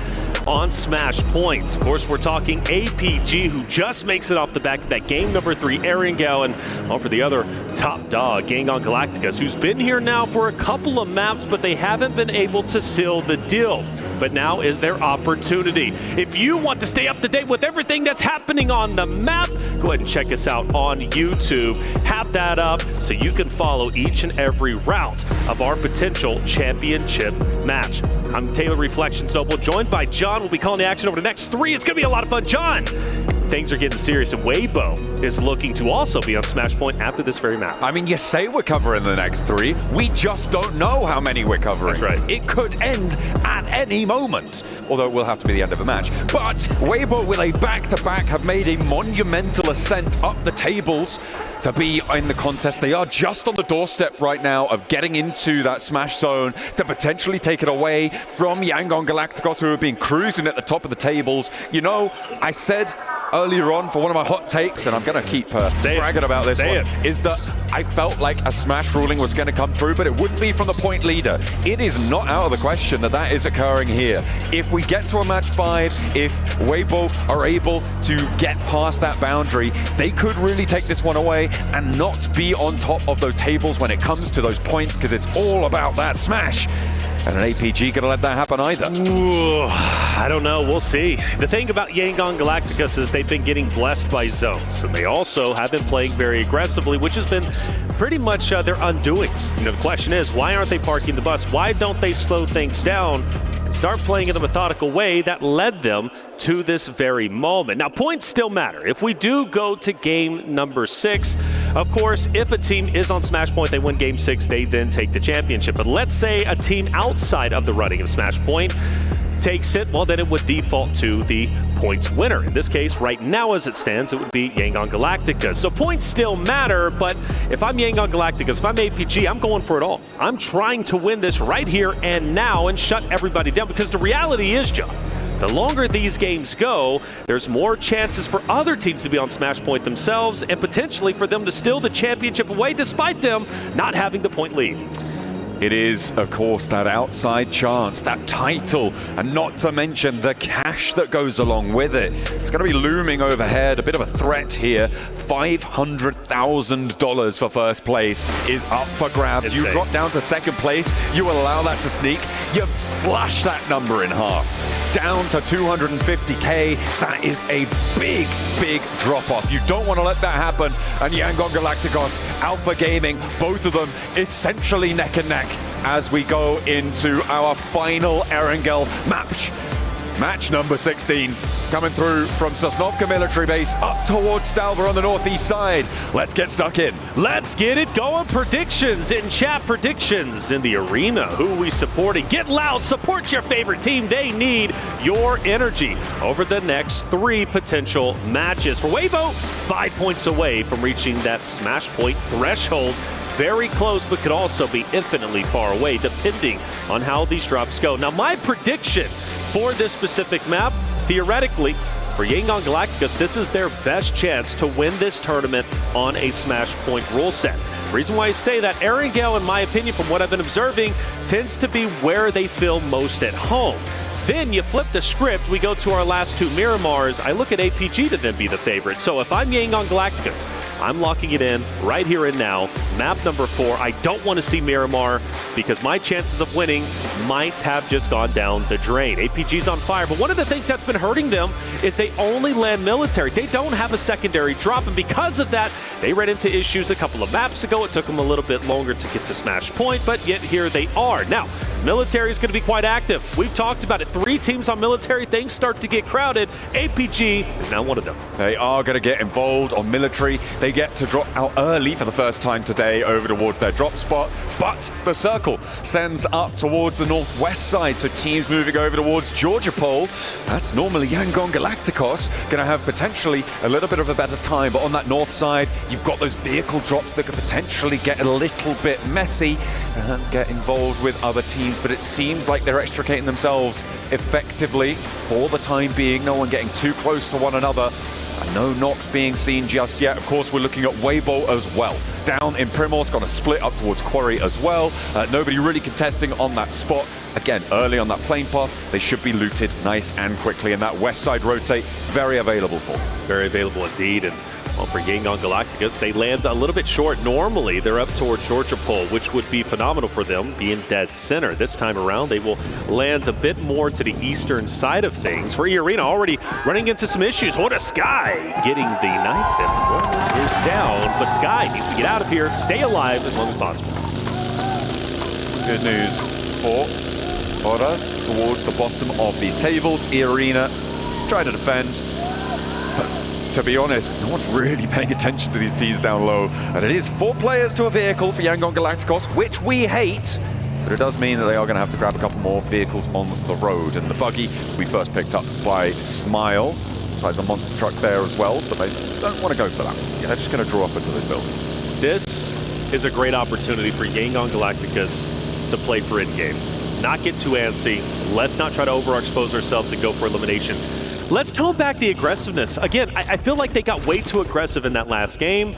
on Smash Points. Of course, we're talking APG, who just makes it off the back of that game number 3 Erangel, and for the other top dog, Yangon Galacticus, who's been here now for a couple of maps, but they haven't been able to seal the deal. But now is their opportunity. If you want to stay up to date with everything that's happening on the map, go ahead and check us out on YouTube. Have that up so you can follow each and every route of our potential championship match. I'm Taylor Reflections Noble, joined by John. We'll be calling the action over the next 3. It's going to be a lot of fun. John, things are getting serious, and Weibo is looking to also be on Smash Point after this very map. I mean, you say we're covering the next 3. We just don't know how many we're covering. That's right. It could end at any moment, although it will have to be the end of a match. But Weibo, with a back-to-back, have made a monumental ascent up the tables to be in the contest. They are just on the doorstep right now of getting into that Smash zone to potentially take it away from Yangon Galacticos, who have been cruising at the top of the tables. You know, I said earlier on for one of my hot takes, and I'm going to keep bragging about this one, is that I felt like a Smash ruling was going to come through, but it wouldn't be from the point leader. It is not out of the question that that is occurring here. If we get to a match 5, if Weibo are able to get past that boundary, they could really take this one away and not be on top of those tables when it comes to those points, because it's all about that Smash. And an APG gonna let that happen either? Ooh, I don't know, we'll see. The thing about Yangon Galacticus is they've been getting blessed by zones, and they also have been playing very aggressively, which has been pretty much their undoing. You know, the question is, why aren't they parking the bus? Why don't they slow things down? Start playing in a methodical way that led them to this very moment. Now, points still matter. If we do go to game number 6, of course, if a team is on Smash Point, they win game 6, they then take the championship. But let's say a team outside of the running of Smash Point takes it, well, then it would default to the points winner. In this case, right now as it stands, it would be Yangon Galacticus. So points still matter, but if I'm Yangon Galacticus, if I'm APG, I'm going for it all. I'm trying to win this right here and now and shut everybody down, because the reality is, John, the longer these games go, there's more chances for other teams to be on Smash Point themselves and potentially for them to steal the championship away despite them not having the point lead. It is, of course, that outside chance, that title, and not to mention the cash that goes along with it. It's going to be looming overhead, a bit of a threat here. $500,000 for first place is up for grabs. Insane. You drop down to second place, you allow that to sneak, you slash that number in half. Down to 250K, that is a big, big drop-off. You don't want to let that happen. And Yangon Galacticos, Alpha Gaming, both of them essentially neck and neck as we go into our final Erangel match. Match number 16, coming through from Sosnovka military base up towards Stalva on the northeast side. Let's get stuck in. Let's get it going. Predictions in chat, predictions in the arena. Who are we supporting? Get loud, support your favorite team. They need your energy over the next 3 potential matches. For Weibo, 5 points away from reaching that Smash Point threshold. Very close, but could also be infinitely far away, depending on how these drops go. Now, my prediction for this specific map, theoretically, for Yangon Galacticus, this is their best chance to win this tournament on a Smash Point rule set. The reason why I say that, Erangel, in my opinion, from what I've been observing, tends to be where they feel most at home. Then you flip the script, we go to our last 2 Miramars. I look at APG to then be the favorite. So if I'm Yangon Galacticus, I'm locking it in right here and now. Map number 4, I don't want to see Miramar because my chances of winning might have just gone down the drain. APG's on fire, but one of the things that's been hurting them is they only land military. They don't have a secondary drop, and because of that, they ran into issues a couple of maps ago. It took them a little bit longer to get to Smash Point, but yet here they are. Now, military is going to be quite active. We've talked about it. 3 teams on military, things start to get crowded. APG is now one of them. They are going to get involved on military. They get to drop out early for the first time today over towards their drop spot, but the circle sends up towards the northwest side, so teams moving over towards Georgia Pole. That's normally Yangon Galacticos, going to have potentially a little bit of a better time, but on that north side, you've got those vehicle drops that could potentially get a little bit messy and get involved with other teams, but it seems like they're extricating themselves effectively for the time being. No one getting too close to one another. And no knocks being seen just yet. Of course, we're looking at Weibo as well. Down in Primorsk, going to split up towards Quarry as well. Nobody really contesting on that spot. Again, early on that plane path, they should be looted nice and quickly. And that west side rotate, very available for them. Very available indeed. And Well, for Yangon Galacticos, they land a little bit short. Normally, they're up towards Georgia Pole, which would be phenomenal for them, being dead center. This time around, they will land a bit more to the eastern side of things. For Arena, already running into some issues. What a Sky getting the knife, and one is down. But Sky needs to get out of here, stay alive as long as possible. Good news for Ora towards the bottom of these tables. Arena trying to defend. To be honest, no one's really paying attention to these teams down low. And it is 4 players to a vehicle for Yangon Galacticos, which we hate. But it does mean that they are going to have to grab a couple more vehicles on the road. And the buggy we first picked up by Smile. Besides a monster truck there as well, but they don't want to go for that. They're just going to draw up into those buildings. This is a great opportunity for Yangon Galacticos to play for in-game. Not get too antsy. Let's not try to overexpose ourselves and go for eliminations. Let's tone back the aggressiveness. Again, I feel like they got way too aggressive in that last game.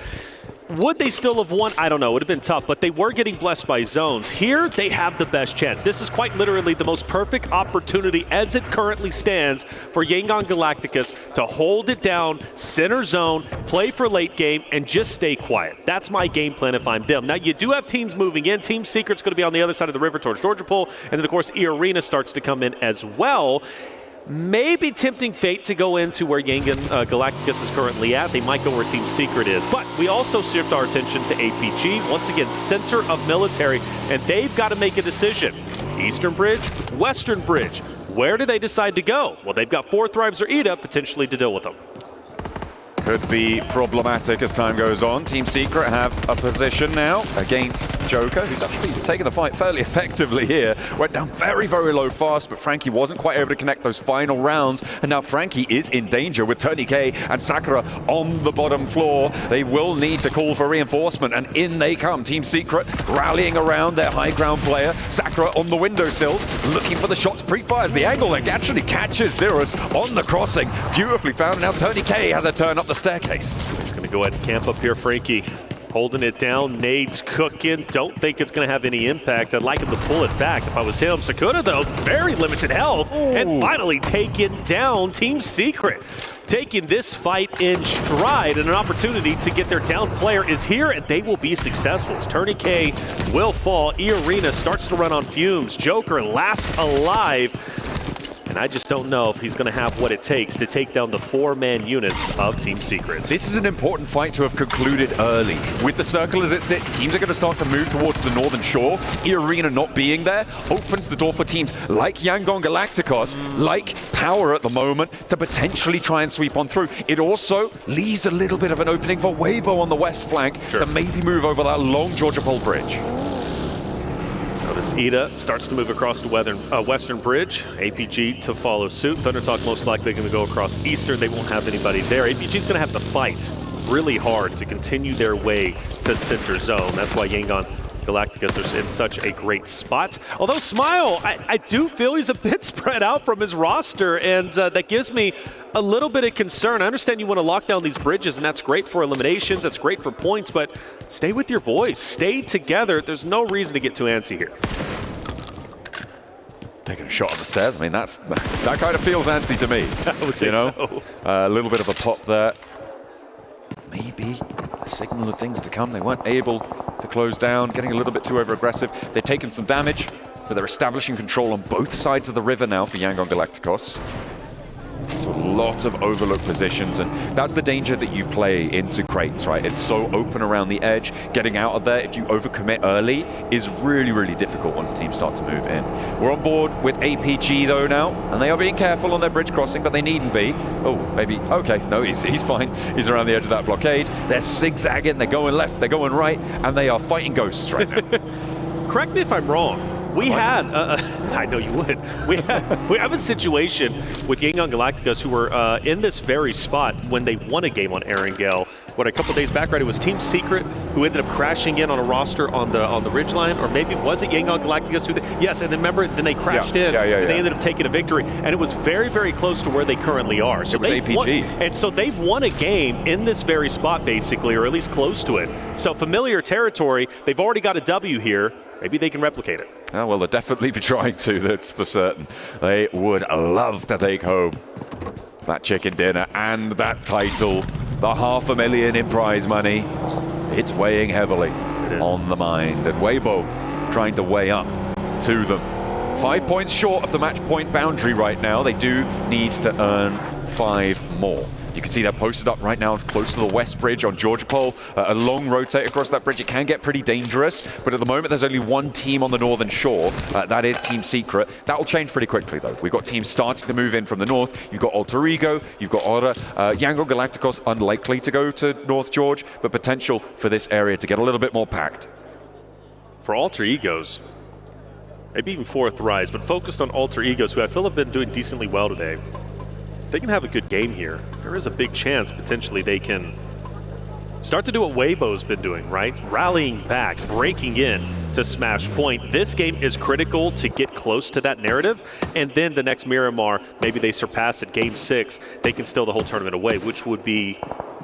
Would they still have won? I don't know. It would have been tough, but they were getting blessed by zones. Here, they have the best chance. This is quite literally the most perfect opportunity as it currently stands for Yangon Galacticos to hold it down, center zone, play for late game, and just stay quiet. That's my game plan if I'm them. Now, you do have teams moving in. Team Secret's going to be on the other side of the river towards Georgia Pole, and then, of course, E-Arena starts to come in as well. Maybe tempting fate to go into where Yangon Galacticos is currently at. They might go where Team Secret is. But we also shift our attention to APG. Once again, center of military, and they've got to make a decision. Eastern Bridge, Western Bridge. Where do they decide to go? Well, they've got 4 Thrives or Ida potentially to deal with them. Could be problematic as time goes on. Team Secret have a position now against Joker, who's actually taking the fight fairly effectively here. Went down very, very low fast, but Frankie wasn't quite able to connect those final rounds. And now Frankie is in danger with Tony K and Sakura on the bottom floor. They will need to call for reinforcement, and in they come. Team Secret rallying around their high ground player. Sakura on the windowsill, looking for the shots, pre-fires the angle, and actually catches Zerus on the crossing. Beautifully found. Now Tony K has a turn up the staircase. He's going to go ahead and camp up here, Frankie. Holding it down, nades cooking. Don't think it's going to have any impact. I'd like him to pull it back if I was him. Sakura, though, very limited health. And finally taken down. Team Secret taking this fight in stride, and an opportunity to get their down player is here, and they will be successful. As Tony K will fall. E-Arena starts to run on fumes. Joker last alive. And I just don't know if he's going to have what it takes to take down the 4-man units of Team Secret. This is an important fight to have concluded early. With the circle as it sits, teams are going to start to move towards the northern shore. E-Arena not being there opens the door for teams like Yangon Galacticos, like Power at the moment, to potentially try and sweep on through. It also leaves a little bit of an opening for Weibo on the west flank to maybe move over that long Georgia Pole bridge. Notice Ida starts to move across the Western Bridge. APG to follow suit. Thundertalk most likely going to go across Eastern. They won't have anybody there. APG's going to have to fight really hard to continue their way to center zone. That's why Yangon Galacticos is in such a great spot. Although Smile, I do feel he's a bit spread out from his roster, and that gives me a little bit of concern. I understand you want to lock down these bridges, and that's great for eliminations, that's great for points, but stay with your boys. Stay together. There's no reason to get too antsy here. Taking a shot on the stairs. I mean, that kind of feels antsy to me. I would say so. A little bit of a pop there. Maybe a signal of things to come. They weren't able to close down, getting a little bit too over-aggressive. They're taking some damage, but they're establishing control on both sides of the river now for Yangon Galacticos. So a lot of overlooked positions, and that's the danger that you play into crates, right? It's so open around the edge. Getting out of there, if you overcommit early, is really, really difficult once teams start to move in. We're on board with APG, though, now, and they are being careful on their bridge crossing, but they needn't be. Oh, maybe. Okay, no, he's fine. He's around the edge of that blockade. They're zigzagging, they're going left, they're going right, and they are fighting ghosts right now. Correct me if I'm wrong. We had, I know you would, we have a situation with Yangon Galacticos who were in this very spot when they won a game on Erangel. What, a couple days back, right? It was Team Secret who ended up crashing in on a roster on the ridgeline, or maybe was it Yangon Galacticos who? Yes, and then remember, then they crashed in, and they ended up taking a victory, and it was very, very close to where they currently are. So it was APG, and so they've won a game in this very spot, basically, or at least close to it. So familiar territory. They've already got a W here. Maybe they can replicate it. Oh, well, they'll definitely be trying to, that's for certain. They would love to take home that chicken dinner and that title. The $500,000 in prize money, it's weighing heavily on the mind. And Weibo trying to weigh up to them. 5 points short of the match point boundary right now. They do need to earn 5 more. You can see they're posted up right now close to the west bridge on Georgia Pole. A long rotate across that bridge. It can get pretty dangerous, but at the moment there's only one team on the northern shore. That is Team Secret. That will change pretty quickly though. We've got teams starting to move in from the north. You've got Alter Ego, you've got Aura. Yangon Galacticos unlikely to go to North George, but potential for this area to get a little bit more packed. For Alter Egos, maybe even fourth rise, but focused on Alter Egos, who I feel have been doing decently well today. They can have a good game here. There is a big chance potentially they can start to do what Weibo's been doing, right? Rallying back, breaking in to Smash Point. This game is critical to get close to that narrative, and then the next Miramar, maybe they surpass it, game 6, they can steal the whole tournament away, which would be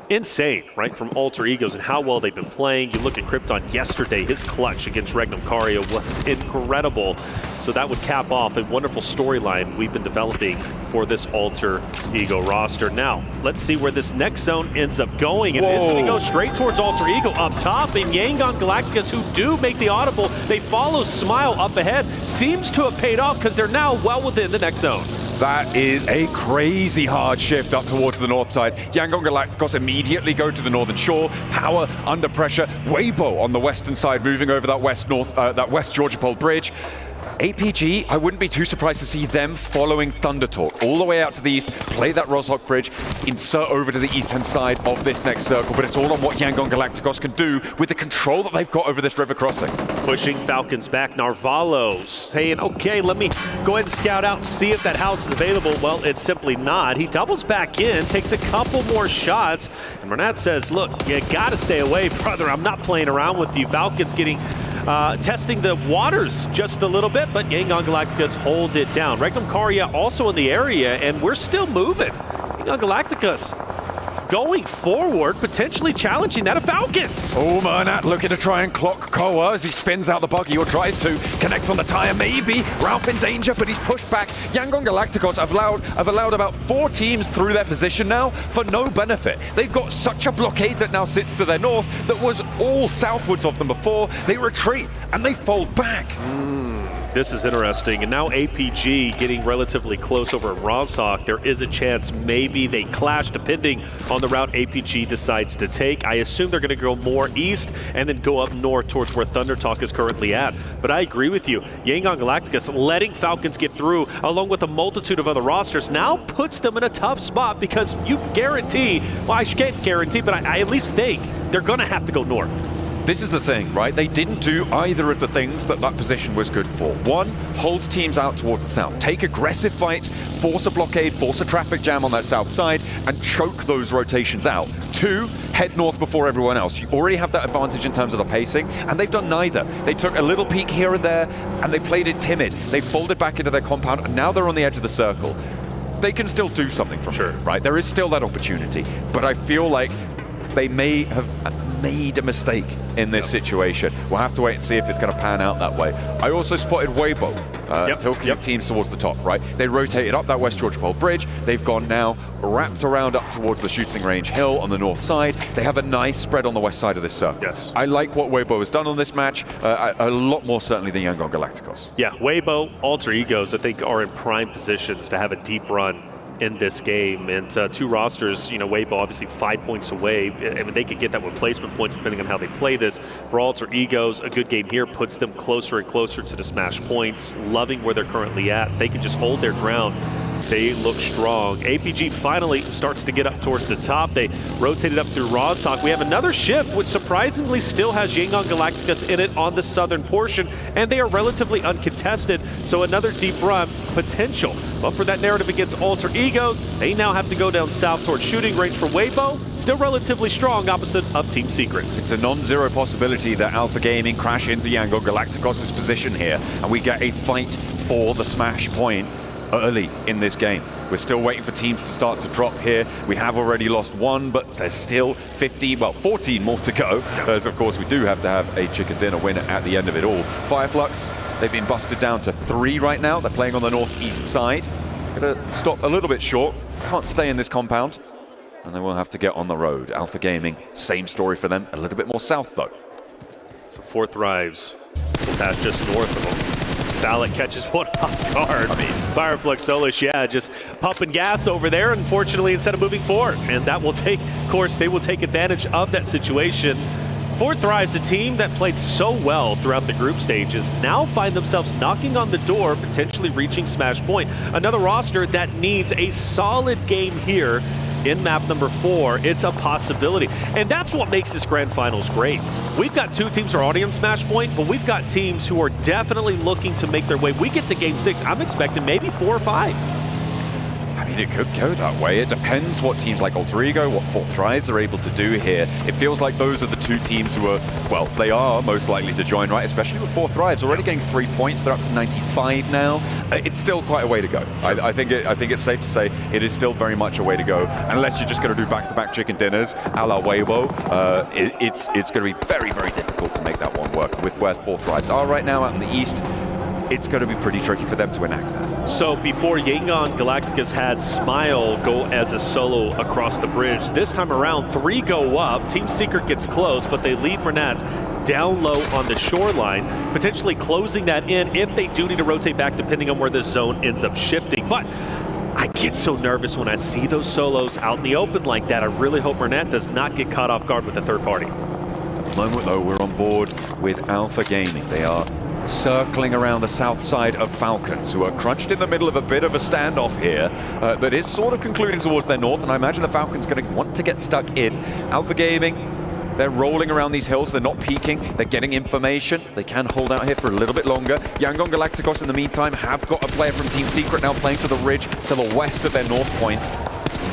insane, right, from Alter Egos and how well they've been playing. You look at Krypton yesterday, his clutch against Regnum Cario was incredible. So that would cap off a wonderful storyline we've been developing for this Alter Ego roster. Now, let's see where this next zone ends up going. And it's going to go straight towards Alter Ego up top. And Yangon Galacticos, who do make the audible, they follow Smile up ahead. Seems to have paid off because they're now well within the next zone. That is a crazy hard shift up towards the north side. Yangon Galacticos immediately go to the northern shore. Power under pressure. Weibo on the western side, moving over that west Georgia Pole bridge. APG, I wouldn't be too surprised to see them following Thunder Talk all the way out to the east, play that Roshok bridge, insert over to the eastern side of this next circle, but it's all on what Yangon Galacticos can do with the control that they've got over this river crossing. Pushing Falcons back, Narvalo saying, okay, let me go ahead and scout out and see if that house is available. Well, it's simply not. He doubles back in, takes a couple more shots, and Renat says, look, you gotta stay away, brother. I'm not playing around with you. Falcons getting testing the waters just a little bit, but Yangon Galacticos hold it down. Regnum Caria also in the area, and we're still moving. Yangon Galacticos going forward, potentially challenging that of Falcons. Oh, Mernat looking to try and clock Koa as he spins out the buggy or tries to connect on the tire, maybe. Ralph in danger, but he's pushed back. Yangon Galacticos have allowed about 4 teams through their position now for no benefit. They've got such a blockade that now sits to their north that was all southwards of them before. They retreat and they fold back. This is interesting, and now APG getting relatively close over at Roshok. There is a chance maybe they clash depending on the route APG decides to take. I assume they're going to go more east and then go up north towards where Thunder Talk is currently at. But I agree with you. Yangon Galacticos letting Falcons get through along with a multitude of other rosters now puts them in a tough spot because you guarantee, well, I can't guarantee, but I at least think they're going to have to go north. This is the thing, right? They didn't do either of the things that position was good for. 1, hold teams out towards the south. Take aggressive fights, force a blockade, force a traffic jam on that south side, and choke those rotations out. 2, head north before everyone else. You already have that advantage in terms of the pacing, and they've done neither. They took a little peek here and there, and they played it timid. They folded back into their compound, and now they're on the edge of the circle. They can still do something from here, right? There is still that opportunity, but I feel like they may have made a mistake in this situation. We'll have to wait and see if it's going to pan out that way. I also spotted Weibo tilting teams towards the top, right? They rotated up that West Georgia Pole bridge. They've gone now wrapped around up towards the shooting range hill on the north side. They have a nice spread on the west side of this circle. Yes. I like what Weibo has done on this match, a lot more certainly than Yangon Galacticos. Yeah, Weibo, Alter Egos, I think, are in prime positions to have a deep run in this game, and 2 rosters, you know, Weibo obviously 5 points away. I mean, they could get that with placement points depending on how they play this. For Alter Egos, a good game here puts them closer and closer to the smash points. Loving where they're currently at. They can just hold their ground. They look strong. APG finally starts to get up towards the top. They rotated up through Roshok. We have another shift, which surprisingly still has Yangon Galacticos in it on the southern portion, and they are relatively uncontested, so another deep run potential. But for that narrative against Alter Egos, they now have to go down south towards shooting range for Weibo, still relatively strong opposite of Team Secret. It's a non-zero possibility that Alpha Gaming crash into Yangon Galacticos' position here, and we get a fight for the smash point early in this game. We're still waiting for teams to start to drop here. We have already lost 1, but there's still 14 more to go. As of course, we do have to have a chicken dinner winner at the end of it all. Fireflux, they've been busted down to 3 right now. They're playing on the northeast side. Gonna stop a little bit short. Can't stay in this compound. and they will have to get on the road. Alpha Gaming, same story for them, a little bit more south though. So 4th Thrives will pass just north of them. Valak catches one off guard. Fireflux Solish, yeah, just pumping gas over there, unfortunately, instead of moving forward. And that will take, of course, they will take advantage of that situation. 4th Thrives, a team that played so well throughout the group stages, now find themselves knocking on the door, potentially reaching Smash Point. Another roster that needs a solid game here in map number 4. It's a possibility. And that's what makes this grand finals great. We've got 2 teams who are already on Smash Point, but we've got teams who are definitely looking to make their way. We get to game 6, I'm expecting maybe 4 or 5. I mean, it could go that way. It depends what teams like Alter Ego, what 4th Thrives are able to do here. It feels like those are the 2 teams who are, well, they are most likely to join, right? Especially with 4th Thrives already getting 3 points. They're up to 95 now. It's still quite a way to go. I think it's safe to say it is still very much a way to go. Unless you're just going to do back-to-back chicken dinners a la Weibo, it's going to be very, very difficult to make that one work. With where 4th Thrives are right now out in the east, it's going to be pretty tricky for them to enact that. So before Yangon Galacticus had Smile go as a solo across the bridge, this time around 3 go up. Team Secret gets close, but they leave Renat down low on the shoreline, potentially closing that in if they do need to rotate back depending on where the zone ends up shifting. But I get so nervous when I see those solos out in the open like that. I really hope Renat does not get caught off guard with a third party. At the moment though, we're on board with Alpha Gaming. They are circling around the south side of Falcons, who are crunched in the middle of a bit of a standoff here, that is sort of concluding towards their north, and I imagine the Falcons going to want to get stuck in. Alpha Gaming, they're rolling around these hills, they're not peeking, they're getting information, they can hold out here for a little bit longer. Yangon Galacticos in the meantime have got a player from Team Secret now playing to the ridge, to the west of their north point.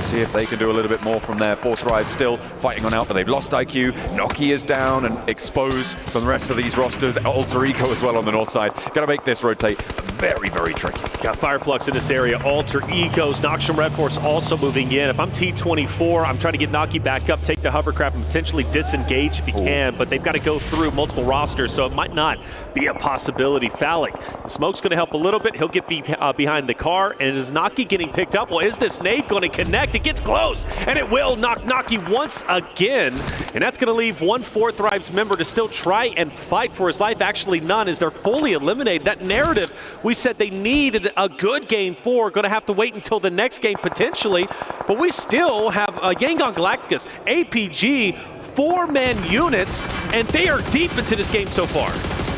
See if they can do a little bit more from there. 4th Thrive still fighting on out, but they've lost IQ. Noki is down and exposed from the rest of these rosters. Alter Ego as well on the north side. Got to make this rotate very, very tricky. Got Fireflux in this area. Alter Egos. Noxium Red Force also moving in. If I'm T24, I'm trying to get Noki back up, take the hovercraft, and potentially disengage if he can, but they've got to go through multiple rosters, so it might not be a possibility. Phallic, the smoke's going to help a little bit. He'll get behind the car, and is Noki getting picked up? Well, is this nade going to connect? It gets close, and it will knock Noki once again, and that's going to leave one 4th Thrives member to still try and fight for his life. Actually, none, as they're fully eliminated. That narrative, we said they needed a good game 4, going to have to wait until the next game potentially, but we still have Yangon Galacticus, APG, 4-man units, and they are deep into this game so far.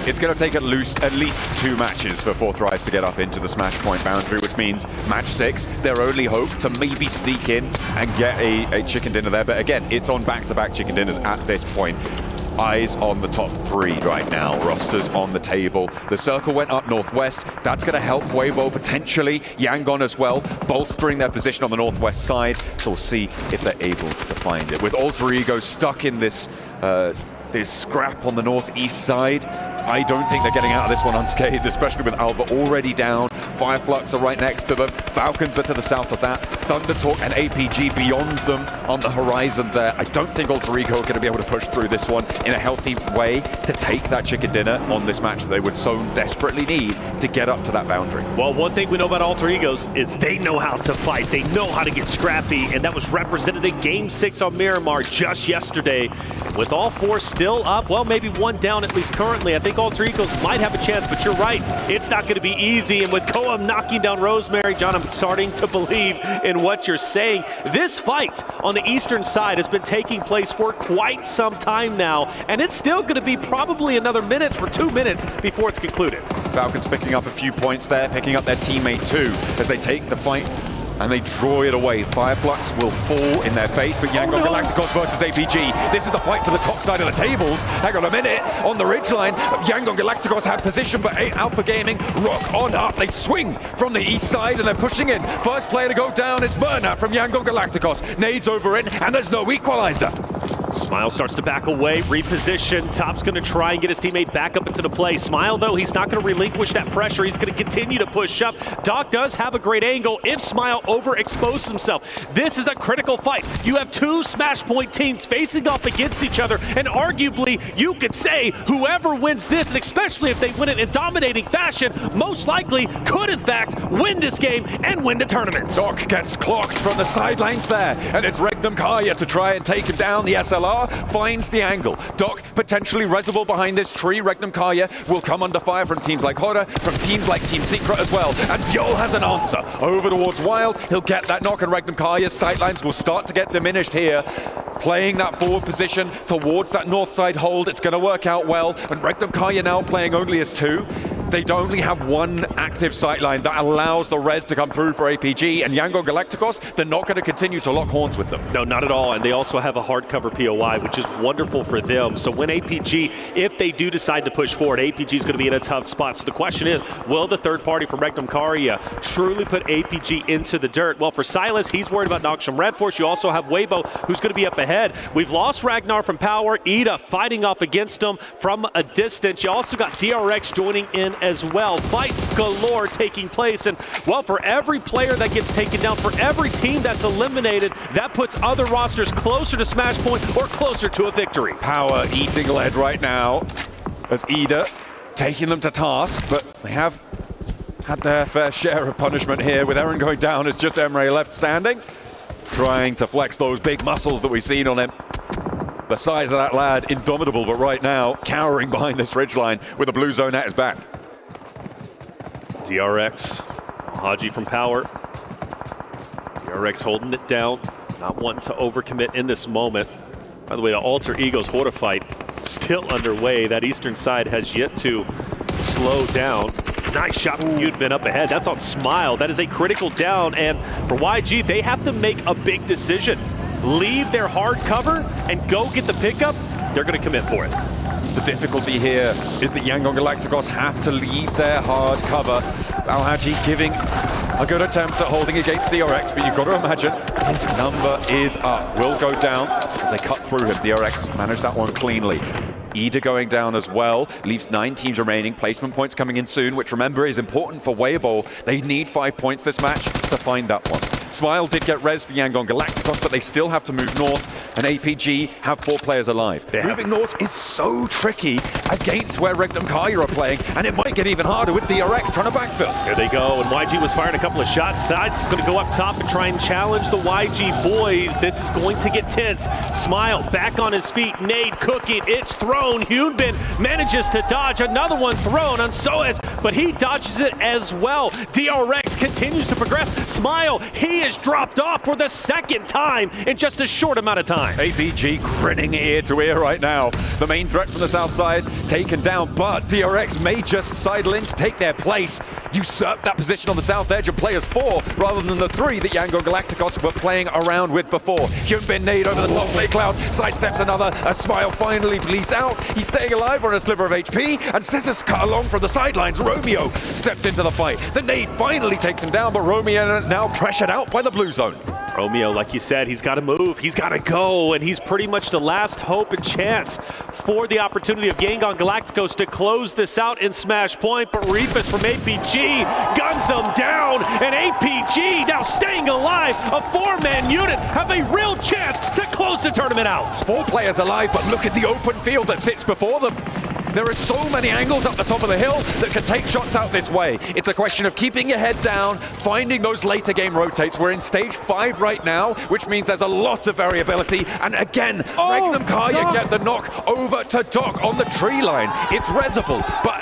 It's going to take at least 2 matches for 4th Thrives to get up into the Smash Point boundary, which means match 6, their only hope to maybe sneak in and get a chicken dinner there. But again, it's on back-to-back chicken dinners at this point. Eyes on the top 3 right now. Rosters on the table. The circle went up northwest. That's going to help Weibo potentially. Yangon as well, bolstering their position on the northwest side. So we'll see if they're able to find it. With Alter Ego stuck in this scrap on the northeast side, I don't think they're getting out of this one unscathed, especially with Alva already down. Fireflux are right next to them. Falcons are to the south of that. Thundertalk and APG beyond them on the horizon there. I don't think Alter Ego are going to be able to push through this one in a healthy way to take that chicken dinner on this match that they would so desperately need to get up to that boundary. Well, one thing we know about Alter Egos is they know how to fight. They know how to get scrappy, and that was represented in Game 6 on Miramar just yesterday. With all 4 still up, well, maybe 1 down at least currently. I think Alter Egos might have a chance, but you're right. It's not going to be easy, and with Koam knocking down Rosemary, John, I'm starting to believe in what you're saying. This fight on the eastern side has been taking place for quite some time now, and it's still going to be probably another minute or 2 minutes before it's concluded. Falcons picking up a few points there, picking up their teammate too, as they take the fight and they draw it away. Fireflux will fall in their face, but Yangon Galacticos versus APG. This is the fight for the top side of the tables. Hang on a minute, on the ridgeline, Yangon Galacticos have position, but Alpha Gaming rock on up. They swing from the east side and they're pushing in. First player to go down is Bernard from Yangon Galacticos. Nades over in, and there's no equalizer. Smile starts to back away, reposition. Top's going to try and get his teammate back up into the play. Smile, though, he's not going to relinquish that pressure. He's going to continue to push up. Doc does have a great angle if Smile overexposes himself. This is a critical fight. You have two Smash Point teams facing off against each other, and arguably, you could say whoever wins this, and especially if they win it in dominating fashion, most likely could, in fact, win this game and win the tournament. Doc gets clocked from the sidelines there, and it's Regnum Kaya to try and take him down. The SLR finds the angle. Doc potentially resible behind this tree. Regnum Kaya will come under fire from teams like Hoda, from teams like Team Secret as well. And Zjol has an answer. Over towards Wild, he'll get that knock, and Regnum Kaya's sightlines will start to get diminished here. Playing that forward position towards that north side hold, it's going to work out well. And Regnum Kaya now playing only as two. They only have one active sightline that allows the res to come through for APG, and Yangon Galacticos, they're not going to continue to lock horns with them. No, not at all, and they also have a hardcover POI, which is wonderful for them. So when APG, if they do decide to push forward, APG is going to be in a tough spot. So the question is, will the third party from Regnum Kaya truly put APG into the dirt? Well, for Silas, he's worried about Noxium Red Force. You also have Weibo, who's going to be up ahead. We've lost Ragnar from Power, Ida fighting off against him from a distance. You also got DRX joining in as well. Fights galore taking place, and well, for every player that gets taken down, for every team that's eliminated, that puts other rosters closer to Smash Point or closer to a victory. Power eating lead right now as Ida taking them to task, but they have had their fair share of punishment here, with Eren going down as just Emre left standing, trying to flex those big muscles that we've seen on him. The size of that lad, indomitable, but right now cowering behind this ridgeline with a blue zone at his back. DRX, Haji from Power. DRX holding it down, not wanting to overcommit in this moment. By the way, the Alter Ego's Horde fight still underway. That eastern side has yet to slow down. Nice shot from Yudbin up ahead. That's on Smile. That is a critical down, and for YG, they have to make a big decision. Leave their hard cover and go get the pickup. They're going to commit for it. The difficulty here is that Yangon Galacticos have to leave their hard cover. Al-Haji giving a good attempt at holding against DRX, but you've got to imagine his number is up. Will go down as they cut through him. DRX managed that one cleanly. Ida going down as well, leaves 9 teams remaining. Placement points coming in soon, which remember is important for Weibo. They need 5 points this match to find that one. Smile did get res for Yangon Galacticos, but they still have to move north, and APG have 4 players alive. Moving north is so tricky against where Regnum Kaya are playing, and it might get even harder with DRX trying to backfill. Here they go, and YG was firing a couple of shots. Sides is going to go up top and try and challenge the YG boys. This is going to get tense. Smile back on his feet. Nade cooking. It's thrown. Hyunbin manages to dodge. Another one thrown on Soez, but he dodges it as well. DRX continues to progress. Smile, he is dropped off for the second time in just a short amount of time. APG grinning ear to ear right now. The main threat from the south side taken down, but DRX may just sidle in to take their place, usurp that position on the south edge and play as 4 rather than the 3 that Yangon Galacticos were playing around with before. Hyunbin nade over the top play cloud, sidesteps another, a Smile finally bleeds out. He's staying alive on a sliver of HP, and Scissors cut along from the sidelines. Romeo steps into the fight. The nade finally takes him down, but Romeo now pressured out by the blue zone. Romeo, like you said, he's got to move, he's got to go, and he's pretty much the last hope and chance for the opportunity of Yangon Galacticos to close this out in Smash Point, but Reefus from APG guns him down, and APG now staying alive. A 4-man unit have a real chance to close the tournament out. 4 players alive, but look at the open field that sits before them. There are so many angles up the top of the hill that can take shots out this way. It's a question of keeping your head down, finding those later game rotates. We're in stage 5 right now, which means there's a lot of variability. And again, Regnum Kaya get the knock over to Doc on the tree line. It's resible, but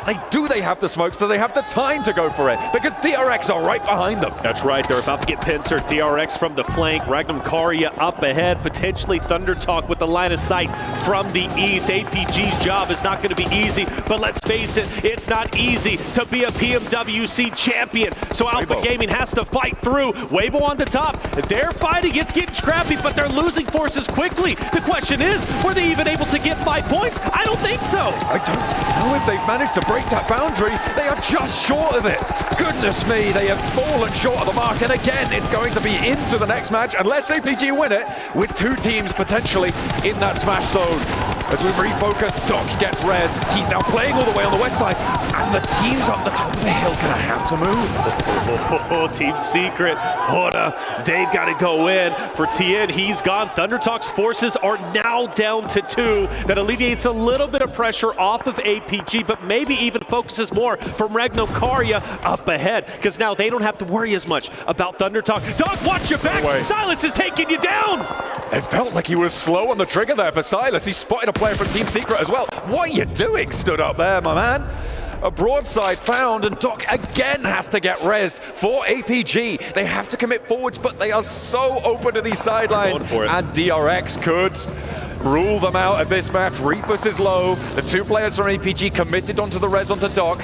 they have the smokes? Do they have the time to go for it? Because DRX are right behind them. That's right, they're about to get pincered. DRX from the flank, Regnum Kaya up ahead, potentially Thunder Talk with the line of sight from the east. APG's job is not going to be easy, but let's face it, it's not easy to be a PMWC champion. So Alpha Gaming has to fight through. Weibo on the top. They're fighting, it's getting scrappy, but they're losing forces quickly. The question is, were they even able to get 5 points? I don't think so. I don't know if they've managed to break break that boundary. They are just short of it. Goodness me, they have fallen short of the mark. And again, it's going to be into the next match, unless APG win it, with two teams potentially in that smash zone. As we refocus, Doc gets res. He's now playing all the way on the west side, and the teams up the top of the hill gonna have to move. Team Secret, Hoda, they've got to go in. For Tien, he's gone. ThunderTalk's forces are now down to 2. That alleviates a little bit of pressure off of APG, but maybe even focuses more from Regnum Karya up ahead, because now they don't have to worry as much about ThunderTalk. Doc, watch your back! Silas is taking you down! It felt like he was slow on the trigger there for Silas. He spotted a player from Team Secret as well. What are you doing stood up there, my man? A broadside found, and Doc again has to get rezzed for APG. They have to commit forwards, but they are so open to these sidelines. And DRX could rule them out of this match. Reapers is low. The two players from APG committed onto the res onto Doc.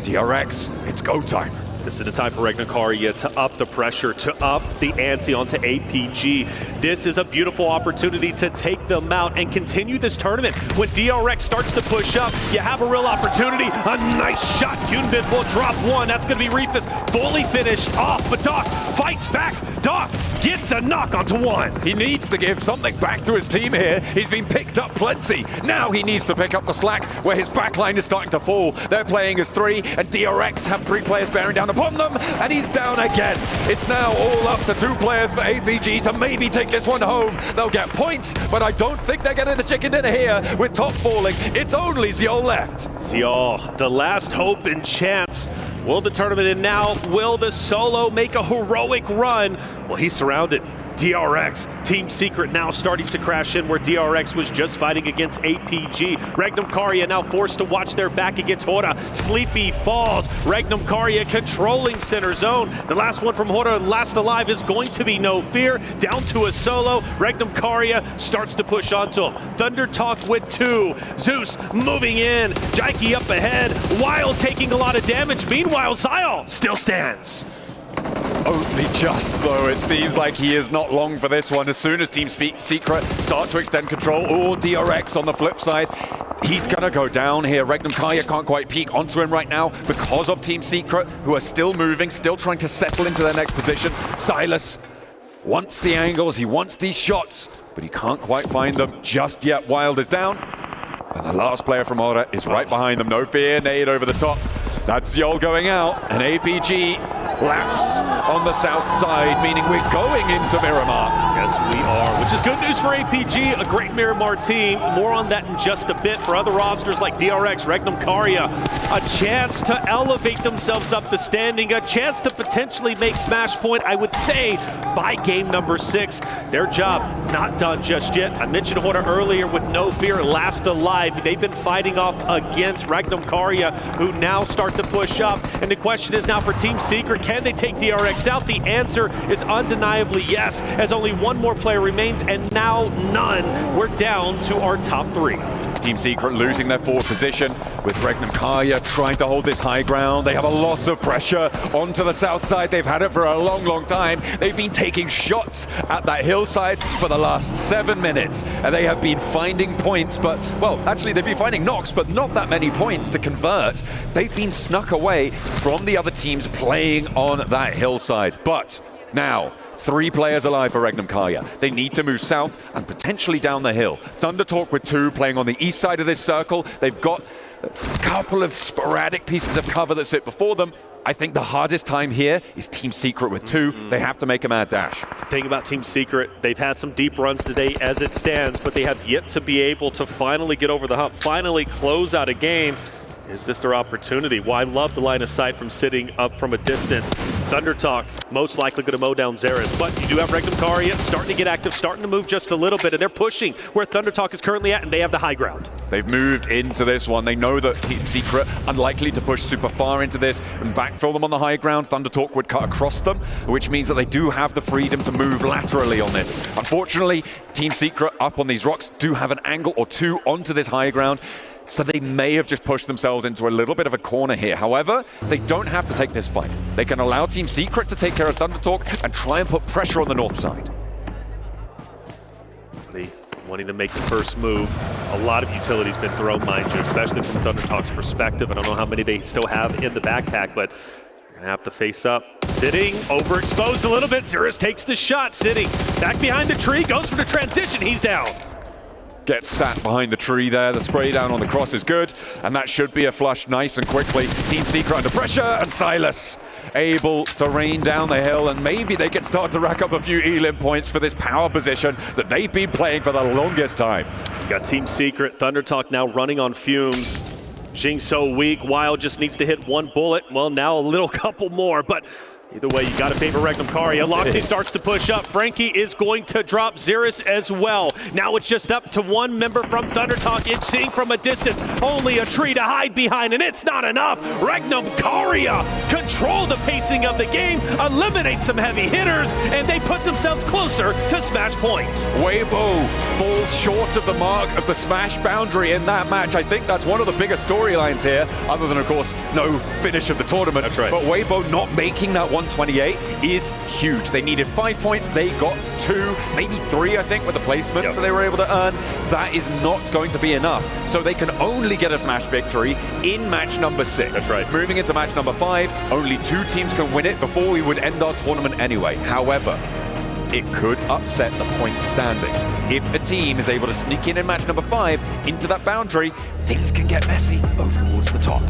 DRX, it's go time. This is the time for Regnum Karya to up the pressure, to up the ante onto APG. This is a beautiful opportunity to take them out and continue this tournament. When DRX starts to push up, you have a real opportunity. A nice shot. Yunbin will drop one. That's going to be Reefus fully finished off, but Doc fights back. Doc gets a knock onto one. He needs to give something back to his team here. He's been picked up plenty. Now he needs to pick up the slack where his backline is starting to fall. They're playing as 3, and DRX have 3 players bearing down upon them, and he's down again. It's now all up to 2 players for APG to maybe take this one home. They'll get points, but I don't think they're getting the chicken dinner here with top falling. It's only Xiol left. Xiol, the last hope and chance. Will the tournament end now? Will the solo make a heroic run? Well, he's surrounded. DRX, Team Secret now starting to crash in where DRX was just fighting against APG. Regnum Karya now forced to watch their back against Hoda. Sleepy falls. Regnum Karya controlling center zone. The last one from Hoda, last alive, is going to be No Fear. Down to a solo. Regnum Karya starts to push onto him. ThunderTalk with 2. Zeus moving in. Jaiki up ahead. Wild taking a lot of damage. Meanwhile, Xiol still stands. Only just, though. It seems like he is not long for this one. As soon as Team Secret start to extend control, or DRX on the flip side, he's going to go down here. Regnum Karya can't quite peek onto him right now because of Team Secret, who are still moving, still trying to settle into their next position. Silas wants the angles, he wants these shots, but he can't quite find them just yet. Wild is down, and the last player from Aura is right behind them. No Fear, nade over the top. That's Xiol going out, and APG laps on the south side, meaning we're going into Miramar. Yes, we are, which is good news for APG, a great Miramar team. More on that in just a bit. For other rosters like DRX, Regnum Karya, a chance to elevate themselves up the standing, a chance to potentially make Smash Point, I would say, by game number 6. Their job not done just yet. I mentioned Hoda earlier with No Fear, last alive. They've been fighting off against Regnum Karya, who now start to push up. And the question is now for Team Secret, can they take DRX out? The answer is undeniably yes, as only one more player remains, and now none. We're down to our top 3. Team Secret losing their forward position with Regnum Karya trying to hold this high ground. They have a lot of pressure onto the south side. They've had it for a long, long time. They've been taking shots at that hillside for the last 7 minutes, and they have been finding points, but, well, actually they've been finding knocks, but not that many points to convert. They've been snuck away from the other teams playing on that hillside. But now, 3 players alive for Regnum Karya. They need to move south and potentially down the hill. ThunderTalk with 2 playing on the east side of this circle. They've got a couple of sporadic pieces of cover that sit before them. I think the hardest time here is Team Secret with 2. They have to make a mad dash. The thing about Team Secret, they've had some deep runs today as it stands, but they have yet to be able to finally get over the hump, finally close out a game. Is this their opportunity? Well, I love the line of sight from sitting up from a distance. ThunderTalk most likely going to mow down Xerath, but you do have Regnum Karya starting to get active, starting to move just a little bit, and they're pushing where ThunderTalk is currently at, and they have the high ground. They've moved into this one. They know that Team Secret unlikely to push super far into this and backfill them on the high ground. ThunderTalk would cut across them, which means that they do have the freedom to move laterally on this. Unfortunately, Team Secret up on these rocks do have an angle or 2 onto this high ground, so they may have just pushed themselves into a little bit of a corner here. However, they don't have to take this fight. They can allow Team Secret to take care of ThunderTalk and try and put pressure on the north side. wanting to make the first move. A lot of utility's been thrown, mind you, especially from Thunder Talk's perspective. I don't know how many they still have in the backpack, but they're gonna have to face up. Sitting, overexposed a little bit. Zerus takes the shot, sitting back behind the tree, goes for the transition, he's down. Gets sat behind the tree there. The spray down on the cross is good, and that should be a flush nice and quickly. Team Secret under pressure, and Silas able to rain down the hill, and maybe they can start to rack up a few elim points for this power position that they've been playing for the longest time. Got Team Secret, Thunder Talk now running on fumes. Jing so weak, Wild just needs to hit one bullet. Well, now a little couple more, but either way, you got to favor Regnum Karia. Loxy starts to push up. Frankie is going to drop Zerus as well. Now it's just up to one member from Thunder Talk. It's seeing from a distance. Only a tree to hide behind, and it's not enough. Regnum Karia control the pacing of the game, eliminate some heavy hitters, and they put themselves closer to smash point. Weibo falls short of the mark of the smash boundary in that match. I think that's one of the biggest storylines here, other than, of course, no finish of the tournament. That's right. But Weibo not making that 128 is huge. They needed 5 points. They got 2, maybe 3, I think, with the placements that they were able to earn. That is not going to be enough. So they can only get a smash victory in match number 6. That's right. Moving into match number 5, only 2 teams can win it before we would end our tournament anyway. However, it could upset the point standings. If a team is able to sneak in match number 5 into that boundary, things can get messy over towards the top.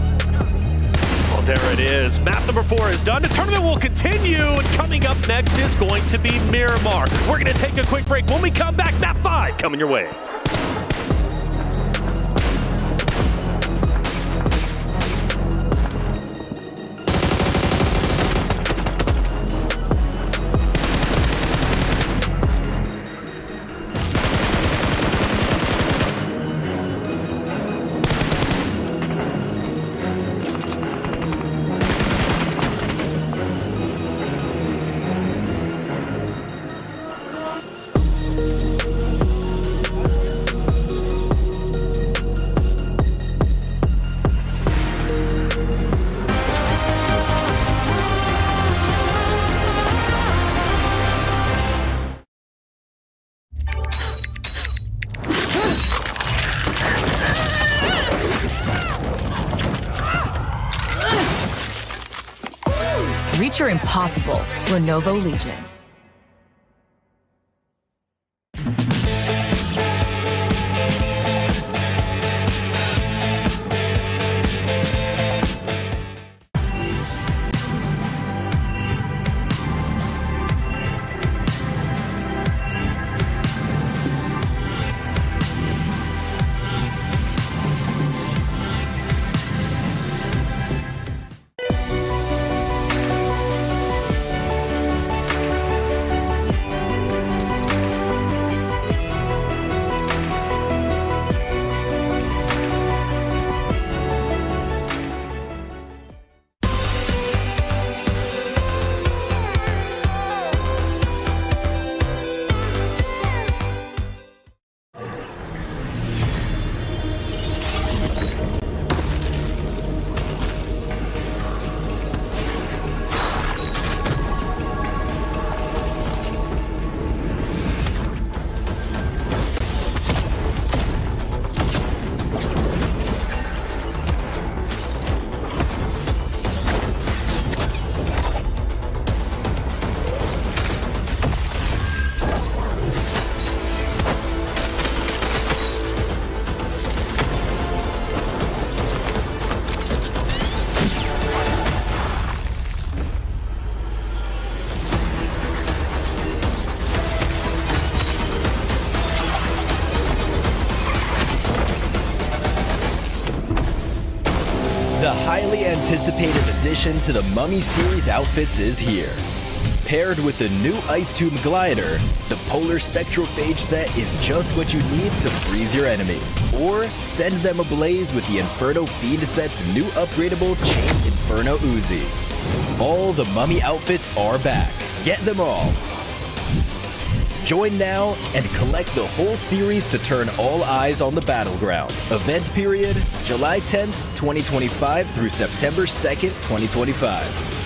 Well, there it is. Map number 4 is done. The tournament will continue, and coming up next is going to be Miramar. We're going to take a quick break. When we come back, map 5 coming your way. Reach your impossible. Lenovo Legion. The highly anticipated addition to the Mummy Series outfits is here. Paired with the new Ice Tomb Glider, the Polar Spectrophage set is just what you need to freeze your enemies. Or send them ablaze with the Inferno Fiend set's new upgradable Chain Inferno Uzi. All the Mummy outfits are back. Get them all. Join now and collect the whole series to turn all eyes on the battleground. Event period, July 10th, 2025 through September 2nd, 2025.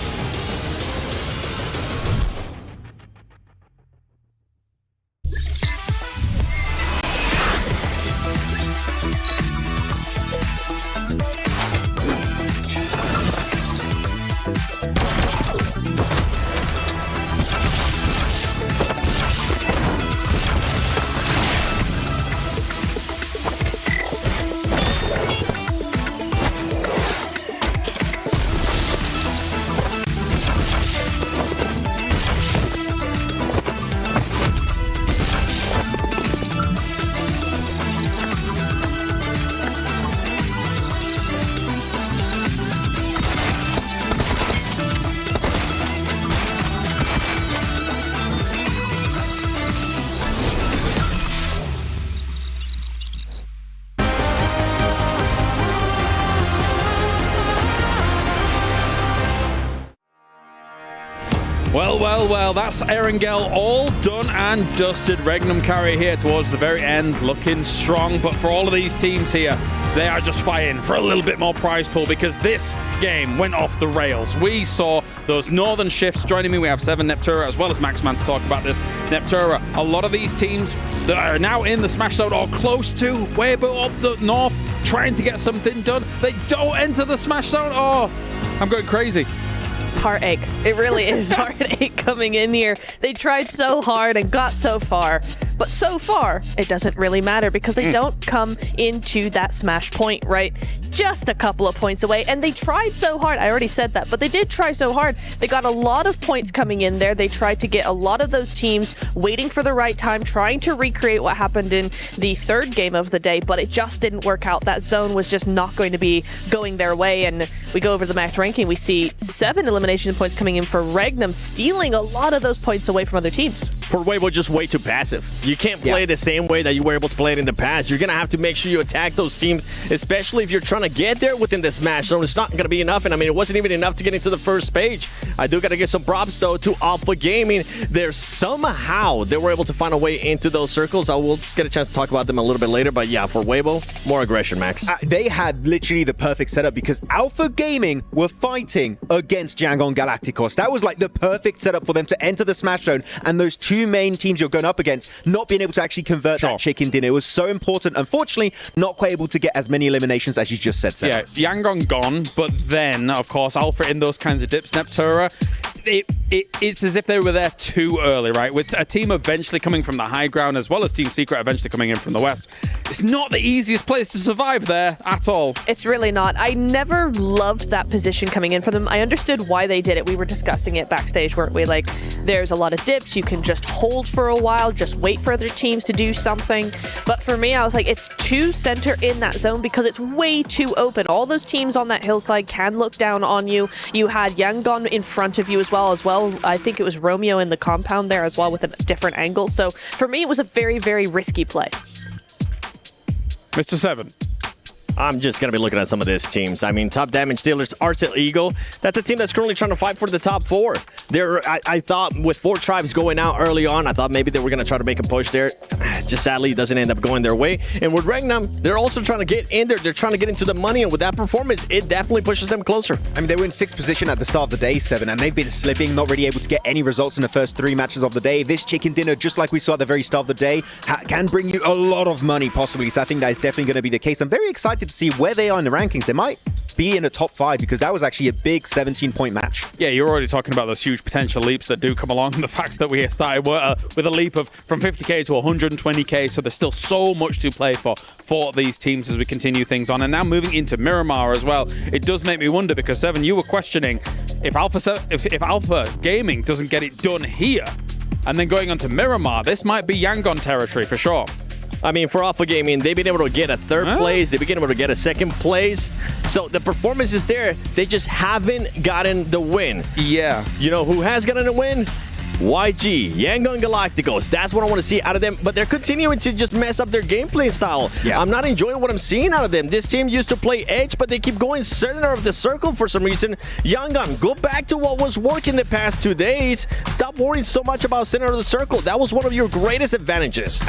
Well, well, well, that's Erangel all done and dusted. Regnum carry here towards the very end, looking strong. But for all of these teams here, they are just fighting for a little bit more prize pool because this game went off the rails. We saw those northern shifts. Joining me, we have Seven, Neptura, as well as Maxman to talk about this. Neptura, a lot of these teams that are now in the Smash Zone or close to, Weibo up the north, trying to get something done. They don't enter the Smash Zone. Oh, I'm going crazy. Heartache. It really is heartache coming in here. They tried so hard and got so far, but so far it doesn't really matter because they don't come into that smash point, right? Just a couple of points away, and they tried so hard. I already said that, but they did try so hard. They got a lot of points coming in there. They tried to get a lot of those teams waiting for the right time, trying to recreate what happened in the third game of the day, but it just didn't work out. That zone was just not going to be going their way, and we go over the match ranking. We see 7 elimination points coming in for Regnum, stealing a lot of those points away from other teams. For Weibo, just way too passive. You can't play the same way that you were able to play it in the past. You're going to have to make sure you attack those teams, especially if you're trying to get there within the Smash Zone. It's not going to be enough, and I mean, it wasn't even enough to get into the first page. I do got to give some props, though, to Alpha Gaming. Somehow they were able to find a way into those circles. I will get a chance to talk about them a little bit later, but yeah, for Weibo, more aggression, Max. They had literally the perfect setup because Alpha Gaming were fighting against Yangon Galacticos. That was like the perfect setup for them to enter the Smash Zone, and those two main teams you're going up against not being able to actually convert that chicken dinner was so important. Unfortunately, not quite able to get as many eliminations as you just said, Sam. Yeah, Yangon gone, but then, of course, Alpha in those kinds of dips. Neptura, it's as if they were there too early, right? With a team eventually coming from the high ground, as well as Team Secret eventually coming in from the west. It's not the easiest place to survive there at all. It's really not. I never loved that position coming in for them. I understood why they did it. We were discussing it backstage, weren't we? Like, there's a lot of dips. You can just hold for a while, just wait for other teams to do something. But for me, I was like, it's too center in that zone because it's way too open. All those teams on that hillside can look down on you. You had Yangon in front of you as well. I think it was Romeo in the compound there as well with a different angle. So for me, it was a very, very risky play. Mr. Seven. I'm just going to be looking at some of these teams. I mean, top damage dealers, Arcel Eagle. That's a team that's currently trying to fight for the top 4. I thought with 4 tribes going out early on, I thought maybe they were going to try to make a push there. Just sadly, it doesn't end up going their way. And with Regnum, they're also trying to get in there. They're trying to get into the money. And with that performance, it definitely pushes them closer. I mean, they were in 6th position at the start of the day, 7, and they've been slipping, not really able to get any results in the first 3 matches of the day. This chicken dinner, just like we saw at the very start of the day, can bring you a lot of money, possibly. So I think that is definitely going to be the case. I'm very excited to see where they are in the rankings. They might be in the top 5 because that was actually a big 17-point match. Yeah, you're already talking about those huge potential leaps that do come along. The fact that we started with a leap of from 50k to 120k, so there's still so much to play for these teams as we continue things on. And now moving into Miramar as well, it does make me wonder because, Seven, you were questioning if Alpha Gaming doesn't get it done here and then going on to Miramar, this might be Yangon territory for sure. I mean, for Alpha Gaming, they've been able to get a 3rd place. They've been able to get a 2nd place. So the performance is there. They just haven't gotten the win. Yeah. You know who has gotten a win? YG, Yangon Galacticos. That's what I want to see out of them. But they're continuing to just mess up their gameplay style. Yeah. I'm not enjoying what I'm seeing out of them. This team used to play edge, but they keep going center of the circle for some reason. Yangon, go back to what was working the past 2 days. Stop worrying so much about center of the circle. That was one of your greatest advantages.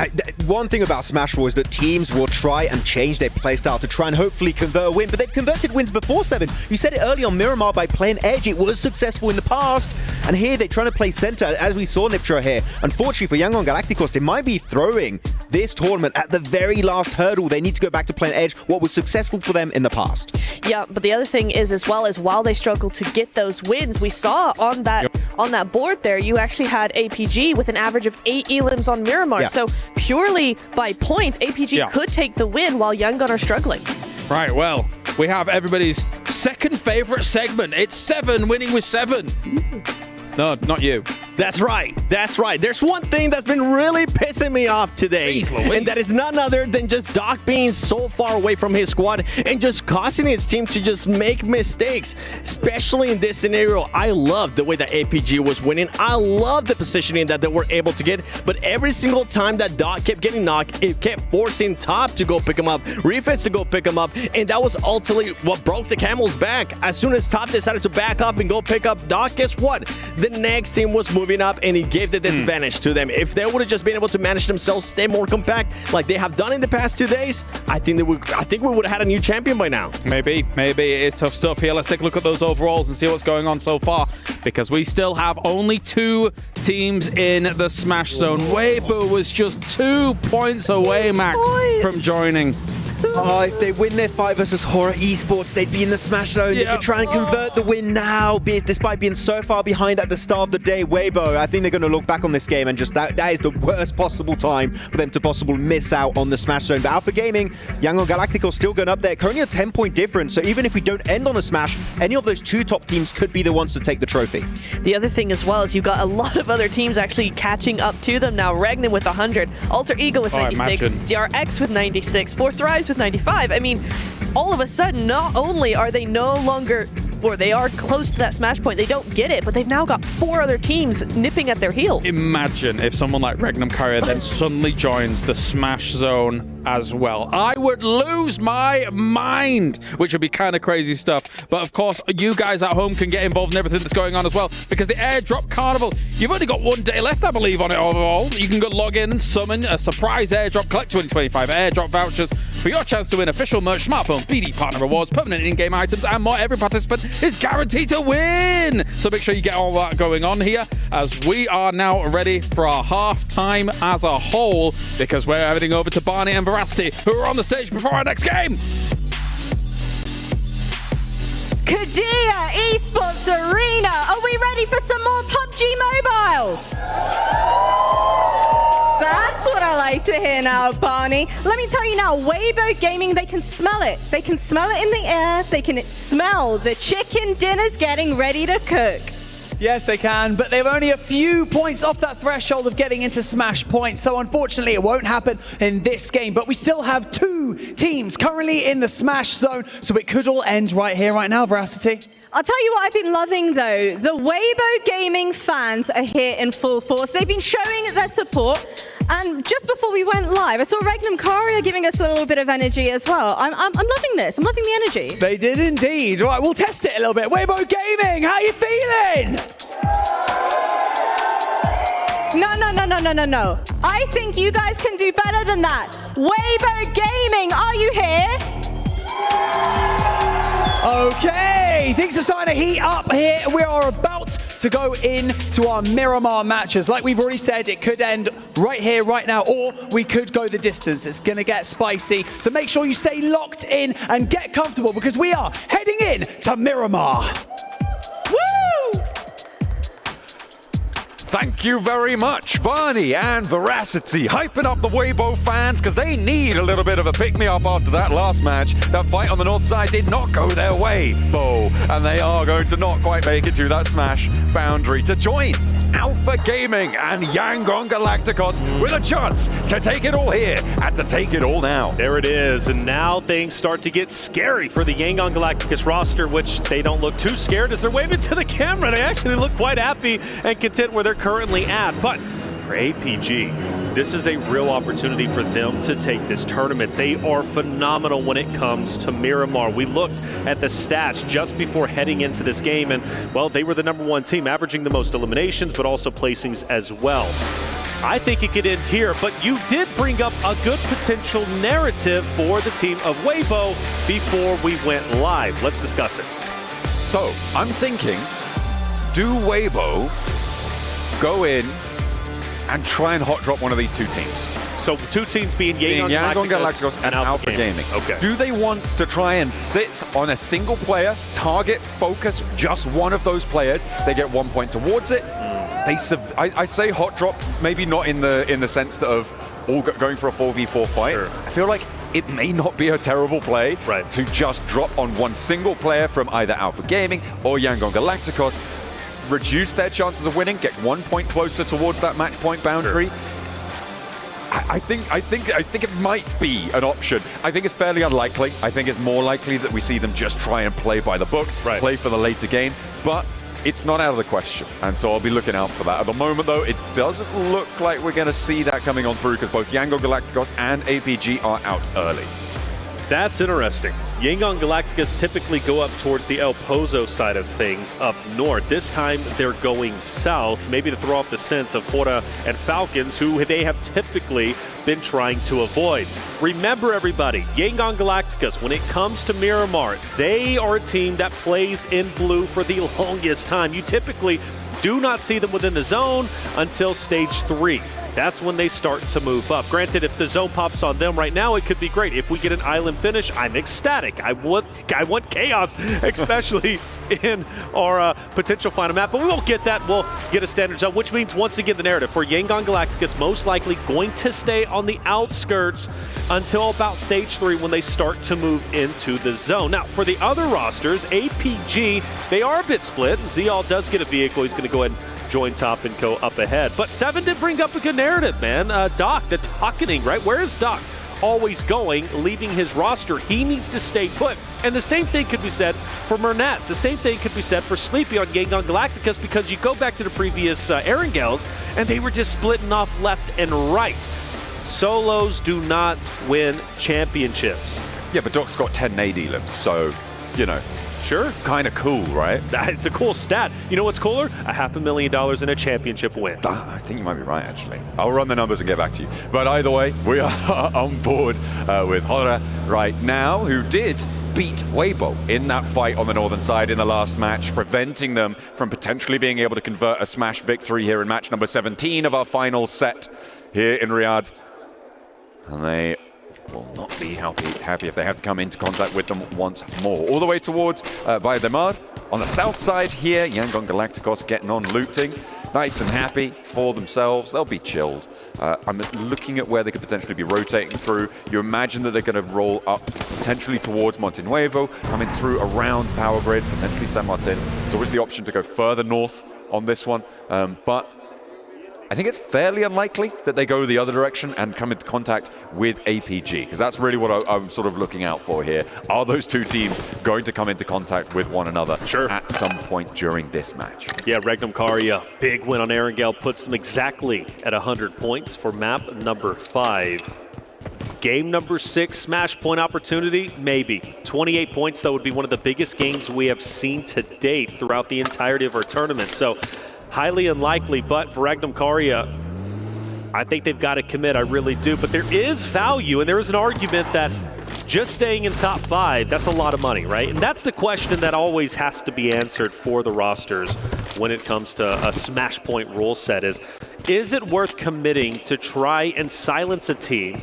One thing about Smash Bros is that teams will try and change their playstyle to try and hopefully convert a win, but they've converted wins before, Seven. You said it early on Miramar by playing edge. It was successful in the past, and here they're trying to play center. As we saw Niptra here, unfortunately for Yangon Galacticos, they might be throwing this tournament at the very last hurdle. They need to go back to playing edge, what was successful for them in the past. Yeah, but the other thing is, as well, as while they struggled to get those wins, we saw on that board there, you actually had APG with an average of 8 elims on Miramar. Yeah. So purely by points, APG could take the win while Yangon are struggling. Right, well, we have everybody's second favorite segment. It's Seven winning with 7. No, not you. That's right. That's right. There's one thing that's been really pissing me off today, and that is none other than just Doc being so far away from his squad and just causing his team to just make mistakes, especially in this scenario. I love the way that APG was winning. I love the positioning that they were able to get, but every single time that Doc kept getting knocked, it kept forcing Top to go pick him up, Refits to go pick him up, and that was ultimately what broke the camel's back. As soon as Top decided to back up and go pick up Doc, guess what? The next team was moving up, and he gave the disadvantage to them. If they would have just been able to manage themselves, stay more compact like they have done in the past 2 days, I think we would have had a new champion by now. Maybe it is tough stuff here. Let's take a look at those overalls and see what's going on so far, because we still have only 2 teams in the Smash Zone. Weibo was just 2 points away, Max, from joining. Oh, if they win their fight versus Horror Esports, they'd be in the Smash Zone. They could try and convert the win now, despite being so far behind at the start of the day. Weibo, I think they're going to look back on this game and just that is the worst possible time for them to possibly miss out on the Smash Zone. But Alpha Gaming, Yangon Galacticos still going up there, currently a 10-point difference. So even if we don't end on a Smash, any of those 2 top teams could be the ones to take the trophy. The other thing as well is you've got a lot of other teams actually catching up to them now. Regnan with 100, Alter Ego with 96, DRX with 96, 4Thrives with 95. I mean, all of a sudden, not only are they no longer, or they are close to that Smash point, they don't get it, but they've now got 4 other teams nipping at their heels. Imagine if someone like Regnum Carrier then suddenly joins the Smash Zone as well. I would lose my mind, which would be kind of crazy stuff. But of course, you guys at home can get involved in everything that's going on as well, because the Airdrop Carnival, you've only got 1 day left, I believe, on it overall. You can go log in and summon a surprise airdrop, collect 2025 airdrop vouchers for your chance to win official merch, smartphones, BD partner rewards, permanent in-game items, and more. Every participant is guaranteed to win. So make sure you get all that going on here, as we are now ready for our half-time as a whole, because we're heading over to Barney and Veracity, who are on the stage before our next game. Kadia Esports Arena, are we ready for some more PUBG Mobile? That's what I like to hear now, Barney. Let me tell you now, Weibo Gaming, they can smell it. They can smell it in the air. They can smell the chicken dinner's getting ready to cook. Yes, they can, but they're only a few points off that threshold of getting into Smash points, so unfortunately it won't happen in this game. But we still have 2 teams currently in the Smash Zone, so it could all end right here, right now, Veracity. I'll tell you what I've been loving, though. The Weibo Gaming fans are here in full force. They've been showing their support. And just before we went live, I saw Regnum Carrier giving us a little bit of energy as well. I'm loving this. I'm loving the energy. They did indeed. Right, we'll test it a little bit. Weibo Gaming, how you feeling? No. I think you guys can do better than that. Weibo Gaming, are you here? Okay, things are starting to heat up here. We are about to go into our Miramar matches. Like we've already said, it could end right here, right now, or we could go the distance. It's going to get spicy. So make sure you stay locked in and get comfortable, because we are heading in to Miramar. Woo! Thank you very much, Barney and Veracity, hyping up the Weibo fans, because they need a little bit of a pick-me-up after that last match. That fight on the north side did not go their way, and they are going to not quite make it to that Smash boundary to join Alpha Gaming and Yangon Galacticos with a chance to take it all here and to take it all now. There it is, and now things start to get scary for the Yangon Galacticos roster, which they don't look too scared as they're waving to the camera. They actually look quite happy and content where they're currently at. But for APG, this is a real opportunity for them to take this tournament. They are phenomenal when it comes to Miramar. We looked at the stats just before heading into this game, and, well, they were the #1 team, averaging the most eliminations, but also placings as well. I think it could end here, but you did bring up a good potential narrative for the team of Weibo before we went live. Let's discuss it. So, I'm thinking, do Weibo go in and try and hot drop one of these 2 teams? So 2 teams being Yangon Galacticos and Alpha Gaming. Okay. Do they want to try and sit on a single player, target, focus just one of those players? They get 1 point towards it. I say hot drop, maybe not in the sense of all going for a 4v4 fight. Sure. I feel like it may not be a terrible play to just drop on one single player from either Alpha Gaming or Yangon Galacticos. reduce their chances of winning, get 1 point closer towards that match point boundary. Sure. I think it might be an option. I think it's fairly unlikely. I think it's more likely that we see them just try and play by the book, play for the later game. But it's not out of the question, and so I'll be looking out for that. At the moment, though, it doesn't look like we're going to see that coming on through because both Yangon Galacticos and APG are out early. That's interesting. Yangon Galacticos typically go up towards the El Pozo side of things up north. This time they're going south, maybe to throw off the scent of Hora and Falcons, who they have typically been trying to avoid. Remember, everybody, Yangon Galacticos, when it comes to Miramar, they are a team that plays in blue for the longest time. You typically do not see them within the zone until stage 3. That's when they start to move up. Granted, if the zone pops on them right now, it could be great. If we get an island finish, I'm ecstatic. I want chaos, especially in our potential final map. But we won't get that. We'll get a standard zone, which means, once again, the narrative for Yangon Galacticos most likely going to stay on the outskirts until about stage 3 when they start to move into the zone. Now, for the other rosters, APG, they are a bit split. And Zeal does get a vehicle. He's going to go ahead and join top and go up ahead. But Seven did bring up a good narrative, man. Doc, the Dockening, right? Where is Doc always going, leaving his roster? He needs to stay put. And the same thing could be said for Mernat. The same thing could be said for Sleepy on Yangon Galacticos, because you go back to the previous Erangels, and they were just splitting off left and right. Solos do not win championships. Yeah, but Doc's got 10 AD limbs, so, you know. Sure. Kind of cool, right? It's a cool stat. You know what's cooler? $500,000 in a championship win. I think you might be right, actually. I'll run the numbers and get back to you. But either way, we are on board with Hora right now, who did beat Weibo in that fight on the northern side in the last match, preventing them from potentially being able to convert a smash victory here in match number 17 of our final set here in Riyadh. And they will not be happy if they have to come into contact with them once more. All the way towards Valle de Mar. On the south side here, Yangon Galacticos getting on looting. Nice and happy for themselves. They'll be chilled. I'm looking at where they could potentially be rotating through. You imagine that they're going to roll up potentially towards Monte Nuevo, coming through around Power Grid, potentially San Martin. There's always the option to go further north on this one. But I think it's fairly unlikely that they go the other direction and come into contact with APG, because that's really what I'm sort of looking out for here. Are those two teams going to come into contact with one another at some point during this match? Yeah, Regnum Karia, big win on Erangel, puts them exactly at 100 points for map number 5. Game number 6, smash point opportunity, maybe. 28 points, though, would be one of the biggest games we have seen to date throughout the entirety of our tournament. So, highly unlikely, but for Regnum Karia, I think they've got to commit, I really do. But there is value, and there is an argument that just staying in top 5, that's a lot of money, right? And that's the question that always has to be answered for the rosters when it comes to a smash point rule set is it worth committing to try and silence a team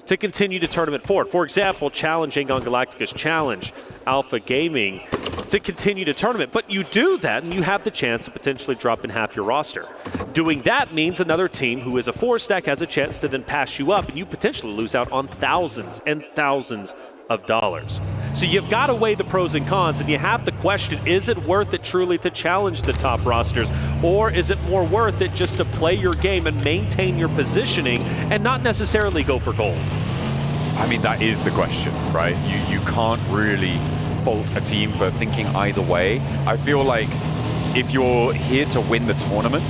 to continue the tournament forward? For example, challenge Yangon Galacticos, challenge Alpha Gaming to continue the tournament. But you do that and you have the chance of potentially dropping half your roster. Doing that means another team who is a 4-stack has a chance to then pass you up, and you potentially lose out on thousands and thousands of dollars. So you've got to weigh the pros and cons, and you have to question, is it worth it truly to challenge the top rosters, or is it more worth it just to play your game and maintain your positioning and not necessarily go for gold? I mean, that is the question, right? You can't really fault a team for thinking either way. I feel like if you're here to win the tournament,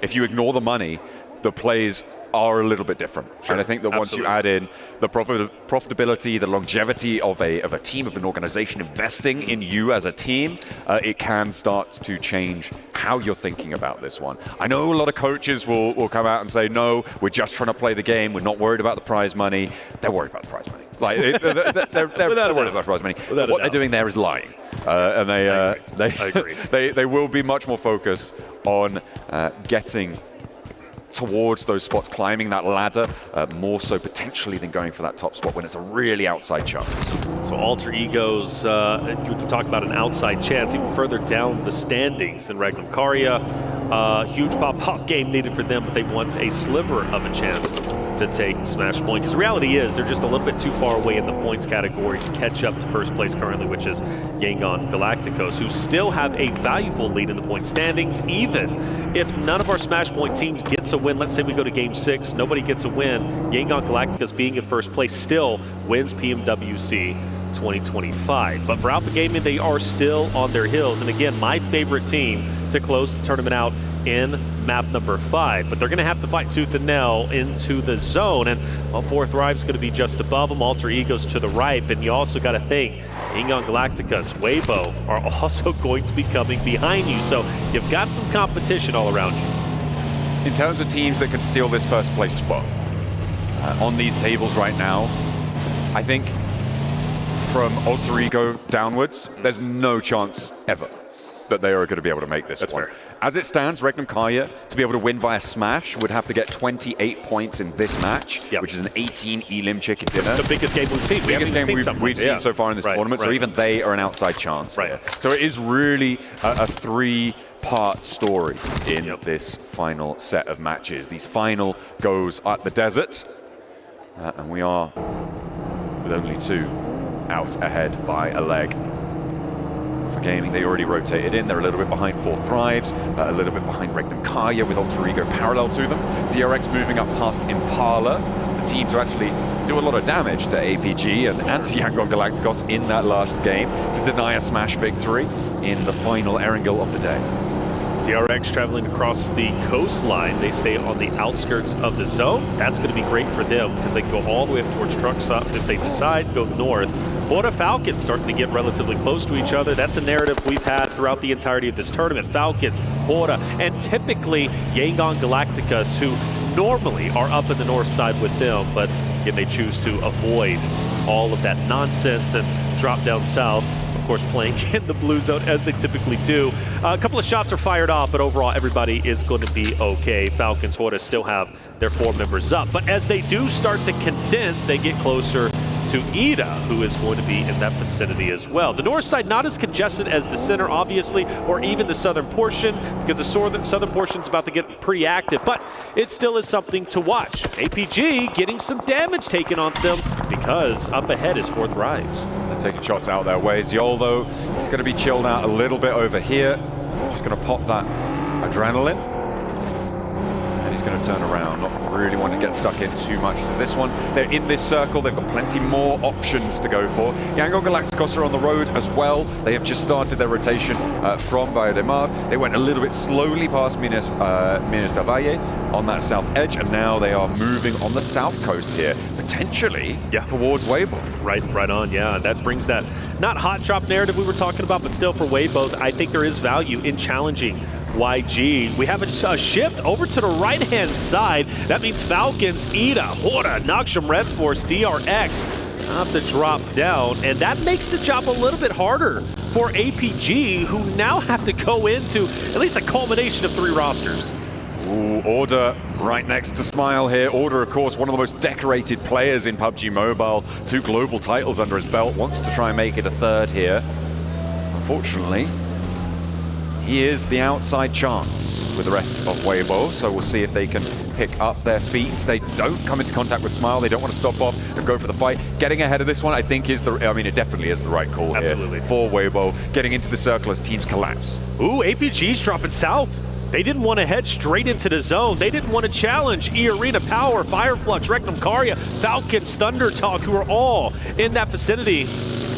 if you ignore the money, the plays are a little bit different. Sure. And I think that once you add in the profitability, the longevity of a team, of an organization investing in you as a team, it can start to change how you're thinking about this one. I know a lot of coaches will come out and say, no, we're just trying to play the game. We're not worried about the prize money. They're worried about the prize money. Like they're worried about the prize money. What they're doing there is lying. And they will be much more focused on getting towards those spots, climbing that ladder, more so potentially than going for that top spot when it's a really outside chance. So Alter Egos, you can talk about an outside chance, even further down the standings than Regnum Karia. Huge pop-up game needed for them, but they want a sliver of a chance to take Smash Point. Because the reality is they're just a little bit too far away in the points category to catch up to first place currently, which is Yangon Galacticos, who still have a valuable lead in the point standings. Even if none of our Smash Point teams gets a win, let's say we go to Game 6, nobody gets a win, Yangon Galacticos being in first place still wins PMWC 2025. But for Alpha Gaming, they are still on their heels. And again, my favorite team to close the tournament out in map number 5. But they're going to have to fight tooth and nail into the zone. And well, 4 Thrive's going to be just above them. Alter Ego's to the right. And you also got to think, Yangon Galacticos, Weibo are also going to be coming behind you. So you've got some competition all around you. In terms of teams that can steal this first place spot, on these tables right now, I think from Alter Ego downwards, there's no chance ever that they are going to be able to make this one. Fair. As it stands, Regnum Karya, to be able to win via Smash, would have to get 28 points in this match, which is an 18 Elim chicken dinner. The biggest game we've seen. Biggest game we've seen so far in this tournament, so even they are an outside chance. Here. So it is really a 3-part story in this final set of matches. These final goes at the desert, and we are with only 2 out ahead by a leg. For Gaming, they already rotated in. They're a little bit behind 4 Thrives, a little bit behind Regnum Karya with Alter Ego parallel to them. DRX moving up past Impala, the team to actually do a lot of damage to APG and to Yangon Galacticos in that last game to deny a Smash victory in the final Erangel of the day. DRX traveling across the coastline. They stay on the outskirts of the zone. That's going to be great for them because they can go all the way up towards Truckstop if they decide to go north. Hora Falcons starting to get relatively close to each other. That's a narrative we've had throughout the entirety of this tournament. Falcons, Hora, and typically Yangon Galacticos, who normally are up in the north side with them, but again, they choose to avoid all of that nonsense and drop down south. Of course, playing in the blue zone as they typically do. A couple of shots are fired off, but overall everybody is going to be okay. Falcons, Hora still have their 4 members up, but as they do start to condense, they get closer to Ida, who is going to be in that vicinity as well. The north side not as congested as the center, obviously, or even the southern portion, because the southern portion is about to get pretty active, but it still is something to watch. APG getting some damage taken onto them because up ahead is 4 Thrives. They're taking shots out their way. Ziol, though, he's going to be chilled out a little bit over here. Just going to pop that adrenaline. And he's going to turn around, not really wanting to get stuck in too much to this one. They're in this circle. They've got plenty more options to go for. Yangon Galacticos are on the road as well. They have just started their rotation from Valle de Mar. They went a little bit slowly past Minas del Valle on that south edge, and now they are moving on the south coast here, potentially towards Weibo. Right on, yeah. That brings that not hot drop narrative we were talking about, but still for Weibo, I think there is value in challenging YG. We have a shift over to the right-hand side. That means Falcons, Ida, Hora, Naksham Red Force, DRX have to drop down, and that makes the job a little bit harder for APG, who now have to go into at least a culmination of 3 rosters. Ooh, Order right next to Smile here. Order, of course, one of the most decorated players in PUBG Mobile. 2 global titles under his belt. Wants to try and make it a 3rd here. Unfortunately, he is the outside chance with the rest of Weibo, so we'll see if they can pick up their feet. They don't come into contact with Smile. They don't want to stop off and go for the fight. Getting ahead of this one, I think, is it definitely is the right call here for Weibo. Getting into the circle as teams collapse. Ooh, APG's dropping south. They didn't want to head straight into the zone. They didn't want to challenge E-Arena Power, Fireflux, Regnum Karya, Falcons, Thunder Talk, who are all in that vicinity.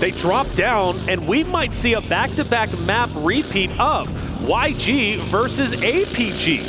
They drop down, and we might see a back-to-back map repeat of YG versus APG.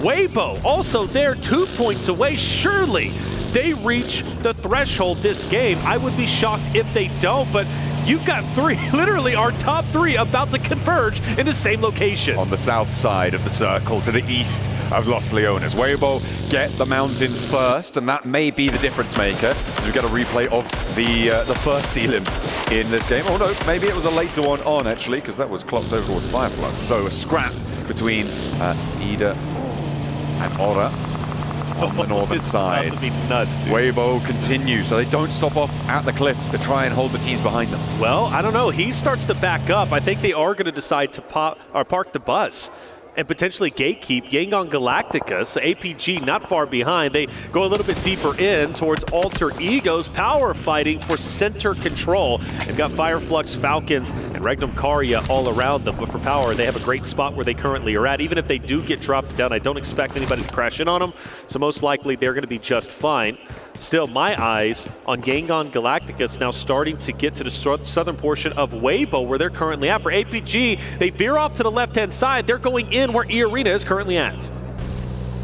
Weibo also there, 2 points away. Surely they reach the threshold this game. I would be shocked if they don't, but you've got 3, literally our top 3 about to converge in the same location. On the south side of the circle to the east of Los Leones. Weibo get the mountains first, and that may be the difference maker. We get a replay of the first Elim in this game. Oh no, maybe it was a later one on actually, because that was clocked over towards Fireflux. So a scrap between Ida and Ora on the northern side. Nuts, dude. Weibo continues, so they don't stop off at the cliffs to try and hold the teams behind them. Well, I don't know. He starts to back up. I think they are going to decide to park the bus and potentially gatekeep Yangon Galacticus. APG not far behind. They go a little bit deeper in towards Alter Egos. Power fighting for center control. They've got Fireflux, Falcons, and Regnum Karya all around them. But for Power, they have a great spot where they currently are at. Even if they do get dropped down, I don't expect anybody to crash in on them. So most likely they're going to be just fine. Still, my eyes on Yangon Galacticus now starting to get to the southern portion of Weibo, where they're currently at. For APG, they veer off to the left-hand side. They're going in where E-Arena is currently at.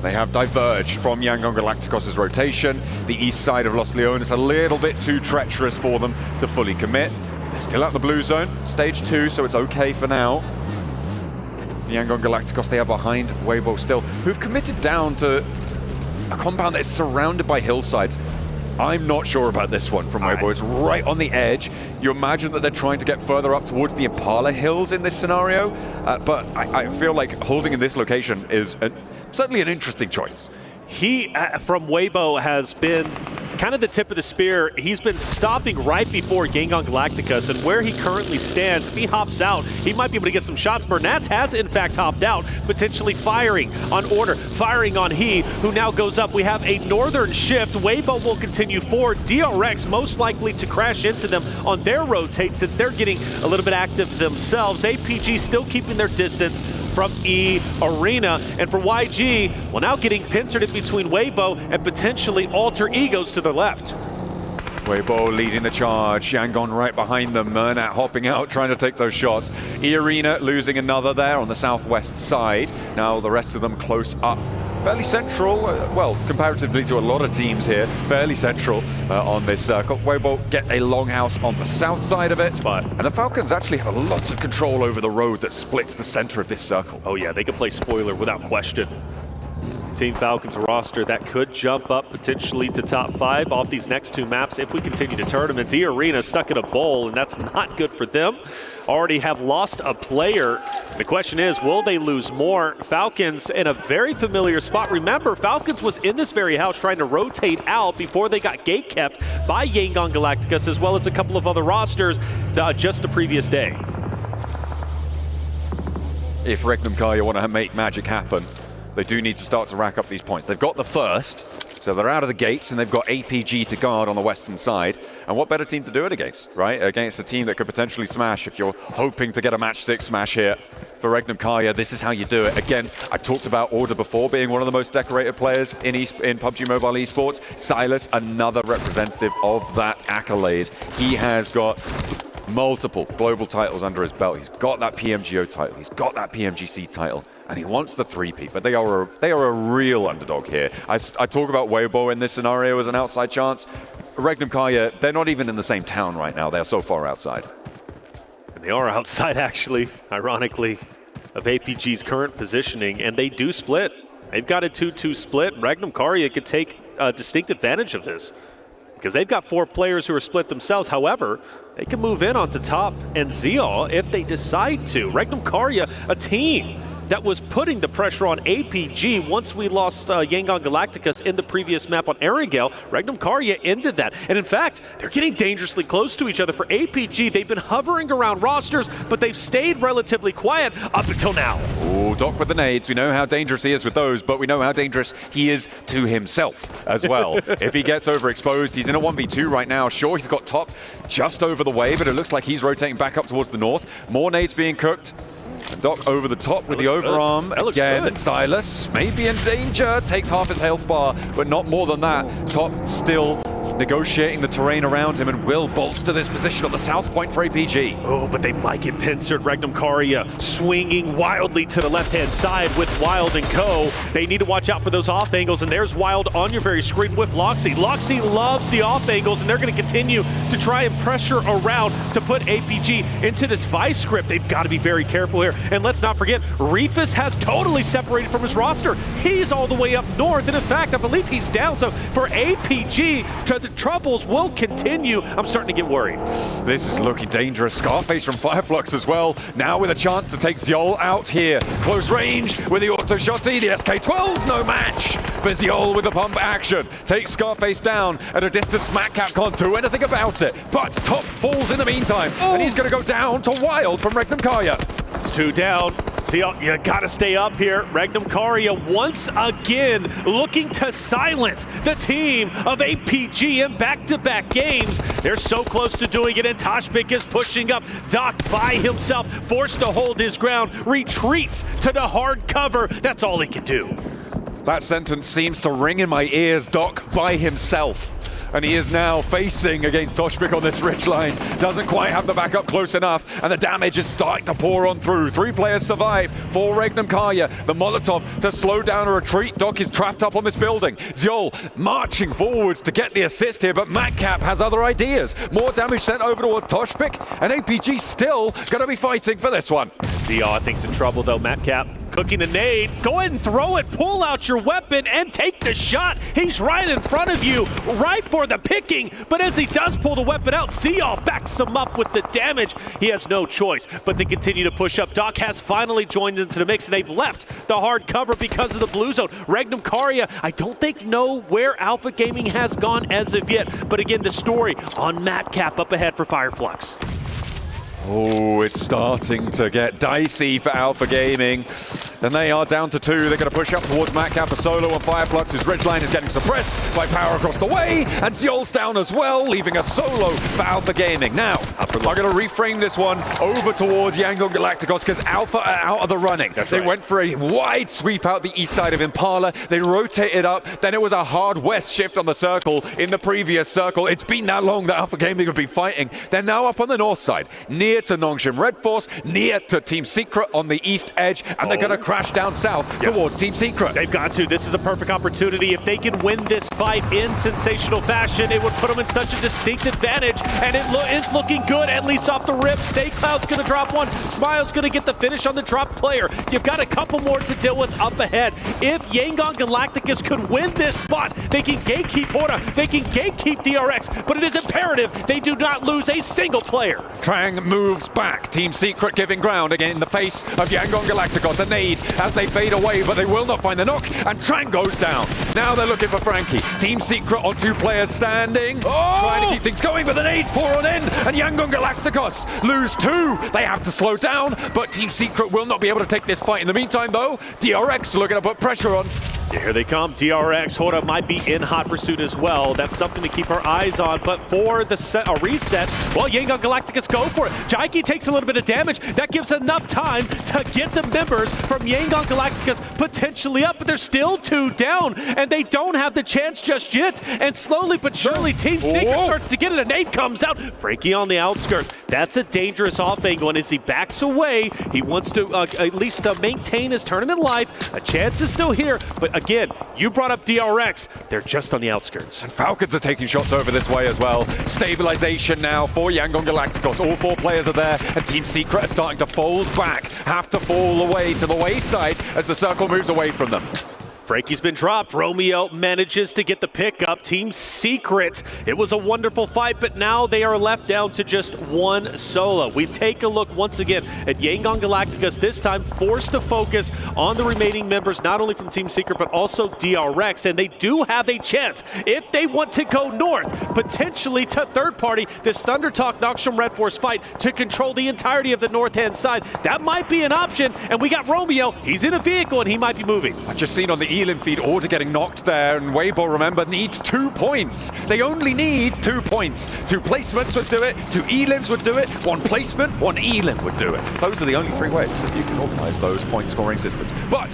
They have diverged from Yangon Galacticos' rotation. The east side of Los Leones a little bit too treacherous for them to fully commit. They're still at the blue zone, stage 2, so it's okay for now. Yangon Galacticos, they are behind Weibo still, who've committed down to a compound that is surrounded by hillsides. I'm not sure about this one from Weibo. It's right on the edge. You imagine that they're trying to get further up towards the Impala Hills in this scenario, but I feel like holding in this location is certainly an interesting choice. He, from Weibo, has been kind of the tip of the spear. He's been stopping right before Yangon Galacticus, and where he currently stands, if he hops out, he might be able to get some shots. Bernats has, in fact, hopped out, potentially firing on Order, firing on He, who now goes up. We have a northern shift. Weibo will continue forward. DRX most likely to crash into them on their rotate, since they're getting a little bit active themselves. APG still keeping their distance from E-Arena, and for YG, well, now getting pincered in between Weibo and potentially Alter Egos to the left. Weibo leading the charge, Yangon right behind them, Mernat hopping out, trying to take those shots. E-Arena losing another there on the southwest side. Now the rest of them close up. Fairly central, well, comparatively to a lot of teams here, fairly central on this circle. Weibo get a longhouse on the south side of it, and the Falcons actually have a lot of control over the road that splits the center of this circle. Oh yeah, they can play spoiler without question. Team Falcons roster that could jump up potentially to top 5 off these next 2 maps if we continue to tournaments. E-Arena stuck in a bowl, and that's not good for them. Already have lost a player. The question is, will they lose more? Falcons in a very familiar spot. Remember, Falcons was in this very house trying to rotate out before they got gate kept by Yangon Galacticus, as well as a couple of other rosters just the previous day. If Regnum Karya want to make magic happen, they do need to start to rack up these points. They've got the first, so they're out of the gates, and they've got APG to guard on the western side. And what better team to do it against, right? Against a team that could potentially smash if you're hoping to get a match 6 smash here. For Regnum Karya, this is how you do it. Again, I talked about Order before being one of the most decorated players in PUBG Mobile Esports. Silas, another representative of that accolade. He has got multiple global titles under his belt. He's got that PMGO title. He's got that PMGC title. And he wants the 3-peat, but they are a real underdog here. I talk about Weibo in this scenario as an outside chance. Regnum Karya, they're not even in the same town right now. They're so far outside. And they are outside, actually, ironically, of APG's current positioning, and they do split. They've got a 2-2 split. Regnum Karya could take distinct advantage of this, because they've got 4 players who are split themselves. However, they can move in onto Top and Zeal if they decide to. Regnum Karya, a team that was putting the pressure on APG once we lost Yangon Galacticus in the previous map on Erangel. Regnum Karya ended that. And in fact, they're getting dangerously close to each other. For APG, they've been hovering around rosters, but they've stayed relatively quiet up until now. Oh, Doc with the nades. We know how dangerous he is with those, but we know how dangerous he is to himself as well. If he gets overexposed, he's in a 1v2 right now. Sure, he's got Top just over the way, but it looks like he's rotating back up towards the north. More nades being cooked. And Doc over the top with the overarm again. Silas may be in danger, takes half his health bar, but not more than that. Top still negotiating the terrain around him and will bolster this position on the south point for APG. Oh, but they might get pincered. Regnum Karya swinging wildly to the left-hand side with Wild and Co. They need to watch out for those off angles, and there's Wild on your very screen with Loxy. Loxy loves the off angles, and they're going to continue to try and pressure around to put APG into this vice script. They've got to be very careful here. And let's not forget, Reefus has totally separated from his roster. He's all the way up north, and in fact, I believe he's down. So for APG, the troubles will continue. I'm starting to get worried. This is looking dangerous. Scarface from Fireflux as well. Now with a chance to take Ziol out here. Close range with the auto shotty. The SK-12, no match for Ziol with the pump action. Takes Scarface down at a distance. Matcap can't do anything about it. But Top falls in the meantime. And he's going to go down to Wild from Regnum Karya. It's 2 down. See, you gotta stay up here. Regnum Karia once again looking to silence the team of APG in back-to-back games. They're so close to doing it, and Toshbik is pushing up. Doc by himself, forced to hold his ground, retreats to the hard cover. That's all he can do. That sentence seems to ring in my ears. Doc by himself. And he is now facing against Toshbik on this ridge line. Doesn't quite have the backup close enough, and the damage is starting to pour on through. 3 players survive for Regnum Karia. The Molotov to slow down a retreat. Doc is trapped up on this building. Ziol marching forwards to get the assist here, but Madcap has other ideas. More damage sent over towards Toshbik, and APG still going to be fighting for this one. CR thinks in trouble though. Madcap cooking the nade. Go ahead and throw it. Pull out your weapon and take the shot. He's right in front of you, right for the picking. But as he does pull the weapon out, Cial backs him up with the damage. He has no choice but to continue to push up. Doc has finally joined into the mix, and they've left the hard cover because of the blue zone. Regnum Karia, I don't think know where Alpha Gaming has gone as of yet. But again, the story on Madcap up ahead for Fireflux. Oh, it's starting to get dicey for Alpha Gaming. And they are down to 2. They're going to push up towards Madcap for solo, and Fireflux, whose ridgeline is getting suppressed by power across the way. And Ziol's down as well, leaving a solo for Alpha Gaming. Now, I'm going to reframe this one over towards Yangon Galacticos, because Alpha are out of the running. They went for a wide sweep out the east side of Impala. They rotated up. Then it was a hard west shift on the circle in the previous circle. It's been that long that Alpha Gaming have been fighting. They're now up on the north side, near to Nongshim Red Force, near to Team Secret on the east edge, and they're going to crash down south towards Team Secret. They've got to. This is a perfect opportunity. If they can win this fight in sensational fashion, it would put them in such a distinct advantage, and it is looking good, at least off the rip. Cloud's going to drop one. Smile's going to get the finish on the drop player. You've got a couple more to deal with up ahead. If Yangon Galacticus could win this spot, they can gatekeep Hora, they can gatekeep DRX, but it is imperative they do not lose a single player. Trang moves back. Team Secret giving ground again in the face of Yangon Galacticos. A nade as they fade away, but they will not find the knock, and Trang goes down. Now they're looking for Frankie. Team Secret on 2 players standing, trying to keep things going, but the nades pour on in, and Yangon Galacticos lose 2. They have to slow down, but Team Secret will not be able to take this fight. In the meantime, though, DRX looking to put pressure on. Yeah, here they come. DRX, Hora might be in hot pursuit as well. That's something to keep our eyes on. But for the reset, well, Yangon Galacticus go for it. Jaiki takes a little bit of damage. That gives enough time to get the members from Yangon Galacticus potentially up, but they're still 2 down, and they don't have the chance just yet. And slowly but surely, Team Secret starts to get it. A nade comes out. Frankie on the outskirts. That's a dangerous off angle, and as he backs away, he wants to at least maintain his tournament life. A chance is still here, but again, you brought up DRX. They're just on the outskirts. And Falcons are taking shots over this way as well. Stabilization now for Yangon Galacticos. All 4 players are there, and Team Secret are starting to fold back. Have to fall away to the wayside as the circle moves away from them. Frankie's been dropped. Romeo manages to get the pickup. Team Secret, it was a wonderful fight, but now they are left down to just 1 solo. We take a look once again at Yangon Galacticus, this time forced to focus on the remaining members, not only from Team Secret, but also DRX, and they do have a chance, if they want to go north, potentially to third party, this Thunder Talk Nongshim Red Force fight to control the entirety of the north-hand side. That might be an option, and we got Romeo. He's in a vehicle, and he might be moving. I've just seen on the Elim feed Order getting knocked there, and Weibo, remember, needs 2 points. They only need 2 points. 2 placements would do it, 2 Elims would do it, 1 placement, 1 Elim would do it. Those are the only 3 ways that you can organize those point scoring systems. But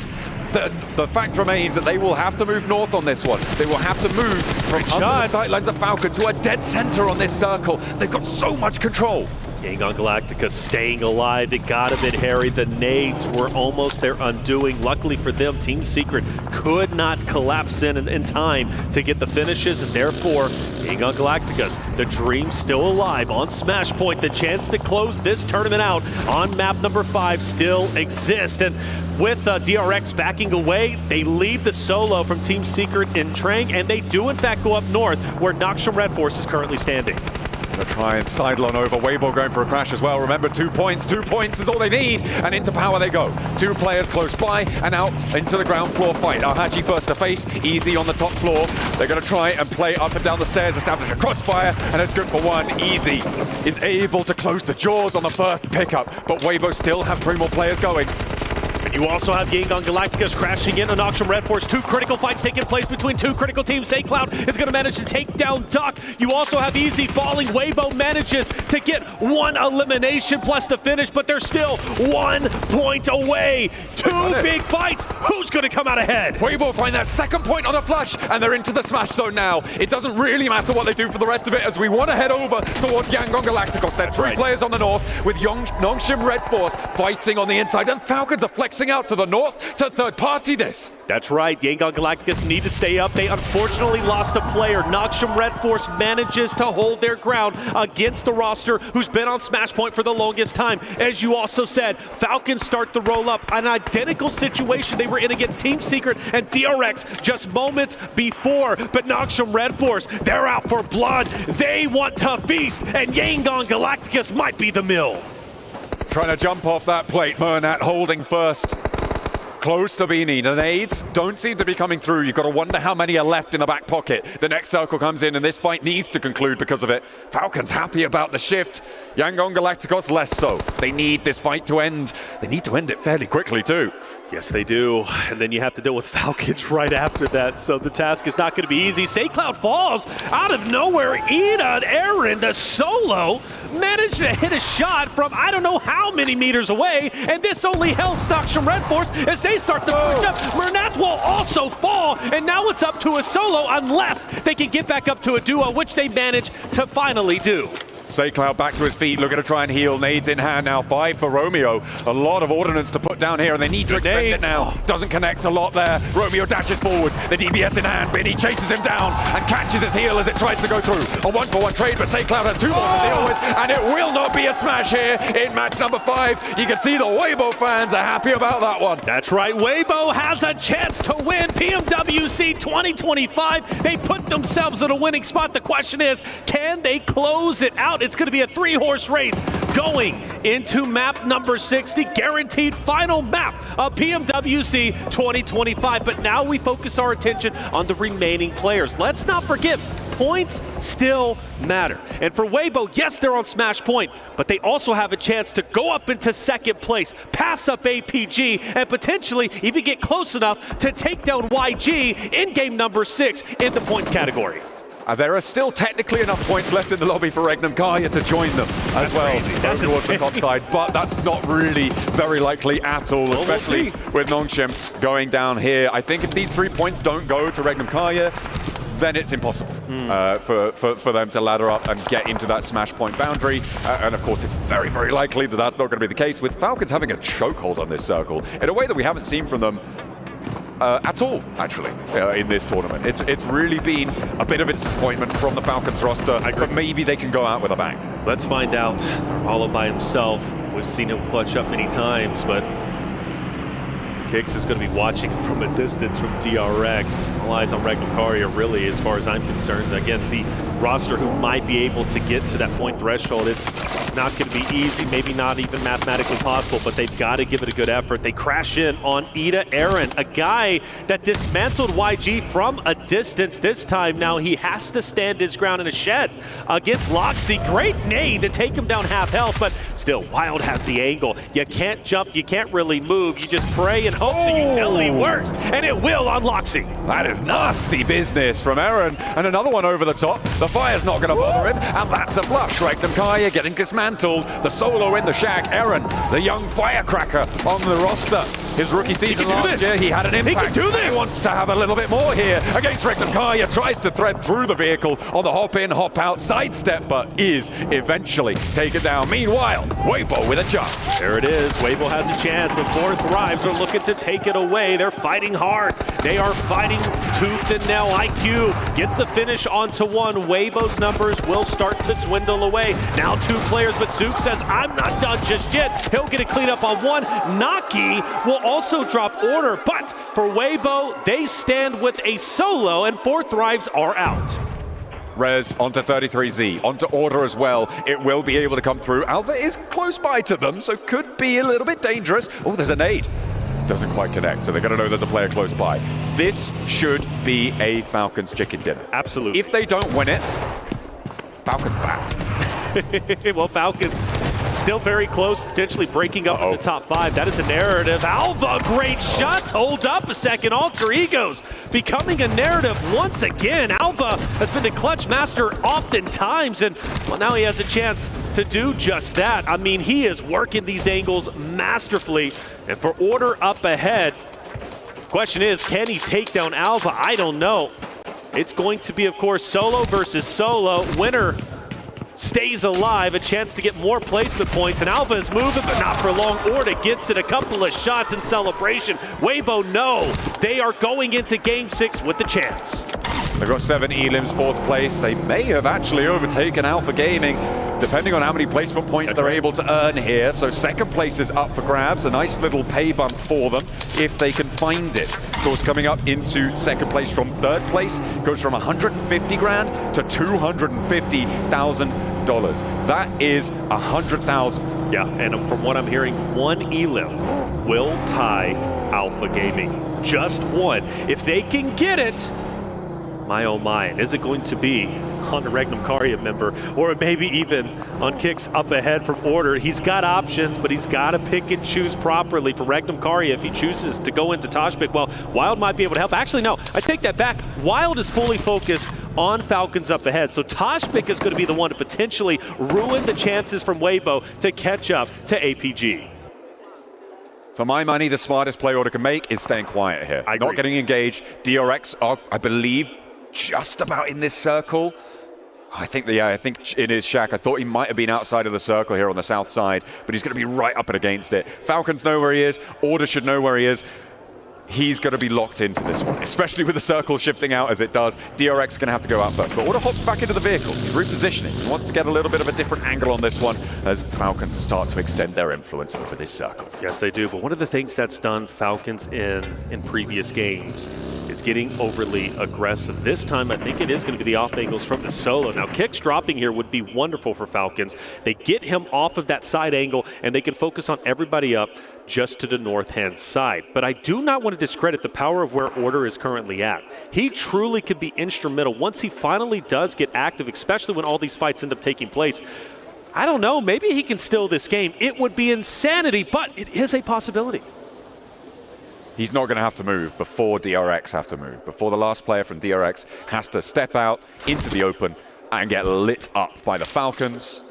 the fact remains that they will have to move north on this one. They will have to move from under the sightlines of Falcons, who are dead center on this circle. They've got so much control. Yangon Galactica staying alive. It got a bit hairy. The nades were almost their undoing. Luckily for them, Team Secret could not collapse in time to get the finishes, and therefore, Yangon Galacticus, the dream still alive on Smash Point. The chance to close this tournament out on map number 5 still exists. And with DRX backing away, they leave the solo from Team Secret in Trang, and they do in fact go up north where Nongshim Red Force is currently standing. Gonna try and sideline over. Weibo going for a crash as well. Remember, 2 points. 2 points is all they need. And into power they go. 2 players close by and out into the ground floor fight. Alhaji first to face. Easy on the top floor. They're gonna try and play up and down the stairs, establish a crossfire, and it's good for 1. Easy is able to close the jaws on the first pickup, but Weibo still have 3 more players going. You also have Yangon Galacticos crashing in on Noxium Red Force. 2 critical fights taking place between 2 critical teams. SaintCloud is going to manage to take down Duck. You also have Easy falling. Weibo manages to get 1 elimination plus the finish, but they're still 1 point away. 2 big fights. Who's going to come out ahead? Weibo find that second point on a flush, and they're into the smash zone now. It doesn't really matter what they do for the rest of it, as we want to head over towards Yangon Galacticos. There are 3 players on the north with Noxium Red Force fighting on the inside, and Falcons are flexing out to the north to third party this. That's right. Yangon Galacticos need to stay up. They unfortunately lost a player. Noxium Red Force manages to hold their ground against the roster who's been on Smash Point for the longest time. As you also said, Falcons start to roll up. An identical situation they were in against Team Secret and DRX just moments before. But Noxium Red Force, they're out for blood. They want to feast, and Yangon Galacticos might be the mill. Trying to jump off that plate, Mernat holding first. Close to Beanie. The nades don't seem to be coming through. You've got to wonder how many are left in the back pocket. The next circle comes in, and this fight needs to conclude because of it. Falcons happy about the shift. Yangon Galacticos less so. They need this fight to end. They need to end it fairly quickly too. Yes, they do. And then you have to deal with Falcons right after that. So the task is not going to be easy. SaintCloud falls out of nowhere. Ida, Aaron, the solo, managed to hit a shot from I don't know how many meters away. And this only helps Noxium Red Force as they start to push up. Mernat will also fall. And now it's up to a solo unless they can get back up to a duo, which they manage to finally do. SaintCloud back to his feet, looking to try and heal. Nades in hand now, 5 for Romeo. A lot of ordnance to put down here, and they need to expend it now. Doesn't connect a lot there. Romeo dashes forwards, the DBS in hand. Binny chases him down and catches his heel as it tries to go through. A 1-for-1 trade, but SaintCloud has 2 more to deal with, and it will not be a smash here in match number 5. You can see the Weibo fans are happy about that one. That's right, Weibo has a chance to win PMWC 2025. They put themselves in a winning spot. The question is, can they close it out? It's going to be a 3-horse race going into map number 60, guaranteed final map of PMWC 2025. But now we focus our attention on the remaining players. Let's not forget, points still matter. And for Weibo, yes, they're on Smash Point, but they also have a chance to go up into second place, pass up APG, and potentially even get close enough to take down YG in game number 6 in the points category. There are still technically enough points left in the lobby for Regnum Kaya to join them as well. That's towards the top side, but that's not really very likely at all, especially with Noxium going down here. I think if these 3 points don't go to Regnum Kaya, then it's impossible for them to ladder up and get into that Smash Point boundary. And of course, it's very, very likely that that's not going to be the case, with Falcons having a chokehold on this circle in a way that we haven't seen from them at all, actually, in this tournament. It's really been a bit of a disappointment from the Falcons roster, but maybe they can go out with a bang. Let's find out. All by himself. We've seen him clutch up many times, but Kix is going to be watching from a distance from DRX. All eyes on Regnum Kaya, really, as far as I'm concerned. Again, the roster who might be able to get to that point threshold, it's not going to be easy, maybe not even mathematically possible, but they've got to give it a good effort. They crash in on Ida Aaron, a guy that dismantled YG from a distance. This time now he has to stand his ground in a shed against Loxy. Great nade to take him down half health, but still, Wild has the angle. You can't jump, you can't really move. You just pray and hope the utility works, and it will on Loxy. That is nasty business from Aaron, and another one over the top. The fire's not going to bother him, and that's a flush. Regnum Kaya getting dismantled. The solo in the shack. Aaron, the young firecracker on the roster. His rookie season last year, he had an impact. He can do this. He wants to have a little bit more here against Regnum Kaya. Tries to thread through the vehicle on the hop in, hop out sidestep, but is eventually taken down. Meanwhile, Weibo with a chance. There it is. Weibo has a chance, but 4 Thrives are looking to take it away. They're fighting hard. They are fighting tooth and nail. IQ gets a finish onto 1. Weibo's numbers will start to dwindle away. Now 2 players, but Zook says, I'm not done just yet. He'll get a cleanup on 1. Naki will also drop order, but for Weibo, they stand with a solo, and 4 Thrives are out. Rez onto 33Z, onto order as well. It will be able to come through. Alva is close by to them, so could be a little bit dangerous. Oh, there's a nade. Doesn't quite connect, so they're going to know there's a player close by. This should be a Falcons chicken dinner. Absolutely. If they don't win it, Falcons back. Well, Falcons Still very close, potentially breaking up in the top 5. That is a narrative. Alpha, great shots. Hold up a second. Alter Egos becoming a narrative once again. Alpha has been the clutch master oftentimes, and well, now he has a chance to do just that. I mean, he is working these angles masterfully, and for Order up ahead, question is, can he take down Alpha? I don't know. It's going to be, of course, solo versus solo. Winner stays alive, a chance to get more placement points, and Alpha is moving, but not for long. Orta gets it, a couple of shots in celebration. Weibo, no, they are going into Game 6 with the chance. They've got 7 elims, 4th place. They may have actually overtaken Alpha Gaming, depending on how many placement points they're able to earn here. So 2nd place is up for grabs, a nice little pay bump for them if they can find it. Of course, coming up into 2nd place from 3rd place goes from 150 grand to $250,000. That is 100,000. Yeah, and from what I'm hearing, 1 elim will tie Alpha Gaming. Just 1. If they can get it, my oh my, is it going to be on a Regnum Karya member, or maybe even on kicks up ahead from Order? He's got options, but he's got to pick and choose properly for Regnum Karya. If he chooses to go into Toshpik, well, Wild might be able to help. Actually, no, I take that back. Wild is fully focused on Falcons up ahead, so Toshpik is going to be the one to potentially ruin the chances from Weibo to catch up to APG. For my money, the smartest play Order can make is staying quiet here. Not getting engaged. DRX are, I believe, just about in this circle. I think it is Shaq. I thought he might have been outside of the circle here on the south side, but he's going to be right up and against it. Falcons know where he is. Order should know where he is. He's going to be locked into this one, especially with the circle shifting out as it does. DRX is going to have to go out first, but Order hops back into the vehicle. He's repositioning. He wants to get a little bit of a different angle on this one as Falcons start to extend their influence over this circle. Yes, they do, but one of the things that's done Falcons in previous games is getting overly aggressive. This time, I think it is going to be the off angles from the solo. Now, Kicks dropping here would be wonderful for Falcons. They get him off of that side angle, and they can focus on everybody up just to the north-hand side. But I do not want to discredit the power of where Order is currently at. He truly could be instrumental once he finally does get active, especially when all these fights end up taking place. I don't know, maybe he can steal this game. It would be insanity, but it is a possibility. He's not going to have to move before DRX have to move, before the last player from DRX has to step out into the open and get lit up by the Falcons.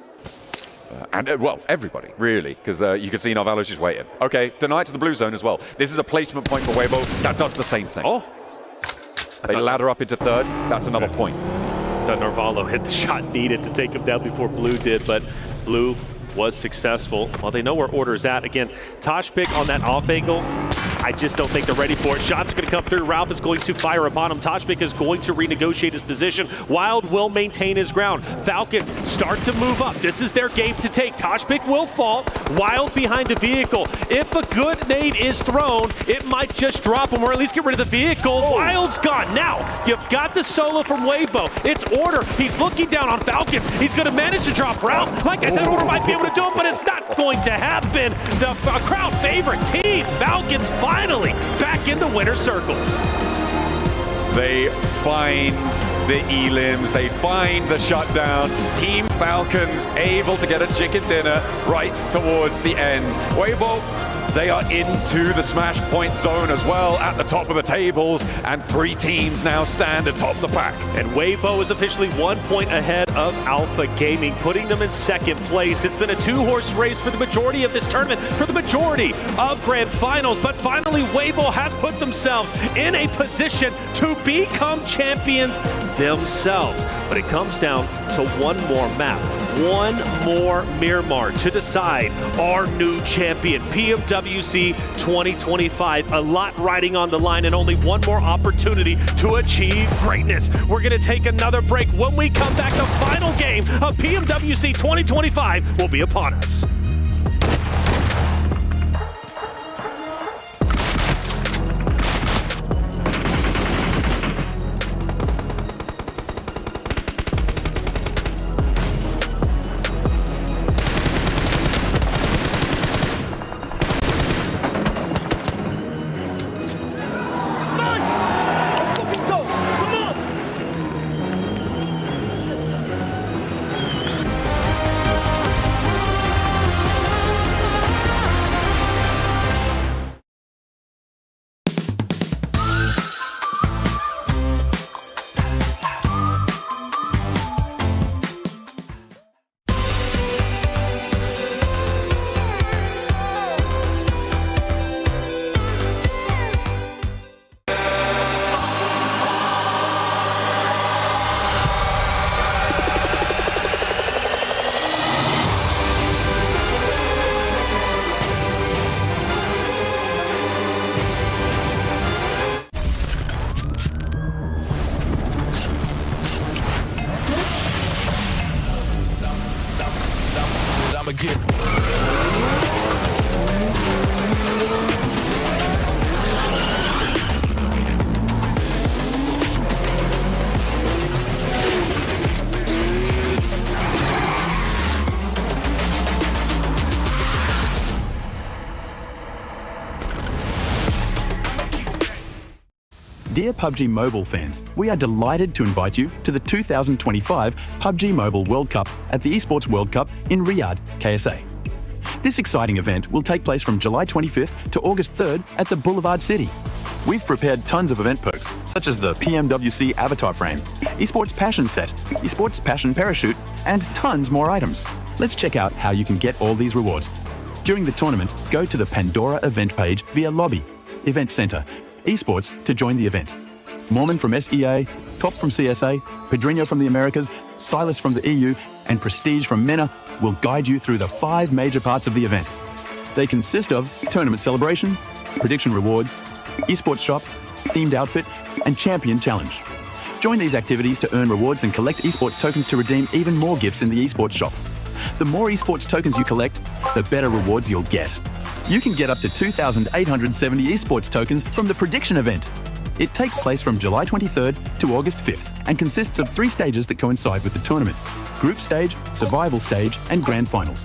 Well, everybody, really, because you can see Narvalo's just waiting. Okay, deny it to the blue zone as well. This is a placement point for Weibo. That does the same thing. Oh. They ladder up into 3rd. That's another point. That Narvalo hit the shot needed to take him down before Blue did, but Blue was successful. Well, they know where Order is at. Again, Toshpik on that off angle. I just don't think they're ready for it. Shots are going to come through. Ralph is going to fire upon him. Toshpik is going to renegotiate his position. Wild will maintain his ground. Falcons start to move up. This is their game to take. Toshpik will fall. Wild behind the vehicle. If a good nade is thrown, it might just drop him or at least get rid of the vehicle. Wild's gone. Now, you've got the solo from Weibo. It's Order. He's looking down on Falcons. He's going to manage to drop Ralph. Like I said, Order might be able to do it, but it's not going to happen. The crowd favorite team, Falcons, finally back in the winner's circle. They find the elims, they find the shutdown. Team Falcons able to get a chicken dinner right towards the end. Weibo, they are into the smash point zone as well at the top of the tables, and 3 teams now stand atop the pack. And Weibo is officially 1 point ahead of Alpha Gaming, putting them in 2nd place. It's been a 2-horse race for the majority of this tournament, for the majority of grand finals, but finally Weibo has put themselves in a position to become champions themselves. But it comes down to one more map, one more Miramar to decide our new champion, PMWC 2025. A lot riding on the line and only one more opportunity to achieve greatness. We're going to take another break. When we come back, the final game of PMWC 2025 will be upon us. Dear PUBG Mobile fans, we are delighted to invite you to the 2025 PUBG Mobile World Cup at the Esports World Cup in Riyadh, KSA. This exciting event will take place from July 25th to August 3rd at the Boulevard City. We've prepared tons of event perks, such as the PMWC Avatar Frame, Esports Passion Set, Esports Passion Parachute, and tons more items. Let's check out how you can get all these rewards. During the tournament, go to the Pandora event page via Lobby, Event Center, Esports to join the event. Mormon from SEA, Top from CSA, Pedrinho from the Americas, Silas from the EU, and Prestige from MENA will guide you through the 5 major parts of the event. They consist of tournament celebration, prediction rewards, esports shop, themed outfit, and champion challenge. Join these activities to earn rewards and collect esports tokens to redeem even more gifts in the esports shop. The more esports tokens you collect, the better rewards you'll get. You can get up to 2,870 esports tokens from the prediction event. It takes place from July 23rd to August 5th and consists of 3 stages that coincide with the tournament: group stage, survival stage, and grand finals.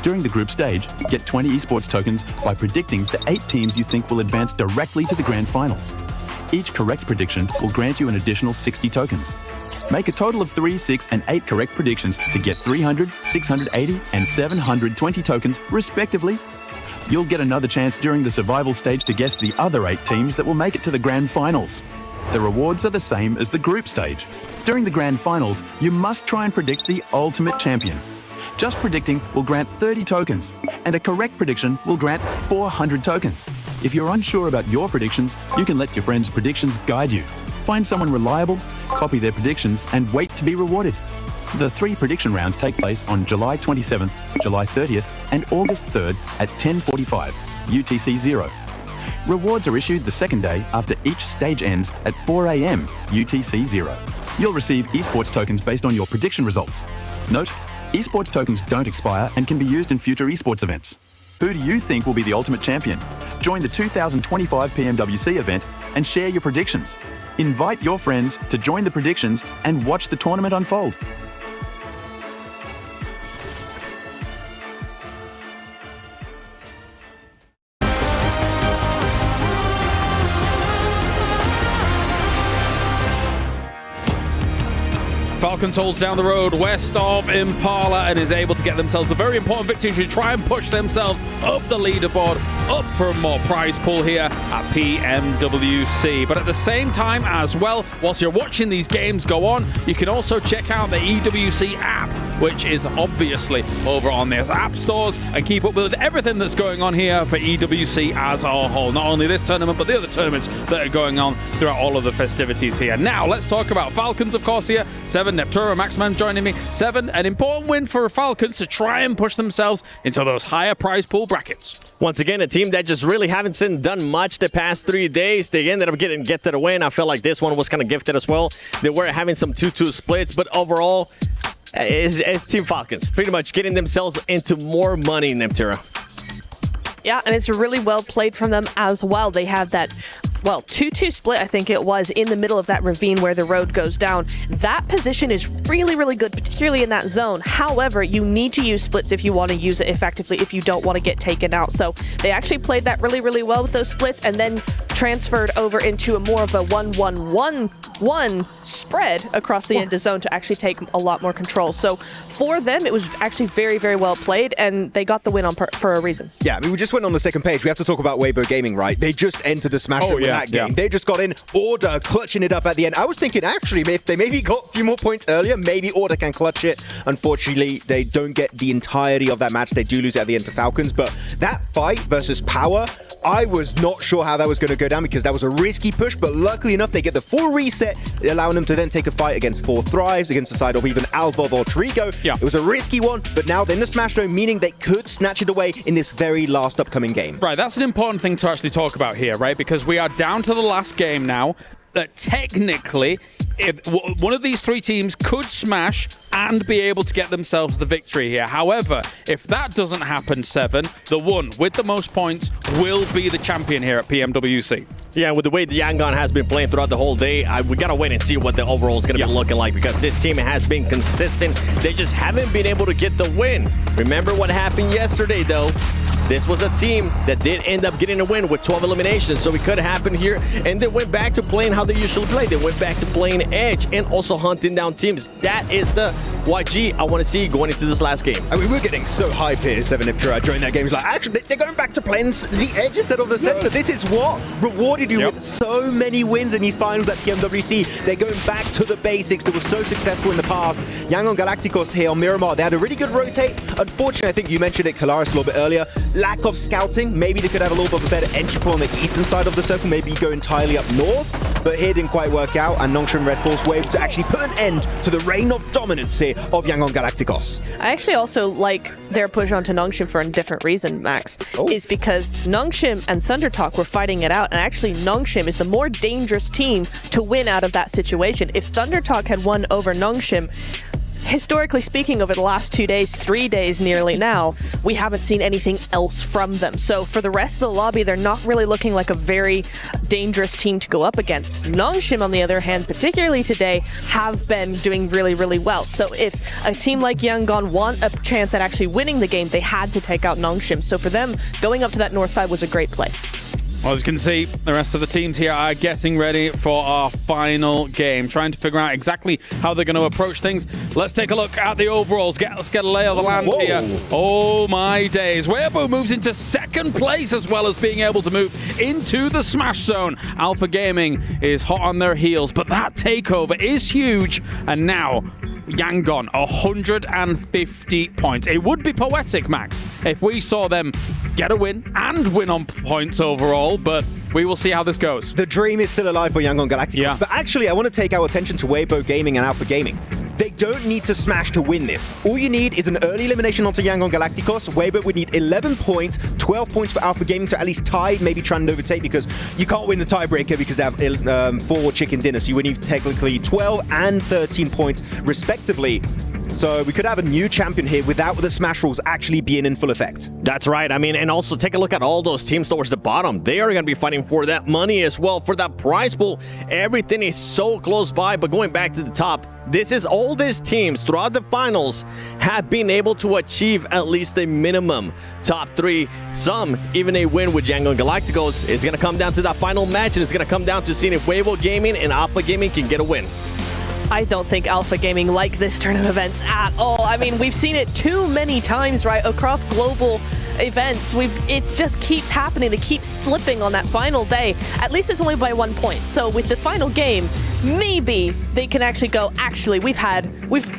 During the group stage, get 20 esports tokens by predicting the 8 teams you think will advance directly to the grand finals. Each correct prediction will grant you an additional 60 tokens. Make a total of 3, 6, and 8 correct predictions to get 300, 680, and 720 tokens, respectively. You'll get another chance during the survival stage to guess the other 8 teams that will make it to the grand finals. The rewards are the same as the group stage. During the grand finals, you must try and predict the ultimate champion. Just predicting will grant 30 tokens, and a correct prediction will grant 400 tokens. If you're unsure about your predictions, you can let your friends' predictions guide you. Find someone reliable, copy their predictions, and wait to be rewarded. The 3 prediction rounds take place on July 27th, July 30th, and August 3rd at 10:45 UTC 0. Rewards are issued the second day after each stage ends at 4 a.m. UTC 0. You'll receive esports tokens based on your prediction results. Note, esports tokens don't expire and can be used in future esports events. Who do you think will be the ultimate champion? Join the 2025 PMWC event and share your predictions. Invite your friends to join the predictions and watch the tournament unfold. Falcons holds down the road west of Impala and is able to get themselves a very important victory to try and push themselves up the leaderboard, up for a more prize pool here at PMWC. But at the same time as well, whilst you're watching these games go on, you can also check out the EWC app, which is obviously over on their app stores, and keep up with everything that's going on here for EWC as a whole. Not only this tournament, but the other tournaments that are going on throughout all of the festivities here. Now, let's talk about Falcons, of course, here. 7, Neptura, Maxman joining me. 7, an important win for Falcons to try and push themselves into those higher prize pool brackets. Once again, a team that just really haven't done much the past 3 days. They ended up getting to the win. I feel like this one was kind of gifted as well. They were having some 2-2 splits, but overall, it's Team Falcons pretty much getting themselves into more money in Neptura. Yeah, and it's really well played from them as well. They have that, well, 2-2 split, I think it was, in the middle of that ravine where the road goes down. That position is really, really good, particularly in that zone. However, you need to use splits if you want to use it effectively, if you don't want to get taken out. So they actually played that really, really well with those splits and then transferred over into a more of a 1-1-1-1 spread across the end of zone to actually take a lot more control. So for them, it was actually very, very well played, and they got the win for a reason. Yeah, I mean, we just went on the second page. We have to talk about Weibo Gaming, right? They just entered the Smash with that game. They just got in, Order clutching it up at the end. I was thinking, actually, if they maybe got a few more points earlier, maybe Order can clutch it. Unfortunately, they don't get the entirety of that match. They do lose at the end to Falcons, but that fight versus Power, I was not sure how that was going to go down because that was a risky push, but luckily enough, they get the full reset, allowing them to then take a fight against 4 Thrives, against the side of even Alvov or Trigo. Yeah. It was a risky one, but now they're in the Smash Zone, meaning they could snatch it away in this very last upcoming game. Right, that's an important thing to actually talk about here, right? Because we are down to the last game now. That technically, if one of these 3 teams could smash and be able to get themselves the victory here. However, if that doesn't happen, 7, the one with the most points will be the champion here at PMWC. Yeah, with the way the Yangon has been playing throughout the whole day, we got to wait and see what the overall is going to be looking like, because this team has been consistent. They just haven't been able to get the win. Remember what happened yesterday, though? this was a team that did end up getting a win with 12 eliminations, so it could happen here. And they went back to playing how they usually play. They went back to playing edge and also hunting down teams. That is the YG I want to see going into this last game. I mean, we're getting so hype here, 7if during that game. It's like, actually, they're going back to playing the edge instead of the center. This is what rewarded you with so many wins in these finals at PMWC. They're going back to the basics that was so successful in the past. Yangon Galacticos here on Miramar, they had a really good rotate. Unfortunately, I think you mentioned it, Kalaris, a little bit earlier. Lack of scouting. Maybe they could have a little bit of a better entry point on the eastern side of the circle, maybe go entirely up north. But here didn't quite work out, and Nongshim Red Force were able to actually put an end to the reign of dominance here of Yangon Galacticos. I actually also like their push onto Nongshim for a different reason, Max, is because Nongshim and Thundertalk were fighting it out, and actually Nongshim is the more dangerous team to win out of that situation. If Thundertalk had won over Nongshim, historically speaking, over the last 2 days, 3 days nearly now, we haven't seen anything else from them. So for the rest of the lobby, they're not really looking like a very dangerous team to go up against. Nongshim, on the other hand, particularly today, have been doing really, really well. So if a team like Yangon want a chance at actually winning the game, they had to take out Nongshim. So for them, going up to that north side was a great play. Well, as you can see, the rest of the teams here are getting ready for our final game, trying to figure out exactly how they're going to approach things. Let's take a look at the overalls. Let's get a lay of the land here. Oh my days. Weibo moves into second place as well as being able to move into the smash zone. Alpha Gaming is hot on their heels, but that takeover is huge. And now Yangon, 150 points. It would be poetic, Max, if we saw them get a win and win on points overall, but we will see how this goes. The dream is still alive for Yangon Galacticos. Yeah. But actually, I want to take our attention to Weibo Gaming and Alpha Gaming. They don't need to smash to win this. All you need is an early elimination onto Yangon Galacticos. Weibo would need 11 points, 12 points for Alpha Gaming to at least tie, maybe try and overtake, because you can't win the tiebreaker because they have 4 chicken dinners. So you would need technically 12 and 13 points respectively. So we could have a new champion here without the smash rules actually being in full effect. That's right. I mean, and also take a look at all those teams towards the bottom. They are going to be fighting for that money as well, for that prize pool. Everything is so close by, but going back to the top, this is all these teams throughout the finals have been able to achieve at least a minimum top 3. Some even a win with Yangon Galacticos. It's going to come down to that final match, and it's going to come down to seeing if Weibo Gaming and Alpha Gaming can get a win. I don't think Alpha Gaming like this turn of events at all. I mean, we've seen it too many times, right, across global events. It just keeps happening. They keep slipping on that final day. At least it's only by 1 point. So with the final game, maybe they can actually go, actually, we've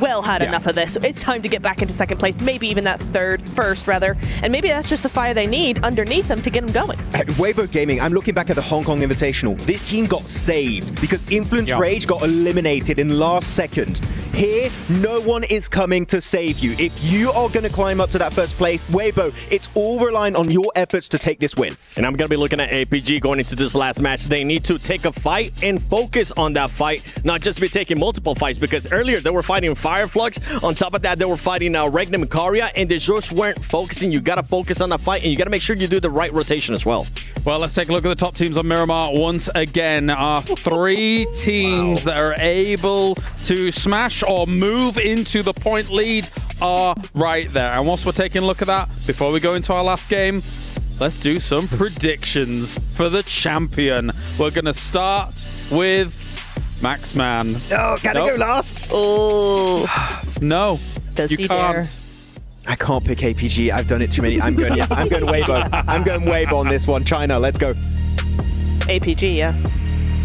well had enough of this. It's time to get back into second place, maybe even that first rather. And maybe that's just the fire they need underneath them to get them going. Weibo Gaming, I'm looking back at the Hong Kong Invitational. This team got saved because Influence Rage got eliminated in last second. Here, no one is coming to save you. If you are going to climb up to that first place, Weibo, it's all relying on your efforts to take this win. And I'm going to be looking at APG going into this last match. They need to take a fight and focus on that fight, not just be taking multiple fights, because earlier they were fighting Fireflux. On top of that, they were fighting Regnum and Karia, and they just weren't focusing. You got to focus on the fight, and you got to make sure you do the right rotation as well. Well, let's take a look at the top teams on Miramar once again. Our 3 teams that are able to smash or move into the point lead are right there. And whilst we're taking a look at that, before we go into our last game, let's do some predictions for the champion. We're going to start with Maxman. Oh, can I go last? Oh. No, Does you he can't. dare? I can't pick APG. I've done it too many. I'm going Weibo. I'm going Weibo on this one. China, let's go. APG, yeah.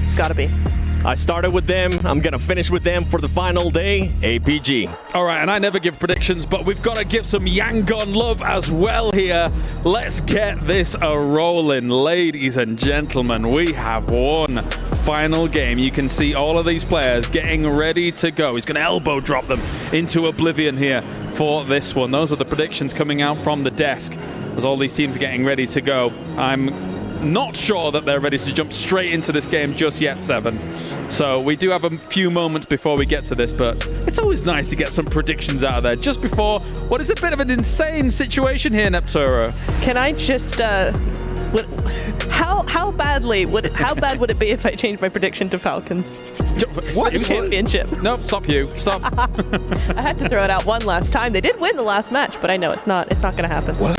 It's got to be. I started with them. I'm going to finish with them for the final day. APG. All right, and I never give predictions, but we've got to give some Yangon love as well here. Let's get this a-rolling, ladies and gentlemen. We have one final game. You can see all of these players getting ready to go. He's going to elbow drop them into oblivion here for this one. Those are the predictions coming out from the desk as all these teams are getting ready to go. I'm not sure that they're ready to jump straight into this game just yet, 7. So we do have a few moments before we get to this, but it's always nice to get some predictions out of there just before what is a bit of an insane situation here, Nepturo. Can I just, how How bad would it be if I changed my prediction to Falcons? What? The championship. Nope, stop you. Stop. I had to throw it out one last time. They did win the last match, but I know it's not going to happen. Well,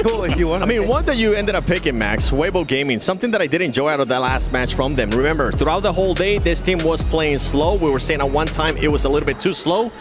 cool if you want. I mean, one that you ended up picking, Max, Weibo Gaming, something that I did enjoy out of that last match from them. Remember, throughout the whole day, this team was playing slow. We were saying at one time it was a little bit too slow.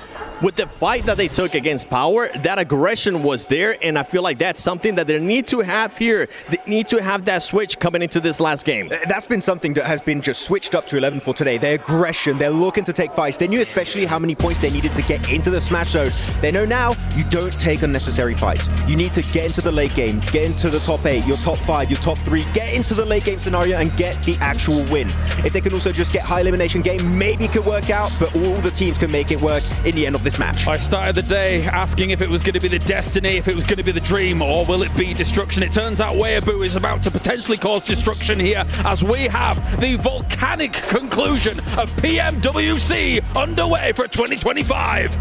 With the fight that they took against Power, that aggression was there, and I feel like that's something that they need to have here. They need to have that switch coming into this last game. That's been something that has been just switched up to 11 for today. Their aggression, they're looking to take fights. They knew especially how many points they needed to get into the smash zone. They know now you don't take unnecessary fights. You need to get into the late game, get into the top 8, your top 5, your top 3, get into the late game scenario and get the actual win. If they can also just get high elimination game, maybe it could work out, but all the teams can make it work in the end of this match. I started the day asking if it was going to be the destiny, if it was going to be the dream, or will it be destruction? It turns out Weeaboo is about to potentially cause destruction here as we have the volcanic conclusion of PMWC underway for 2025.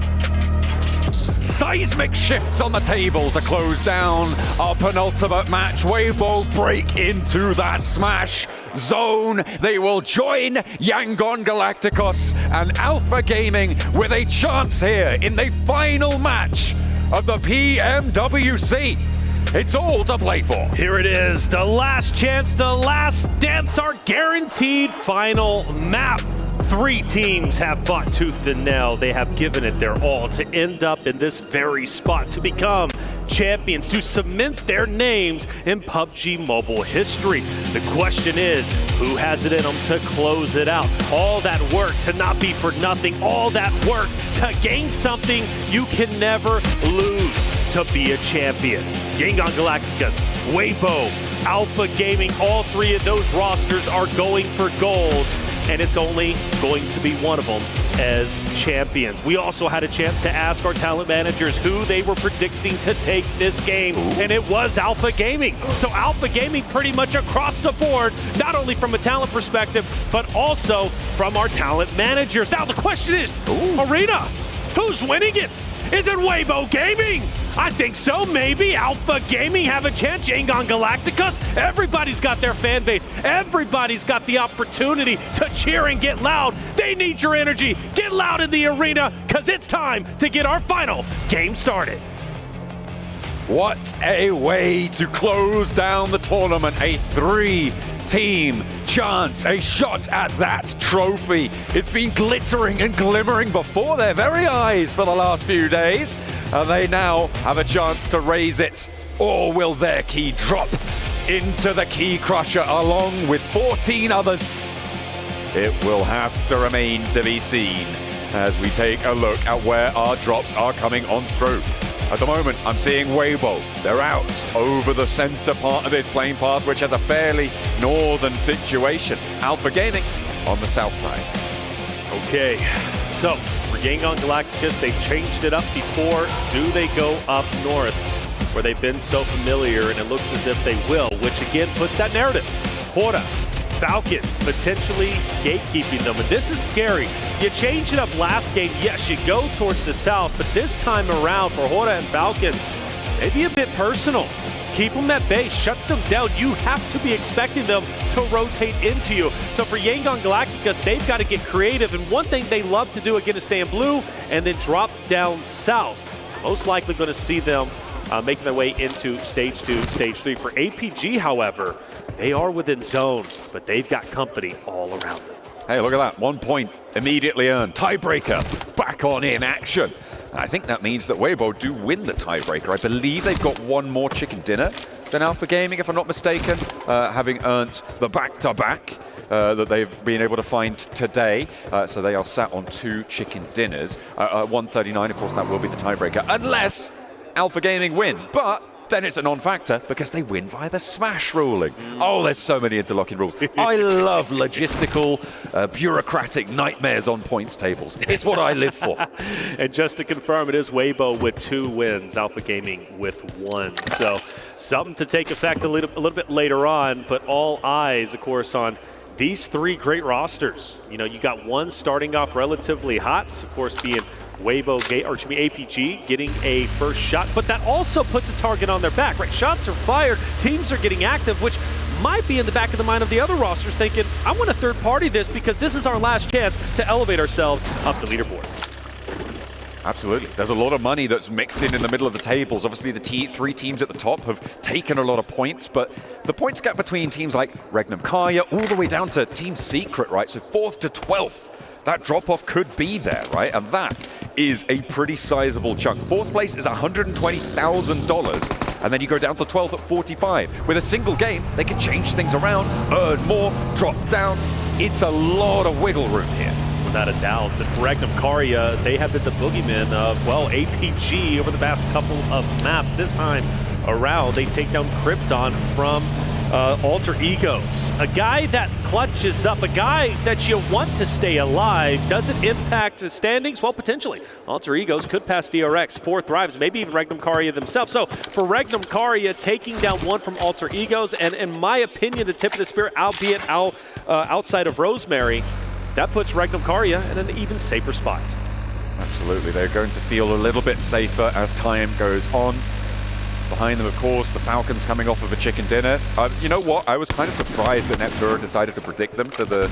Seismic shifts on the table to close down our penultimate match. Weibo break into that smash zone. They will join Yangon Galacticos and Alpha Gaming with a chance here in the final match of the PMWC. It's all to play for. Here it is, the last chance, the last dance, our guaranteed final map. 3 teams have fought tooth and nail. They have given it their all to end up in this very spot, to become champions, to cement their names in PUBG Mobile history. The question is, who has it in them to close it out? All that work to not be for nothing, all that work to gain something you can never lose, to be a champion. Yangon Galacticos, Weibo, Alpha Gaming, all 3 of those rosters are going for gold, and it's only going to be one of them as champions. We also had a chance to ask our talent managers who they were predicting to take this game, and it was Alpha Gaming. So Alpha Gaming pretty much across the board, not only from a talent perspective, but also from our talent managers. Now the question is, Arena, who's winning it? Is it Weibo Gaming? I think so, maybe. Alpha Gaming have a chance. Yangon Galacticos, everybody's got their fan base. Everybody's got the opportunity to cheer and get loud. They need your energy. Get loud in the arena, because it's time to get our final game started. What a way to close down the tournament. A 3-team chance, a shot at that trophy. It's been glittering and glimmering before their very eyes for the last few days, and they now have a chance to raise it. Or will their key drop into the key crusher along with 14 others? It will have to remain to be seen as we take a look at where our drops are coming on through. At the moment, I'm seeing Weibo. They're out over the center part of this playing path, which has a fairly northern situation. Alpha Gaming on the south side. Okay, so for Yangon Galacticos, they changed it up before. Do they go up north, where they've been so familiar, and it looks as if they will, which again puts that narrative. Hora, Falcons potentially gatekeeping them, and this is scary. You change it up last game, yes, you go towards the south, but this time around for Hora and Falcons, maybe a bit personal. Keep them at bay, shut them down. You have to be expecting them to rotate into you. So for Yangon Galacticos, they've got to get creative, and one thing they love to do again is stay in blue and then drop down south. So most likely going to see them making their way into stage 2, stage 3. For APG, however, they are within zone, but they've got company all around them. Hey, look at that. 1 point immediately earned. Tiebreaker back on in action. I think that means that Weibo do win the tiebreaker. I believe they've got 1 more chicken dinner than Alpha Gaming, if I'm not mistaken, having earned the back-to-back that they've been able to find today. So they are sat on 2 chicken dinners. 139, of course, that will be the tiebreaker, unless Alpha Gaming win. But then it's a non-factor because they win via the smash ruling. Oh, there's so many interlocking rules. I love logistical, bureaucratic nightmares on points tables. It's what I live for. And just to confirm, it is Weibo with 2 wins, Alpha Gaming with 1. So something to take effect a little bit later on, but all eyes, of course, on these 3 great rosters. You know, you got one starting off relatively hot, of course, being APG getting a first shot, but that also puts a target on their back, right? Shots are fired, teams are getting active, which might be in the back of the mind of the other rosters thinking, I want to third party this because this is our last chance to elevate ourselves up the leaderboard. Absolutely. There's a lot of money that's mixed in the middle of the tables. Obviously, the three teams at the top have taken a lot of points, but the points gap between teams like Regnum Karya all the way down to Team Secret, right? So 4th to 12th, that drop-off could be there, right? And that is a pretty sizable chunk. 4th place is $120,000, and then you go down to 12th at 45. With a single game, they can change things around, earn more, drop down. It's a lot of wiggle room here. Without a doubt. And for Regnum Karya, they have been the boogeyman of, well, APG over the past couple of maps. This time around, they take down Krypton from Alter Egos. A guy that clutches up, a guy that you want to stay alive. Does it impact the standings? Well, potentially. Alter Egos could pass DRX, 4th Thrives, maybe even Regnum Karya themselves. So for Regnum Karya, taking down one from Alter Egos, and in my opinion, the tip of the spear, albeit outside of Rosemary, that puts Regnum Karya in an even safer spot. Absolutely, they're going to feel a little bit safer as time goes on. Behind them, of course, the Falcons coming off of a chicken dinner. You know what? I was kind of surprised that Neptura decided to predict them for the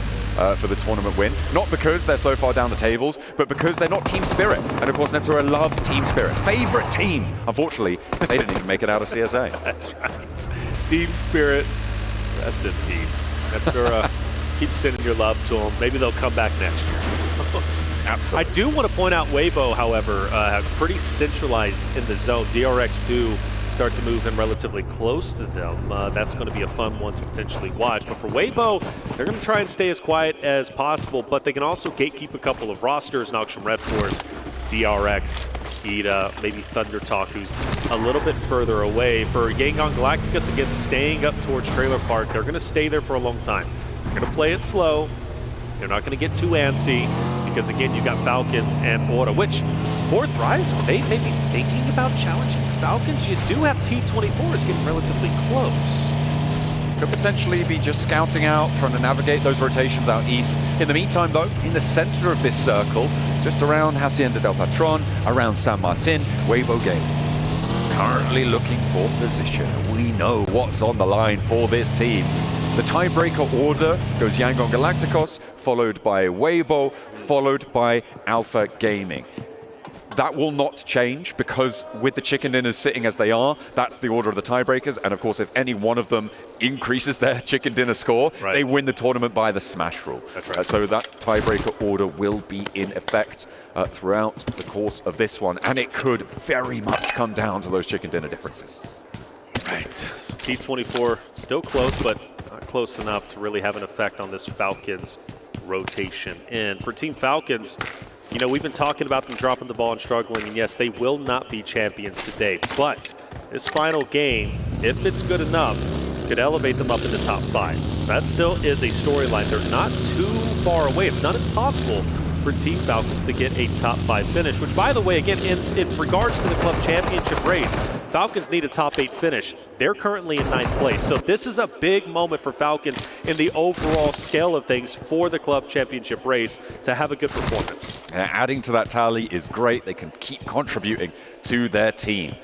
tournament win. Not because they're so far down the tables, but because they're not Team Spirit. And of course, Neptura loves Team Spirit. Favorite team. Unfortunately, they didn't even make it out of CSA. That's right. Team Spirit, rest in peace. Neptura. Keep sending your love to them. Maybe they'll come back next year. Absolutely. I do want to point out Weibo, however, pretty centralized in the zone. DRX do start to move in relatively close to them. That's going to be a fun one to potentially watch. But for Weibo, they're going to try and stay as quiet as possible, but they can also gatekeep a couple of rosters. Noxian Red Force, DRX, Ida, maybe Thunder Talk, who's a little bit further away. For Yangon Galacticus, again, staying up towards Trailer Park, they're going to stay there for a long time. They're going to play it slow. They're not going to get too antsy because, again, you've got Falcons and Aura, which 4th Thrives, are they maybe thinking about challenging Falcons? You do have T24s getting relatively close. Could potentially be just scouting out, trying to navigate those rotations out east. In the meantime, though, in the center of this circle, just around Hacienda del Patron, around San Martin, Weibo Game. Currently looking for position. We know what's on the line for this team. The tiebreaker order goes Yangon Galacticos, followed by Weibo, followed by Alpha Gaming. That will not change because with the chicken dinners sitting as they are, that's the order of the tiebreakers. And of course, if any one of them increases their chicken dinner score, they win the tournament by the smash rule. That's right. So that tiebreaker order will be in effect throughout the course of this one. And it could very much come down to those chicken dinner differences. Right, so T24 still close, but not close enough to really have an effect on this Falcons rotation. And for Team Falcons, you know, we've been talking about them dropping the ball and struggling, and yes, they will not be champions today, but this final game, if it's good enough, could elevate them up in the top 5. So that still is a storyline. They're not too far away. It's not impossible for Team Falcons to get a top 5 finish, which, by the way, again, in regards to the club championship race, Falcons need a top 8 finish. They're currently in 9th place. So this is a big moment for Falcons in the overall scale of things for the club championship race to have a good performance. Adding to that tally is great. They can keep contributing to their team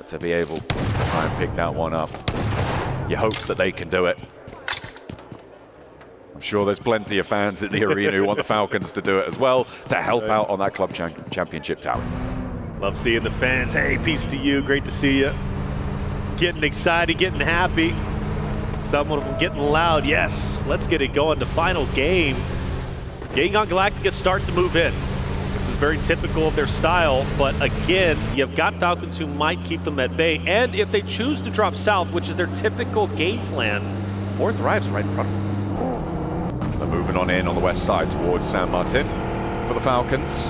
to be able to try and pick that one up. You hope that they can do it. I'm sure there's plenty of fans at the arena who want the Falcons to do it as well to help out on that club championship tally. Love seeing the fans. Hey, peace to you. Great to see you. Getting excited, getting happy. Some of them getting loud. Yes, let's get it going. The final game. Yangon Galactica start to move in. This is very typical of their style, but again, you've got Falcons who might keep them at bay, and if they choose to drop south, which is their typical game plan, 4th Thrives right in front of them. They're moving on in on the west side towards San Martin for the Falcons.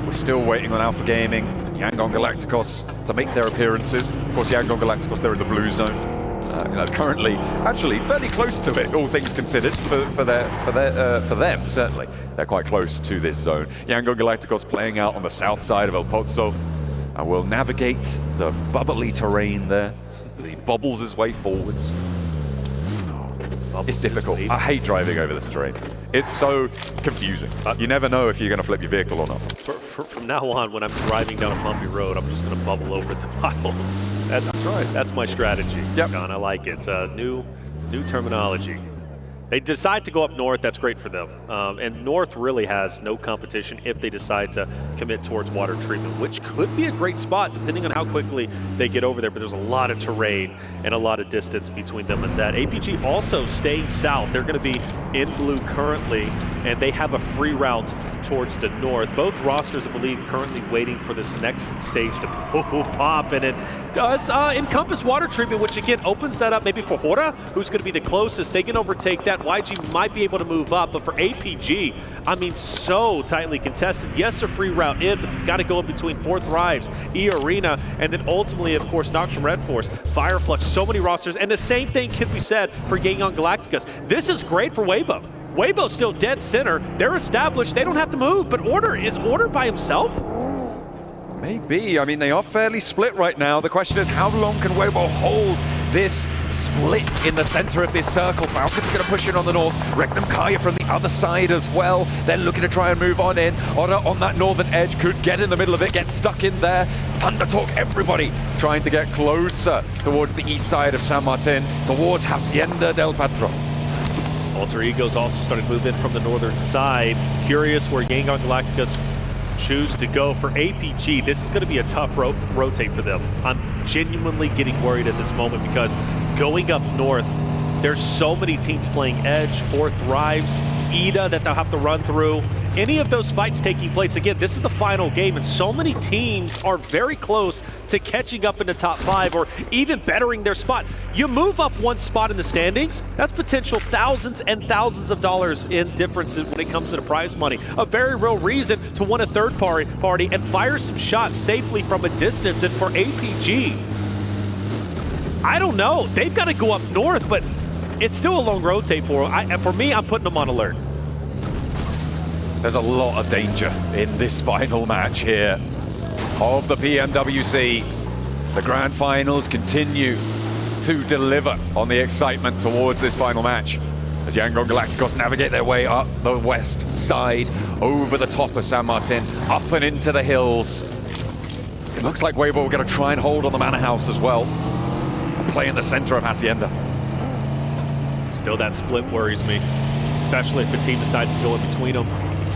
We're still waiting on Alpha Gaming, Yangon Galacticos to make their appearances. Of course, Yangon Galacticos, they're in the blue zone. Currently, actually, fairly close to it, all things considered, for them, certainly. They're quite close to this zone. Yangon Galacticos playing out on the south side of El Pozo and will navigate the bubbly terrain there. He bobbles his way forwards. It's difficult. I hate driving over this terrain. It's so confusing. You never know if you're going to flip your vehicle or not. From now on, when I'm driving down a bumpy road, I'm just going to bubble over the piles. That's right. That's my strategy. Yep. John, I like it. New terminology. They decide to go up north, that's great for them. And north really has no competition if they decide to commit towards water treatment, which could be a great spot depending on how quickly they get over there. But there's a lot of terrain and a lot of distance between them and that. APG also staying south. They're going to be in blue currently, and they have a free route towards the north. Both rosters, I believe, currently waiting for this next stage to pop, and it does encompass water treatment, which again opens that up maybe for Hora, who's going to be the closest. They can overtake that. YG might be able to move up, but for APG, I mean, so tightly contested. Yes, a free route in, but they've got to go in between 4 Thrives, E Arena, and then ultimately, of course, Noxium Red Force, Fireflux, so many rosters, and the same thing can be said for Gangon Galacticus. This is great for Weibo. Weibo's still dead center. They're established. They don't have to move, but is Order by himself? Maybe. I mean, they are fairly split right now. The question is, how long can Weibo hold this split in the center of this circle? Falcon's going to push in on the north. Regnum Kaya from the other side as well. They're looking to try and move on in. Oda on that northern edge could get in the middle of it, get stuck in there. Thunder Talk, everybody trying to get closer towards the east side of San Martin, towards Hacienda del Patron. Alter Ego's also starting to move in from the northern side. Curious where Gangon Galacticus choose to go. For APG, this is going to be a tough rotate for them. I'm genuinely getting worried at this moment because going up north, there's so many teams playing Edge, 4 Thrives, Ida that they'll have to run through. Any of those fights taking place, again, this is the final game, and so many teams are very close to catching up in the top 5 or even bettering their spot. You move up 1 spot in the standings, that's potential thousands and thousands of dollars in differences when it comes to the prize money. A very real reason to win a third party and fire some shots safely from a distance. And for APG, I don't know. They've got to go up north, but it's still a long rotate for them. For me, I'm putting them on alert. There's a lot of danger in this final match here of the PMWC. The grand finals continue to deliver on the excitement towards this final match as Yangon Galacticos navigate their way up the west side, over the top of San Martin, up and into the hills. It looks like Weibo are going to try and hold on the Manor House as well and play in the center of Hacienda. Still, that split worries me, especially if the team decides to go in between them.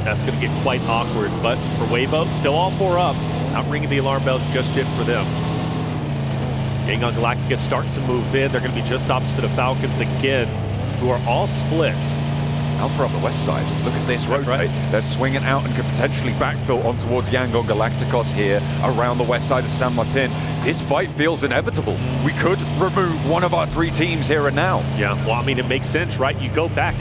That's going to get quite awkward, but for Weibo, still all 4 up. Not ringing the alarm bells just yet for them. Gangon Galacticus starting to move in. They're going to be just opposite of Falcons again, who are all split. Alpha on the west side. Look at this rotate. Right. They're swinging out and could potentially backfill on towards Yangon Galacticos here around the west side of San Martin. This fight feels inevitable. We could remove one of our 3 teams here and now. Yeah, well, I mean, it makes sense, right? You go back,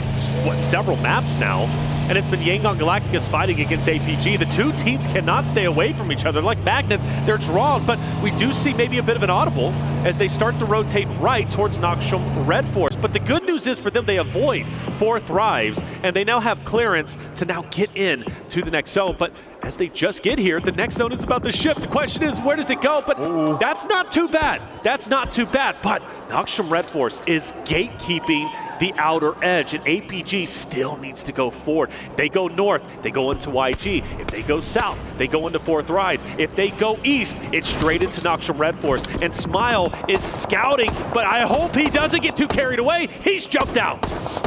several maps now, and it's been Yangon Galacticus fighting against APG. The 2 teams cannot stay away from each other. Like magnets, they're drawn, but we do see maybe a bit of an audible as they start to rotate right towards Noxium Red Force. But the good news is for them, they avoid 4 Thrives, and they now have clearance to now get in to the next zone. But as they just get here, the next zone is about to shift. The question is, where does it go? But that's not too bad. That's not too bad. But Noxium Red Force is gatekeeping the outer edge, and APG still needs to go forward. They go north, they go into YG. If they go south, they go into 4 Thrives. If they go east, it's straight into Noxium Red Force. And Smile is scouting, but I hope he doesn't get too carried away. He's jumped out.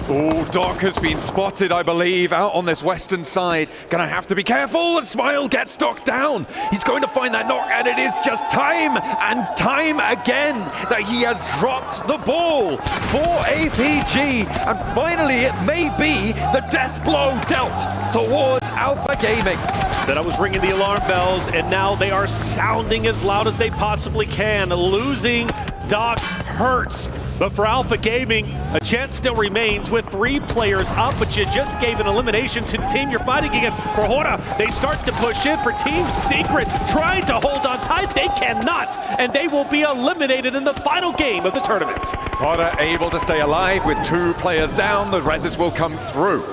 Oh, Doc has been spotted, I believe, out on this western side. Gonna have to be careful, and Smile gets Doc down. He's going to find that knock, and it is just time and time again that he has dropped the ball for APG. And finally, it may be the death blow dealt towards Alpha Gaming. Said I was ringing the alarm bells, and now they are sounding as loud as they possibly can. Losing Doc hurts. But for Alpha Gaming, a chance still remains with 3 players up, but you just gave an elimination to the team you're fighting against. For Hora, they start to push in for Team Secret, trying to hold on tight. They cannot, and they will be eliminated in the final game of the tournament. Hora able to stay alive with 2 players down. The reses will come through.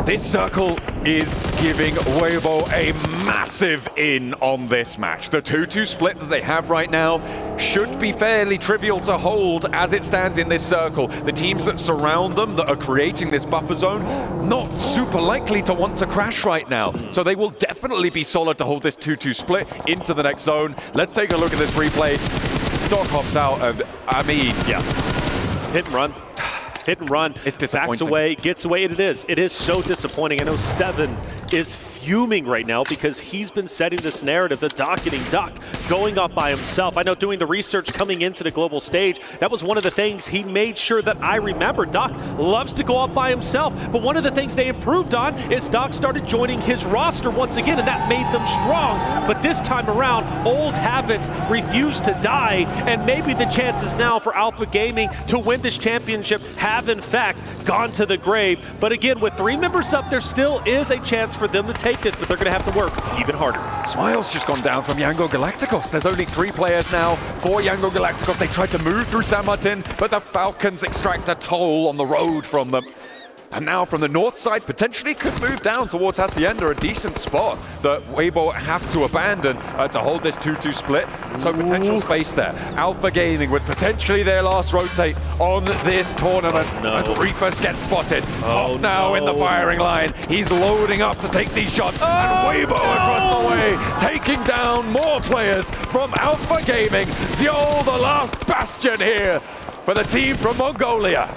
This circle is giving Weibo a massive in on this match. The 2-2 split that they have right now should be fairly trivial to hold as it stands in this circle. The teams that surround them, that are creating this buffer zone, not super likely to want to crash right now. So they will definitely be solid to hold this 2-2 split into the next zone. Let's take a look at this replay. Doc hops out, and I mean, yeah, hit and run. Hit and run. It's disappointing. Backs away, gets away, and it is. It is so disappointing. I know Seven is fuming right now because he's been setting this narrative, the docketing Duck going up by himself. I know doing the research coming into the global stage, that was one of the things he made sure that I remember. Duck loves to go up by himself, but one of the things they improved on is Duck started joining his roster once again, and that made them strong. But this time around, old habits refuse to die, and maybe the chances now for Alpha Gaming to win this championship have in fact gone to the grave. But again, with 3 members up, there still is a chance for them to take this, but they're going to have to work even harder. Smile's just gone down from Yango Galacticos. There's only 3 players now for Yango Galacticos. They tried to move through San Martin, but the Falcons extract a toll on the road from them. And now from the north side, potentially could move down towards Hacienda, a decent spot that Weibo have to abandon to hold this 2-2 split. So potential space there. Alpha Gaming with potentially their last rotate on this tournament. As Reefus gets spotted. Now in the firing line. He's loading up to take these shots. And Weibo across the way, taking down more players from Alpha Gaming. Xiol, the last bastion here for the team from Mongolia.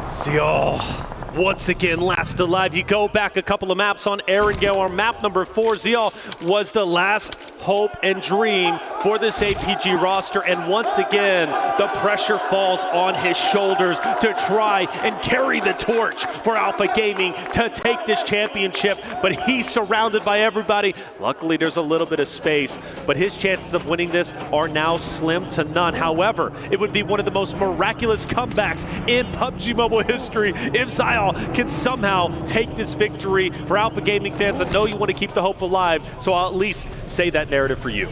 Xiol. Once again, last alive. You go back a couple of maps on Erangel, or map number 4, Xiol was the last hope and dream for this APG roster. And once again, the pressure falls on his shoulders to try and carry the torch for Alpha Gaming to take this championship. But he's surrounded by everybody. Luckily, there's a little bit of space, but his chances of winning this are now slim to none. However, it would be one of the most miraculous comebacks in PUBG Mobile history if Xiol can somehow take this victory. For Alpha Gaming fans, I know you want to keep the hope alive, so I'll at least say that narrative for you.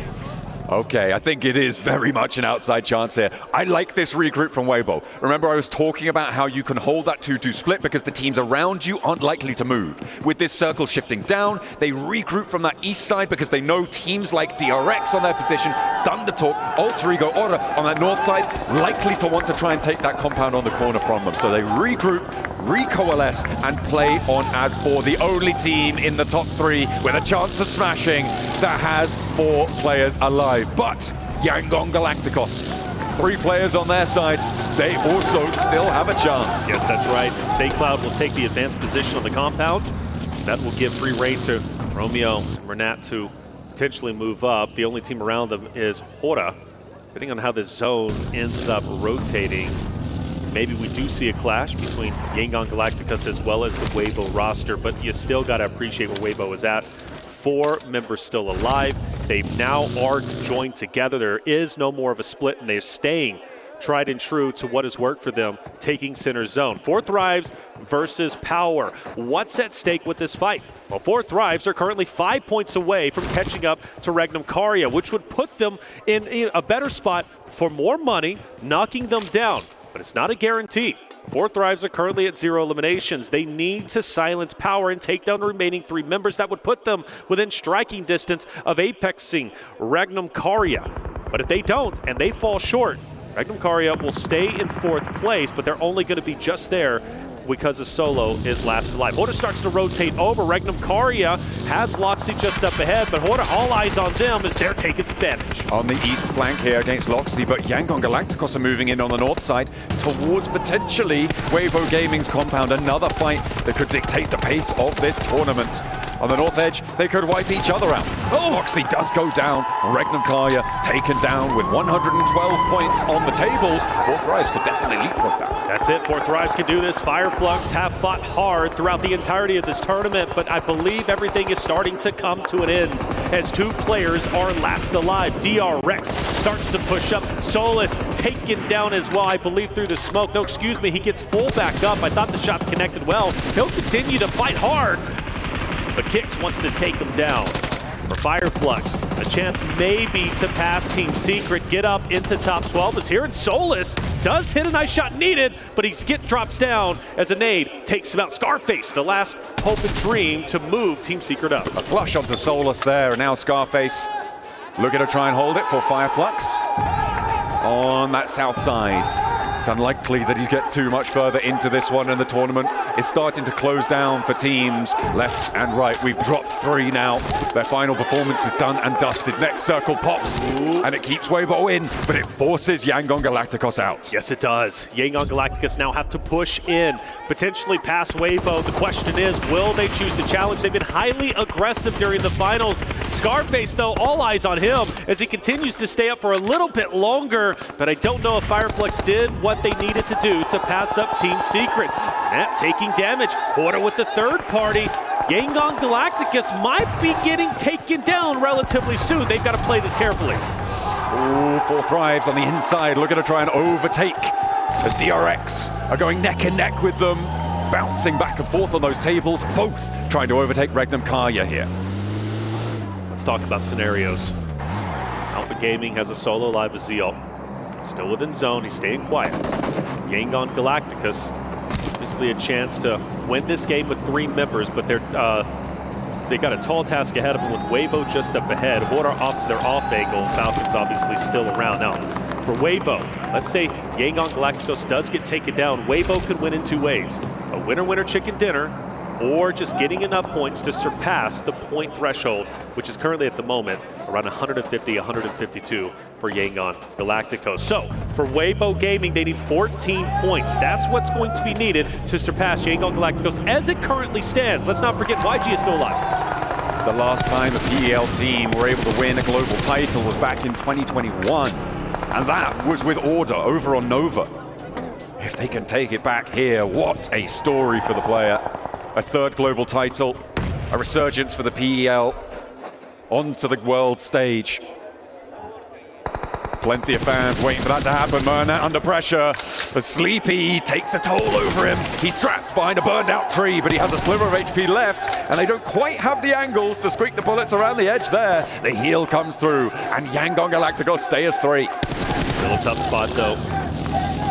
Okay, I think it is very much an outside chance here. I like this regroup from Weibo. Remember, I was talking about how you can hold that 2-2 split because the teams around you aren't likely to move. With this circle shifting down, they regroup from that east side because they know teams like DRX on their position, Thundertalk, Alter Ego, Aura on that north side, likely to want to try and take that compound on the corner from them. So they regroup, recoalesce, and play on as 4, the only team in the top 3 with a chance of smashing that has 4 players alive. But Yangon Galacticos, 3 players on their side, they also still have a chance. Yes, that's right. SaintCloud will take the advanced position on the compound. That will give free reign to Romeo and Renat to potentially move up. The only team around them is Hora. Depending on how this zone ends up rotating, maybe we do see a clash between Yangon Galacticos as well as the Weibo roster, but you still got to appreciate where Weibo is at. 4 members still alive. They now are joined together. There is no more of a split, and they're staying tried and true to what has worked for them, taking center zone. 4 Thrives versus Power. What's at stake with this fight? Well, 4 Thrives are currently 5 points away from catching up to Regnum Karya, which would put them in a better spot for more money, knocking them down. But it's not a guarantee. 4 Thrives are currently at 0 eliminations. They need to silence Power and take down the remaining 3 members. That would put them within striking distance of apexing Regnum Karya. But if they don't and they fall short, Regnum Karya will stay in 4th place, but they're only going to be just there because the solo is last alive. Hora starts to rotate over. Regnum Karya has Loxy just up ahead, but Hora, all eyes on them as they're taking advantage. On the east flank here against Loxy, but Yangon Galacticos are moving in on the north side towards potentially Weibo Gaming's compound. Another fight that could dictate the pace of this tournament. On the north edge, they could wipe each other out. Loxy does go down. Regnum Karya taken down with 112 points on the tables. 4 Thrives could definitely leapfrog that. That's it. 4 Thrives can do this. Fireflux have fought hard throughout the entirety of this tournament, but I believe everything is starting to come to an end as 2 players are last alive. DRX starts to push up. Solus taken down as well, I believe, through the smoke. No, excuse me, he gets full back up. I thought the shots connected well. He'll continue to fight hard, but Kix wants to take him down. For Fireflux, a chance maybe to pass Team Secret, get up into top 12. As here in Solus does hit a nice shot needed, but drops down as a nade takes him out. Scarface, the last hope and dream to move Team Secret up. A flush onto Solus there, and now Scarface looking to try and hold it for Fireflux on that south side. It's unlikely that he gets too much further into this one, and the tournament is starting to close down for teams left and right. We've dropped 3 now. Their final performance is done and dusted. Next circle pops, and it keeps Weibo in, but it forces Yangon Galacticos out. Yes, it does. Yangon Galacticos now have to push in, potentially pass Weibo. The question is, will they choose to challenge? They've been highly aggressive during the finals. Scarface, though, all eyes on him as he continues to stay up for a little bit longer, but I don't know if Fireflux did what they needed to do to pass up Team Secret. Matt taking damage. Porter with the third party. Yangon Galacticos might be getting taken down relatively soon. They've got to play this carefully. Ooh, 4 Thrives on the inside, looking to try and overtake as DRX are going neck and neck with them, bouncing back and forth on those tables, both trying to overtake Regnum Karya here. Let's talk about scenarios. Alpha Gaming has a solo live with Zeal. Still within zone, he's staying quiet. Yangon Galacticos, obviously a chance to win this game with 3 members, but they got a tall task ahead of them with Weibo just up ahead. Water off to their off angle. Falcons obviously still around. Now, for Weibo, let's say Yangon Galacticos does get taken down. Weibo could win in 2 ways. A winner-winner chicken dinner, or just getting enough points to surpass the point threshold, which is currently at the moment around 150, 152 for Yangon Galacticos. So for Weibo Gaming, they need 14 points. That's what's going to be needed to surpass Yangon Galacticos as it currently stands. Let's not forget YG is still alive. The last time a PEL team were able to win a global title was back in 2021, and that was with Order over on Nova. If they can take it back here, what a story for the player. A 3rd global title, a resurgence for the PEL onto the world stage. Plenty of fans waiting for that to happen. Murnat under pressure. As Sleepy takes a toll over him. He's trapped behind a burned out tree, but he has a sliver of HP left, and they don't quite have the angles to squeak the bullets around the edge there. The heal comes through, and Yangon Galacticos stay as 3. Still a tough spot, though.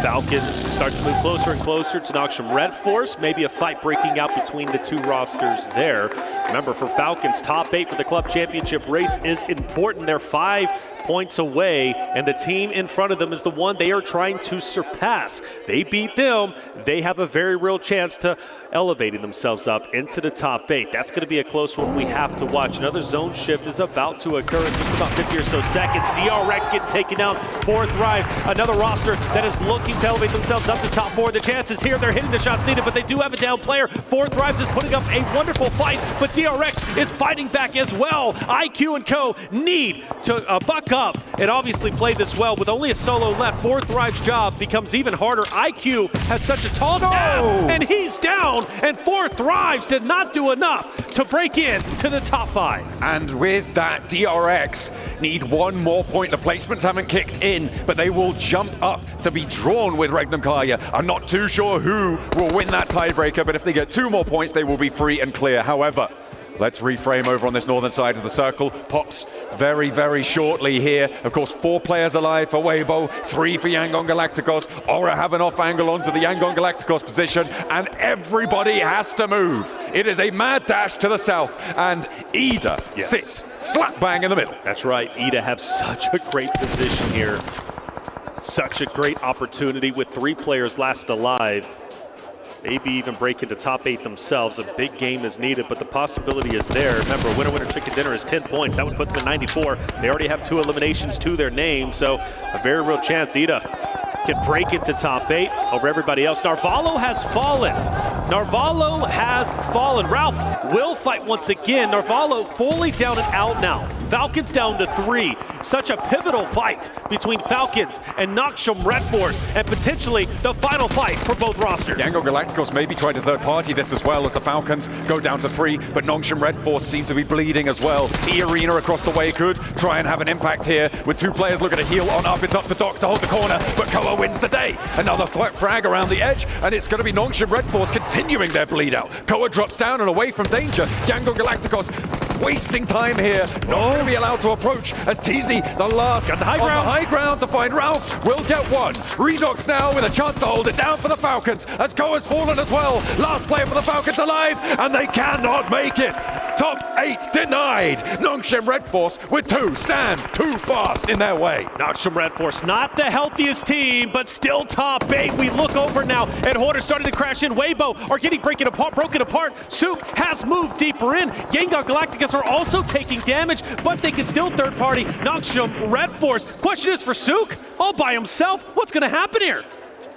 Falcons start to move closer and closer to Noxium Red Force. Maybe a fight breaking out between the 2 rosters there. Remember, for Falcons, top 8 for the club championship race is important. They're 5 points away, and the team in front of them is the one they are trying to surpass. They beat them, they have a very real chance to elevating themselves up into the top 8. That's going to be a close one we have to watch. Another zone shift is about to occur in just about 50 or so seconds. DRX getting taken down. 4 Thrives, another roster that is looking to elevate themselves up to top 4. The chances here, they're hitting the shots needed, but they do have a down player. 4 Thrives is putting up a wonderful fight, but DRX is fighting back as well. IQ and Co need to buck up and obviously play this well. With only a solo left, 4 Thrives' job becomes even harder. IQ has such a tall task, and he's down, and 4 Thrives did not do enough to break in to the top 5. And with that, DRX need 1 more point. The placements haven't kicked in, but they will jump up to be drawn with Regnum Karya. I'm not too sure who will win that tiebreaker, but if they get 2 more points, they will be free and clear. However, let's reframe over on this northern side of the circle. Pops very, very shortly here. Of course, 4 players alive for Weibo, 3 for Yangon Galacticos. Aura have an off angle onto the Yangon Galacticos position, and everybody has to move. It is a mad dash to the south, and Ida sits slap bang in the middle. That's right. Ida have such a great position here. Such a great opportunity with 3 players last alive. Maybe even break into top 8 themselves. A big game is needed, but the possibility is there. Remember, winner chicken dinner is 10 points. That would put them at 94. They already have 2 eliminations to their name, so a very real chance Ida can break into top 8 over everybody else. Narvalo has fallen. Narvalo has fallen. Ralph will fight once again. Narvalo fully down and out now. Falcons down to 3. Such a pivotal fight between Falcons and Noxium Red Force, and potentially the final fight for both rosters. Yangon Galacticos maybe try to third party this as well as the Falcons go down to 3, but Noxium Red Force seem to be bleeding as well. E-Arena across the way could try and have an impact here with 2 players looking to heal on up. It's up to Doc to hold the corner, but Koa wins the day. Another frag around the edge, and it's going to be Noxium Red Force continuing their bleed out. Koa drops down and away from danger. Yangon Galacticos wasting time here. Not going to be allowed to approach as TZ, the last got the high on ground. the high ground to find Ralph. Will get one. Redox now with a chance to hold it down for the Falcons as Ko has fallen as well. Last player for the Falcons alive, and they cannot make it. Top 8 denied. Nongshim Red Force with 2 stand too fast in their way. Nongshim Red Force, not the healthiest team, but still top 8. We look over now, and Hoarder starting to crash in. Weibo are getting broken apart. Sook has moved deeper in. Yangon Galacticus are also taking damage, but they can still third party Nongshim Red Force. Question is for Sook, all by himself. What's going to happen here?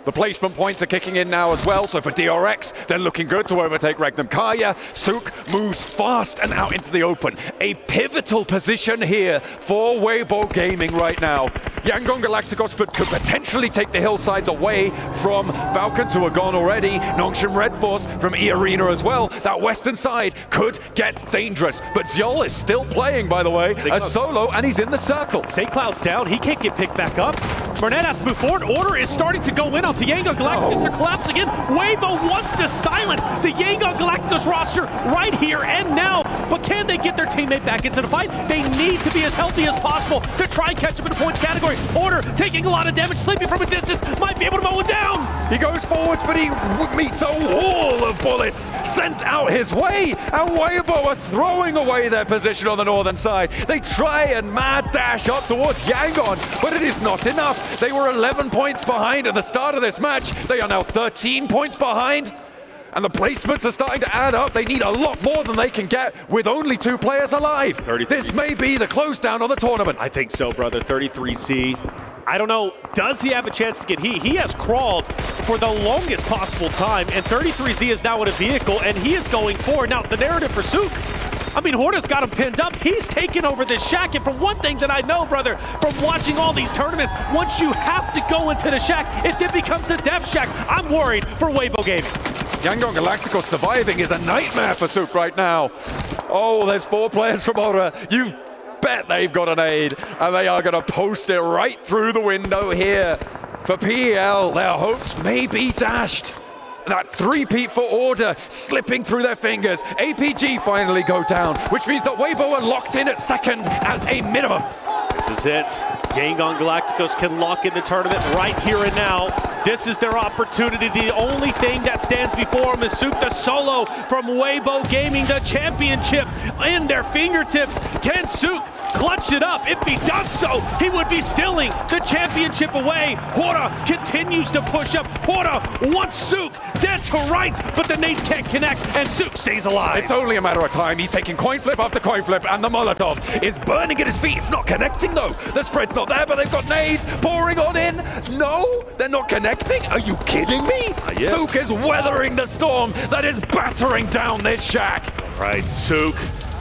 The placement points are kicking in now as well, so for DRX, they're looking good to overtake Regnum Kaya. Sook moves fast and out into the open. A pivotal position here for Weibo Gaming right now. Yangon Galacticos could potentially take the hillsides away from Falcons, who are gone already. Nongshim Red Force from E-Arena as well. That western side could get dangerous, but Zyol is still playing, by the way, as solo, and he's in the circle. St. Cloud's down, he can't get picked back up. Burnett has to move forward. Order is starting to go in on to Yangon Galacticus. They're collapsing in. Weibo wants to silence the Yangon Galacticus roster right here and now. But can they get their teammate back into the fight? They need to be as healthy as possible to try and catch up in the points category. Order taking a lot of damage, sleeping from a distance, might be able to mow it down. He goes forwards, but he meets a wall of bullets sent out his way. And Weibo are throwing away their position on the northern side. They try and mad dash up towards Yangon, but it is not enough. They were 11 points behind at the start of this match. They are now 13 points behind. And the placements are starting to add up. They need a lot more than they can get with only 2 players alive. This may be the close down of the tournament. I think so, brother. 33Z. I don't know, does he have a chance to get heat? He has crawled for the longest possible time, and 33Z is now in a vehicle, and he is going forward. Now, the narrative for Sook, I mean, Horda's got him pinned up. He's taken over this shack, and from one thing that I know, brother, from watching all these tournaments, once you have to go into the shack, it then becomes a death shack. I'm worried for Weibo Gaming. Yangon Galacticos surviving is a nightmare for Sook right now. Oh, there's 4 players from Horda. You bet they've got an aid, and they are going to post it right through the window here. For PL, their hopes may be dashed. That 3-peat for Order slipping through their fingers. APG finally go down, which means that Weibo are locked in at second at a minimum. This is it. Yangon Galacticos can lock in the tournament right here and now. This is their opportunity. The only thing that stands before them is Sook the solo from Weibo Gaming, the championship in their fingertips. Can Sook clutch it up? If he does so, he would be stealing the championship away. Horda continues to push up. Horda wants Sook dead to rights, but the nades can't connect, and Sook stays alive. It's only a matter of time. He's taking coin flip after coin flip, and the Molotov is burning at his feet. It's not connecting, though. The spread's not there, but they've got nades pouring on in. No, they're not connecting. Are you kidding me? Yes. Sook is weathering the storm that is battering down this shack. Right, Sook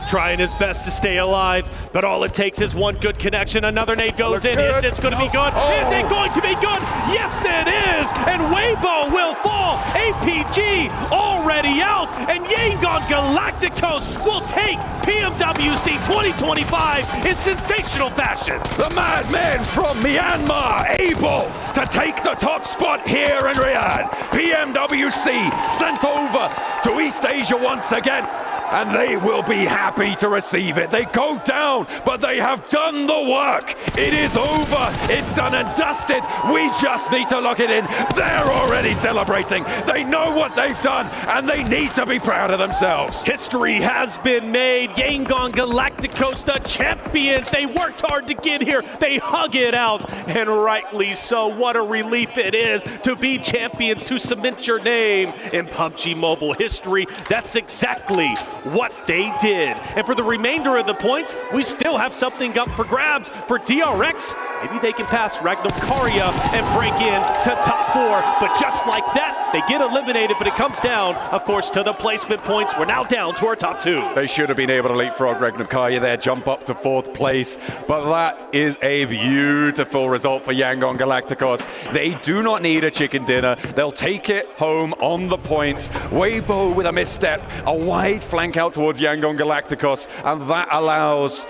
trying his best to stay alive, but all it takes is one good connection. Another nade goes in. Is this going to be good? Is it going to be good? Yes, it is. And Weibo will fall. APG already out, and Yangon Galacticos will take PMWC 2025 in sensational fashion. The madman from Myanmar able to take the top spot here in Riyadh. PMWC sent over to East Asia once again, and they will be happy to receive it. They go down, but they have done the work. It is over. It's done and dusted. We just need to lock it in. They're already celebrating. They know what they've done, and they need to be proud of themselves. History has been made. Yangon Galacticos, the champions. They worked hard to get here. They hug it out, and rightly so. What a relief it is to be champions, to cement your name in PUBG Mobile history. That's exactly what they did. And for the remainder of the points, we still have something up for grabs for DRX. Maybe they can pass Regnum Kaya and break in to top 4. But just like that, they get eliminated, but it comes down, of course, to the placement points. We're now down to our top 2. They should have been able to leapfrog Regnum Kaya there, jump up to 4th place. But that is a beautiful result for Yangon Galacticos. They do not need a chicken dinner. They'll take it home on the points. Weibo with a misstep, a wide flank out towards Yangon Galacticos, and that allows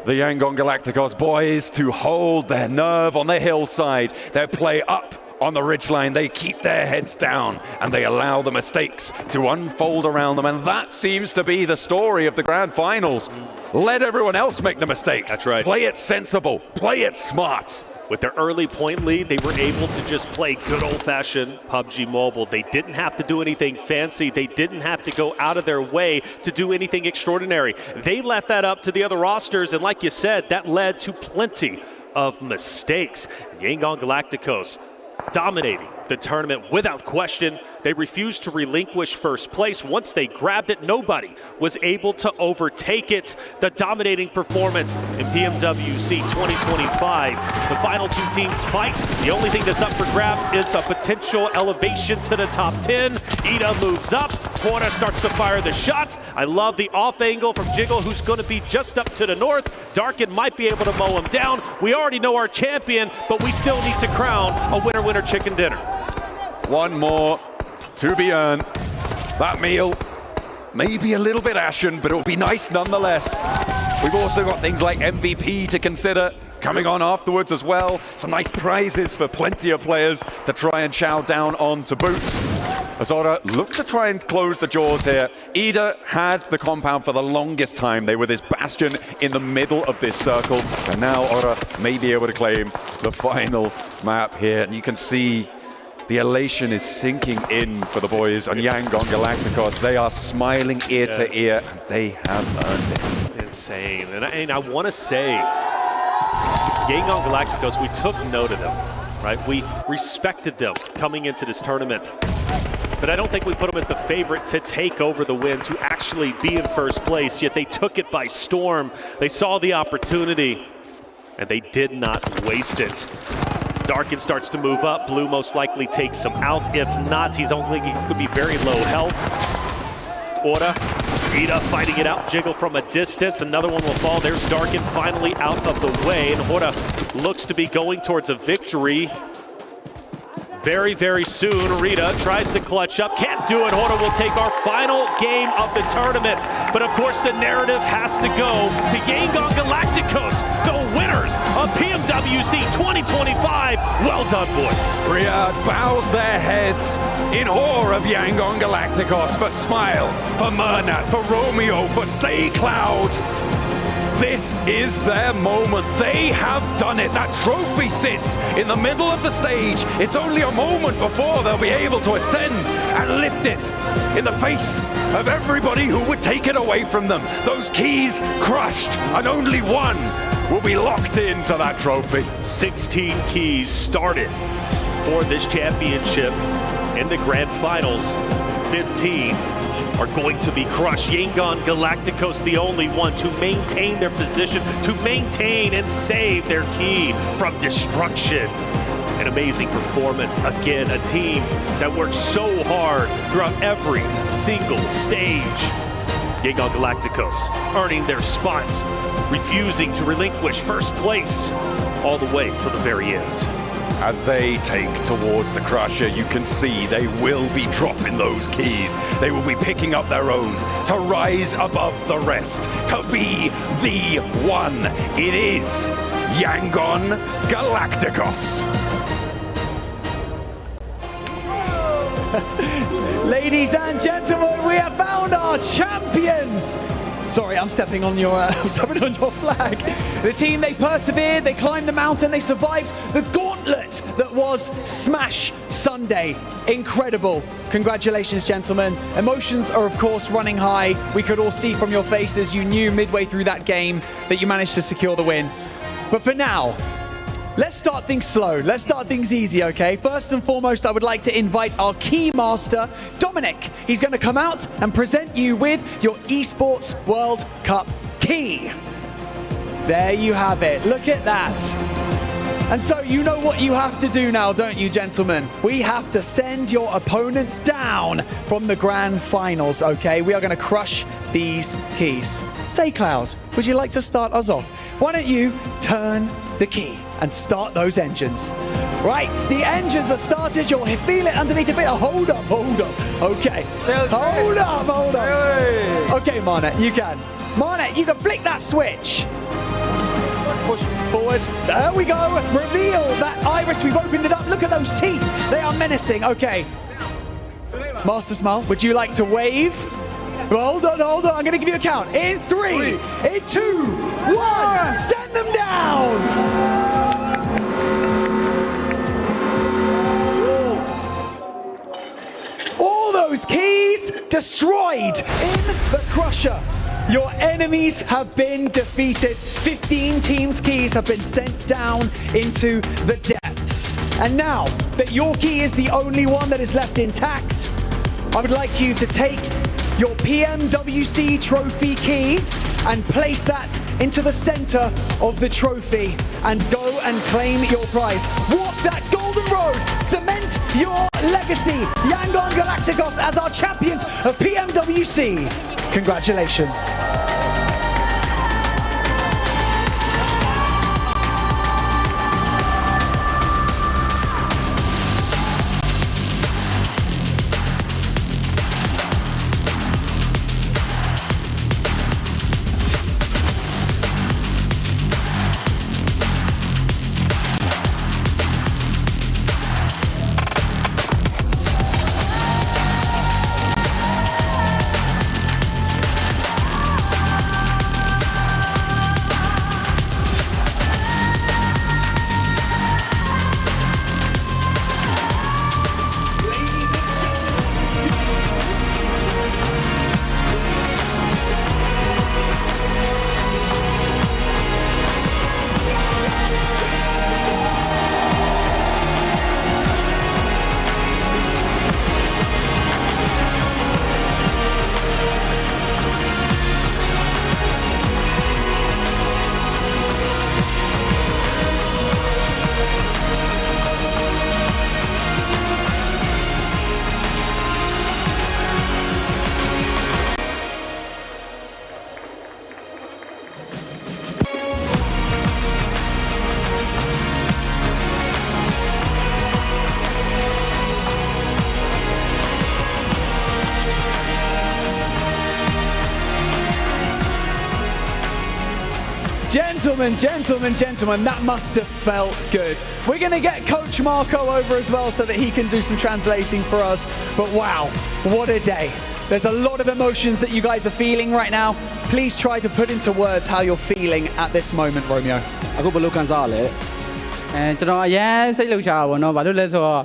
the Yangon Galacticos boys to hold their nerve on the hillside. Their play up on the ridgeline. They keep their heads down and they allow the mistakes to unfold around them. And that seems to be the story of the grand finals. Let everyone else make the mistakes. That's right. Play it sensible. Play it smart. With their early point lead, they were able to just play good old-fashioned PUBG Mobile. They didn't have to do anything fancy. They didn't have to go out of their way to do anything extraordinary. They left that up to the other rosters, and like you said, that led to plenty of mistakes. Yangon Galacticos dominating the tournament without question. They refused to relinquish first place. Once they grabbed it, nobody was able to overtake it. The dominating performance in PMWC 2025. The final two teams fight. The only thing that's up for grabs is a potential elevation to the top 10. Ida moves up. Horna starts to fire the shots. I love the off angle from Jiggle, who's going to be just up to the north. Darkin might be able to mow him down. We already know our champion, but we still need to crown a winner-winner chicken dinner. One more to be earned. That meal may be a little bit ashen, but it'll be nice nonetheless. We've also got things like MVP to consider coming on afterwards as well. Some nice prizes for plenty of players to try and chow down on to boot. Azora looked to try and close the jaws here. Ida had the compound for the longest time. They were this bastion in the middle of this circle. And now Ora may be able to claim the final map here. And you can see the elation is sinking in for the boys on Yangon Galacticos. They are smiling ear to ear, and they have earned it. Insane. And I want to say, Yangon Galacticos, we took note of them, right? We respected them coming into this tournament. But I don't think we put them as the favorite to take over the win, to actually be in first place, yet they took it by storm. They saw the opportunity, and they did not waste it. Darkin starts to move up. Blue most likely takes him out. If not, he's going to be very low health. Ora, Ida fighting it out. Jiggle from a distance. Another one will fall. There's Darkin finally out of the way. And Ora looks to be going towards a victory very, very soon. Rita tries to clutch up. Can't do it. Hora will take our final game of the tournament. But of course, the narrative has to go to Yangon Galacticos, the winners of PMWC 2025. Well done, boys. Riyadh bows their heads in awe of Yangon Galacticos, for Smile, for Mernat, for Romeo, for Say Cloud. This is their moment. They have done it. That trophy sits in the middle of the stage. It's only a moment before they'll be able to ascend and lift it in the face of everybody who would take it away from them. Those keys crushed, and only one will be locked into that trophy. 16 keys started for this championship in the grand finals. 15 are going to be crushed. Yangon Galacticos, the only one to maintain their position, to maintain and save their key from destruction. An amazing performance. Again, a team that worked so hard throughout every single stage. Yangon Galacticos earning their spots, refusing to relinquish first place all the way till the very end. As they take towards the Crusher, you can see they will be dropping those keys. They will be picking up their own to rise above the rest, to be the one. It is Yangon Galacticos. Ladies and gentlemen, we have found our champions. Sorry, I'm stepping on your flag. The team, they persevered, they climbed the mountain, they survived the gauntlet that was Smash Sunday. Incredible. Congratulations, gentlemen. Emotions are, of course, running high. We could all see from your faces, you knew midway through that game that you managed to secure the win. But for now, let's start things slow. Let's start things easy, okay? First and foremost, I would like to invite our key master, Dominic. He's going to come out and present you with your Esports World Cup key. There you have it. Look at that. And so you know what you have to do now, don't you, gentlemen? We have to send your opponents down from the grand finals, okay? We are going to crush these keys. Say, Cloud, would you like to start us off? Why don't you turn the key and start those engines? Right, the engines are started. You'll feel it underneath the feet. Hold up. Okay. Hold up. Okay, Marnet, you can. Marnet, you can flick that switch. push forward. There we go. Reveal that iris. We've opened it up. Look at those teeth. They are menacing. Okay. Master Smile, would you like to wave? Well, hold on. I'm going to give you a count. In 3, in 2, 1. Send them down. All those keys destroyed in the Crusher. Your enemies have been defeated. 15 teams' keys have been sent down into the depths. And now that your key is the only one that is left intact, I would like you to take your PMWC trophy key and place that into the center of the trophy and go and claim your prize. Walk that golden road, cement your legacy. Yangon Galacticos as our champions of PMWC. Congratulations. Gentlemen, that must have felt good. We're going to get Coach Marco over as well so that he can do some translating for us. But wow, what a day. There's a lot of emotions that you guys are feeling right now. Please try to put into words how you're feeling at this moment, Romeo. ကျွန်တော်အရန်စိတ်လှုပ်ရှားတာပေါ့နော်။ဘာလို့လဲဆိုတော့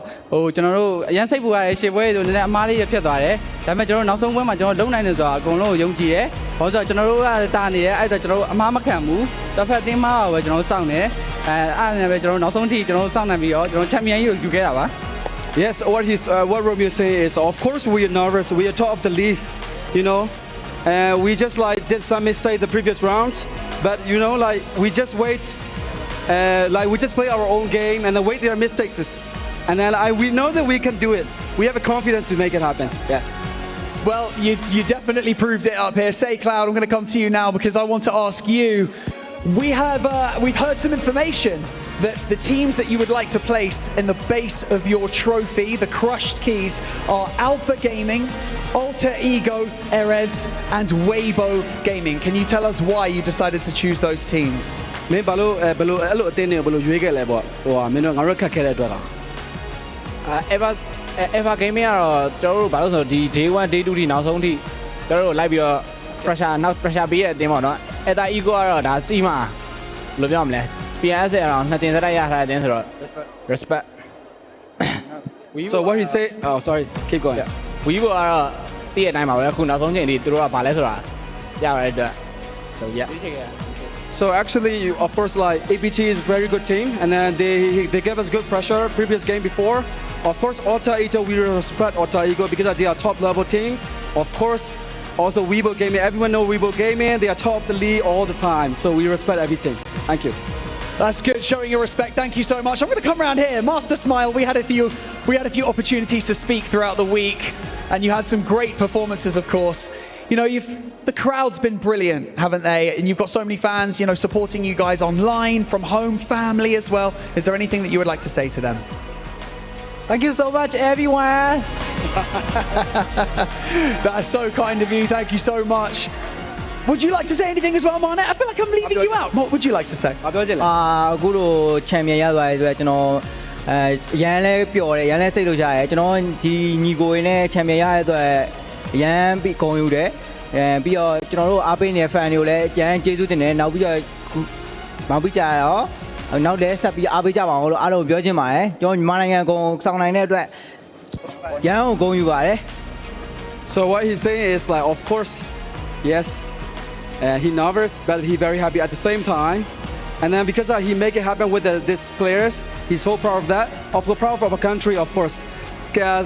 ကျွန်တော်တို့အရန်စိတ်ပူရတယ်ရှေ့ပွဲဆိုနည်းနည်းအမားလေးဖြစ်သွားတယ်။ဒါပေမဲ့ကျွန်တော်နောက်ဆုံးပွဲမှာကျွန်တော်လုံနိုင်တယ်ဆိုတာအကုန်လုံးကိုယုံကြည်တယ်။ဘာလို့ဆိုတော့ကျွန်တော်တို့ကတာနေတယ်အဲ့တော့ကျွန်တော်တို့အမားမခံဘူး။တစ်ဖက်တင်းမားပဲကျွန်တော်တို့စောင့်တယ်။အဲ့ဒါနဲ့ပဲကျွန်တော်တို့နောက်ဆုံးထိကျွန်တော်တို့စောင့်နိုင်ပြီးတော့ကျွန်တော်ချန်ပီယံကြီးကိုယူခဲ့တာပါ။ Yes, what Romeo say is, of course we are nervous. We are top of the league, you know. We just like did some mistakes the previous rounds, but you know, like we just wait. Like we just play our own game and then wait their mistakes, and then we know that we can do it. We have a confidence to make it happen. Yeah. Well, you definitely proved it up here. Say, Cloud, I'm going to come to you now because I want to ask you. We've heard some information that the teams that you would like to place in the base of your trophy, the crushed keys, are Alpha Gaming, Alter Ego, Erez, and Weibo Gaming. Can you tell us why you decided to choose those teams? မင်းဘာလို့အဲ့လိုအတင်းနဲ့ဘယ်လိုရွေးခဲ့လဲပေါ့ဟိုမင်းတို့ငါတို့ခက်ခဲတဲ့အတွက်လား Eva Gaming ကတော့ကျွန်တော်တို့ဘာလို့ဆိုတော့ဒီ day 1 day 2ထိနောက်ဆုံးထိကျွန်တော်တို့လိုက်ပြီးတော့ pressure ပေးတဲ့အတင်းပေါ့နော် Alter Ego ကတော့ဒါစီမှာဘယ်လိုပြောမလဲ PNS အောင်နှစ်တင်စတိုက်ရထားတဲ့အတင်းဆိုတော့ respect So what he say? Oh, sorry. Keep going. Weibo ကတော့တည့်ရတိုင်းပါပဲအခုနောက်ဆုံးချိန်ထိသူတို့ကဘာလဲဆိုတာရပါတယ်အတွက် So yeah. So actually, of course, like APG is a very good team, and then they gave us good pressure previous game before. Of course, Alter Ego, we respect Alter Ego because they are top level team. Of course, also Weibo Gaming. Everyone know Weibo Gaming. They are top of the league all the time. So we respect everything. Thank you. That's good, showing your respect. Thank you so much. I'm going to come around here. Master Smile, we had a few opportunities to speak throughout the week, and you had some great performances, of course. You know, the crowd's been brilliant, haven't they? And you've got so many fans, you know, supporting you guys online, from home, family as well. Is there anything that you would like to say to them? Thank you so much, everyone. That is so kind of you. Thank you so much. would you like to say anything as well, Marnet? I feel like I'm leaving you out. What would you like to say? အခုလို champion ရသွားတဲ့အတွက်ကျွန်တော်ရန်လဲပျော်တယ်ရန်လဲစိတ်လို့ရတယ်ကျွန်တော်ဒီညီကိုရင်းနဲ့ champion ရတဲ့အတွက်ရန်ပြီးဂုဏ်ယူတယ်ပြီးတော့ကျွန်တော်တို့အားပေးနေတဲ့ fan တွေကိုလည်းအကျန်းကျေးဇူးတင်တယ်နောက်ပြီးတော့ကြတော့နောက်လည်းဆက်ပြီးအားပေးကြပါအောင်လို့အားလုံးပြောချင်ပါတယ်ကျွန်တော်မြန်မာနိုင်ငံကိုစောင့်နိုင်တဲ့အတွက်ရန်ကိုဂုဏ်ယူပါတယ် So what he's saying is like, of course, yes, he nervous, but he very happy at the same time. And then because he make it happen with these players, he's so proud of that. Of course, proud of our country, of course.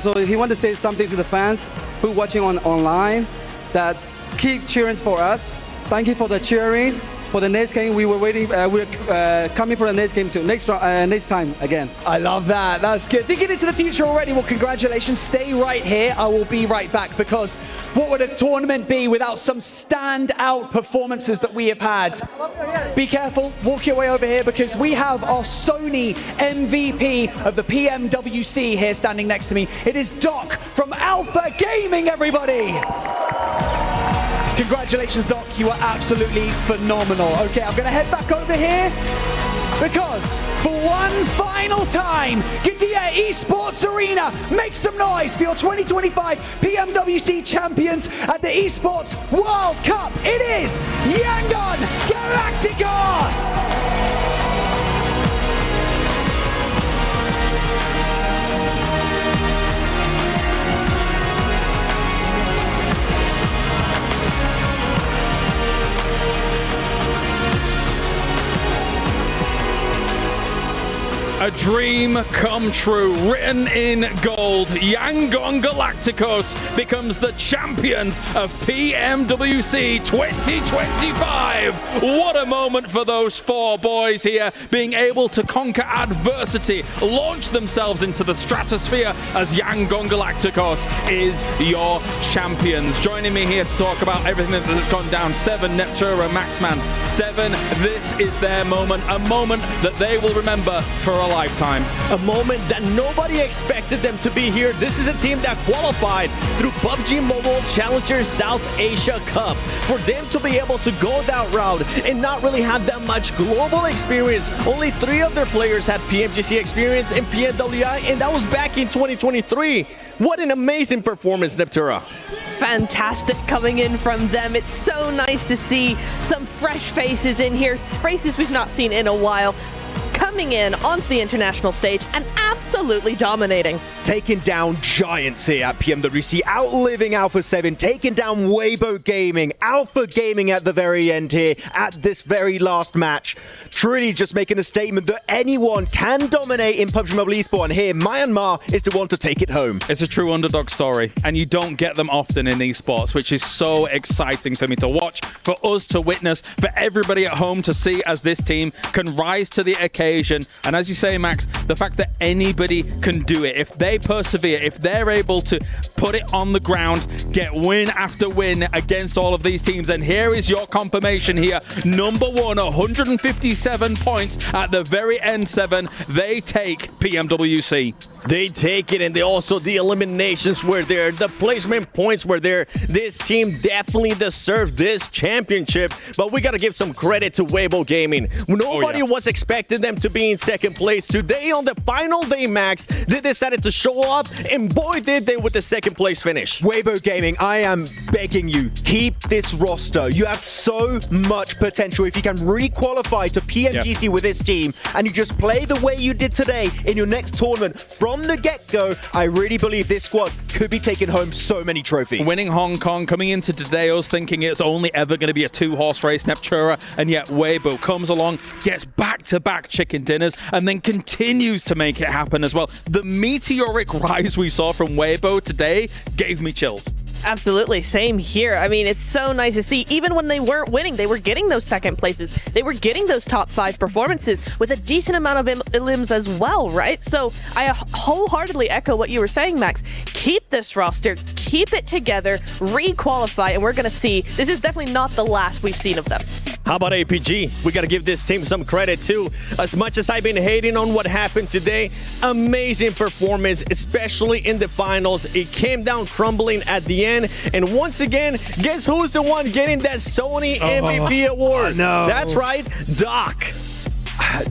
So he want to say something to the fans who watching online. That's keep cheering for us. Thank you for the cheerings. For the next game, we were waiting. We're coming for the next game too. Next time again. I love that. That's good. Thinking into the future already. Well, congratulations. Stay right here. I will be right back because what would a tournament be without some standout performances that we have had? Be careful. Walk your way over here because we have our Sony MVP of the PMWC here standing next to me. It is Doc from Alpha Gaming, everybody. Congratulations, Doc. You are absolutely phenomenal. Okay, I'm going to head back over here because for one final time, Gidea Esports Arena, make some noise for your 2025 PMWC champions at the Esports World Cup. It is Yangon Galacticos! A dream come true, written in gold. Yangon Galacticos becomes the champions of PMWC 2025. What a moment for those four boys here, being able to conquer adversity, launch themselves into the stratosphere as Yangon Galacticos is your champions. Joining me here to talk about everything that has gone down, Seven, Neptura, Maxman. Seven, this is their moment, a moment that they will remember for a lifetime. A moment that nobody expected them to be here. This is a team that qualified through PUBG Mobile Challenger South Asia Cup. For them to be able to go that route and not really have that much global experience. Only 3 of their players had PMGC experience in PMWI, and that was back in 2023. What an amazing performance, Neptura. Fantastic coming in from them. It's so nice to see some fresh faces in here, faces we've not seen in a while, coming in onto the international stage and absolutely dominating. Taking down giants here at PMWC, outliving Alpha 7, taking down Weibo Gaming, Alpha Gaming at the very end here, at this very last match. Truly just making a statement that anyone can dominate in PUBG Mobile Esports, and here Myanmar is the one to take it home. It's a true underdog story, and you don't get them often in esports, which is so exciting for me to watch, for us to witness, for everybody at home to see as this team can rise to the occasion. And as you say, Max, the fact that anybody can do it, if they persevere, if they're able to put it on the ground, get win after win against all of these teams. And here is your confirmation here. Number 1, 157 points at the very end, 7. They take PMWC. They take it, and they also, the eliminations were there, the placement points were there. This team definitely deserved this championship, but we got to give some credit to Weibo Gaming. Nobody was expecting them to be in second place. Today, on the final day, Max, they decided to show up, and boy, did they with the second place finish. Weibo Gaming, I am begging you, keep this roster. You have so much potential. If you can re-qualify to PMGC with this team, and you just play the way you did today in your next tournament from the get-go, I really believe this squad could be taking home so many trophies. Winning Hong Kong, coming into today, us thinking it's only ever going to be a 2-horse race, Neptura, and yet Weibo comes along, gets back-to-back chicken dinners, and then continues to make it happen as well. The meteoric rise we saw from Weibo today gave me chills. Absolutely, same here. I mean, it's so nice to see. Even when they weren't winning, they were getting those second places. They were getting those top 5 performances with a decent amount of elims as well, right? So I wholeheartedly echo what you were saying, Max. Keep this roster, keep it together, re-qualify, and we're going to see. This is definitely not the last we've seen of them. How about APG? We got to give this team some credit too. As much as I've been hating on what happened today, amazing performance, especially in the finals. It came down crumbling at the end. And once again, guess who's the one getting that Sony MVP award? No. That's right, Doc.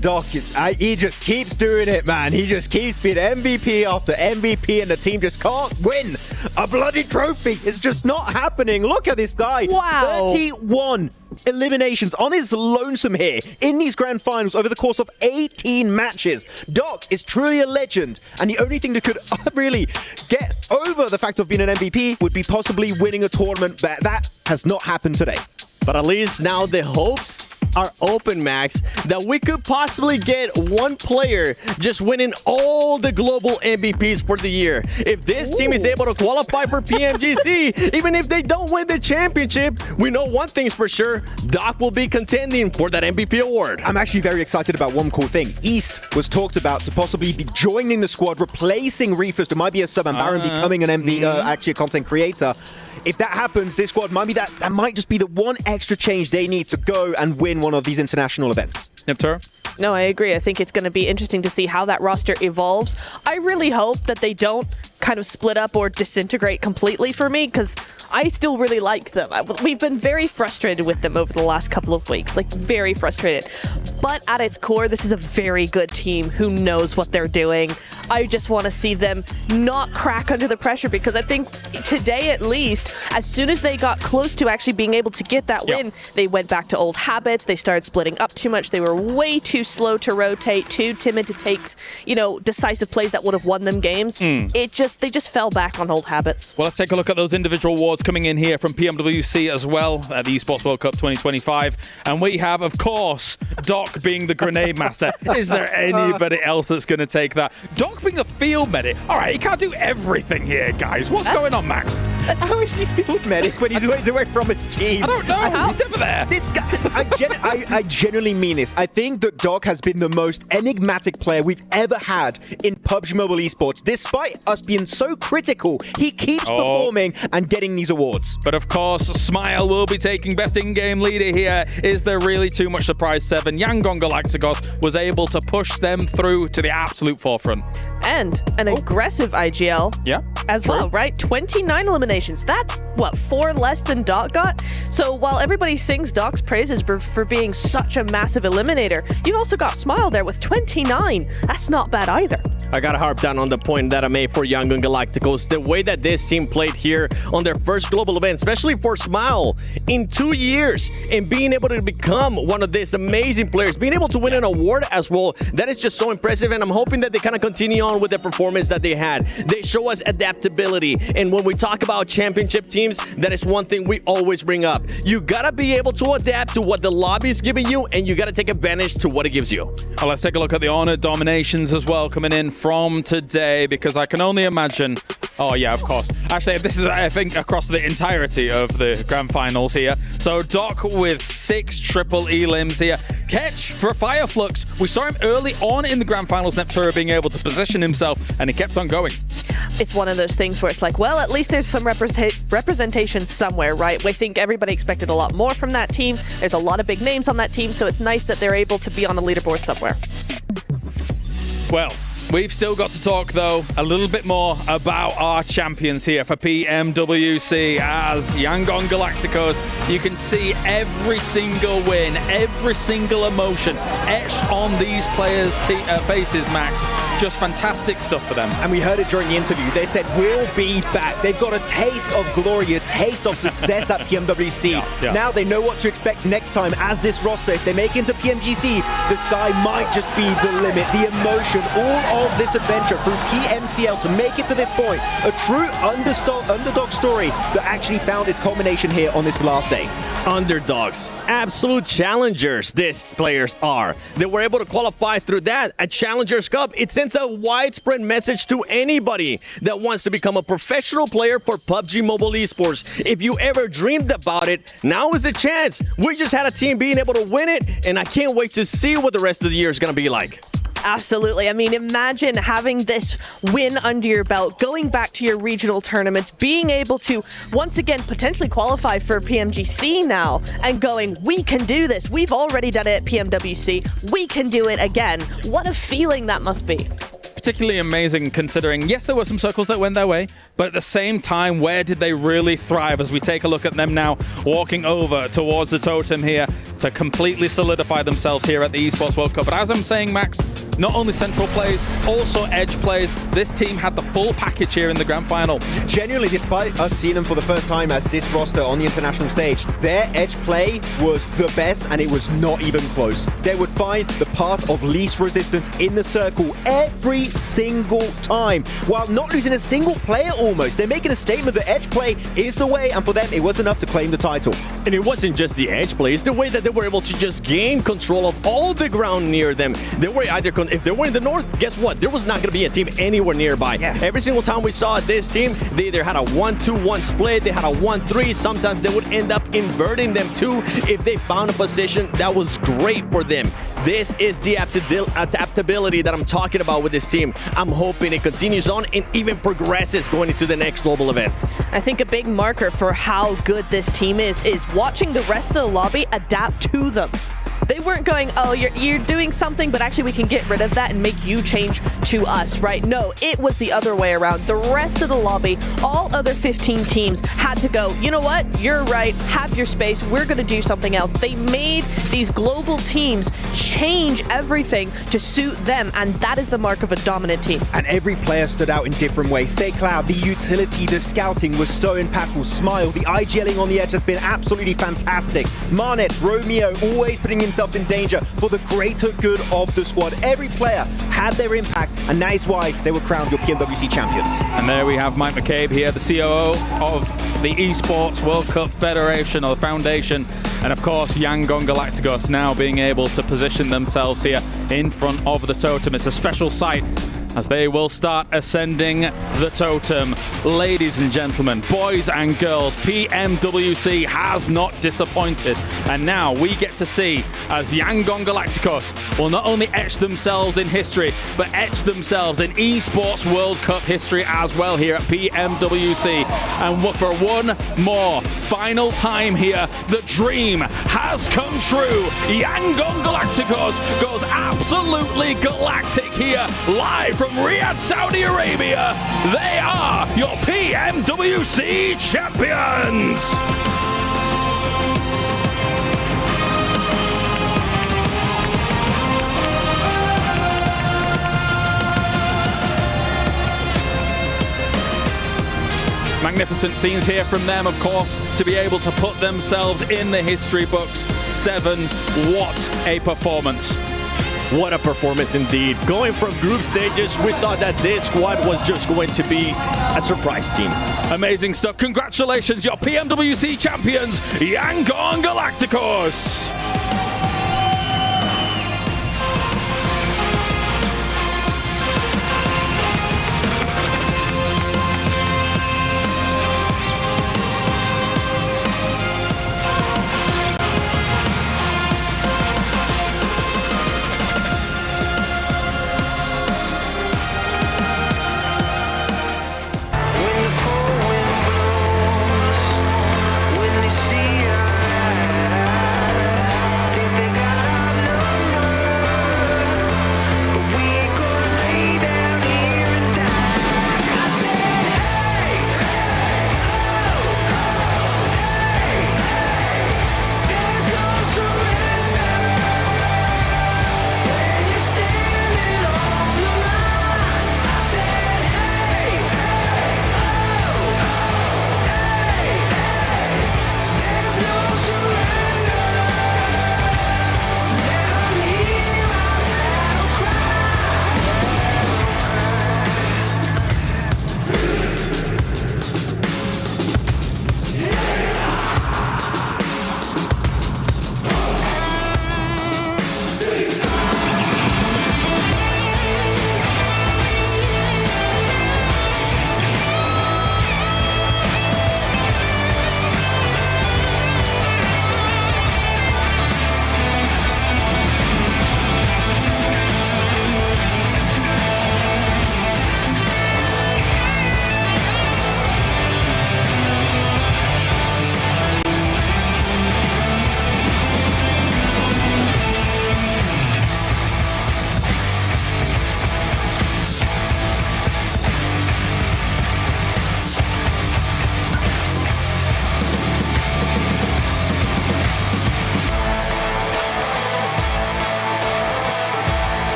Doc, he just keeps doing it, man. He just keeps being MVP after MVP, and the team just can't win a bloody trophy. It's just not happening. Look at this guy. Wow. 31 eliminations on his lonesome here in these grand finals over the course of 18 matches. Doc is truly a legend, and the only thing that could really get over the fact of being an MVP would be possibly winning a tournament, but that has not happened today. But at least now the hopes are open, Max, that we could possibly get one player just winning all the global MVPs for the year. If this team is able to qualify for PMGC, even if they don't win the championship, we know one thing's for sure, Doc will be contending for that MVP award. I'm actually very excited about one cool thing. East was talked about to possibly be joining the squad, replacing Reefus, who might be a sub, and Baron becoming an actually a content creator. If that happens, this squad might be that might just be the one extra change they need to go and win one of these international events. Nepturo? No, I agree. I think it's going to be interesting to see how that roster evolves. I really hope that they don't kind of split up or disintegrate completely for me, because I still really like them. We've been very frustrated with them over the last couple of weeks, like very frustrated. But at its core, this is a very good team who knows what they're doing. I just want to see them not crack under the pressure, because I think today at least, as soon as they got close to actually being able to get that win, they went back to old habits. They started splitting up too much. They were way too slow to rotate, too timid to take, decisive plays that would have won them games. They just fell back on old habits. Well, let's take a look at those individual awards coming in here from PMWC as well at the Esports World Cup 2025. And we have, of course, Doc being the grenade master. Is there anybody else that's going to take that? Doc being the field medic. All right, he can't do everything here, guys. What's going on, Max? How is he field medic when he's away from his team? I don't know. He's never there. This guy, I genuinely mean this. I think that Doc has been the most enigmatic player we've ever had in PUBG Mobile Esports. Despite us being so critical, he keeps performing and getting these awards. But of course, Smile will be taking best in-game leader here. Is there really too much surprise? 7. Yangon Galacticos was able to push them through to the absolute forefront. And an aggressive IGL as well, right? 29 eliminations. That's, what, 4 less than Doc got? So while everybody sings Doc's praises for being such a massive eliminator, you've also got Smile there with 29. That's not bad either. I gotta harp down on the point that I made for Yangon Galacticos. The way that this team played here on their first global event, especially for Smile, in 2 years, and being able to become one of these amazing players, being able to win an award as well, that is just so impressive, and I'm hoping that they kind of continue on with the performance that they had. They show us adaptability, and when we talk about championship teams, that is one thing we always bring up. You gotta be able to adapt to what the lobby is giving you, and you gotta take advantage to what it gives you. Well, let's take a look at the Honored dominations as well coming in from today, because I can only imagine... Oh, yeah, of course. Actually, this is, I think, across the entirety of the grand finals here. So Doc with 6 triple elims here. Ketch for Fireflux. We saw him early on in the grand finals, Nepturo being able to position himself, and he kept on going. It's one of those things where it's like, well, at least there's some representation somewhere, right? We think everybody expected a lot more from that team. There's a lot of big names on that team, so it's nice that they're able to be on a leaderboard somewhere. Well, we've still got to talk, though, a little bit more about our champions here for PMWC. As Yangon Galacticos, you can see every single win, every single emotion etched on these players' faces, Max. Just fantastic stuff for them. And we heard it during the interview. They said, we'll be back. They've got a taste of glory, a taste of success at PMWC. Now they know what to expect next time as this roster. If they make it into PMGC, the sky might just be the limit. The emotion, all of this adventure through PMCL to make it to this point. A true underdog story that actually found its culmination here on this last day. Underdogs, absolute challengers these players are. They were able to qualify through that at Challengers Cup. It sends a widespread message to anybody that wants to become a professional player for PUBG Mobile Esports. If you ever dreamed about it, now is the chance. We just had a team being able to win it, and I can't wait to see what the rest of the year is going to be like. Absolutely. I mean, imagine having this win under your belt, going back to your regional tournaments, being able to once again potentially qualify for PMGC now, and going, we can do this. We've already done it at PMWC. We can do it again. What a feeling that must be. Particularly amazing considering, yes, there were some circles that went their way, but at the same time, where did they really thrive? As we take a look at them now walking over towards the totem here to completely solidify themselves here at the Esports World Cup. But as I'm saying, Max, not only central plays, also edge plays. This team had the full package here in the grand final. Genuinely, despite us seeing them for the first time as this roster on the international stage, their edge play was the best, and it was not even close. They would find the path of least resistance in the circle every single time, while not losing a single player almost. They're making a statement that edge play is the way, and for them, it was enough to claim the title. And it wasn't just the edge play, it's the way that they were able to just gain control of all the ground near them. They were either, if they were in the north, guess what? There was not going to be a team anywhere nearby. Yeah. Every single time we saw this team, they either had a 1-2-1 split, they had a 1-3, sometimes they would end up inverting them too if they found a position that was great for them. This is the adaptability that I'm talking about with this team. I'm hoping it continues on and even progresses going into the next global event. I think a big marker for how good this team is watching the rest of the lobby adapt to them. They weren't going, oh, you're doing something, but actually we can get rid of that and make you change to us, right? No, it was the other way around. The rest of the lobby, all other 15 teams had to go, you know what? You're right. Have your space. We're going to do something else. They made these global teams change everything to suit them, and that is the mark of a dominant team. And every player stood out in different ways. Say Cloud, the utility, the scouting was so impactful. Smile, the IGLing on the edge has been absolutely fantastic. Marnet, Romeo, always putting himself in danger for the greater good of the squad. Every player had their impact, and that is why they were crowned your PMWC champions. And there we have Mike McCabe here, the COO of the Esports World Cup Federation, or the Foundation, and of course Yangon Galacticos now being able to position themselves here in front of the totem. It's a special sight as they will start ascending the totem. Ladies and gentlemen, boys and girls, PMWC has not disappointed. And now we get to see as Yangon Galacticos will not only etch themselves in history, but etch themselves in Esports World Cup history as well here at PMWC. And for one more final time here, the dream has come true. Yangon Galacticos goes absolutely galactic here, live from Riyadh, Saudi Arabia. They are your PMWC champions! Magnificent scenes here from them, of course, to be able to put themselves in the history books. 7, what a performance. What a performance indeed. Going from group stages, we thought that this squad was just going to be a surprise team. Amazing stuff. Congratulations, your PMWC champions, Yangon Galacticos.